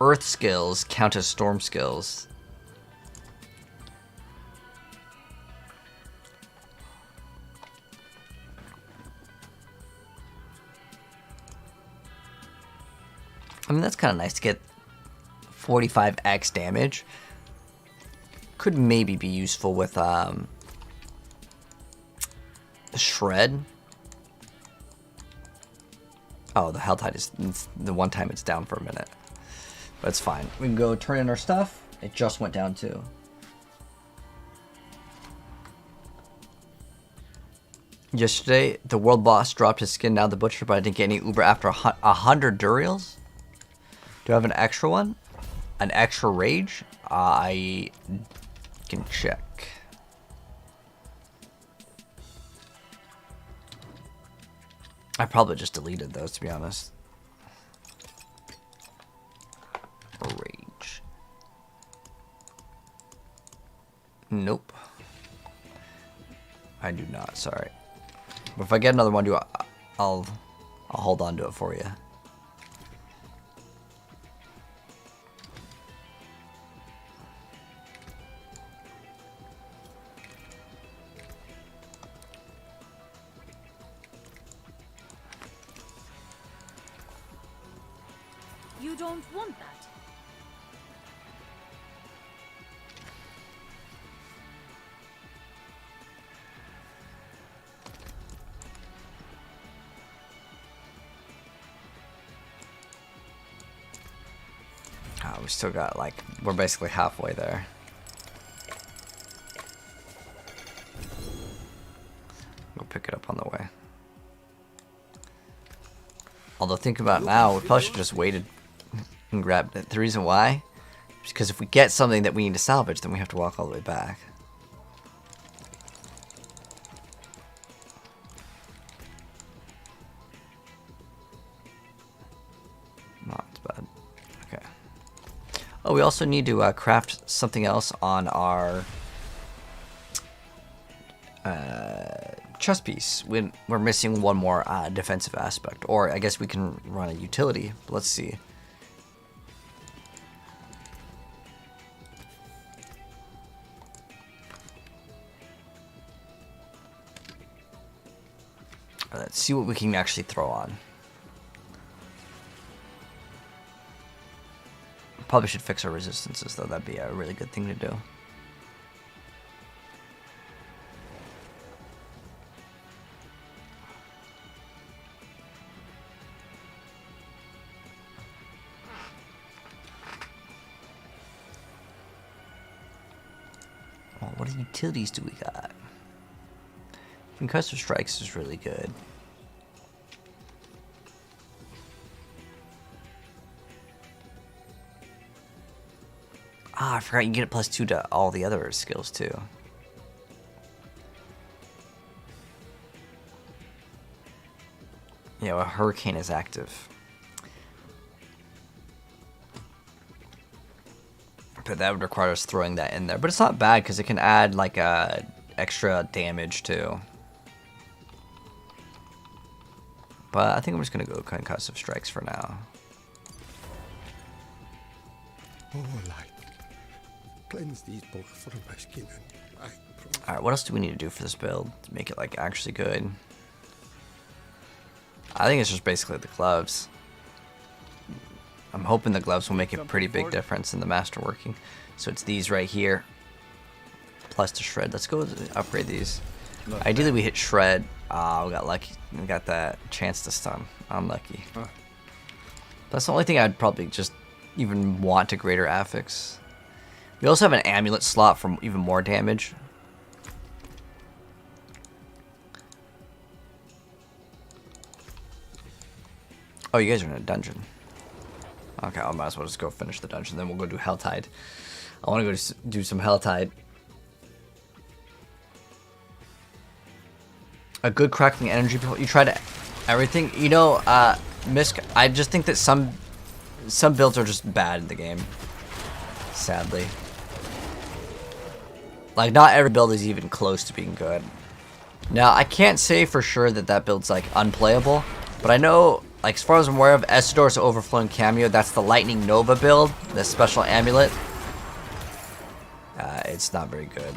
Speaker 2: earth skills count as storm skills. I mean, that's kind of nice to get 45x damage. Could maybe be useful with Shred. Oh, the Hell Tide is the one time it's down for a minute. But it's fine. We can go turn in our stuff. It just went down too. Yesterday, the world boss dropped his skin down the butcher, but I didn't get any Uber after 100 Duriels. Do I have an extra one? An extra rage? I can check. I probably just deleted those, to be honest. Rage. Nope. I do not, sorry. But if I get another one, I'll hold on to it for you.
Speaker 1: You don't want that.
Speaker 2: Oh, we still got, like, we're basically halfway there. We'll pick it up on the way. Although, think about it now, we probably should have just waited and grabbed it. The reason why is because if we get something that we need to salvage, then we have to walk all the way back. Not as bad. Okay. Oh, we also need to craft something else on our chest piece. We're missing one more defensive aspect, or I guess we can run a utility. But let's see. Let's see what we can actually throw on. Probably should fix our resistances, though. That'd be a really good thing to do. Well, what utilities do we got? Concussive Strikes is really good. Ah, I forgot you get a +2 to all the other skills too. Yeah, well, Hurricane is active. But that would require us throwing that in there. But it's not bad because it can add like extra damage too. But I think I'm just going to go Concussive Strikes for now.
Speaker 10: Oh, light. Cleanse these bolts from my skin and
Speaker 2: Alright, what else do we need to do for this build to make it like actually good? I think it's just basically the gloves. I'm hoping the gloves will make a pretty big difference in the masterworking. So it's these right here. Plus the Shred. Let's go upgrade these. Ideally we hit Shred. Ah, we got lucky. We got that chance to stun. Unlucky. That's the only thing I'd probably just even want a greater affix. We also have an amulet slot for even more damage. Oh, you guys are in a dungeon. Okay, I might as well just go finish the dungeon, then we'll go do Helltide. I want to go do some Helltide. A good crackling energy. You tried everything. You know, Misk, I just think that some builds are just bad in the game. Sadly. Like, not every build is even close to being good. Now, I can't say for sure that that build's, like, unplayable. But I know, like, as far as I'm aware of, Essador's Overflowing Cameo, that's the Lightning Nova build, the special amulet. It's not very good.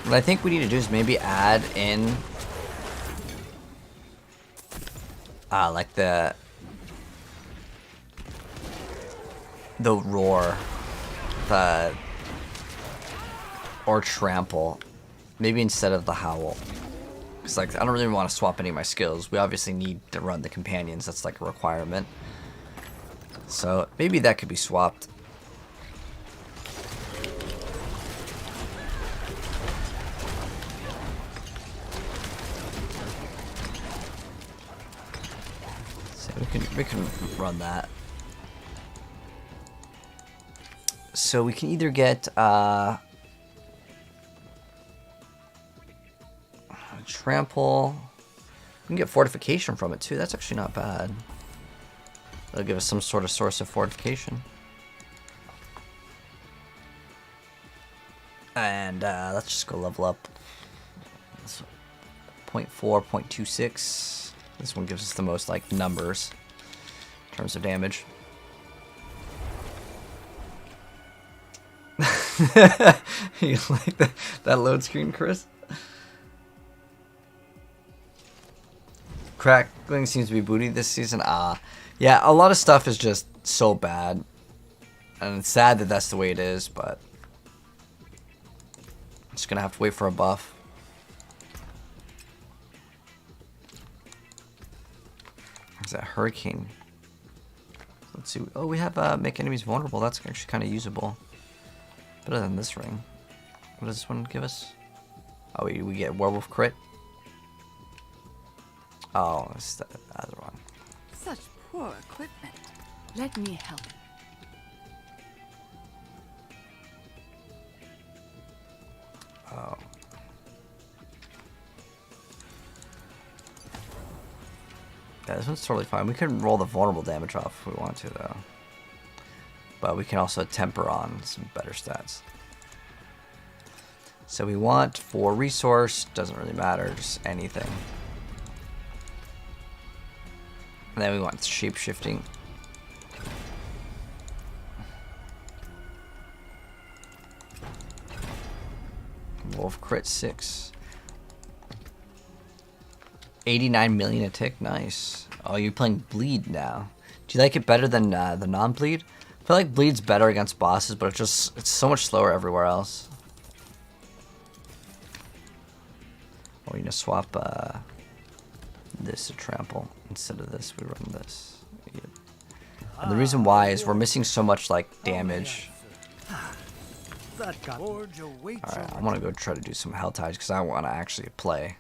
Speaker 2: What I think we need to do is maybe add in like the roar, or trample, maybe instead of the howl. Cause like I don't really want to swap any of my skills. We obviously need to run the companions. That's like a requirement. So maybe that could be swapped. We can run that. So we can either get trample. We can get fortification from it too. That's actually not bad. That'll give us some sort of source of fortification. And let's just go level up. 0.4, 0.26. This one gives us the most, like, numbers in terms of damage. You like that load screen, Chris? Crackling seems to be booty this season. Yeah, a lot of stuff is just so bad. And it's sad that that's the way it is, but I'm just gonna have to wait for a buff. Is that Hurricane? Let's see. Oh, we have make enemies vulnerable. That's actually kind of usable. Better than this ring. What does this one give us? Oh, we get Werewolf crit. Oh, that's the wrong.
Speaker 8: Such poor equipment. Let me help.
Speaker 2: Oh. Yeah, this one's totally fine. We can roll the vulnerable damage off if we want to, though. But we can also temper on some better stats. So we want 4 resource. Doesn't really matter. Just anything. And then we want shape-shifting. Wolf crit 6. 89 million a tick, nice. Oh, you're playing bleed now. Do you like it better than the non-bleed? I feel like bleed's better against bosses, but it's so much slower everywhere else. Or you know, swap this to trample instead of this. We run this. Yep. And the reason why is we're missing so much like damage. Alright, I want to go try to do some Helltides because I want to actually play.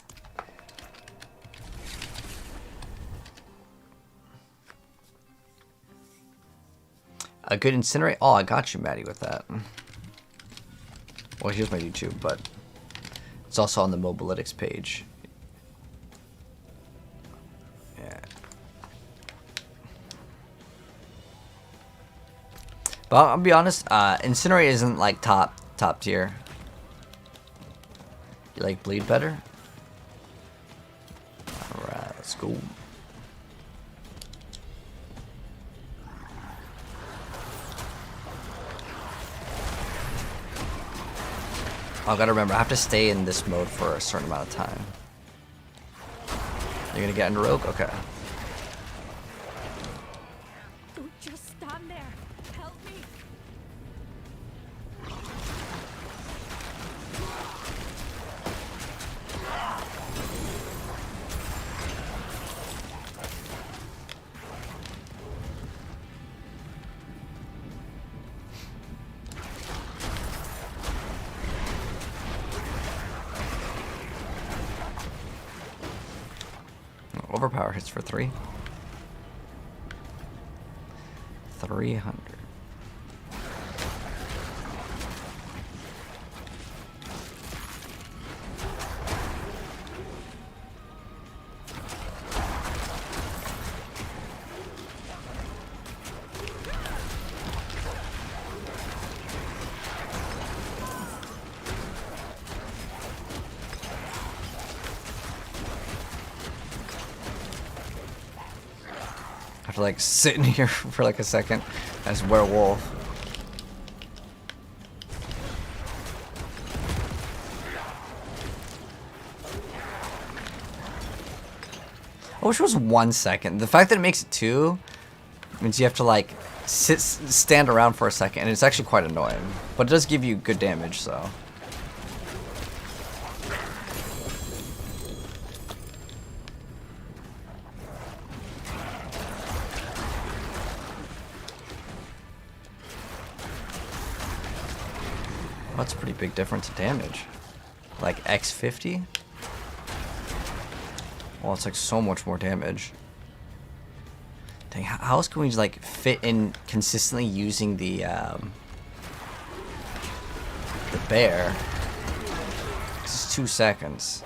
Speaker 2: A good incinerate. Oh, I got you, Maddie, with that. Well, here's my YouTube, but it's also on the Mobalytics page. Yeah. But I'll be honest, incinerate isn't like top tier. You like bleed better? Alright, let's go. I gotta remember, I have to stay in this mode for a certain amount of time. You're gonna get into rogue? Okay.
Speaker 9: Don't just stand there. Help me.
Speaker 2: Overpower hits for 3. 300. After like sitting here for like a second as werewolf. I wish it was 1 second. The fact that it makes it 2 means you have to like stand around for a second, and it's actually quite annoying. But it does give you good damage, so. That's a pretty big difference in damage. Like X50? Well, it's like so much more damage. Dang, how else can we like fit in consistently using the bear? It's 2 seconds.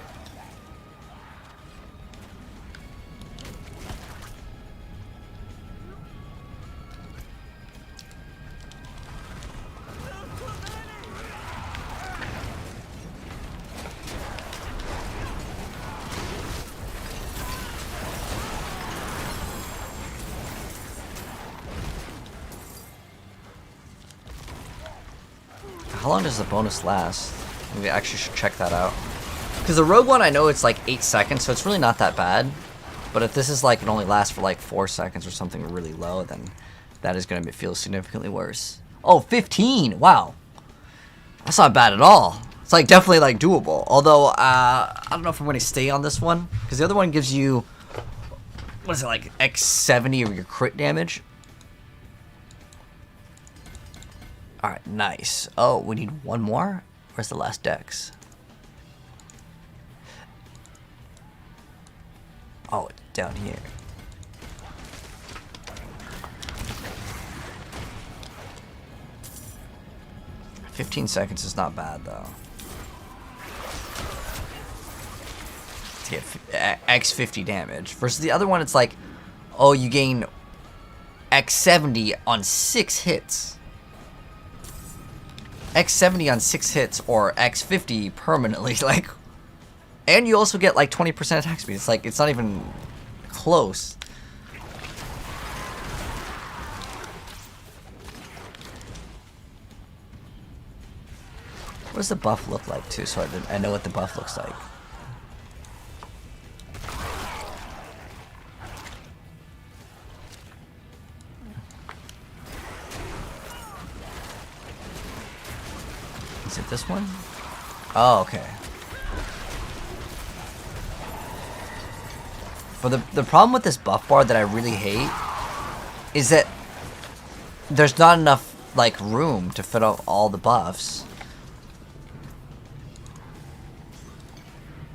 Speaker 2: How long does the bonus last? Maybe I actually should check that out. Because the rogue one, I know it's like 8 seconds, so it's really not that bad. But if this is like, it only lasts for like 4 seconds or something really low, then that is going to feel significantly worse. Oh, 15! Wow. That's not bad at all. It's like definitely like doable. Although, I don't know if I'm going to stay on this one. Because the other one gives you, what is it, like X70 of your crit damage? Alright, nice. Oh, we need one more? Where's the last dex? Oh, it's down here. "15 seconds is not bad, though. To get X50 damage. Versus the other one, it's like, oh, you gain X70 on 6 hits. X70 on 6 hits or X50 permanently, like, and you also get like 20% attack speed. It's like, it's not even close. What does the buff look like too, so I know what the buff looks like? Is it this one? Oh, okay. But the problem with this buff bar that I really hate is that there's not enough like room to fit all the buffs.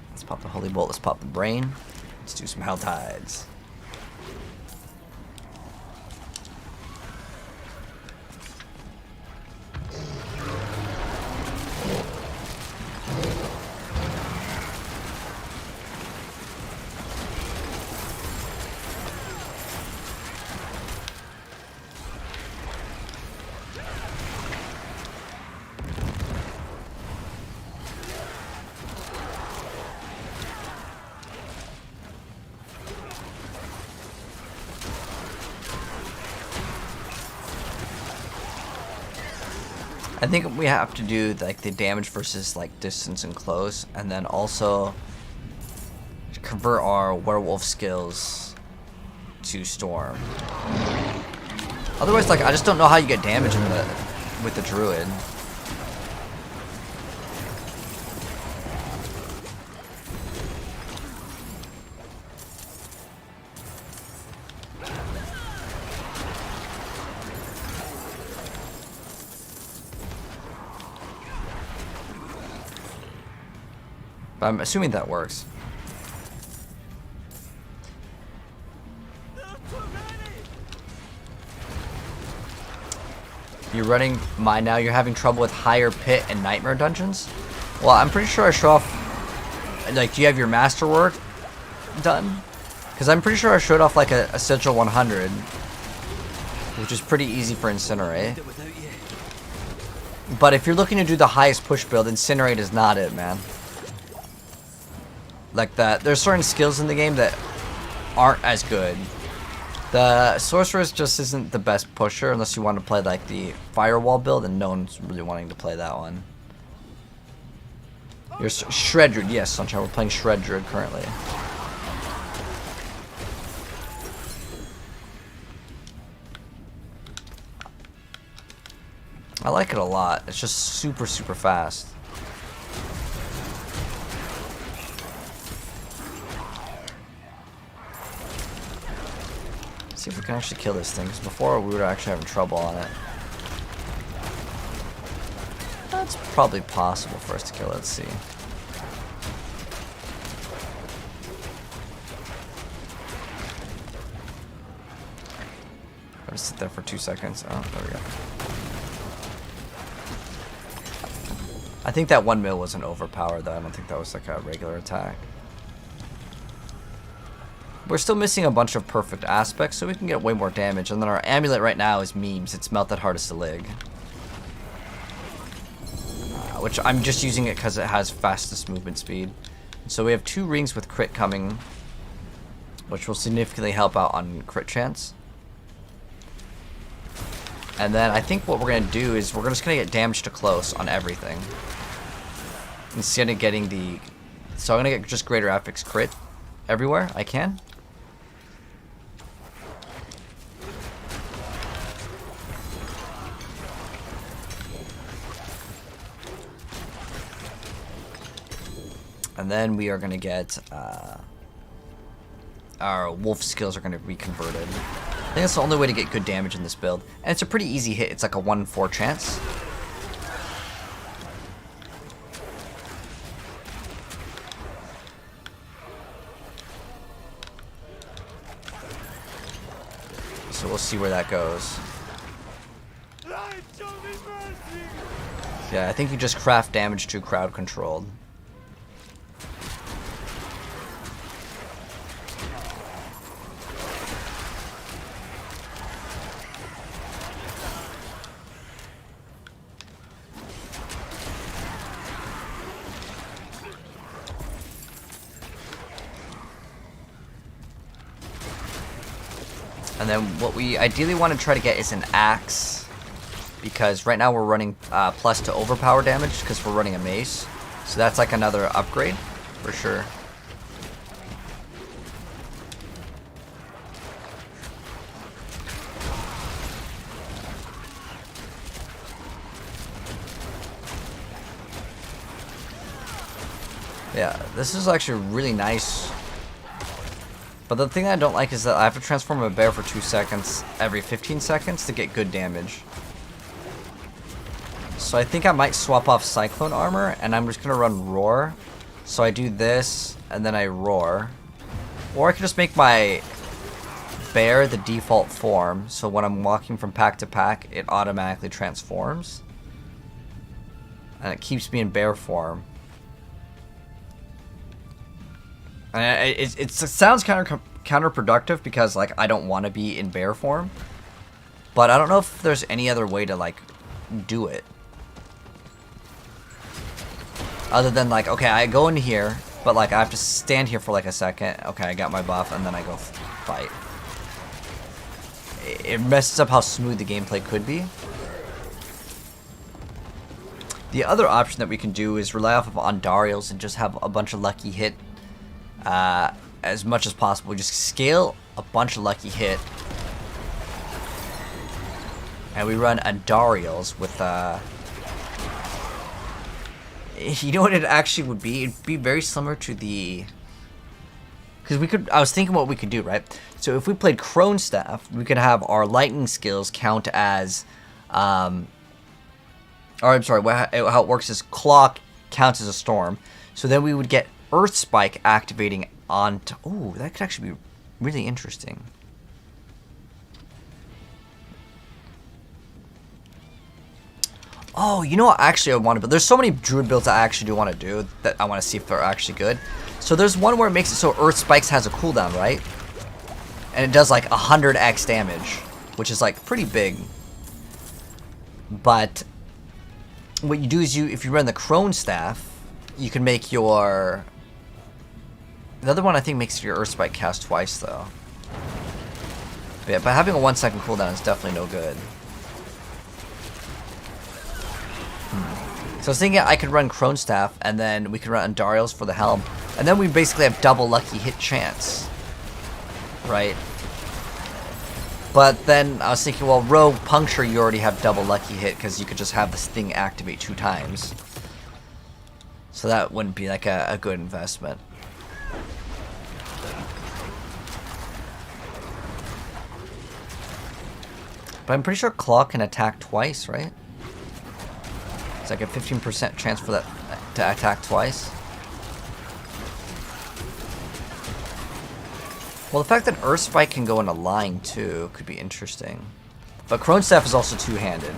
Speaker 2: Let's pop the Holy Bolt, let's pop the Brain. Let's do some Hell Tides. I think we have to do like the damage versus like distance and close, and then also convert our werewolf skills to storm. Otherwise, like, I just don't know how you get damage in with the druid. But I'm assuming that works. You're running mine now. You're having trouble with higher pit and nightmare dungeons. Well, I'm pretty sure I show off. Like, do you have your masterwork done? Because I'm pretty sure I showed off like a Sigil 100, which is pretty easy for Incinerate. But if you're looking to do the highest push build, Incinerate is not it, man. Like that, there's certain skills in the game that aren't as good. The Sorceress just isn't the best pusher unless you want to play like the Firewall build, and no one's really wanting to play that one. You're Shred Druid, yes, Sunshine, we're playing Shred Druid currently. I like it a lot. It's just super, super fast. See if we can actually kill this thing, because before we were actually having trouble on it. That's probably possible for us to kill. Let's see. Gotta sit there for 2 seconds. Oh, there we go. I think that 1 mil wasn't overpowered though. I don't think that was like a regular attack. We're still missing a bunch of perfect aspects, so we can get way more damage. And then our amulet right now is memes. It's Melt That Hardest to Lig. Which I'm just using it because it has fastest movement speed. So we have 2 rings with crit coming, which will significantly help out on crit chance. And then I think what we're going to do is we're just going to get damage to close on everything. Instead of getting the... So I'm going to get just greater affix crit everywhere I can. And then we are going to get our wolf skills are going to be converted. I think that's the only way to get good damage in this build. And it's a pretty easy hit. It's like a 1 in 4 chance. So we'll see where that goes. Yeah, I think you just craft damage to crowd controlled. And then what we ideally want to try to get is an axe, because right now we're running plus to overpower damage because we're running a mace. So that's like another upgrade for sure. Yeah, this is actually really nice. But the thing I don't like is that I have to transform a bear for 2 seconds every 15 seconds to get good damage. So I think I might swap off Cyclone Armor, and I'm just going to run Roar. So I do this, and then I Roar. Or I could just make my bear the default form, so when I'm walking from pack to pack, it automatically transforms. And it keeps me in bear form. And it sounds counterproductive because, like, I don't want to be in bear form. But I don't know if there's any other way to, like, do it. Other than, like, okay, I go in here, but, like, I have to stand here for, like, a second. Okay, I got my buff, and then I go fight. It messes up how smooth the gameplay could be. The other option that we can do is rely off of Ondarials and just have a bunch of lucky hit as much as possible. Just scale a bunch of lucky hit. And we run Ondarials with, you know what it actually would be? It'd be very similar to the... Because we could, I was thinking what we could do, right? So if we played Kronstaff, we could have our lightning skills count as, or I'm sorry, how it works is Clock counts as a storm. So then we would get Earth Spike activating onto, oh, that could actually be really interesting. Oh, you know what actually I want to build? There's so many Druid builds I actually do want to do that I want to see if they're actually good. So there's one where it makes it so Earth Spikes has a cooldown, right? And it does like 100x damage, which is like pretty big. But what you do is if you run the Kronstaff, you can make your... The other one I think makes your Earth Spike cast twice though. But yeah, but having a 1 second cooldown is definitely no good. So I was thinking I could run Kronstaff, and then we could run Ondarials for the Helm, and then we basically have double lucky hit chance, right? But then I was thinking, well, Rogue Puncture, you already have double lucky hit, because you could just have this thing activate 2 times. So that wouldn't be like a good investment. But I'm pretty sure Claw can attack twice, right? It's like a 15% chance for that to attack twice. Well, the fact that Earth Spike can go in a line too could be interesting. But Kronstaff is also two-handed.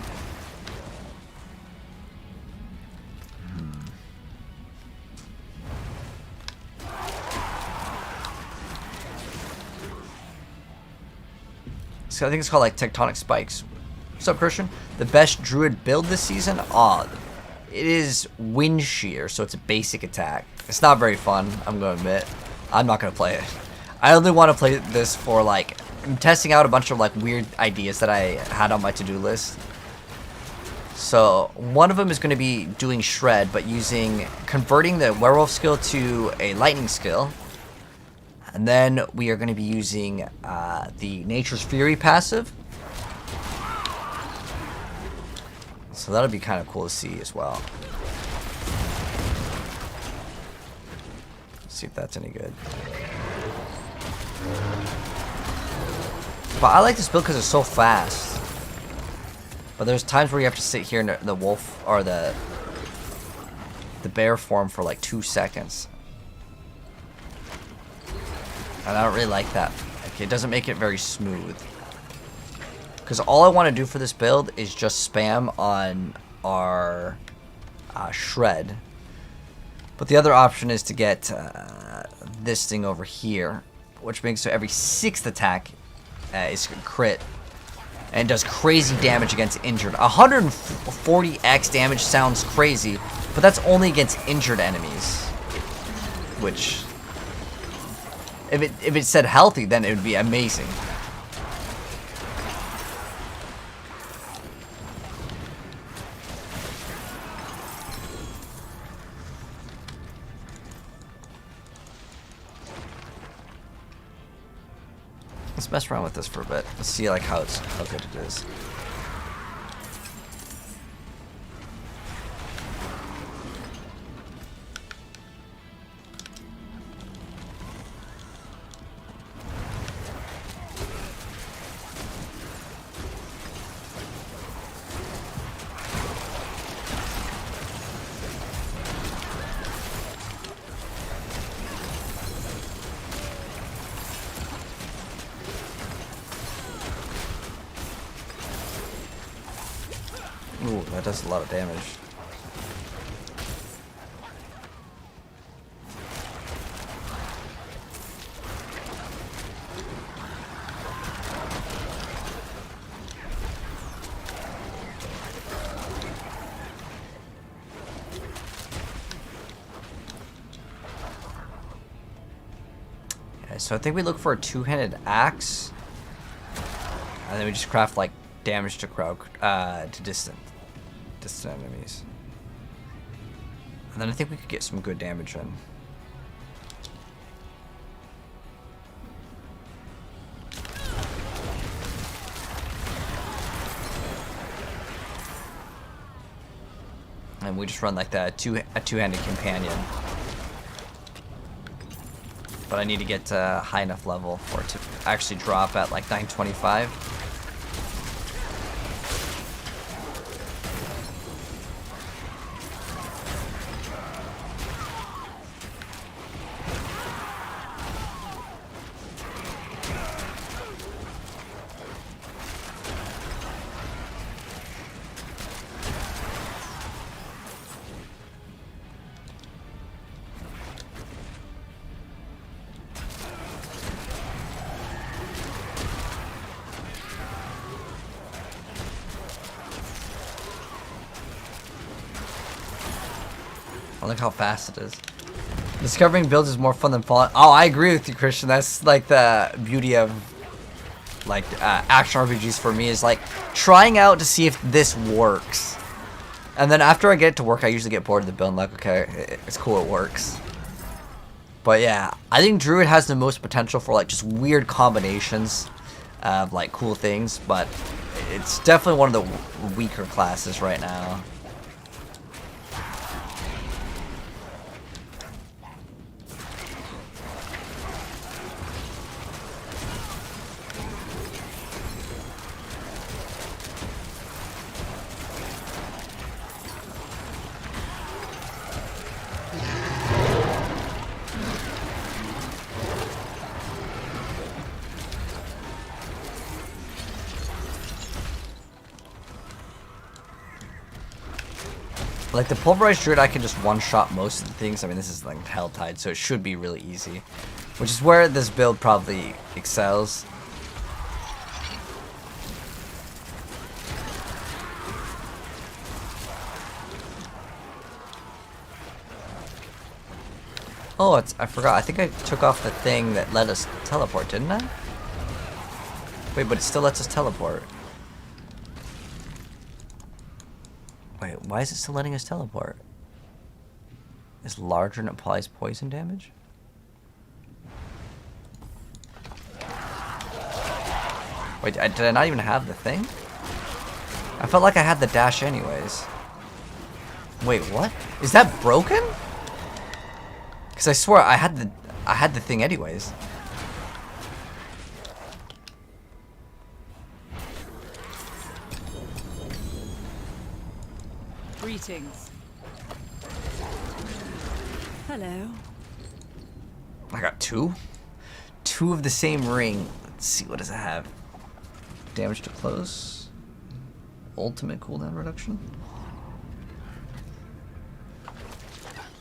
Speaker 2: So I think it's called like Tectonic Spikes. What's up, Christian? The best Druid build this season? Aw, it is Wind Shear, so it's a basic attack. It's not very fun, I'm going to admit. I'm not going to play it. I only want to play this for, like, I'm testing out a bunch of, like, weird ideas that I had on my to-do list. So, one of them is going to be doing Shred, but converting the Werewolf skill to a Lightning skill. And then we are going to be using the Nature's Fury passive. So that'll be kind of cool to see as well. Let's see if that's any good. But I like this build because it's so fast. But there's times where you have to sit here in the wolf or the bear form for like 2 seconds. And I don't really like that. Like, it doesn't make it very smooth. Because all I want to do for this build is just spam on our Shred. But the other option is to get this thing over here, which makes so every 6th attack is crit. And does crazy damage against injured. 140x damage sounds crazy, but that's only against injured enemies. Which, if it said healthy, then it would be amazing. Let's mess around with this for a bit. Let's see like how good it is. Ooh, that does a lot of damage. Okay, so I think we look for a two-handed axe, and then we just craft like damage to crowd to distant enemies. And then I think we could get some good damage in. And we just run like a two-handed companion. But I need to get to a high enough level for it to actually drop at like 925. I like how fast it is. Discovering builds is more fun than Fallout. Oh, I agree with you, Christian. That's like the beauty of like action RPGs for me, is like trying out to see if this works. And then after I get it to work, I usually get bored of the build and like, okay, it's cool, it works. But yeah, I think Druid has the most potential for like just weird combinations of like cool things, but it's definitely one of the weaker classes right now. Like the Pulverized Druid, I can just one-shot most of the things. I mean, this is like Helltide, so it should be really easy. Which is where this build probably excels. Oh, I forgot. I think I took off the thing that let us teleport, didn't I? Wait, but it still lets us teleport. Wait, why is it still letting us teleport? It's larger and applies poison damage? Wait, did I not even have the thing? I felt like I had the dash anyways. Wait, what? Is that broken? Because I swear I had the thing anyways.
Speaker 8: Greetings. Hello.
Speaker 2: I got two? Two of the same ring. Let's see, what does it have? Damage to close. Ultimate cooldown reduction.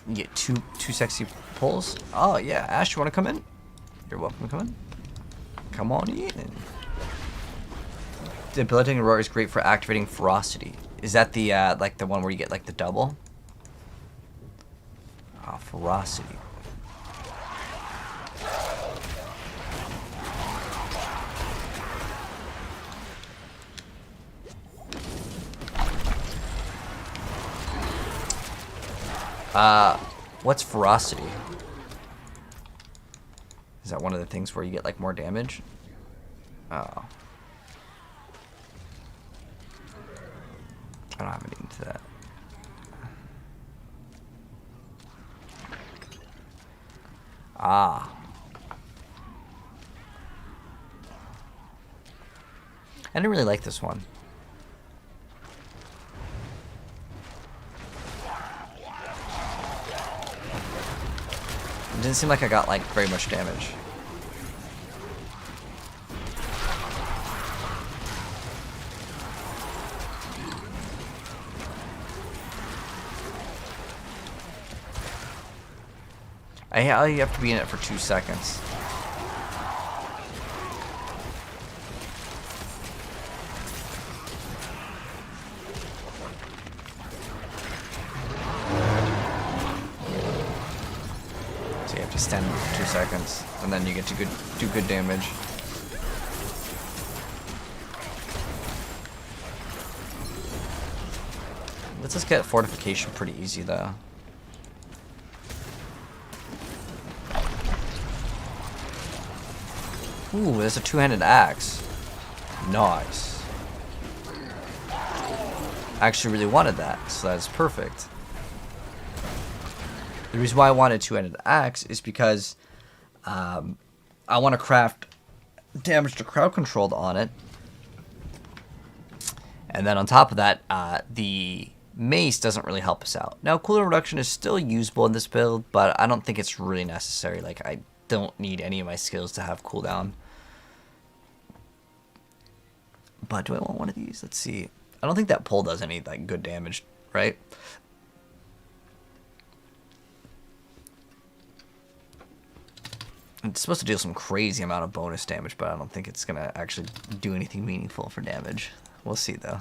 Speaker 2: You get two sexy pulls. Oh yeah, Ash, you wanna come in? You're welcome to come in. Come on in. Debilitating Roar is great for activating Ferocity. Is that the like the one where you get like the double? Oh, Ferocity. What's Ferocity? Is that one of the things where you get like more damage? Oh. I don't have any into that. Ah. I didn't really like this one. It didn't seem like I got like very much damage. I have to be in it for 2 seconds. So you have to stand for 2 seconds, and then you get to do good damage. Let's just get fortification pretty easy though. Ooh, there's a two-handed axe. Nice. I actually really wanted that, so that's perfect. The reason why I wanted two-handed axe is because I want to craft damage to crowd controlled on it. And then on top of that, the mace doesn't really help us out. Now, cooldown reduction is still usable in this build, but I don't think it's really necessary. Like, I don't need any of my skills to have cooldown. But do I want one of these? Let's see. I don't think that pole does any like good damage, right? It's supposed to deal some crazy amount of bonus damage, but I don't think it's going to actually do anything meaningful for damage. We'll see, though.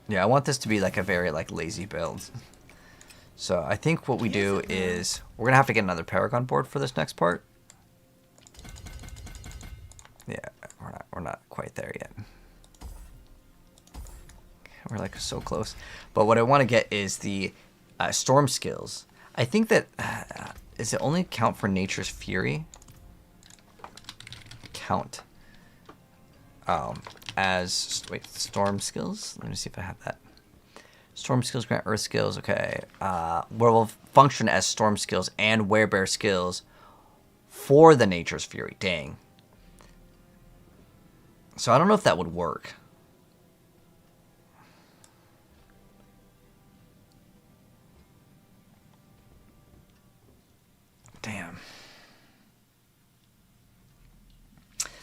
Speaker 2: Yeah, I want this to be like a very like lazy build. So I think what we do is we're going to have to get another Paragon board for this next part. Yeah, we're not quite there yet. We're like so close. But what I want to get is the storm skills. I think that does it only count for Nature's Fury? Count. As wait, storm skills. Let me see if I have that. Storm skills grant earth skills. Okay. Werewolf function as storm skills and werebear skills for the Nature's Fury. Dang. So I don't know if that would work. Damn.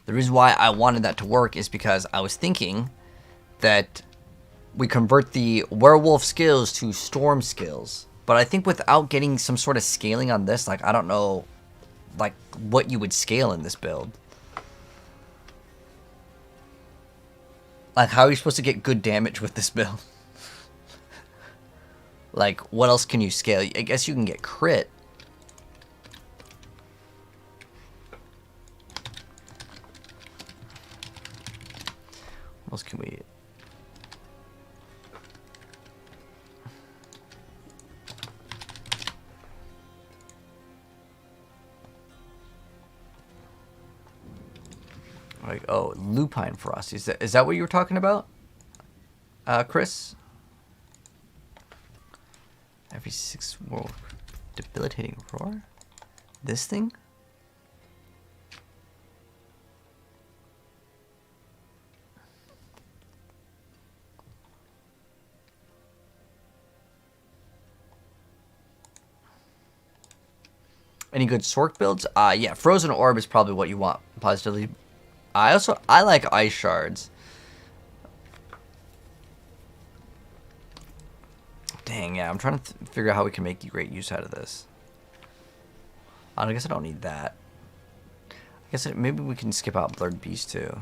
Speaker 2: The reason why I wanted that to work is because I was thinking that we convert the werewolf skills to storm skills. But I think without getting some sort of scaling on this, like, I don't know, like, what you would scale in this build. Like, how are you supposed to get good damage with this build? Like, what else can you scale? I guess you can get crit. What else can we... Like, oh, lupine ferocity. Is that what you were talking about, Chris? Every 6 world debilitating roar. This thing. Any good Sork builds? Yeah, Frozen Orb is probably what you want positively. I like Ice Shards. Dang, yeah, I'm trying to figure out how we can make great use out of this. I guess I don't need that. I guess maybe we can skip out Blurred Beast too.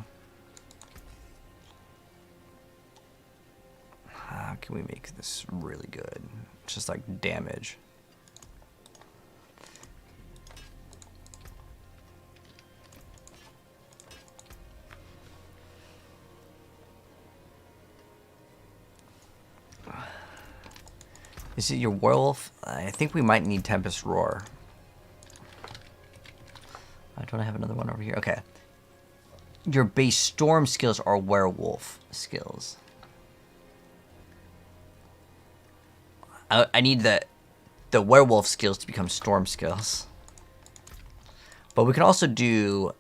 Speaker 2: How can we make this really good? Just like damage. Is it your werewolf? I think we might need Tempest Roar. Don't I have another one over here? Okay. Your base storm skills are werewolf skills. I need the werewolf skills to become storm skills. But we can also do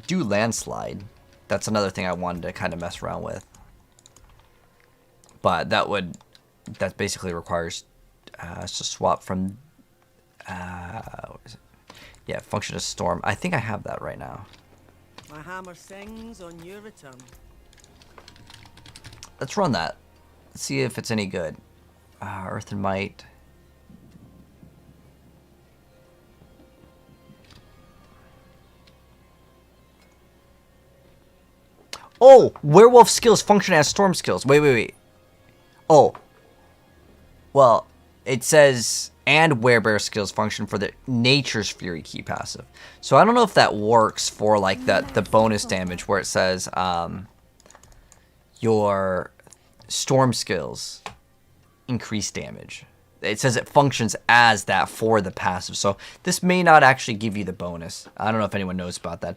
Speaker 2: landslide. That's another thing I wanted to kind of mess around with. But that basically requires us to swap from what is it? Yeah, function as storm. I think I have that right now.
Speaker 11: My hammer sings on your return.
Speaker 2: Let's run that. Let's see if it's any good. Earth and Might. Oh! Werewolf skills function as storm skills. Wait. Oh. Well, it says, and werebear skills function for the Nature's Fury key passive. So I don't know if that works for like the bonus damage where it says your storm skills increase damage. It says it functions as that for the passive. So this may not actually give you the bonus. I don't know if anyone knows about that.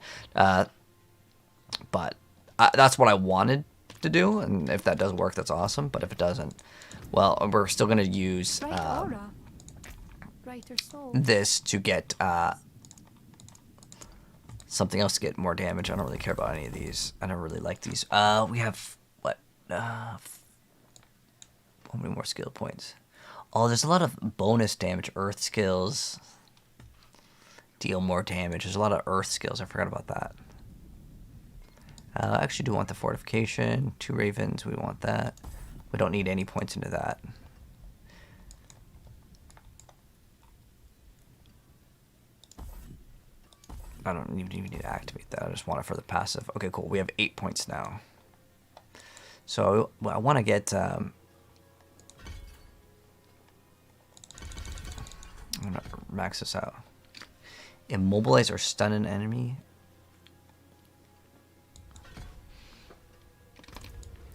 Speaker 2: But that's what I wanted to do. And if that does work, that's awesome. But if it doesn't, well, we're still going to use this to get something else to get more damage. I don't really care about any of these. I don't really like these. We have, what? How many more skill points? Oh, there's a lot of bonus damage. Earth skills. Deal more damage. There's a lot of earth skills. I forgot about that. I actually do want the fortification. 2 ravens. We want that. We don't need any points into that. I don't even need to activate that. I just want it for the passive. Okay, cool. We have 8 points now. So I want to get... I'm going to max this out. Immobilize or stun an enemy.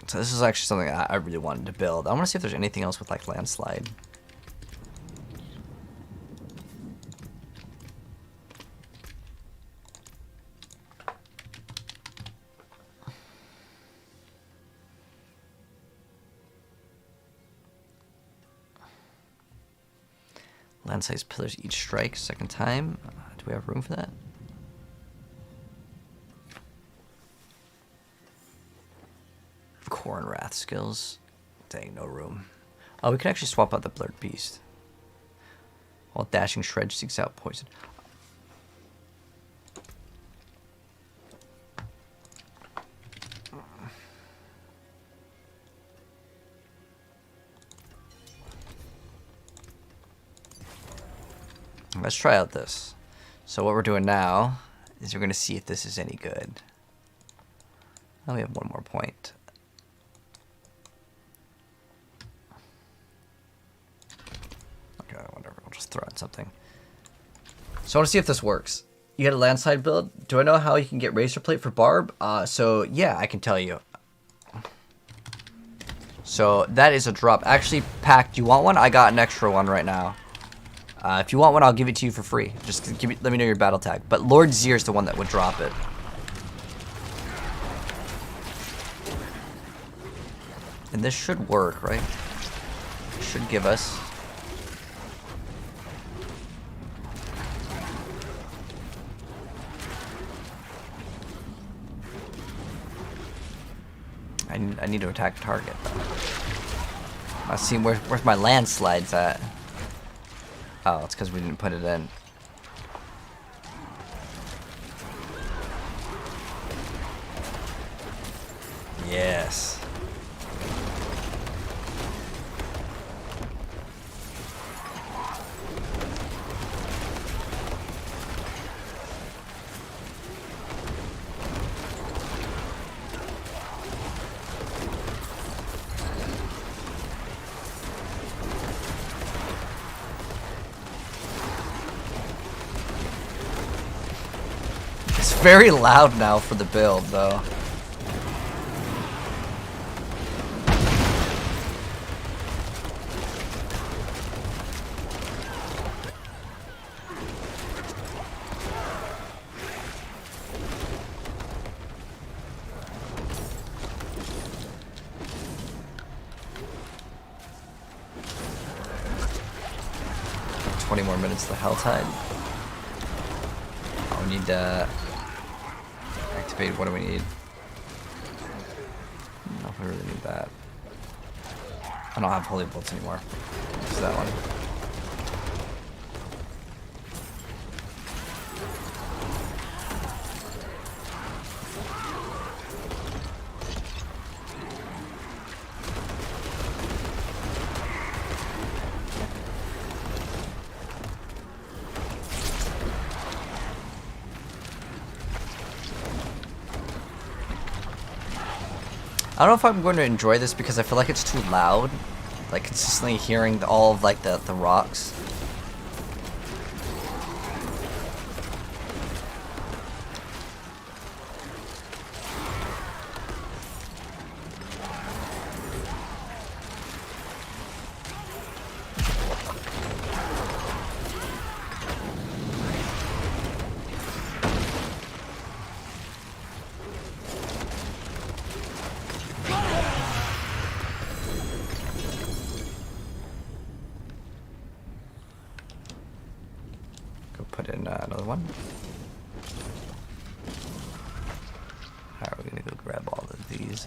Speaker 2: So this is actually something I really wanted to build. I want to see if there's anything else with like landslide. Land-sized pillars each strike second time. Do we have room for that? Core and Wrath skills. Dang, no room. Oh, we can actually swap out the Blurred Beast. While dashing shred seeks out poison. Let's try out this. So what we're doing now is we're going to see if this is any good. Oh, we have 1 more point. Okay, whatever. I'll just throw in something. So I want to see if this works. You get a landslide build. Do I know how you can get razor plate for barb? So yeah, I can tell you. So that is a drop. Actually, Pack, do you want one? I got an extra one right now. If you want one, I'll give it to you for free. Just let me know your battle tag. But Lord Zir is the one that would drop it. And this should work, right? It should give us... I need to attack target. Let's see, where's my landslides at? Oh, it's because we didn't put it in. Yes. Very loud now for the build, though. Like 20 more minutes to Helltide. Oh, we need activate. What do we need? I don't know if we really need that. I don't have holy bolts anymore. Use that one. I don't know if I'm going to enjoy this because I feel like it's too loud. Like consistently hearing all of like the rocks. put in another one. Alright, we're gonna go grab all of these.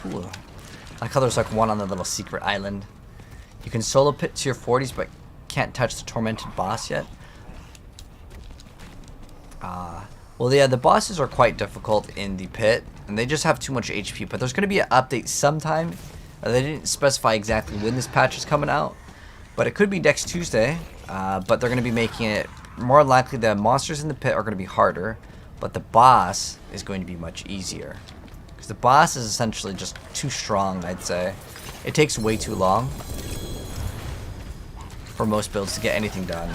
Speaker 2: Ooh. I like how there's like one on the little secret island. You can solo pit to your 40s, but can't touch the tormented boss yet. Well, yeah, the bosses are quite difficult in the pit, and they just have too much HP. But there's going to be an update sometime. They didn't specify exactly when this patch is coming out, but it could be next Tuesday. But they're going to be making it more likely the monsters in the pit are going to be harder, but the boss is going to be much easier. Because the boss is essentially just too strong, I'd say. It takes way too long for most builds to get anything done.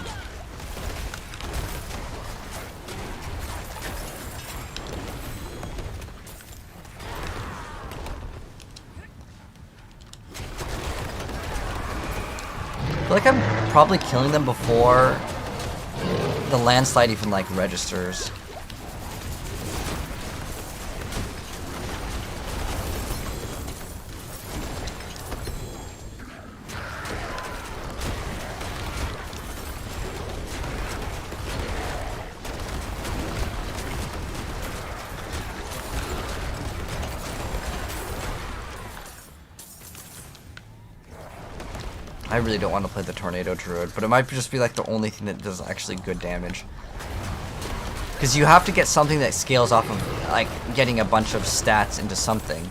Speaker 2: I feel like I'm probably killing them before the landslide even like registers. I really don't want to play the Tornado Druid, but it might just be like the only thing that does actually good damage. Because you have to get something that scales off of like getting a bunch of stats into something.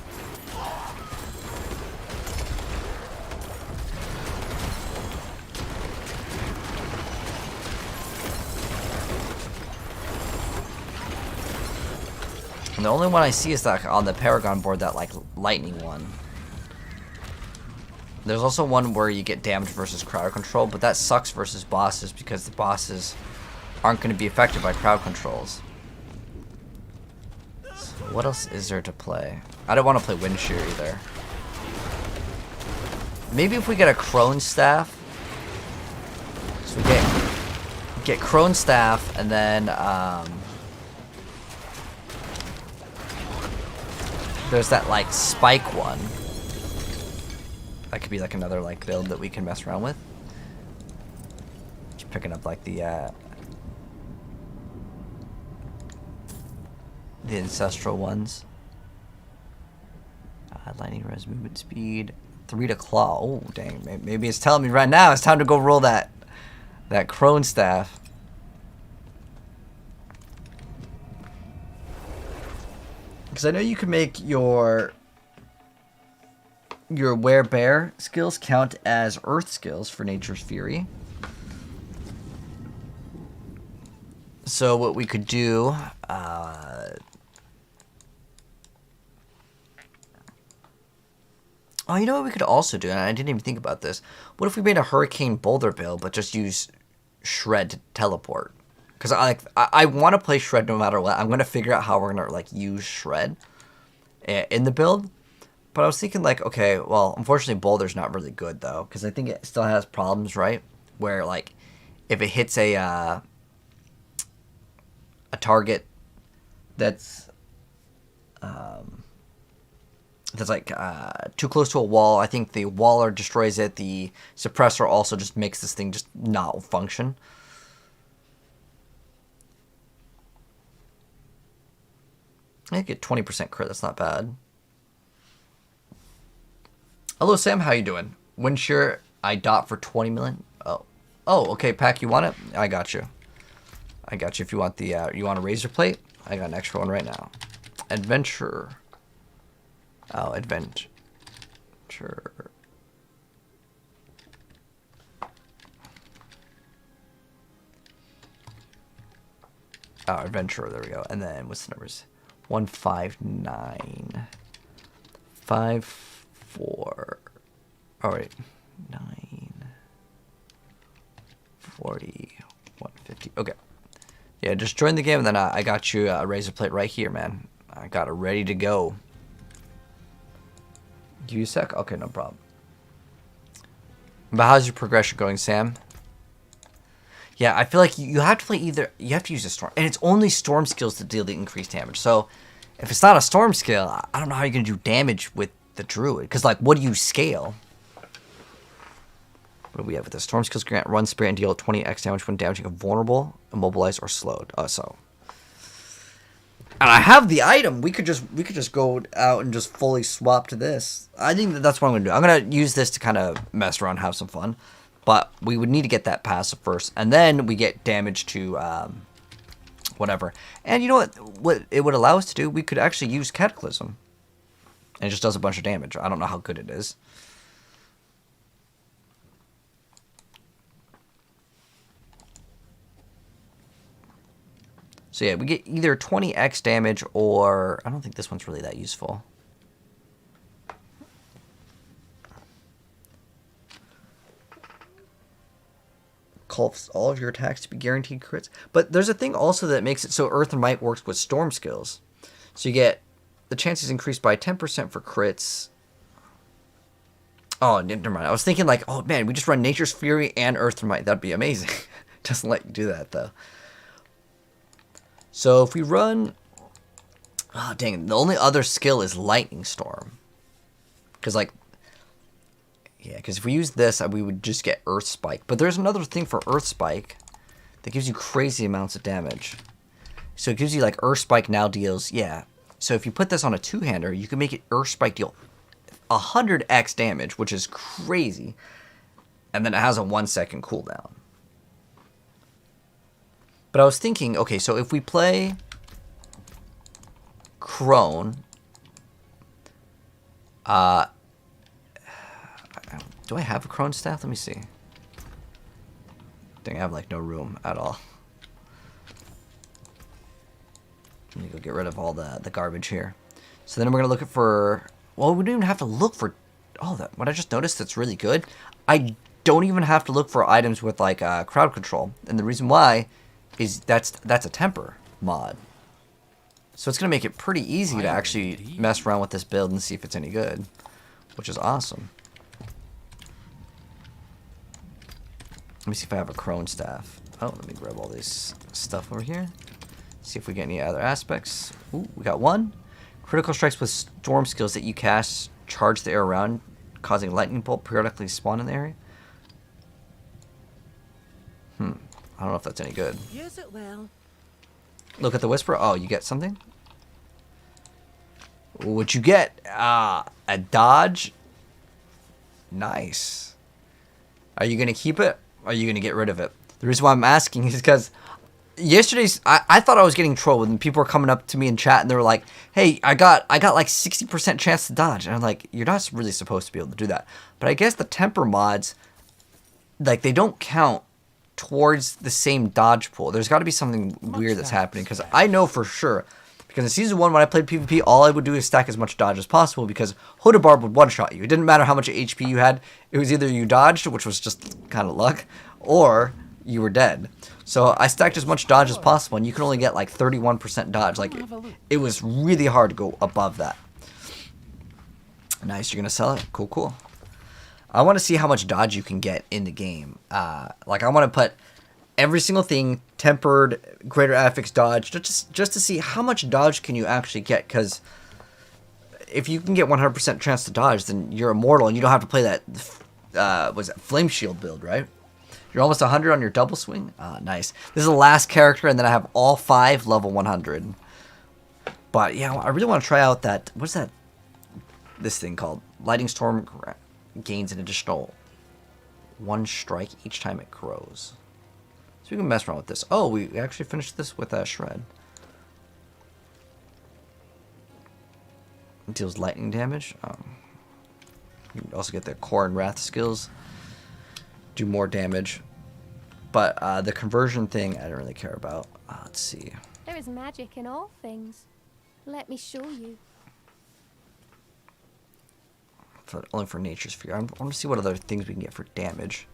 Speaker 2: And the only one I see is that on the Paragon board, that like lightning one. There's also one where you get damage versus crowd control, but that sucks versus bosses because the bosses aren't going to be affected by crowd controls. So what else is there to play? I don't want to play Wind Shear either. Maybe if we get a Crone Staff. So we get Crone Staff and then there's that like spike one. That could be like another like build that we can mess around with. Just picking up like the ancestral ones. Lightning res movement speed, 3 to claw. Oh dang, maybe it's telling me right now it's time to go roll that Crone Staff. Because I know you can make your Werebear skills count as Earth skills for Nature's Fury. So what we could do, oh, you know what we could also do, and I didn't even think about this. What if we made a Hurricane Boulder build, but just use Shred to teleport? Because I want to play Shred no matter what. I'm gonna figure out how we're gonna like use Shred in the build. But I was thinking like, okay, well, unfortunately Boulder's not really good though, because I think it still has problems, right? Where like, if it hits a target that's like too close to a wall, I think the Waller destroys it. The Suppressor also just makes this thing just not function. I get 20% crit. That's not bad. Hello, Sam. How you doing? Wind Shear, I dot for 20 million. Oh, okay, Pack. You want it? I got you. I got you. If you want the, you want a razor plate? I got an extra one right now. Adventure. Oh, adventure. Oh, adventurer. There we go. And then what's the numbers? 159. 54. All right. 9. 40. 150. Okay. Yeah, just join the game, and then I got you a razor plate right here, man. I got it ready to go. Give you a sec? Okay, no problem. But how's your progression going, Sam? Yeah, I feel like you have to play either. You have to use a storm, and it's only storm skills to deal the increased damage. So, if it's not a storm skill, I don't know how you're gonna do damage with the druid. Because like, what do you scale? What do we have with the storm skills? Grant run spirit and deal 20x damage when damaging a vulnerable, immobilized, or slowed. So, and I have the item. We could just go out and just fully swap to this. I think that's what I'm gonna do. I'm gonna use this to kind of mess around, have some fun. But we would need to get that passive first, and then we get damage to whatever. And you know what it would allow us to do? We could actually use Cataclysm. And it just does a bunch of damage. I don't know how good it is. So yeah, we get either 20x damage or... I don't think this one's really that useful. Calls all of your attacks to be guaranteed crits. But there's a thing also that makes it so Earth and Might works with storm skills. So you get the chances increased by 10% for crits. Oh, never mind. I was thinking like, oh man, we just run Nature's Fury and Earth and Might. That'd be amazing. Doesn't let you do that though. So if we run... Oh dang, the only other skill is Lightning Storm. Because like... Yeah, because if we use this, we would just get Earth Spike. But there's another thing for Earth Spike that gives you crazy amounts of damage. So it gives you like Earth Spike now deals, yeah. So if you put this on a two-hander, you can make it Earth Spike deal 100x damage, which is crazy. And then it has a 1 second cooldown. But I was thinking, okay, so if we play Crone, do I have a Crone staff? Let me see. Dang, I have like no room at all. Let me go get rid of all the garbage here. So then we're gonna look for. Well, we don't even have to look for. Oh, that what I just noticed that's really good. I don't even have to look for items with like crowd control, and the reason why is that's a temper mod. So it's gonna make it pretty easy to actually mess around with this build and see if it's any good, which is awesome. Let me see if I have a Crone staff. Oh, let me grab all this stuff over here. See if we get any other aspects. Ooh, we got one. Critical strikes with storm skills that you cast charge the air around, causing lightning bolt periodically spawn in the area. I don't know if that's any good.
Speaker 11: Use it well.
Speaker 2: Look at the Whisper. Oh, you get something? What you get? A dodge. Nice. Are you going to keep it? Or are you going to get rid of it? The reason why I'm asking is because yesterday's I thought I was getting trolled when people were coming up to me in chat and they were like, "Hey, I got like 60% chance to dodge." And I'm like, "You're not really supposed to be able to do that." But I guess the temper mods, like, they don't count towards the same dodge pool. There's got to be something weird that's happening, because I know for sure. Because in Season 1, when I played PvP, all I would do is stack as much dodge as possible, because Hooded Barb would one-shot you. It didn't matter how much HP you had. It was either you dodged, which was just kind of luck, or you were dead. So I stacked as much dodge as possible, and you can only get like 31% dodge. Like, it was really hard to go above that. Nice, you're going to sell it? Cool, cool. I want to see how much dodge you can get in the game. Like, I want to put every single thing, tempered, greater affix dodge, just to see how much dodge can you actually get. Because if you can get 100% chance to dodge, then you're immortal, and you don't have to play that, was it Flame Shield build, right? You're almost 100 on your double swing. Nice. This is the last character, and then I have all 5 level 100. But yeah, I really want to try out that. What's that? This thing called Lightning Storm gains an additional 1 strike each time it grows. So we can mess around with this. Oh, we actually finished this with Shred. It deals lightning damage. You can also get the Core and Wrath skills. Do more damage. But the conversion thing, I don't really care about. Let's see.
Speaker 12: There is magic in all things. Let me show you.
Speaker 2: Only for Nature's Fury. I want to see what other things we can get for damage.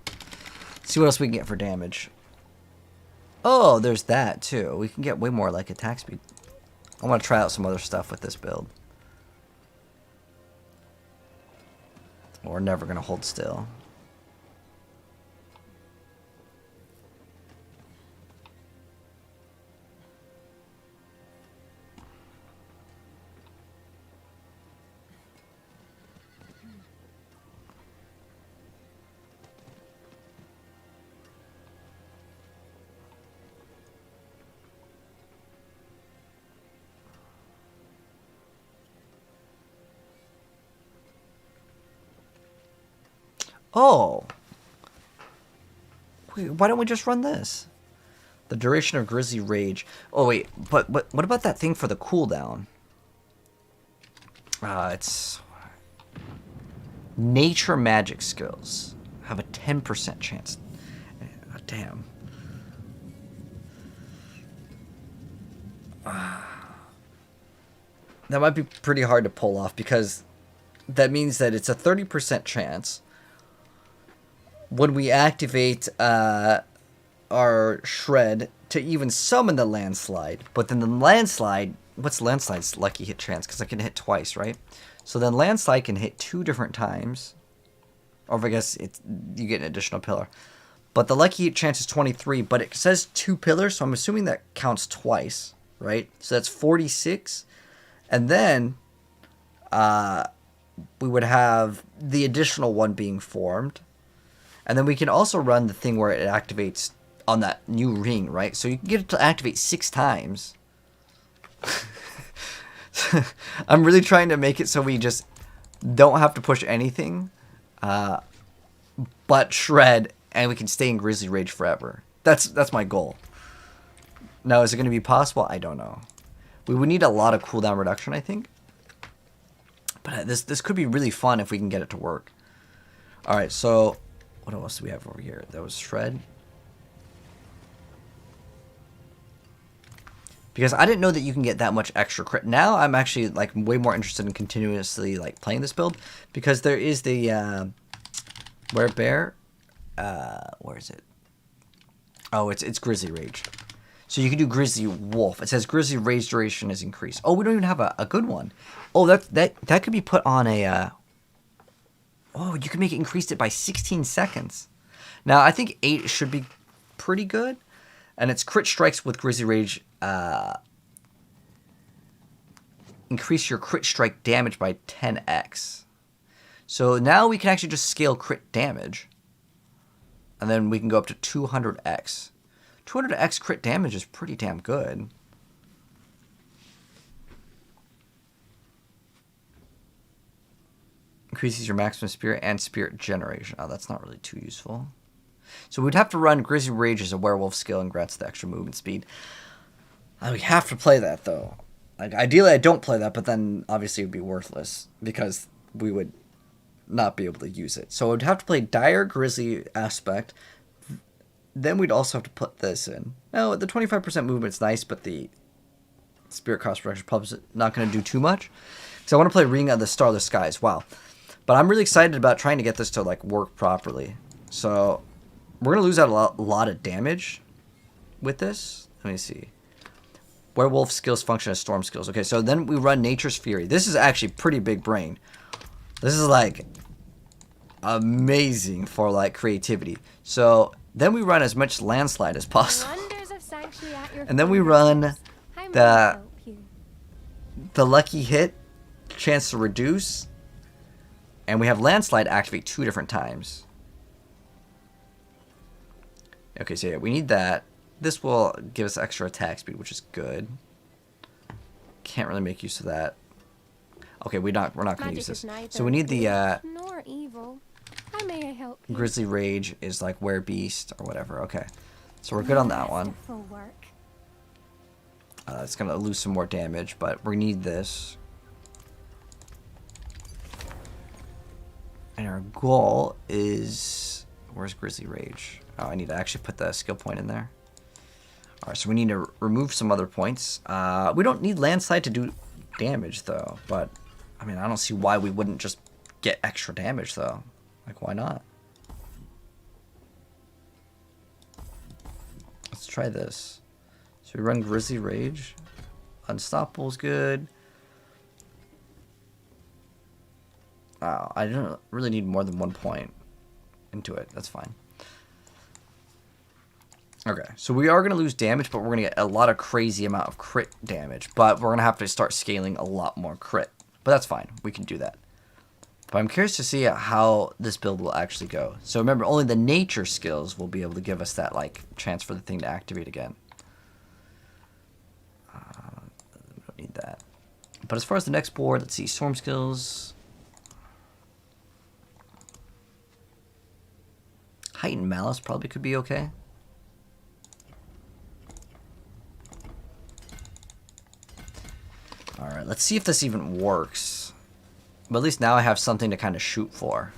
Speaker 2: See what else we can get for damage. Oh, there's that too. We can get way more like attack speed. I want to try out some other stuff with this build. We're never going to hold still. Oh. Wait, why don't we just run this? The duration of Grisly Rage. Oh, wait. But what about that thing for the cooldown? It's... Nature magic skills have a 10% chance. Damn. That might be pretty hard to pull off because that means that it's a 30% chance when we activate our shred to even summon the landslide. But then the landslide, what's landslide's lucky hit chance? Because I can hit twice, right? So then landslide can hit 2 different times. Or I guess you get an additional pillar. But the lucky hit chance is 23, but it says 2 pillars, so I'm assuming that counts twice, right? So that's 46. And then we would have the additional one being formed. And then we can also run the thing where it activates on that new ring, right? So you can get it to activate 6 times. I'm really trying to make it so we just don't have to push anything but shred, and we can stay in Grisly Rage forever. That's my goal. Now, is it going to be possible? I don't know. We would need a lot of cooldown reduction, I think. But this could be really fun if we can get it to work. Alright, so what else do we have over here? That was shred. Because I didn't know that you can get that much extra crit. Now I'm actually like way more interested in continuously like playing this build, because there is the where is it? Oh, it's Grisly Rage. So you can do Grisly Wolf. It says Grisly Rage duration is increased. Oh, we don't even have a good one. Oh, that could be put on a oh, you can make it increased it by 16 seconds. Now I think 8 should be pretty good. And it's crit strikes with Grisly Rage. Increase your crit strike damage by 10x. So now we can actually just scale crit damage. And then we can go up to 200x. 200x crit damage is pretty damn good. Increases your maximum spirit and spirit generation. Oh, that's not really too useful. So we'd have to run Grisly Rage as a werewolf skill and grants the extra movement speed. We have to play that, though. Like, ideally, I don't play that, but then obviously it would be worthless because we would not be able to use it. So we'd have to play Dire Grisly Aspect. Then we'd also have to put this in. Now, the 25% movement's nice, but the Spirit Cost Reduction Pub's not going to do too much. So I want to play Ring of the Starless Skies. Wow. But I'm really excited about trying to get this to, like, work properly. So we're going to lose out a lot of damage with this. Let me see. Werewolf skills function as storm skills. Okay, so then we run Nature's Fury. This is actually pretty big brain. This is, like, amazing for, like, creativity. So then we run as much landslide as possible. And then we run the lucky hit, chance to reduce. And we have landslide activate 2 different times. Okay, so yeah, we need that. This will give us extra attack speed, which is good. Can't really make use of that. Okay, we're not going to use this. So we need the Grisly Rage is like Werebeast or whatever. Okay, so we're good on that one. It's going to lose some more damage, but we need this. And our goal is... Where's Grisly Rage? Oh, I need to actually put the skill point in there. Alright, so we need to remove some other points. We don't need landslide to do damage, though. But, I mean, I don't see why we wouldn't just get extra damage, though. Like, why not? Let's try this. So we run Grisly Rage. Unstoppable's good. I don't really need more than 1 point into it. That's fine. Okay, so we are going to lose damage, but we're going to get a lot of crazy amount of crit damage. But we're going to have to start scaling a lot more crit. But that's fine. We can do that. But I'm curious to see how this build will actually go. So remember, only the nature skills will be able to give us that, like, chance for the thing to activate again. We don't need that. But as far as the next board, let's see. Storm skills. Heightened Malice probably could be okay. Alright, let's see if this even works. But at least now I have something to kind of shoot for.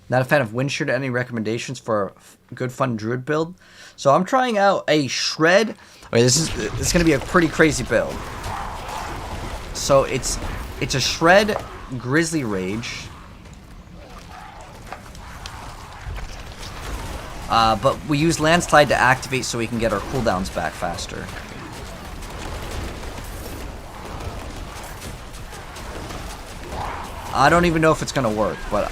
Speaker 2: Not a fan of Wind Shear. Any recommendations for a good fun druid build? So I'm trying out a shred. Okay, this is going to be a pretty crazy build. So it's a shred Grizzly Rage. But we use Landslide to activate so we can get our cooldowns back faster. I don't even know if it's gonna work, but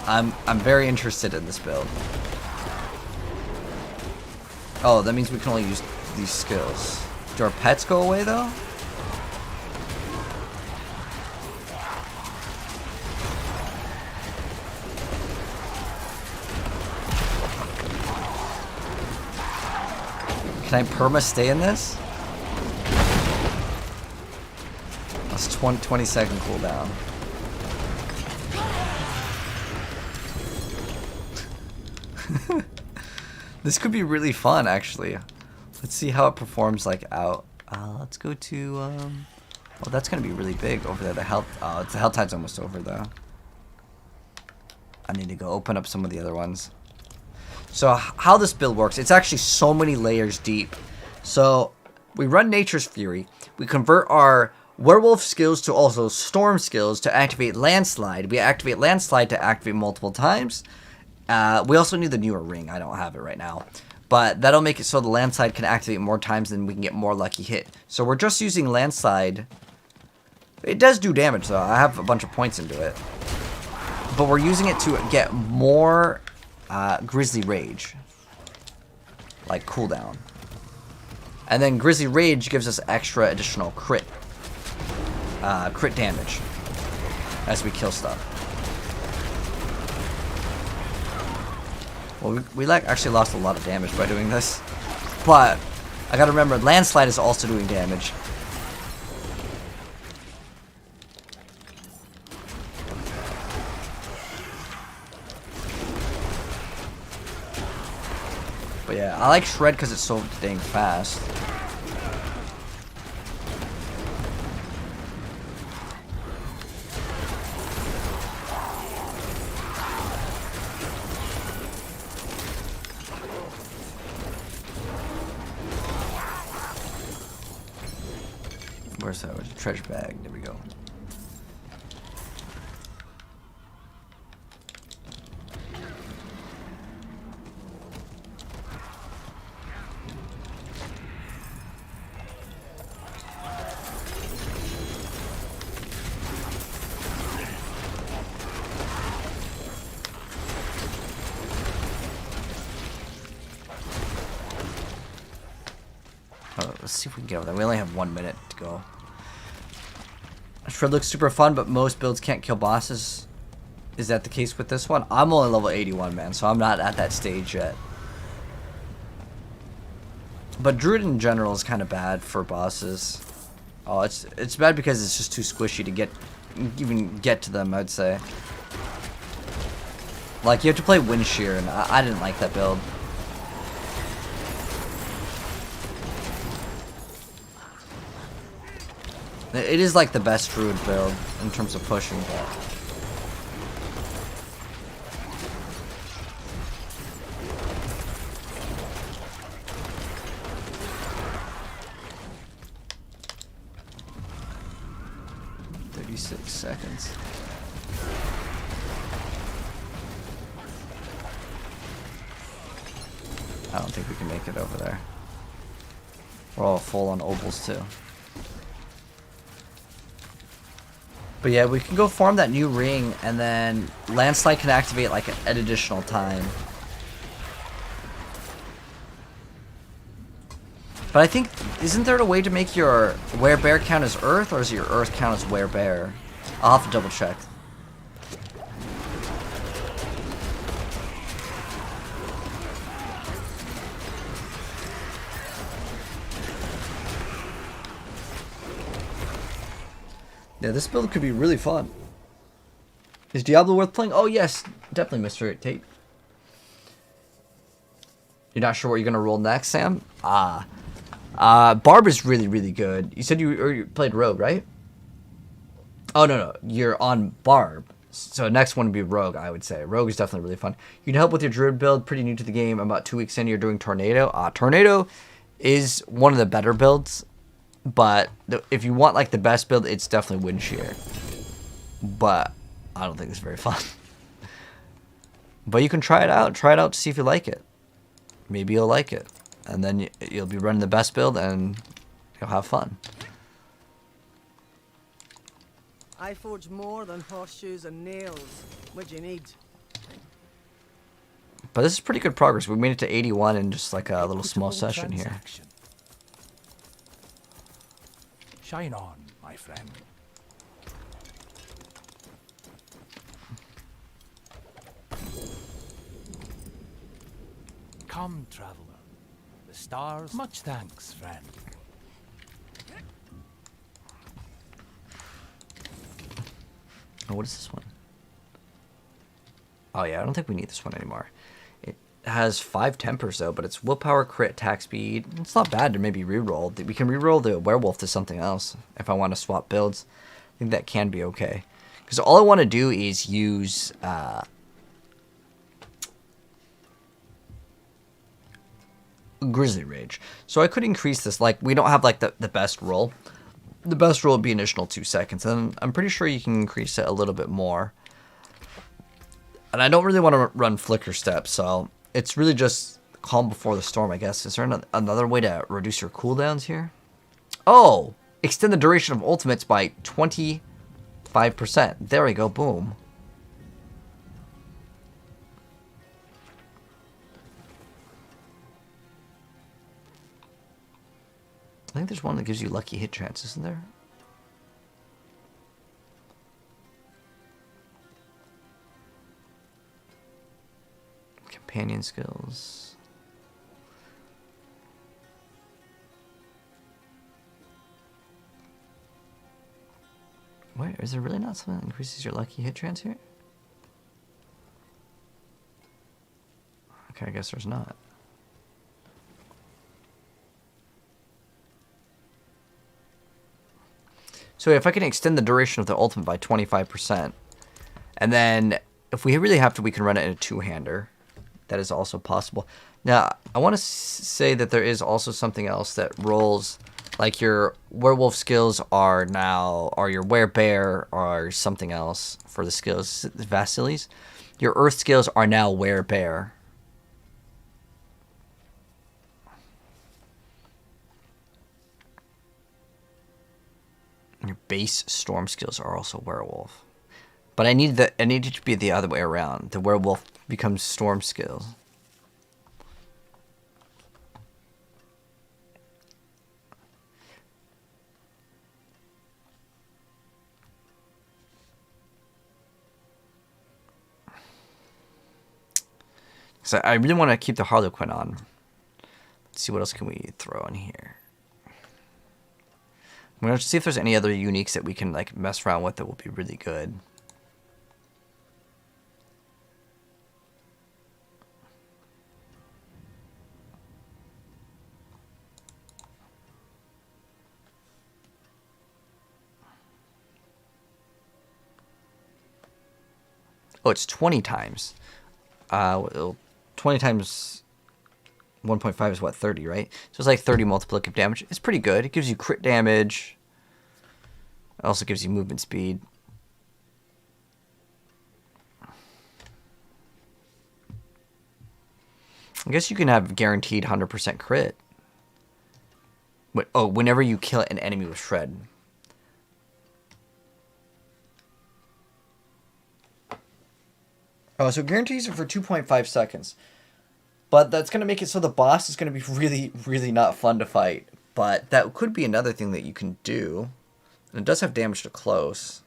Speaker 2: I'm very interested in this build. Oh, that means we can only use these skills. Do our pets go away though? Can I perma stay in this? That's 20-second cooldown. This could be really fun, actually. Let's see how it performs like out. Let's go to. Oh, that's gonna be really big over there. The health. Oh, the health tide's almost over though. I need to go open up some of the other ones. So how this build works? It's actually so many layers deep. So we run Nature's Fury. We convert our werewolf skills to also storm skills to activate Landslide. We activate Landslide to activate multiple times. We also need the newer ring. I don't have it right now. But that'll make it so the Landslide can activate more times and we can get more lucky hit. So we're just using Landslide. It does do damage though. I have a bunch of points into it. But we're using it to get more Grizzly Rage. Like cooldown. And then Grizzly Rage gives us extra additional crit damage as we kill stuff. Well, we actually lost a lot of damage by doing this. But I gotta remember, Landslide is also doing damage. But yeah, I like Shred because it's so dang fast. Where's that? Where's the treasure bag? There we go. Let's see if we can get over there. We only have 1 minute to go. Shred looks super fun, but most builds can't kill bosses. Is that the case with this one? I'm only level 81, man, so I'm not at that stage yet. But Druid in general is kind of bad for bosses. Oh, it's bad because it's just too squishy to even get to them, I'd say. Like, you have to play Wind Shear, and I didn't like that build. It is like the best Druid build in terms of pushing, but... seconds. I don't think we can make it over there. We're all full on opals too. But yeah, we can go farm that new ring, and then Landslide can activate like an additional time. But I think, isn't there a way to make your werebear count as earth, or is your earth count as werebear? I'll have to double check. Yeah, this build could be really fun. Is Diablo worth playing? Oh yes, definitely, Mr. Tate. You're not sure what you're gonna roll next, Sam? Barb is really, really good. You said you played Rogue, right? Oh, no. You're on Barb. So next one would be Rogue, I would say. Rogue is definitely really fun. You can help with your Druid build. Pretty new to the game. About 2 weeks in, you're doing Tornado. Tornado is one of the better builds. But if you want like the best build, it's definitely Wind Shear. But I don't think it's very fun. But you can try it out. Try it out to see if you like it. Maybe you'll like it. And then you'll be running the best build and you'll have fun.
Speaker 11: I forge more than horseshoes and nails. What do you need?
Speaker 2: But this is pretty good progress. We made it to 81 in just like a little small session here.
Speaker 6: Shine on, my friend. Come, traveler. The stars. Much thanks, friend.
Speaker 2: Oh, what is this one? Oh yeah, I don't think we need this one anymore. It has 5 tempers though, but it's willpower, crit, attack speed. It's not bad to maybe reroll. We can reroll the werewolf to something else if I want to swap builds. I think that can be okay. Because all I want to do is use Grizzly Rage. So I could increase this. Like, we don't have like the best roll. The best roll would be an additional 2 seconds, and I'm pretty sure you can increase it a little bit more. And I don't really want to run Flicker Step, so it's really just Calm Before the Storm, I guess. Is there another way to reduce your cooldowns here? Oh! Extend the duration of ultimates by 25%. There we go, boom. I think there's one that gives you lucky hit chance, isn't there? Companion skills. Wait, is there really not something that increases your lucky hit chance here? Okay, I guess there's not. So if I can extend the duration of the ultimate by 25%, and then if we really have to, we can run it in a two-hander. That is also possible. Now, I want to say that there is also something else that rolls, like your werewolf skills are now, or your werebear, or something else for the skills, Vasilis. Your earth skills are now werebear. Your base storm skills are also werewolf. But I need it to be the other way around. The werewolf becomes storm skills. So I really want to keep the Harlequin on. Let's see what else can we throw in here. I'm going to see if there's any other uniques that we can like mess around with that will be really good. Oh, it's 20 times. 20 times 1.5 is what, 30, right? So it's like 30 multiplicative damage. It's pretty good. It gives you crit damage. It also gives you movement speed. I guess you can have guaranteed 100% crit. But, oh, whenever you kill an enemy with Shred. Oh, so guarantees are for 2.5 seconds. But that's going to make it so the boss is going to be really, really not fun to fight. But that could be another thing that you can do. And it does have damage to close.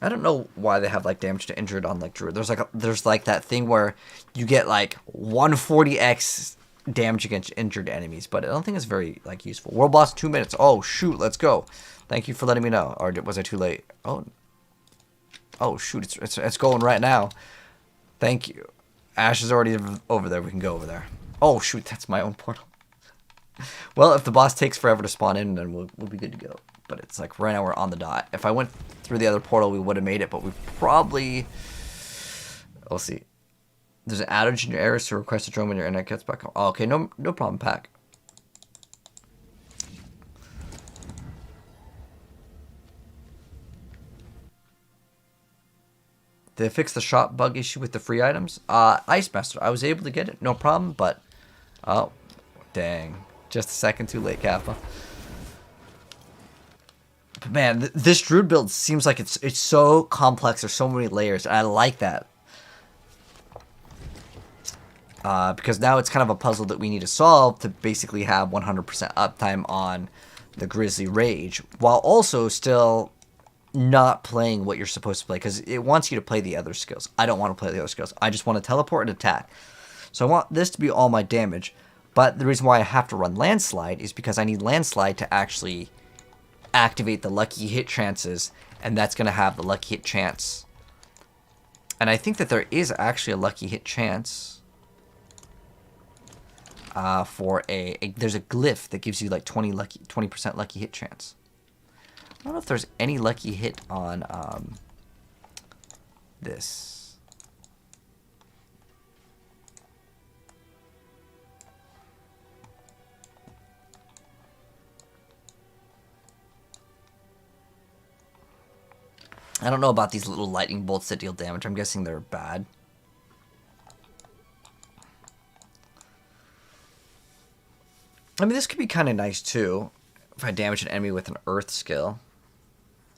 Speaker 2: I don't know why they have like damage to injured on like Druid. There's like that thing where you get like 140x damage against injured enemies, but I don't think it's very like useful. World boss 2 minutes. Oh shoot, let's go. Thank you for letting me know. Or was I too late? Oh shoot, it's going right now. Thank you. Ash is already over there. We can go over there. Oh, shoot. That's my own portal. Well, if the boss takes forever to spawn in, then we'll be good to go. But it's like right now we're on the dot. If I went through the other portal, we would have made it, but we probably... We'll see. There's an outage in your area, so request to join when your internet gets back on. Oh, okay, no problem, Pack. Did they fix the shop bug issue with the free items? Ice Master, I was able to get it, no problem, but... Oh, dang. Just a second too late, Kappa. But man, this Druid build seems like it's so complex. There's so many layers, and I like that. Because now it's kind of a puzzle that we need to solve to basically have 100% uptime on the Grizzly Rage, while also still not playing what you're supposed to play, because it wants you to play the other skills. I don't want to play the other skills. I just want to teleport and attack. So I want this to be all my damage, but the reason why I have to run Landslide is because I need Landslide to actually activate the lucky hit chances, and that's going to have the lucky hit chance. And I think that there is actually a lucky hit chance for there's a glyph that gives you like 20% lucky hit chance. I don't know if there's any lucky hit on this. I don't know about these little lightning bolts that deal damage. I'm guessing they're bad. I mean, this could be kind of nice too. If I damage an enemy with an earth skill,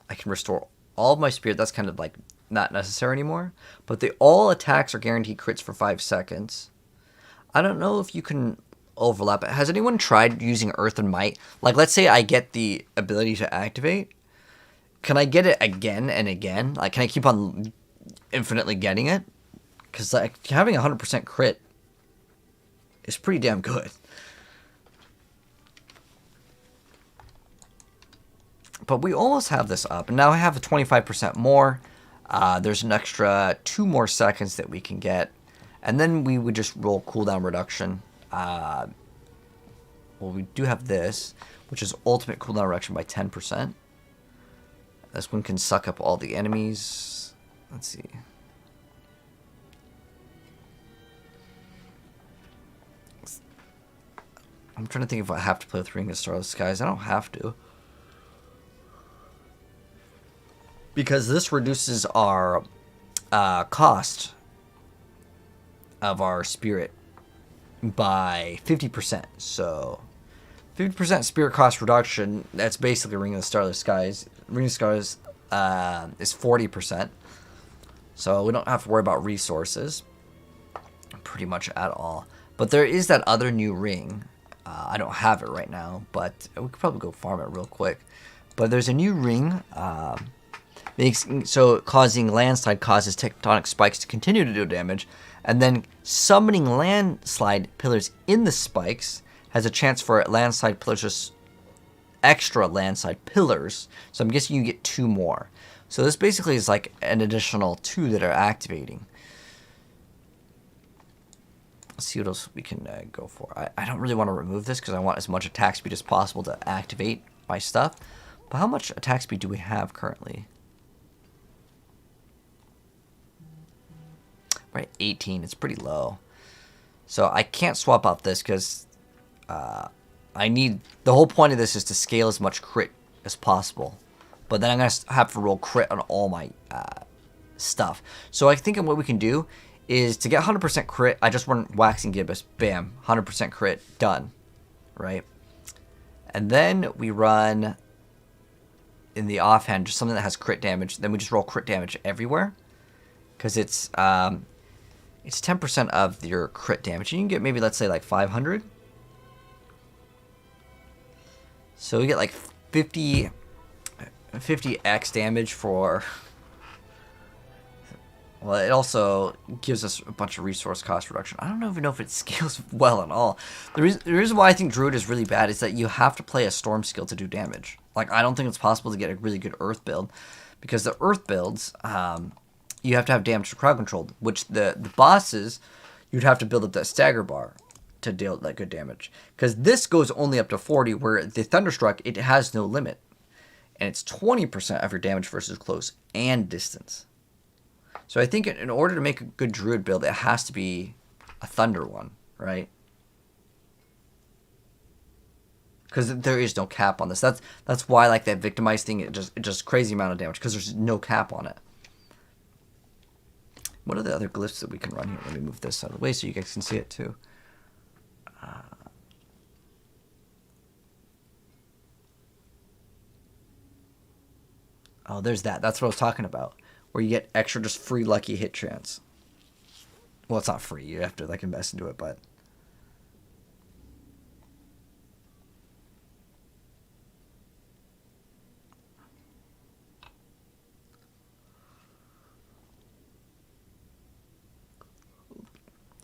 Speaker 2: I can restore all of my spirit. That's kind of like not necessary anymore. But all attacks are guaranteed crits for 5 seconds. I don't know if you can overlap it. Has anyone tried using Earth and Might? Like, let's say I get the ability to activate. Can I get it again and again? Like, can I keep on infinitely getting it? Because like having 100% crit is pretty damn good. But we almost have this up, and now I have a 25% more. There's an extra 2 more seconds that we can get, and then we would just roll cooldown reduction. Well, we do have this, which is ultimate cooldown reduction by 10%. This one can suck up all the enemies. Let's see. I'm trying to think if I have to play with Ring of Starless Skies. I don't have to. Because this reduces our cost of our spirit by 50%. So 50% spirit cost reduction, that's basically Ring of the Starless Skies. Ring of the Skies is 40%. So we don't have to worry about resources pretty much at all. But there is that other new ring. I don't have it right now, but we could probably go farm it real quick. But there's a new ring. So causing landslide causes tectonic spikes to continue to do damage, and then summoning landslide pillars in the spikes has a chance for landslide pillars, just extra landslide pillars. So I'm guessing you get 2 more. So this basically is like an additional 2 that are activating. Let's see what else we can go for. I don't really want to remove this because I want as much attack speed as possible to activate my stuff. But how much attack speed do we have currently? Right, 18. It's pretty low. So I can't swap out this because I need... The whole point of this is to scale as much crit as possible. But then I'm going to have to roll crit on all my stuff. So I think what we can do is to get 100% crit, I just run Waxing Gibbous. Bam. 100% crit. Done. Right? And then we run in the offhand just something that has crit damage. Then we just roll crit damage everywhere. Because it's 10% of your crit damage. You can get maybe, let's say, like 500. So we get like 50x damage for... Well, it also gives us a bunch of resource cost reduction. I don't even know if it scales well at all. The reason why I think Druid is really bad is that you have to play a Storm skill to do damage. Like, I don't think it's possible to get a really good Earth build. Because the Earth builds... you have to have damage to crowd control, which the bosses you'd have to build up that stagger bar to deal that good damage. Because this goes only up to 40, where the Thunderstruck, it has no limit. And it's 20% of your damage versus close and distance. So I think in order to make a good Druid build, it has to be a Thunder one, right? Because there is no cap on this. That's why, like, that Victimized thing, it just crazy amount of damage, because there's no cap on it. What are the other glyphs that we can run here? Let me move this out of the way so you guys can see it too. Oh, there's that. That's what I was talking about. Where you get extra just free lucky hit chance. Well, it's not free. You have to like invest into it, but...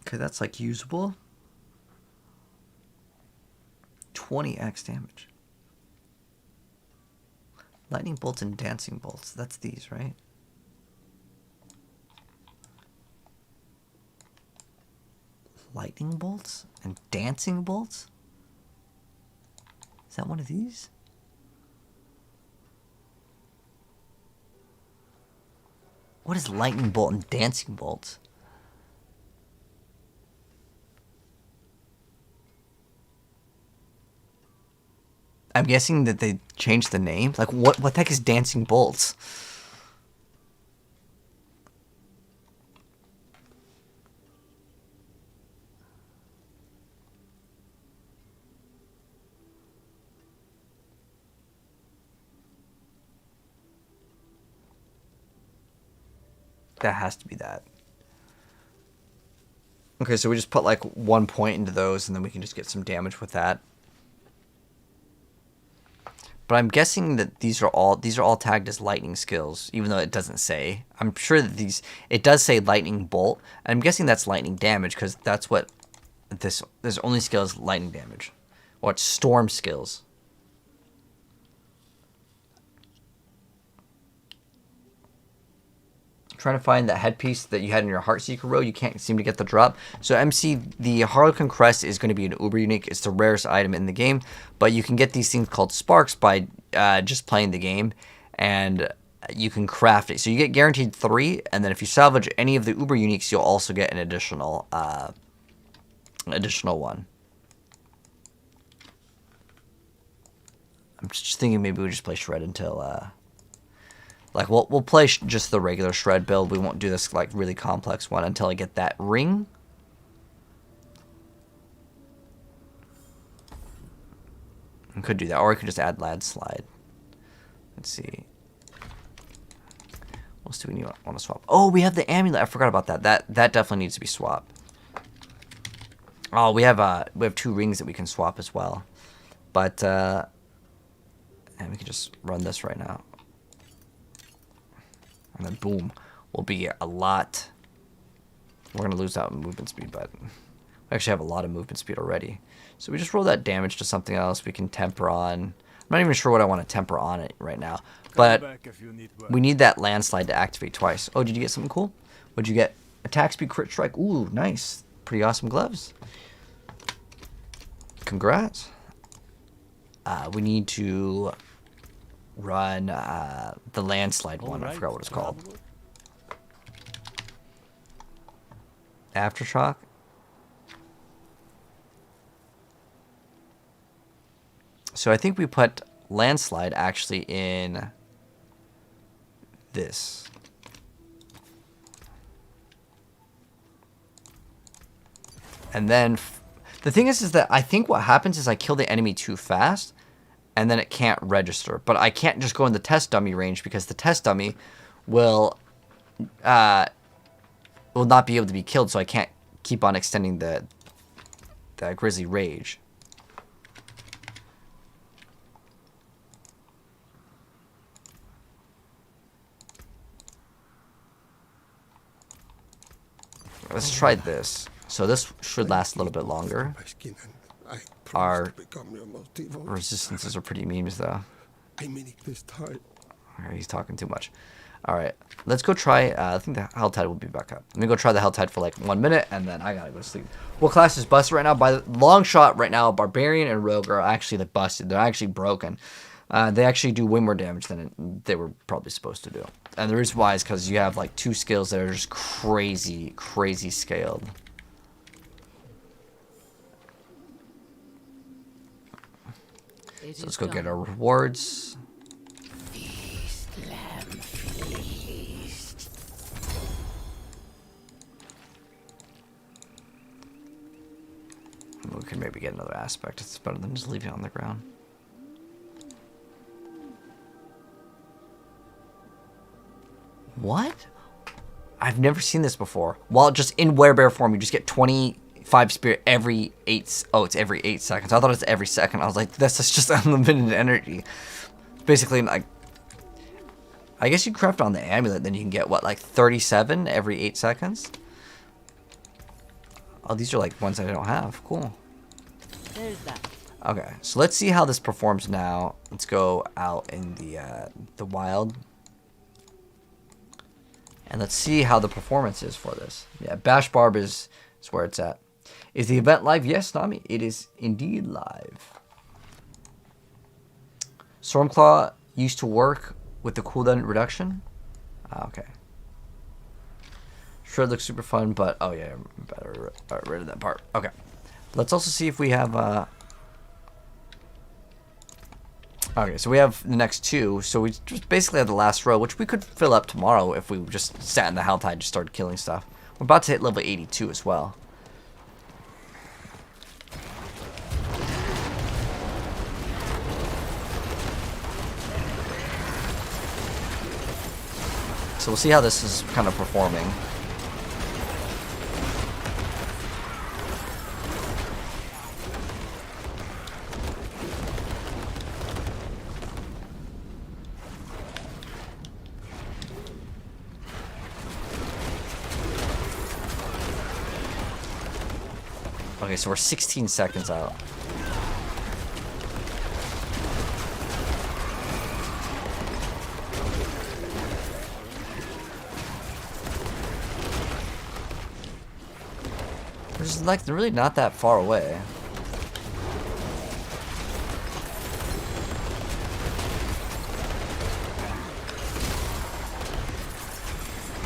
Speaker 2: Okay, that's like usable. 20x damage. Lightning bolts and dancing bolts. That's these, right? Lightning bolts and dancing bolts? Is that one of these? What is lightning bolt and dancing bolts? I'm guessing that they changed the name. Like, what the heck is Dancing Bolts? That has to be that. Okay, so we just put like 1 point into those, and then we can just get some damage with that. But I'm guessing that these are all tagged as lightning skills, even though it doesn't say. I'm sure that it does say lightning bolt, and I'm guessing that's lightning damage because that's what this only skill is, lightning damage, or it's storm skills. Trying to find that headpiece that you had in your Heartseeker row. You can't seem to get the drop. So MC, the Harlequin Crest is going to be an uber unique. It's the rarest item in the game, but you can get these things called sparks by just playing the game, and you can craft it. So you get guaranteed 3, and then if you salvage any of the uber uniques, you'll also get an additional one. I'm just thinking maybe we just play Shred until like, we'll play just the regular Shred build. We won't do this, like, really complex one until I get that ring. I could do that, or I could just add Landslide. Let's see. What else do we want to swap? Oh, we have the amulet. I forgot about that. That definitely needs to be swapped. Oh, we have 2 rings that we can swap as well. But, and we can just run this right now. And then boom, will be a lot. We're going to lose out in movement speed, but we actually have a lot of movement speed already. So we just roll that damage to something else we can temper on. I'm not even sure what I want to temper on it right now. But we need that Landslide to activate twice. Oh, did you get something cool? What'd you get? Attack speed, crit strike. Ooh, nice. Pretty awesome gloves. Congrats. We need to... run the Landslide one. I forgot what it's called. Aftershock. So I think we put Landslide actually in this. And then the thing is that I think what happens is I kill the enemy too fast, and then it can't register. But I can't just go in the test dummy range because the test dummy will not be able to be killed, so I can't keep on extending the Grisly Rage. Let's try this. So this should last a little bit longer. Our resistances are pretty memes, though.
Speaker 10: I mean it this time.
Speaker 2: He's talking too much. Alright, let's go try, I think the Hell Tide will be back up. Let me go try the Hell Tide for like 1 minute, and then I gotta go to sleep. What class is busted right now? By the long shot right now, Barbarian and Rogue are actually like busted. They're actually broken. They actually do way more damage than they were probably supposed to do. And the reason why is because you have like 2 skills that are just crazy, crazy scaled. So let's go get our rewards.
Speaker 8: Feast, lamb, feast.
Speaker 2: We can maybe get another aspect. It's better than just leaving it on the ground. What? I've never seen this before. While just in werebear form, you just get 25 spirit every 8. Oh, it's every 8 seconds. I thought it's every second. I was like, that's just unlimited energy. Basically, like, I guess you craft on the amulet, then you can get what, like 37 every 8 seconds? Oh, these are like ones I don't have. Cool.
Speaker 9: There's that.
Speaker 2: Okay, so let's see how this performs now. Let's go out in the wild. And let's see how the performance is for this. Yeah, Bash Barb is where it's at. Is the event live? Yes, Nami. It is indeed live. Stormclaw used to work with the cooldown reduction. Okay. Sure, it looks super fun, but oh yeah, better get rid of that part. Okay. Let's also see if we have okay, so we have the next 2, so we just basically have the last row, which we could fill up tomorrow if we just sat in the Hell Tide and just started killing stuff. We're about to hit level 82 as well. So we'll see how this is kind of performing. Okay, so we're 16 seconds out. We're just like really not that far away.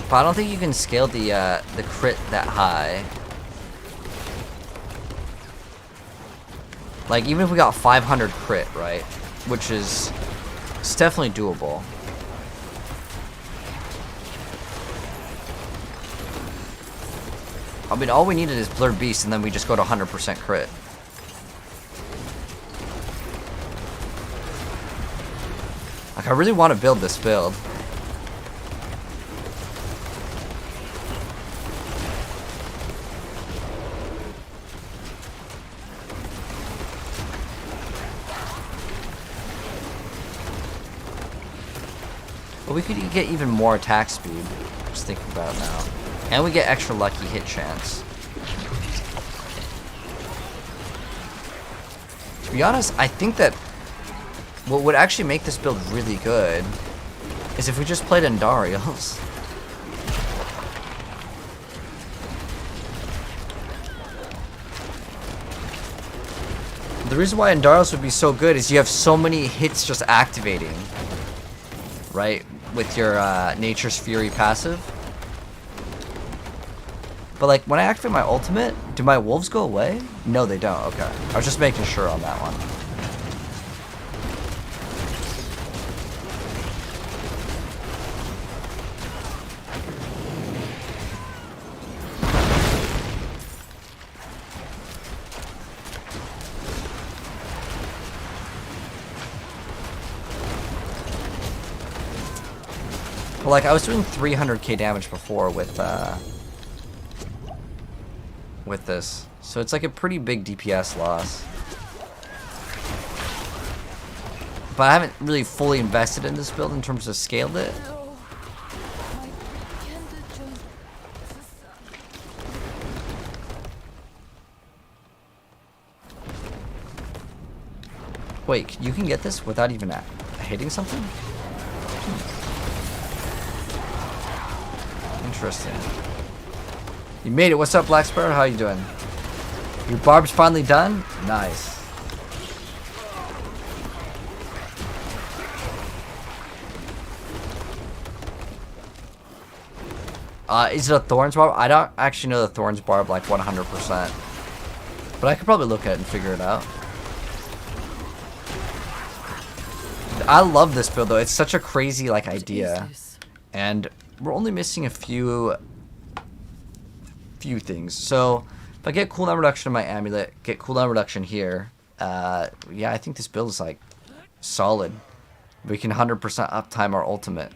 Speaker 2: But I don't think you can scale the crit that high. Like, even if we got 500 crit, right? Which is... it's definitely doable. I mean, all we needed is Blurred Beast, and then we just go to 100% crit. Like, I really want to build this build. But we could get even more attack speed, just thinking about it now. And we get extra lucky hit chance. To be honest, I think that what would actually make this build really good is if we just played Andariels. The reason why Andariels would be so good is you have so many hits just activating, right? With your Nature's Fury passive. But like, when I activate my ultimate, do my wolves go away? No, they don't. Okay. I was just making sure on that one. But like, I was doing 300k damage before with this, so it's like a pretty big DPS loss. But I haven't really fully invested in this build in terms of scaled it. Wait, you can get this without even hitting something? Interesting. You made it. What's up, Black Sparrow? How you doing? Your barb's finally done? Nice. Is it a Thorns barb? I don't actually know the Thorns barb like 100%. But I could probably look at it and figure it out. I love this build though. It's such a crazy like idea. And we're only missing a few things. So if I get cooldown reduction in my amulet, get cooldown reduction here, yeah, I think this build is like solid. We can 100% uptime our ultimate.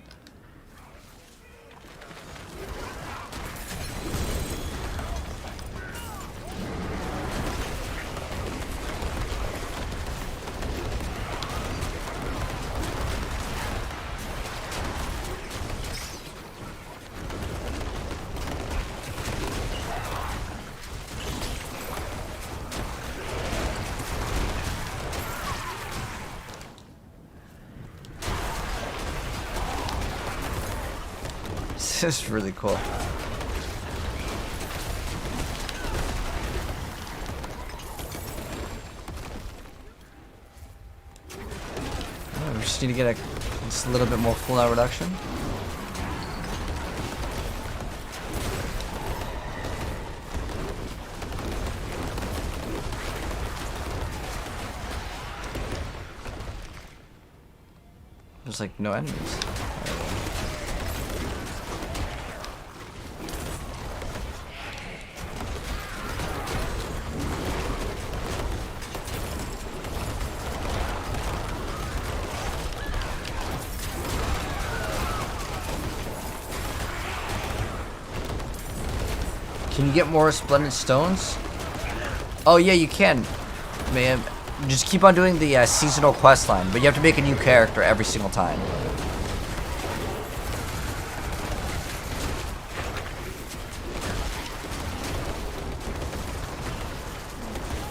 Speaker 2: This is really cool. Oh, we just need to get just a little bit more cooldown reduction. There's like no enemies. Can you get more splendid stones? Oh yeah, you can, man. Just keep on doing the seasonal quest line, but you have to make a new character every single time.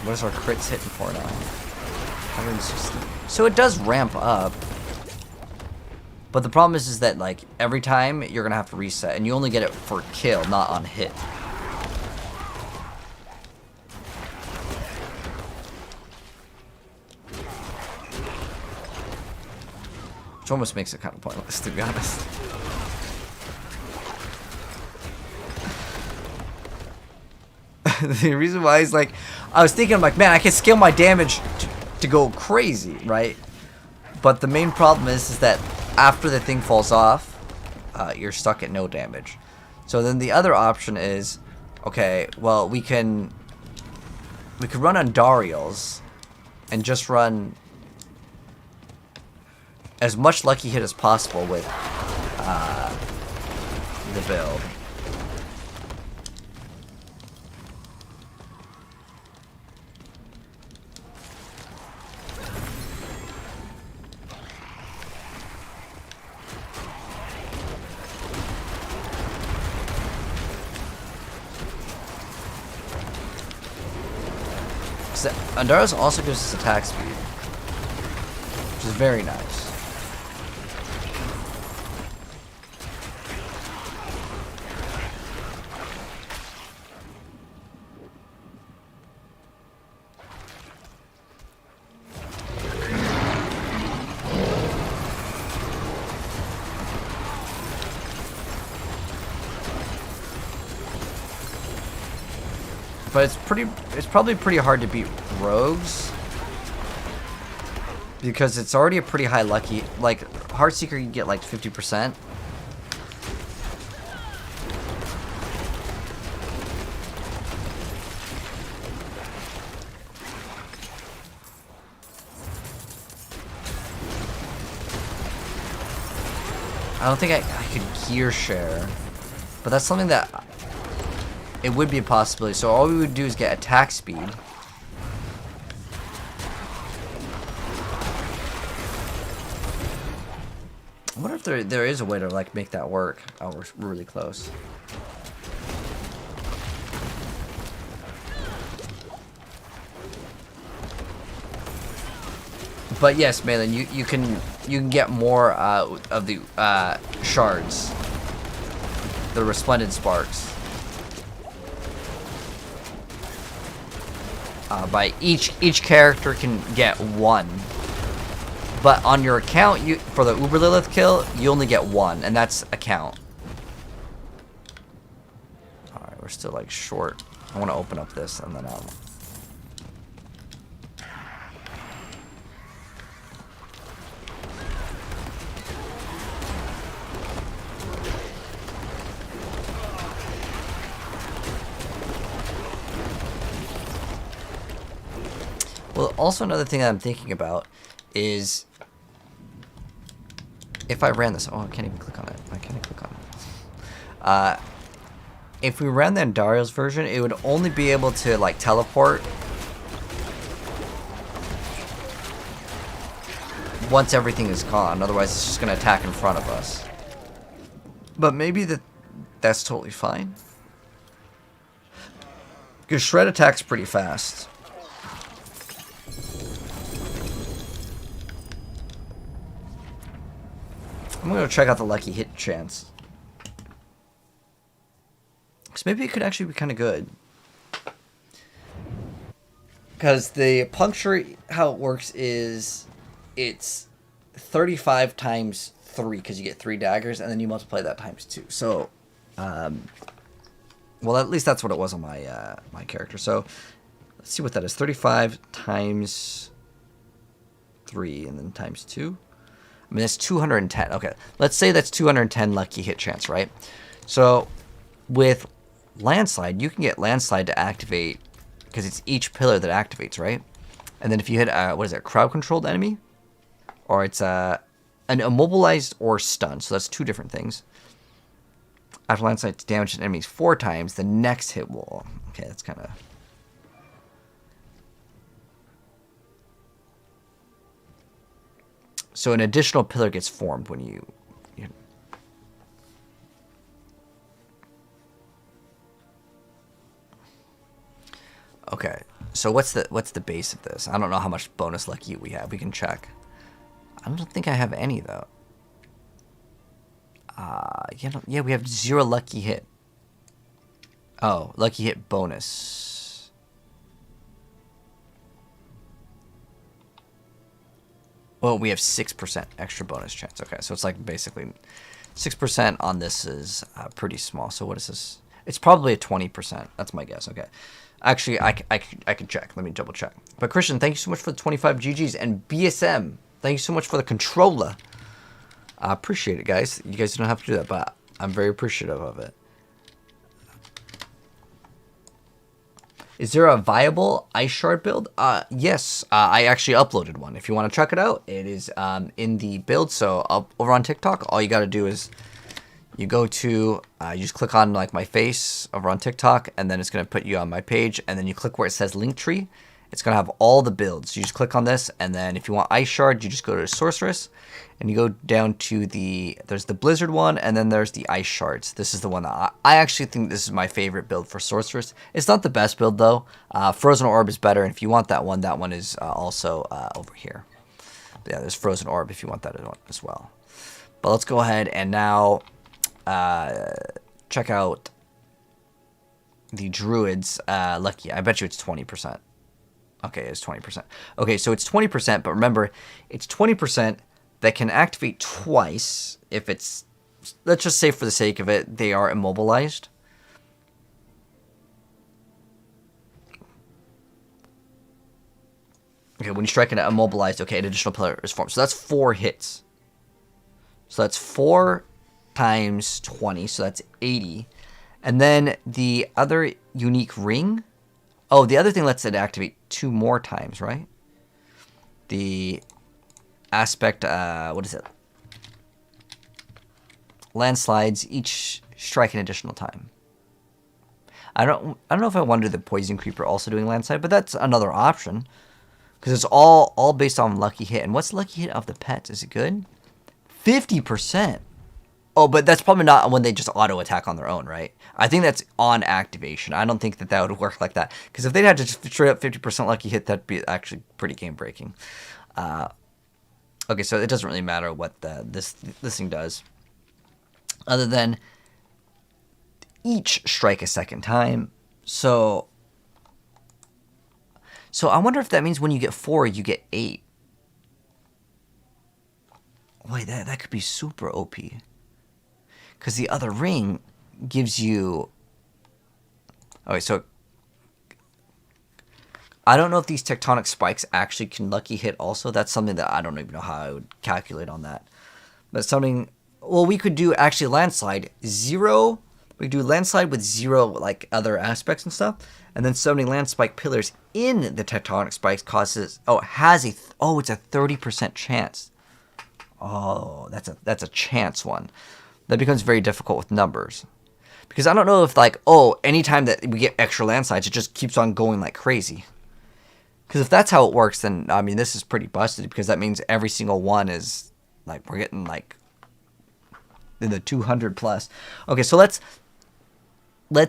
Speaker 2: What is our crits hitting for now? 160. So it does ramp up. But the problem is that like every time you're gonna have to reset, and you only get it for kill, not on hit. Which almost makes it kind of pointless, to be honest. The reason why is like, I was thinking, I'm like, man, I can scale my damage to go crazy, right? But the main problem is that after the thing falls off, you're stuck at no damage. So then the other option is, okay, well, we could run on Dariel's and just run as much lucky hit as possible with the build. Andariel's also gives us attack speed, which is very nice. But it's probably pretty hard to beat rogues because it's already a pretty high lucky. Like Heartseeker, you get like 50%. I don't think I could gear share, but that's something that it would be a possibility. So all we would do is get attack speed. I wonder if there is a way to like make that work. Oh, we're really close. But yes, Malin, you can get more of the shards. the Resplendent Sparks. By each character can get 1. But on your account, for the Uber Lilith kill, you only get 1, and that's account. Alright, we're still like short. I want to open up this and then well, also another thing that I'm thinking about is if I ran this. Oh, I can't even click on it. I can't even click on it. If we ran the Andariel's version, it would only be able to like teleport once everything is gone. Otherwise, it's just gonna attack in front of us. But maybe that's totally fine. Because Shred attacks pretty fast. I'm gonna check out the lucky hit chance. Because maybe it could actually be kind of good. Because the puncture, how it works is it's 35 times 3 because you get 3 daggers, and then you multiply that times 2. So, well, at least that's what it was on my my character. So, let's see what that is. 35 times 3 and then times 2. I mean, that's 210. Okay, let's say that's 210 lucky hit chance, right? So, with Landslide, you can get Landslide to activate because it's each pillar that activates, right? And then if you hit, what is it, crowd-controlled enemy? Or it's an immobilized or stunned, so that's 2 different things. After Landslide damages enemies 4 times, the next hit will... Okay, that's kind of... So an additional pillar gets formed when you okay, so what's the base of this? I don't know how much bonus lucky we have. We can check. I don't think I have any though. Yeah, we have 0 lucky hit. Oh, lucky hit bonus. Well, we have 6% extra bonus chance. Okay, so it's like basically 6% on this is pretty small. So what is this? It's probably a 20%. That's my guess. Okay. Actually, I can check. Let me double check. But Christian, thank you so much for the 25 GGs. And BSM, thank you so much for the controller. I appreciate it, guys. You guys don't have to do that, but I'm very appreciative of it. Is there a viable Ice Shard build? Yes, I actually uploaded one. If you want to check it out, it is in the build. So over on TikTok, all you got to do is you go to, you just click on like my face over on TikTok, and then it's going to put you on my page, and then you click where it says Linktree. It's going to have all the builds. You just click on this, and then if you want Ice Shard, you just go to Sorceress, and you go down to there's the Blizzard one, and then there's the Ice Shards. This is the one that I actually think this is my favorite build for Sorceress. It's not the best build, though. Frozen Orb is better, and if you want that one is also over here. But yeah, there's Frozen Orb if you want that as well. But let's go ahead and now check out the Druids Lucky. I bet you it's 20%. Okay, it's 20%. Okay, so it's 20%, but remember, it's 20% that can activate twice if it's, let's just say for the sake of it, they are immobilized. Okay, when you strike an immobilized, okay, an additional pillar is formed. So that's 4 hits. So that's 4 times 20, so that's 80. And then the other unique ring, oh, the other thing lets it activate 2 more times, right? The aspect, what is it? Landslides, each strike an additional time. I don't know if I want to do the Poison Creeper also doing landslide, but that's another option. Because it's all based on lucky hit. And what's lucky hit of the pets? Is it good? 50%. Oh, but that's probably not when they just auto attack on their own, right? I think that's on activation. I don't think that would work like that. Because if they had to just straight up 50% lucky hit, that'd be actually pretty game breaking. Okay, so it doesn't really matter what this thing does, other than each strike a second time. So I wonder if that means when you get 4, you get 8. Wait, that could be super OP. Because the other ring gives you... Okay, so... I don't know if these tectonic spikes actually can lucky hit also. That's something that I don't even know how I would calculate on that. But something... Well, we could do actually landslide 0. We could do landslide with 0 like other aspects and stuff. And then summoning land spike pillars in the tectonic spikes causes... Oh, it has a... it's a 30% chance. Oh, that's a chance one. That becomes very difficult with numbers. Because I don't know if like, anytime that we get extra landslides, it just keeps on going like crazy. Because if that's how it works, then, I mean, this is pretty busted. Because that means every single one is, like, we're getting, like, in the 200 plus. Okay, so let's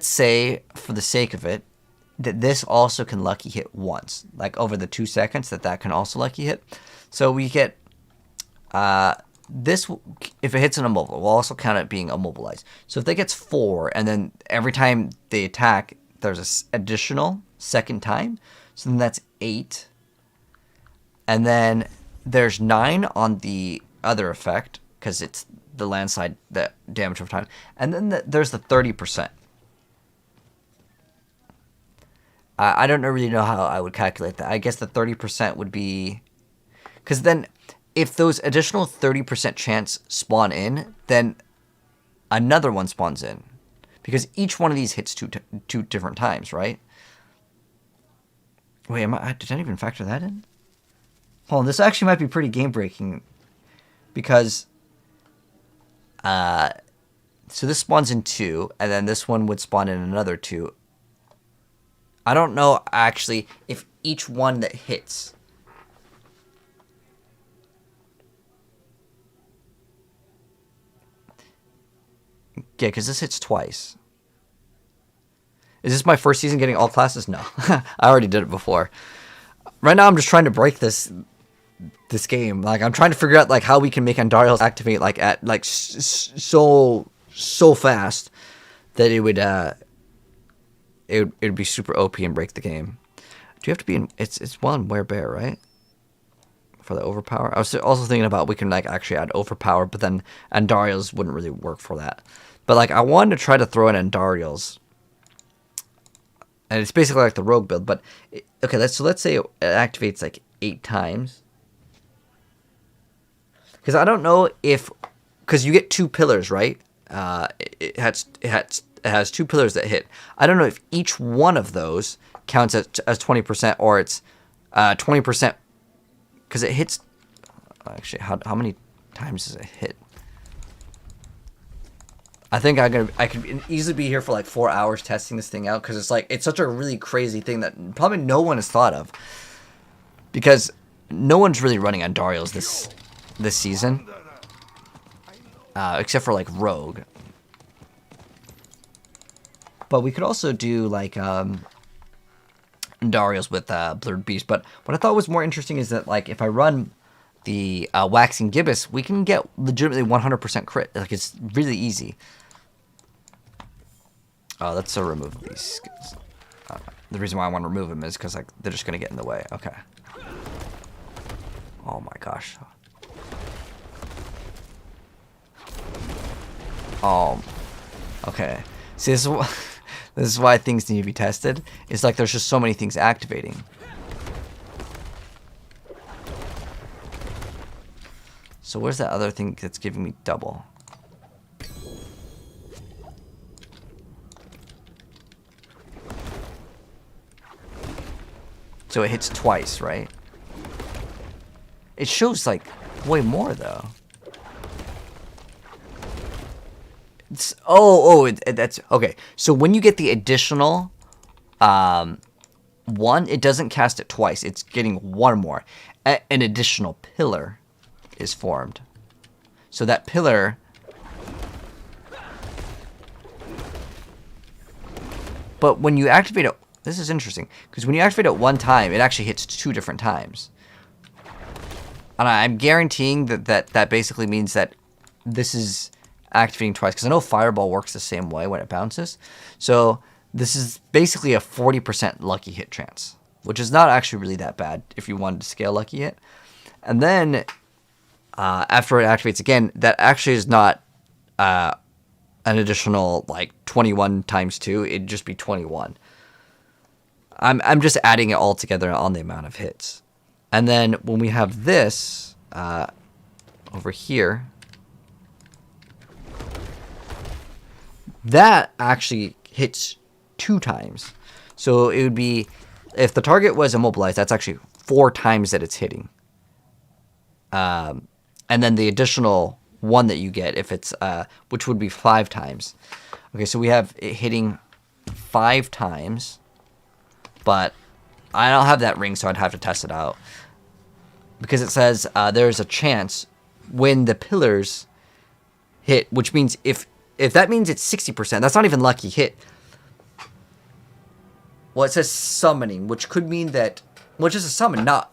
Speaker 2: say, for the sake of it, that this also can lucky hit once. Like, over the 2 seconds, that can also lucky hit. So we get, this, if it hits an immobile, we'll also count it being immobilized. So if that gets 4, and then every time they attack, there's an additional second time. So then that's 8. And then there's 9 on the other effect, because it's the landslide that damage over time. And then there's the 30%. I don't really know how I would calculate that. I guess the 30% would be... Because then, if those additional 30% chance spawn in, then another one spawns in. Because each one of these hits two different times, right? Wait, did I even factor that in? Hold on, this actually might be pretty game-breaking. Because... so this spawns in 2, and then this one would spawn in another 2. I don't know, actually, if each one that hits... Yeah, because this hits twice. Is this my first season getting all classes? No. I already did it before. Right now, I'm just trying to break this game. Like, I'm trying to figure out, like, how we can make Andariels activate, like, at, like, so fast that it would be super OP and break the game. Do you have to be in... It's one werebear, right? For the overpower. I was also thinking about we can, like, actually add overpower, but then Andariels wouldn't really work for that. But, like, I wanted to try to throw in Andariels. And it's basically like the rogue build, but... Okay, let's say it activates, like, 8 times. Because I don't know if... Because you get 2 pillars, right? It has 2 pillars that hit. I don't know if each one of those counts as 20%, or it's 20%... Because it hits... Actually, how many times does it hit? I think I could easily be here for like 4 hours testing this thing out, because it's such a really crazy thing that probably no one has thought of, because no one's really running Andariels this season, except for like Rogue. But we could also do like Andariels with Blurred Beast. But what I thought was more interesting is that like if I run the Waxing Gibbous, we can get legitimately 100% crit. Like, it's really easy. Let's remove these. The reason why I want to remove them is because like they're just gonna get in the way. Okay. Oh my gosh. Oh. Okay. See, this is why things need to be tested. It's like there's just so many things activating. So where's that other thing that's giving me double? So it hits twice, right? It shows like way more though. It's, that's okay. So when you get the additional one, it doesn't cast it twice. It's getting one more. An additional pillar is formed. So that pillar, but when you activate it, this is interesting, because when you activate it one time, it actually hits 2 different times. And I'm guaranteeing that basically means that this is activating twice, because I know Fireball works the same way when it bounces. So this is basically a 40% lucky hit chance, which is not actually really that bad if you wanted to scale lucky hit. And then after it activates again, that actually is not an additional like 21 times 2. It'd just be 21. I'm just adding it all together on the amount of hits. And then when we have this over here, that actually hits 2 times. So it would be, if the target was immobilized, that's actually 4 times that it's hitting. And then the additional 1 that you get if it's, which would be 5 times. Okay, so we have it hitting 5 times, but I don't have that ring, so I'd have to test it out. Because it says there's a chance when the pillars hit, which means if that means it's 60%, that's not even lucky hit. Well, it says summoning, which could mean that, well, it's just a summon, not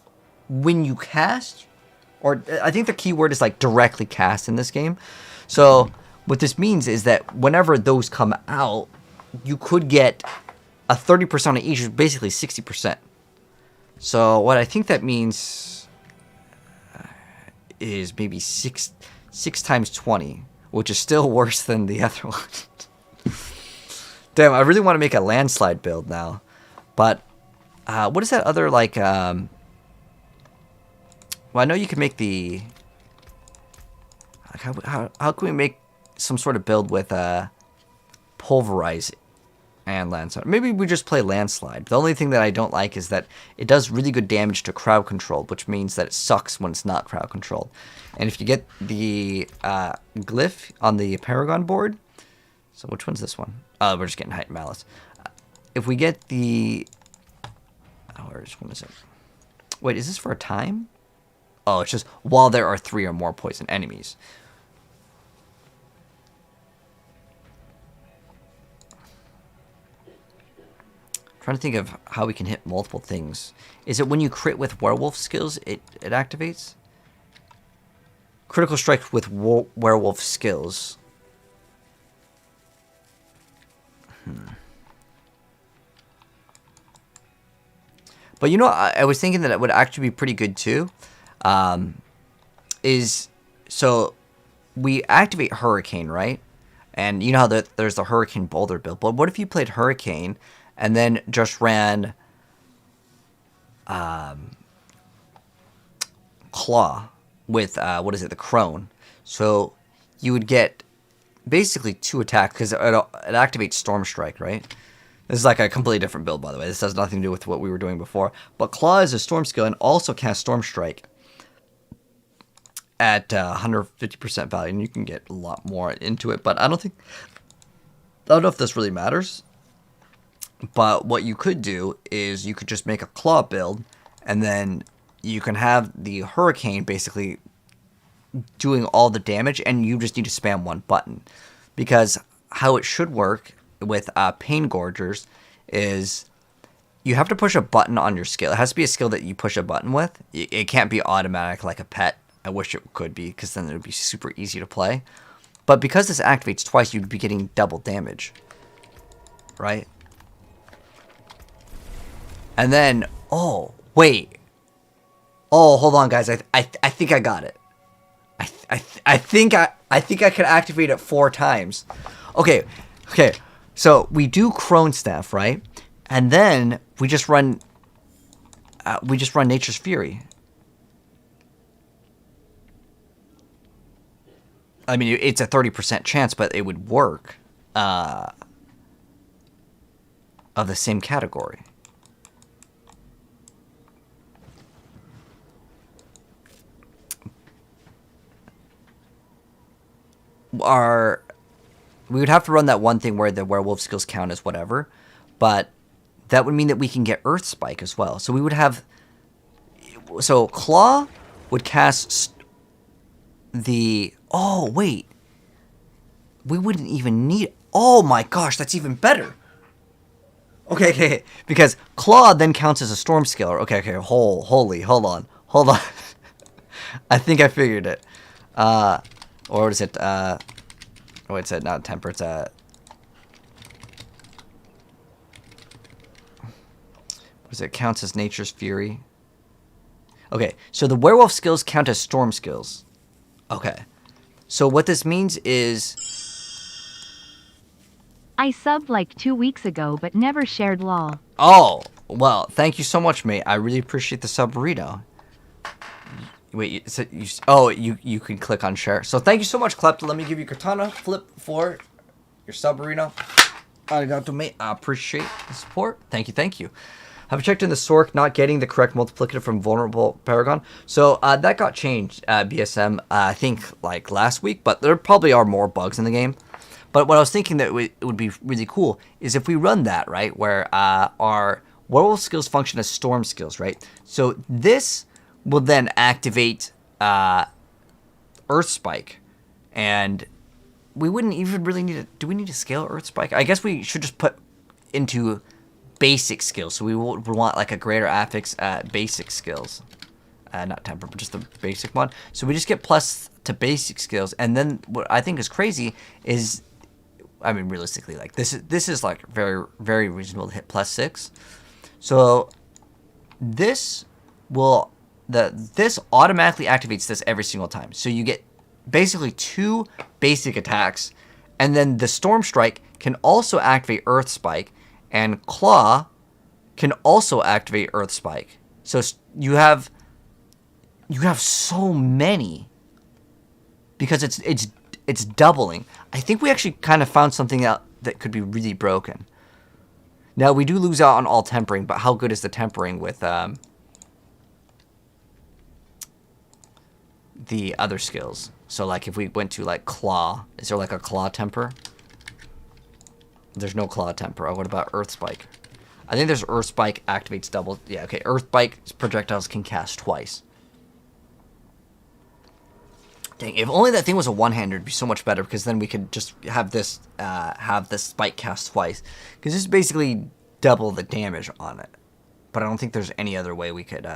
Speaker 2: when you cast, or I think the key word is like directly cast in this game. So what this means is that whenever those come out, you could get a 30% on each, which is basically 60%. So what I think that means is maybe 6 times 20, which is still worse than the other one. Damn, I really want to make a landslide build now. But what is that other, like, well, I know you can make the, like, how can we make some sort of build with pulverize and landslide? Maybe we just play landslide. The only thing that I don't like is that it does really good damage to crowd controlled, which means that it sucks when it's not crowd controlled. And if you get the glyph on the Paragon board, so which one's this one? We're just getting Heightened Malice. If we get the, which one is it? Wait, is this for a time? Oh, it's just while there are 3 or more poison enemies. Trying to think of how we can hit multiple things. Is it when you crit with werewolf skills, it activates? Critical strike with werewolf skills. But you know, I was thinking that it would actually be pretty good too. So we activate Hurricane, right? And you know how there's the Hurricane Boulder build. But what if you played Hurricane and then just ran Claw with, what is it, the Crone. So you would get basically 2 attacks, because it activates Storm Strike, right? This is like a completely different build, by the way. This has nothing to do with what we were doing before. But Claw is a Storm skill and also casts Storm Strike at 150% value, and you can get a lot more into it. But I don't know if this really matters. But what you could do is you could just make a Claw build, and then you can have the Hurricane basically doing all the damage, and you just need to spam 1 button. Because how it should work with Pain Gorgers is you have to push a button on your skill. It has to be a skill that you push a button with. It can't be automatic like a pet. I wish it could be, because then it would be super easy to play. But because this activates twice, you'd be getting double damage. Right? And then, oh, wait. Oh, hold on, guys. I think I got it. I think I could activate it 4 times. Okay. So we do Crone Staff, right? And then we just run Nature's Fury. I mean, it's a 30% chance, but it would work. Of the same category. We would have to run that one thing where the werewolf skills count as whatever, but that would mean that we can get Earth Spike as well. So we would have, so Claw would cast the, oh wait, we wouldn't even need, oh my gosh, that's even better. Okay, because Claw then counts as a Storm skill. Okay, hold on. I think I figured it. Or what is it? Oh, it's not temper. It's what does it counts as nature's fury? Okay, so the werewolf skills count as storm skills. Okay, so what this means is
Speaker 13: I subbed like 2 weeks ago, but never shared lol.
Speaker 2: Oh, well, thank you so much, mate. I really appreciate the sub burrito. Wait, you can click on share. So thank you so much, Klepto. Let me give you Katana Flip for your sub burrito. Arigato, mate. I appreciate the support. Thank you, thank you. Have checked in the Sork not getting the correct multiplicative from vulnerable Paragon. So that got changed, BSM, I think like last week, but there probably are more bugs in the game. But what I was thinking that it would be really cool is if we run that, right, where our werewolf skills function as storm skills, right? So this will then activate Earth Spike, and we wouldn't even really need to, do we need to scale Earth Spike? I guess we should just put into basic skills, so we want like a greater affix basic skills. Not temper, but just the basic one. So we just get plus to basic skills, and then what I think is crazy is, I mean, realistically, like this is like very, very reasonable to hit +6. So this this automatically activates this every single time. So you get basically 2 basic attacks, and then the Storm Strike can also activate Earth Spike, and Claw can also activate Earth Spike. So you have so many because it's doubling. I think we actually kind of found something out that could be really broken. Now we do lose out on all tempering, but how good is the tempering with the other skills? So like if we went to like Claw, is there like a Claw temper? There's no Claw temper. Oh, what about Earth Spike? I think there's Earth Spike activates double. Yeah, okay. Earth Spike projectiles can cast twice. Dang, if only that thing was a one-hander, it'd be so much better, because then we could just have this spike cast twice. Because this is basically double the damage on it. But I don't think there's any other way we could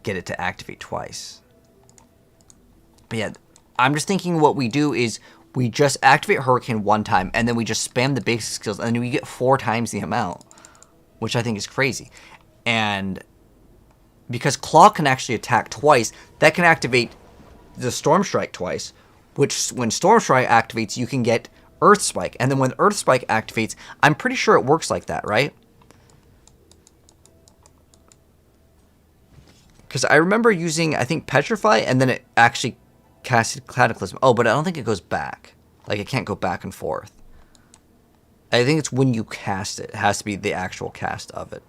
Speaker 2: get it to activate twice. But yeah, I'm just thinking what we do is we just activate Hurricane 1 time, and then we just spam the basic skills, and then we get 4 times the amount, which I think is crazy. And because Claw can actually attack twice, that can activate the Storm Strike twice, which when Storm Strike activates, you can get Earth Spike. And then when Earth Spike activates, I'm pretty sure it works like that, right? Because I remember using, I think, Petrify, and then it actually casted Cataclysm. Oh, but I don't think it goes back. Like, it can't go back and forth. I think it's when you cast it. It has to be the actual cast of it.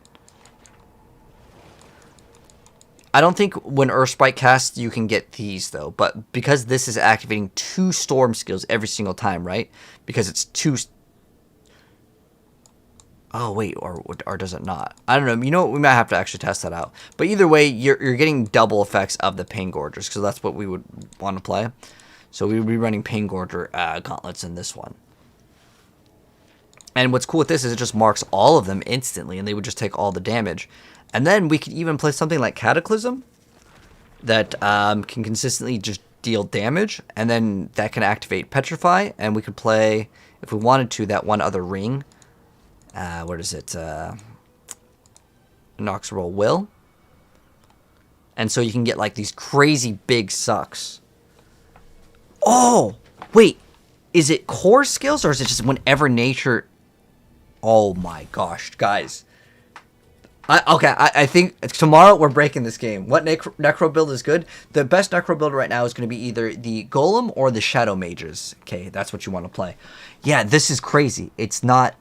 Speaker 2: I don't think when Earth Spike casts, you can get these, though. But because this is activating 2 storm skills every single time, right? Because it's 2... Oh, wait, or does it not? I don't know. You know what? We might have to actually test that out. But either way, you're getting double effects of the Pain Gorgers, because that's what we would want to play. So we would be running Pain Gorger gauntlets in this one. And what's cool with this is it just marks all of them instantly, and they would just take all the damage. And then we could even play something like Cataclysm that can consistently just deal damage, and then that can activate Petrify, and we could play, if we wanted to, that one other ring. What is it? Noxroll Will. And so you can get like these crazy big sucks. Oh! Wait! Is it core skills, or is it just whenever nature... Oh my gosh, guys. I think tomorrow we're breaking this game. What necro build is good? The best necro build right now is going to be either the Golem or the Shadow Mages. Okay, that's what you want to play. Yeah, this is crazy. It's not...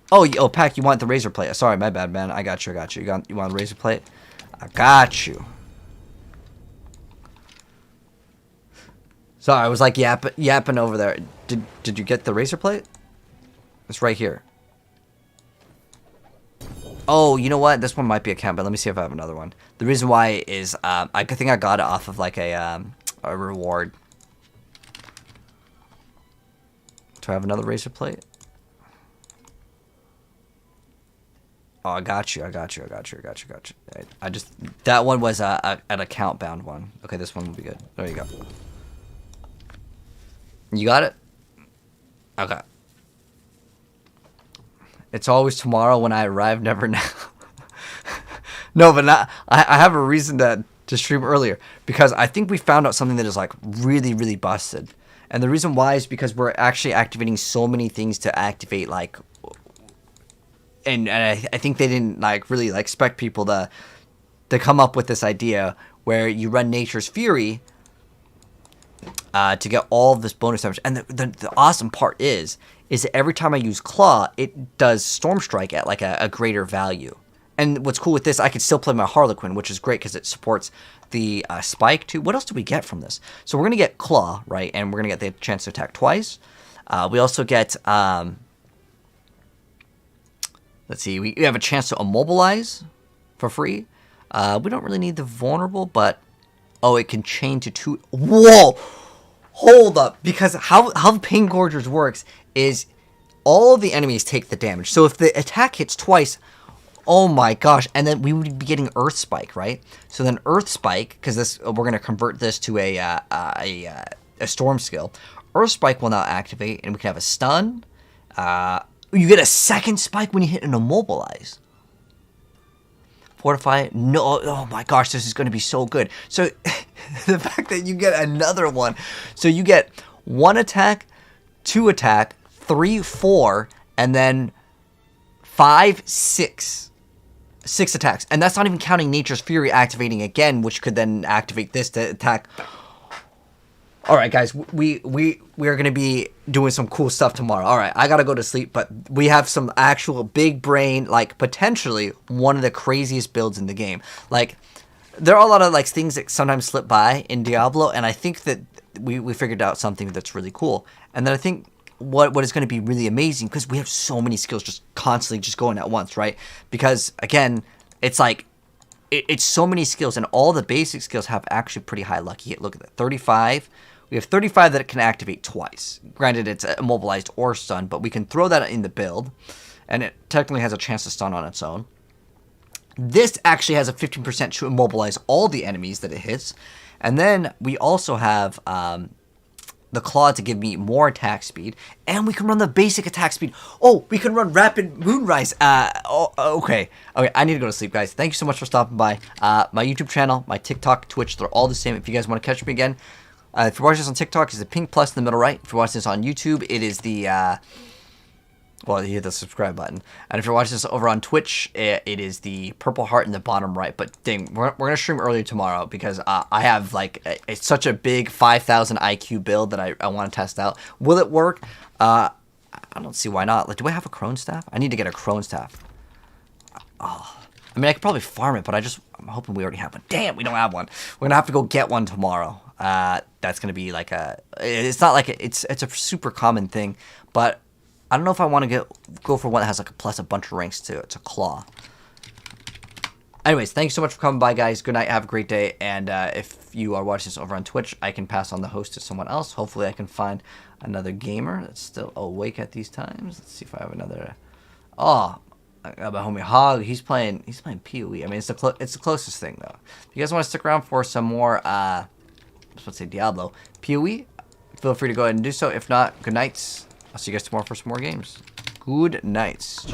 Speaker 2: Oh, Pack, you want the Razor Plate. Sorry, my bad, man. I got you. You want the Razor Plate? I got you. Sorry, I was like yapping over there. Did you get the Razor Plate? It's right here. Oh, you know what? This one might be a count, but let me see if I have another one. The reason why is I think I got it off of like a reward. Do I have another Razor Plate? Oh, I got you. I just... That one was an account-bound one. Okay, this one will be good. There you go. You got it? Okay. It's always tomorrow when I arrive, never now. No, but not. I have a reason to stream earlier because I think we found out something that is like really, really busted. And the reason why is because we're actually activating so many things to activate like, and I think they didn't like really like expect people to come up with this idea where you run Nature's Fury to get all of this bonus damage. And the awesome part is that every time I use Claw, it does Storm Strike at like a greater value. And what's cool with this, I can still play my Harlequin, which is great because it supports the Spike too. What else do we get from this? So we're going to get Claw, right? And we're going to get the chance to attack twice. We also get, let's see, we have a chance to immobilize for free. We don't really need the vulnerable, but, oh, it can chain to 2. Whoa! Hold up, because how the Pain Gorgers works is all of the enemies take the damage. So if the attack hits twice, oh my gosh, and then we would be getting Earth Spike, right? So then Earth Spike, because this we're going to convert this to a Storm skill. Earth Spike will now activate, and we can have a stun. You get a second Spike when you hit an immobilize. Fortify, no, oh my gosh, this is going to be so good. So the fact that you get another one, so you get 1 attack, 2 attack, 3, 4, and then 5, 6 attacks. And that's not even counting Nature's Fury activating again, which could then activate this to attack. All right, guys, we are going to be doing some cool stuff tomorrow. All right, I got to go to sleep, but we have some actual big brain, like potentially one of the craziest builds in the game. Like, there are a lot of like things that sometimes slip by in Diablo, and I think that we figured out something that's really cool. And then I think what is going to be really amazing, because we have so many skills just constantly just going at once, right? Because, again, it's like, it's so many skills, and all the basic skills have actually pretty high lucky hit. Look at that, 35. We have 35 that it can activate twice. Granted, it's immobilized or stunned, but we can throw that in the build, and it technically has a chance to stun on its own. This actually has a 15% to immobilize all the enemies that it hits. And then we also have the Claw to give me more attack speed, and we can run the basic attack speed. Oh, we can run Rapid Moonrise. Okay, I need to go to sleep, guys. Thank you so much for stopping by. My YouTube channel, my TikTok, Twitch, they're all the same. If you guys want to catch me again, if you're watching this on TikTok, it's the pink plus in the middle right. If you're watching this on YouTube, it is the, well, you hit the subscribe button. And if you're watching this over on Twitch, it is the purple heart in the bottom right. But dang, we're going to stream earlier tomorrow because I have, like, it's such a big 5,000 IQ build that I want to test out. Will it work? I don't see why not. Like, do I have a Crone Staff? I need to get a Crone Staff. Oh. I mean, I could probably farm it, but I'm hoping we already have one. Damn, we don't have one. We're going to have to go get one tomorrow. That's going to be like it's not like it's a super common thing, but I don't know if I want to go for one that has like a bunch of ranks to Claw. Anyways, thank you so much for coming by, guys. Good night. Have a great day. And if you are watching this over on Twitch, I can pass on the host to someone else. Hopefully, I can find another gamer that's still awake at these times. Let's see if I have another. Oh, I got my homie Hog. He's playing PoE. I mean, it's the closest thing though. If you guys want to stick around for some more, I was supposed to say Diablo PoE, feel free to go ahead and do so. If not, good nights. I'll see you guys tomorrow for some more games. Good nights.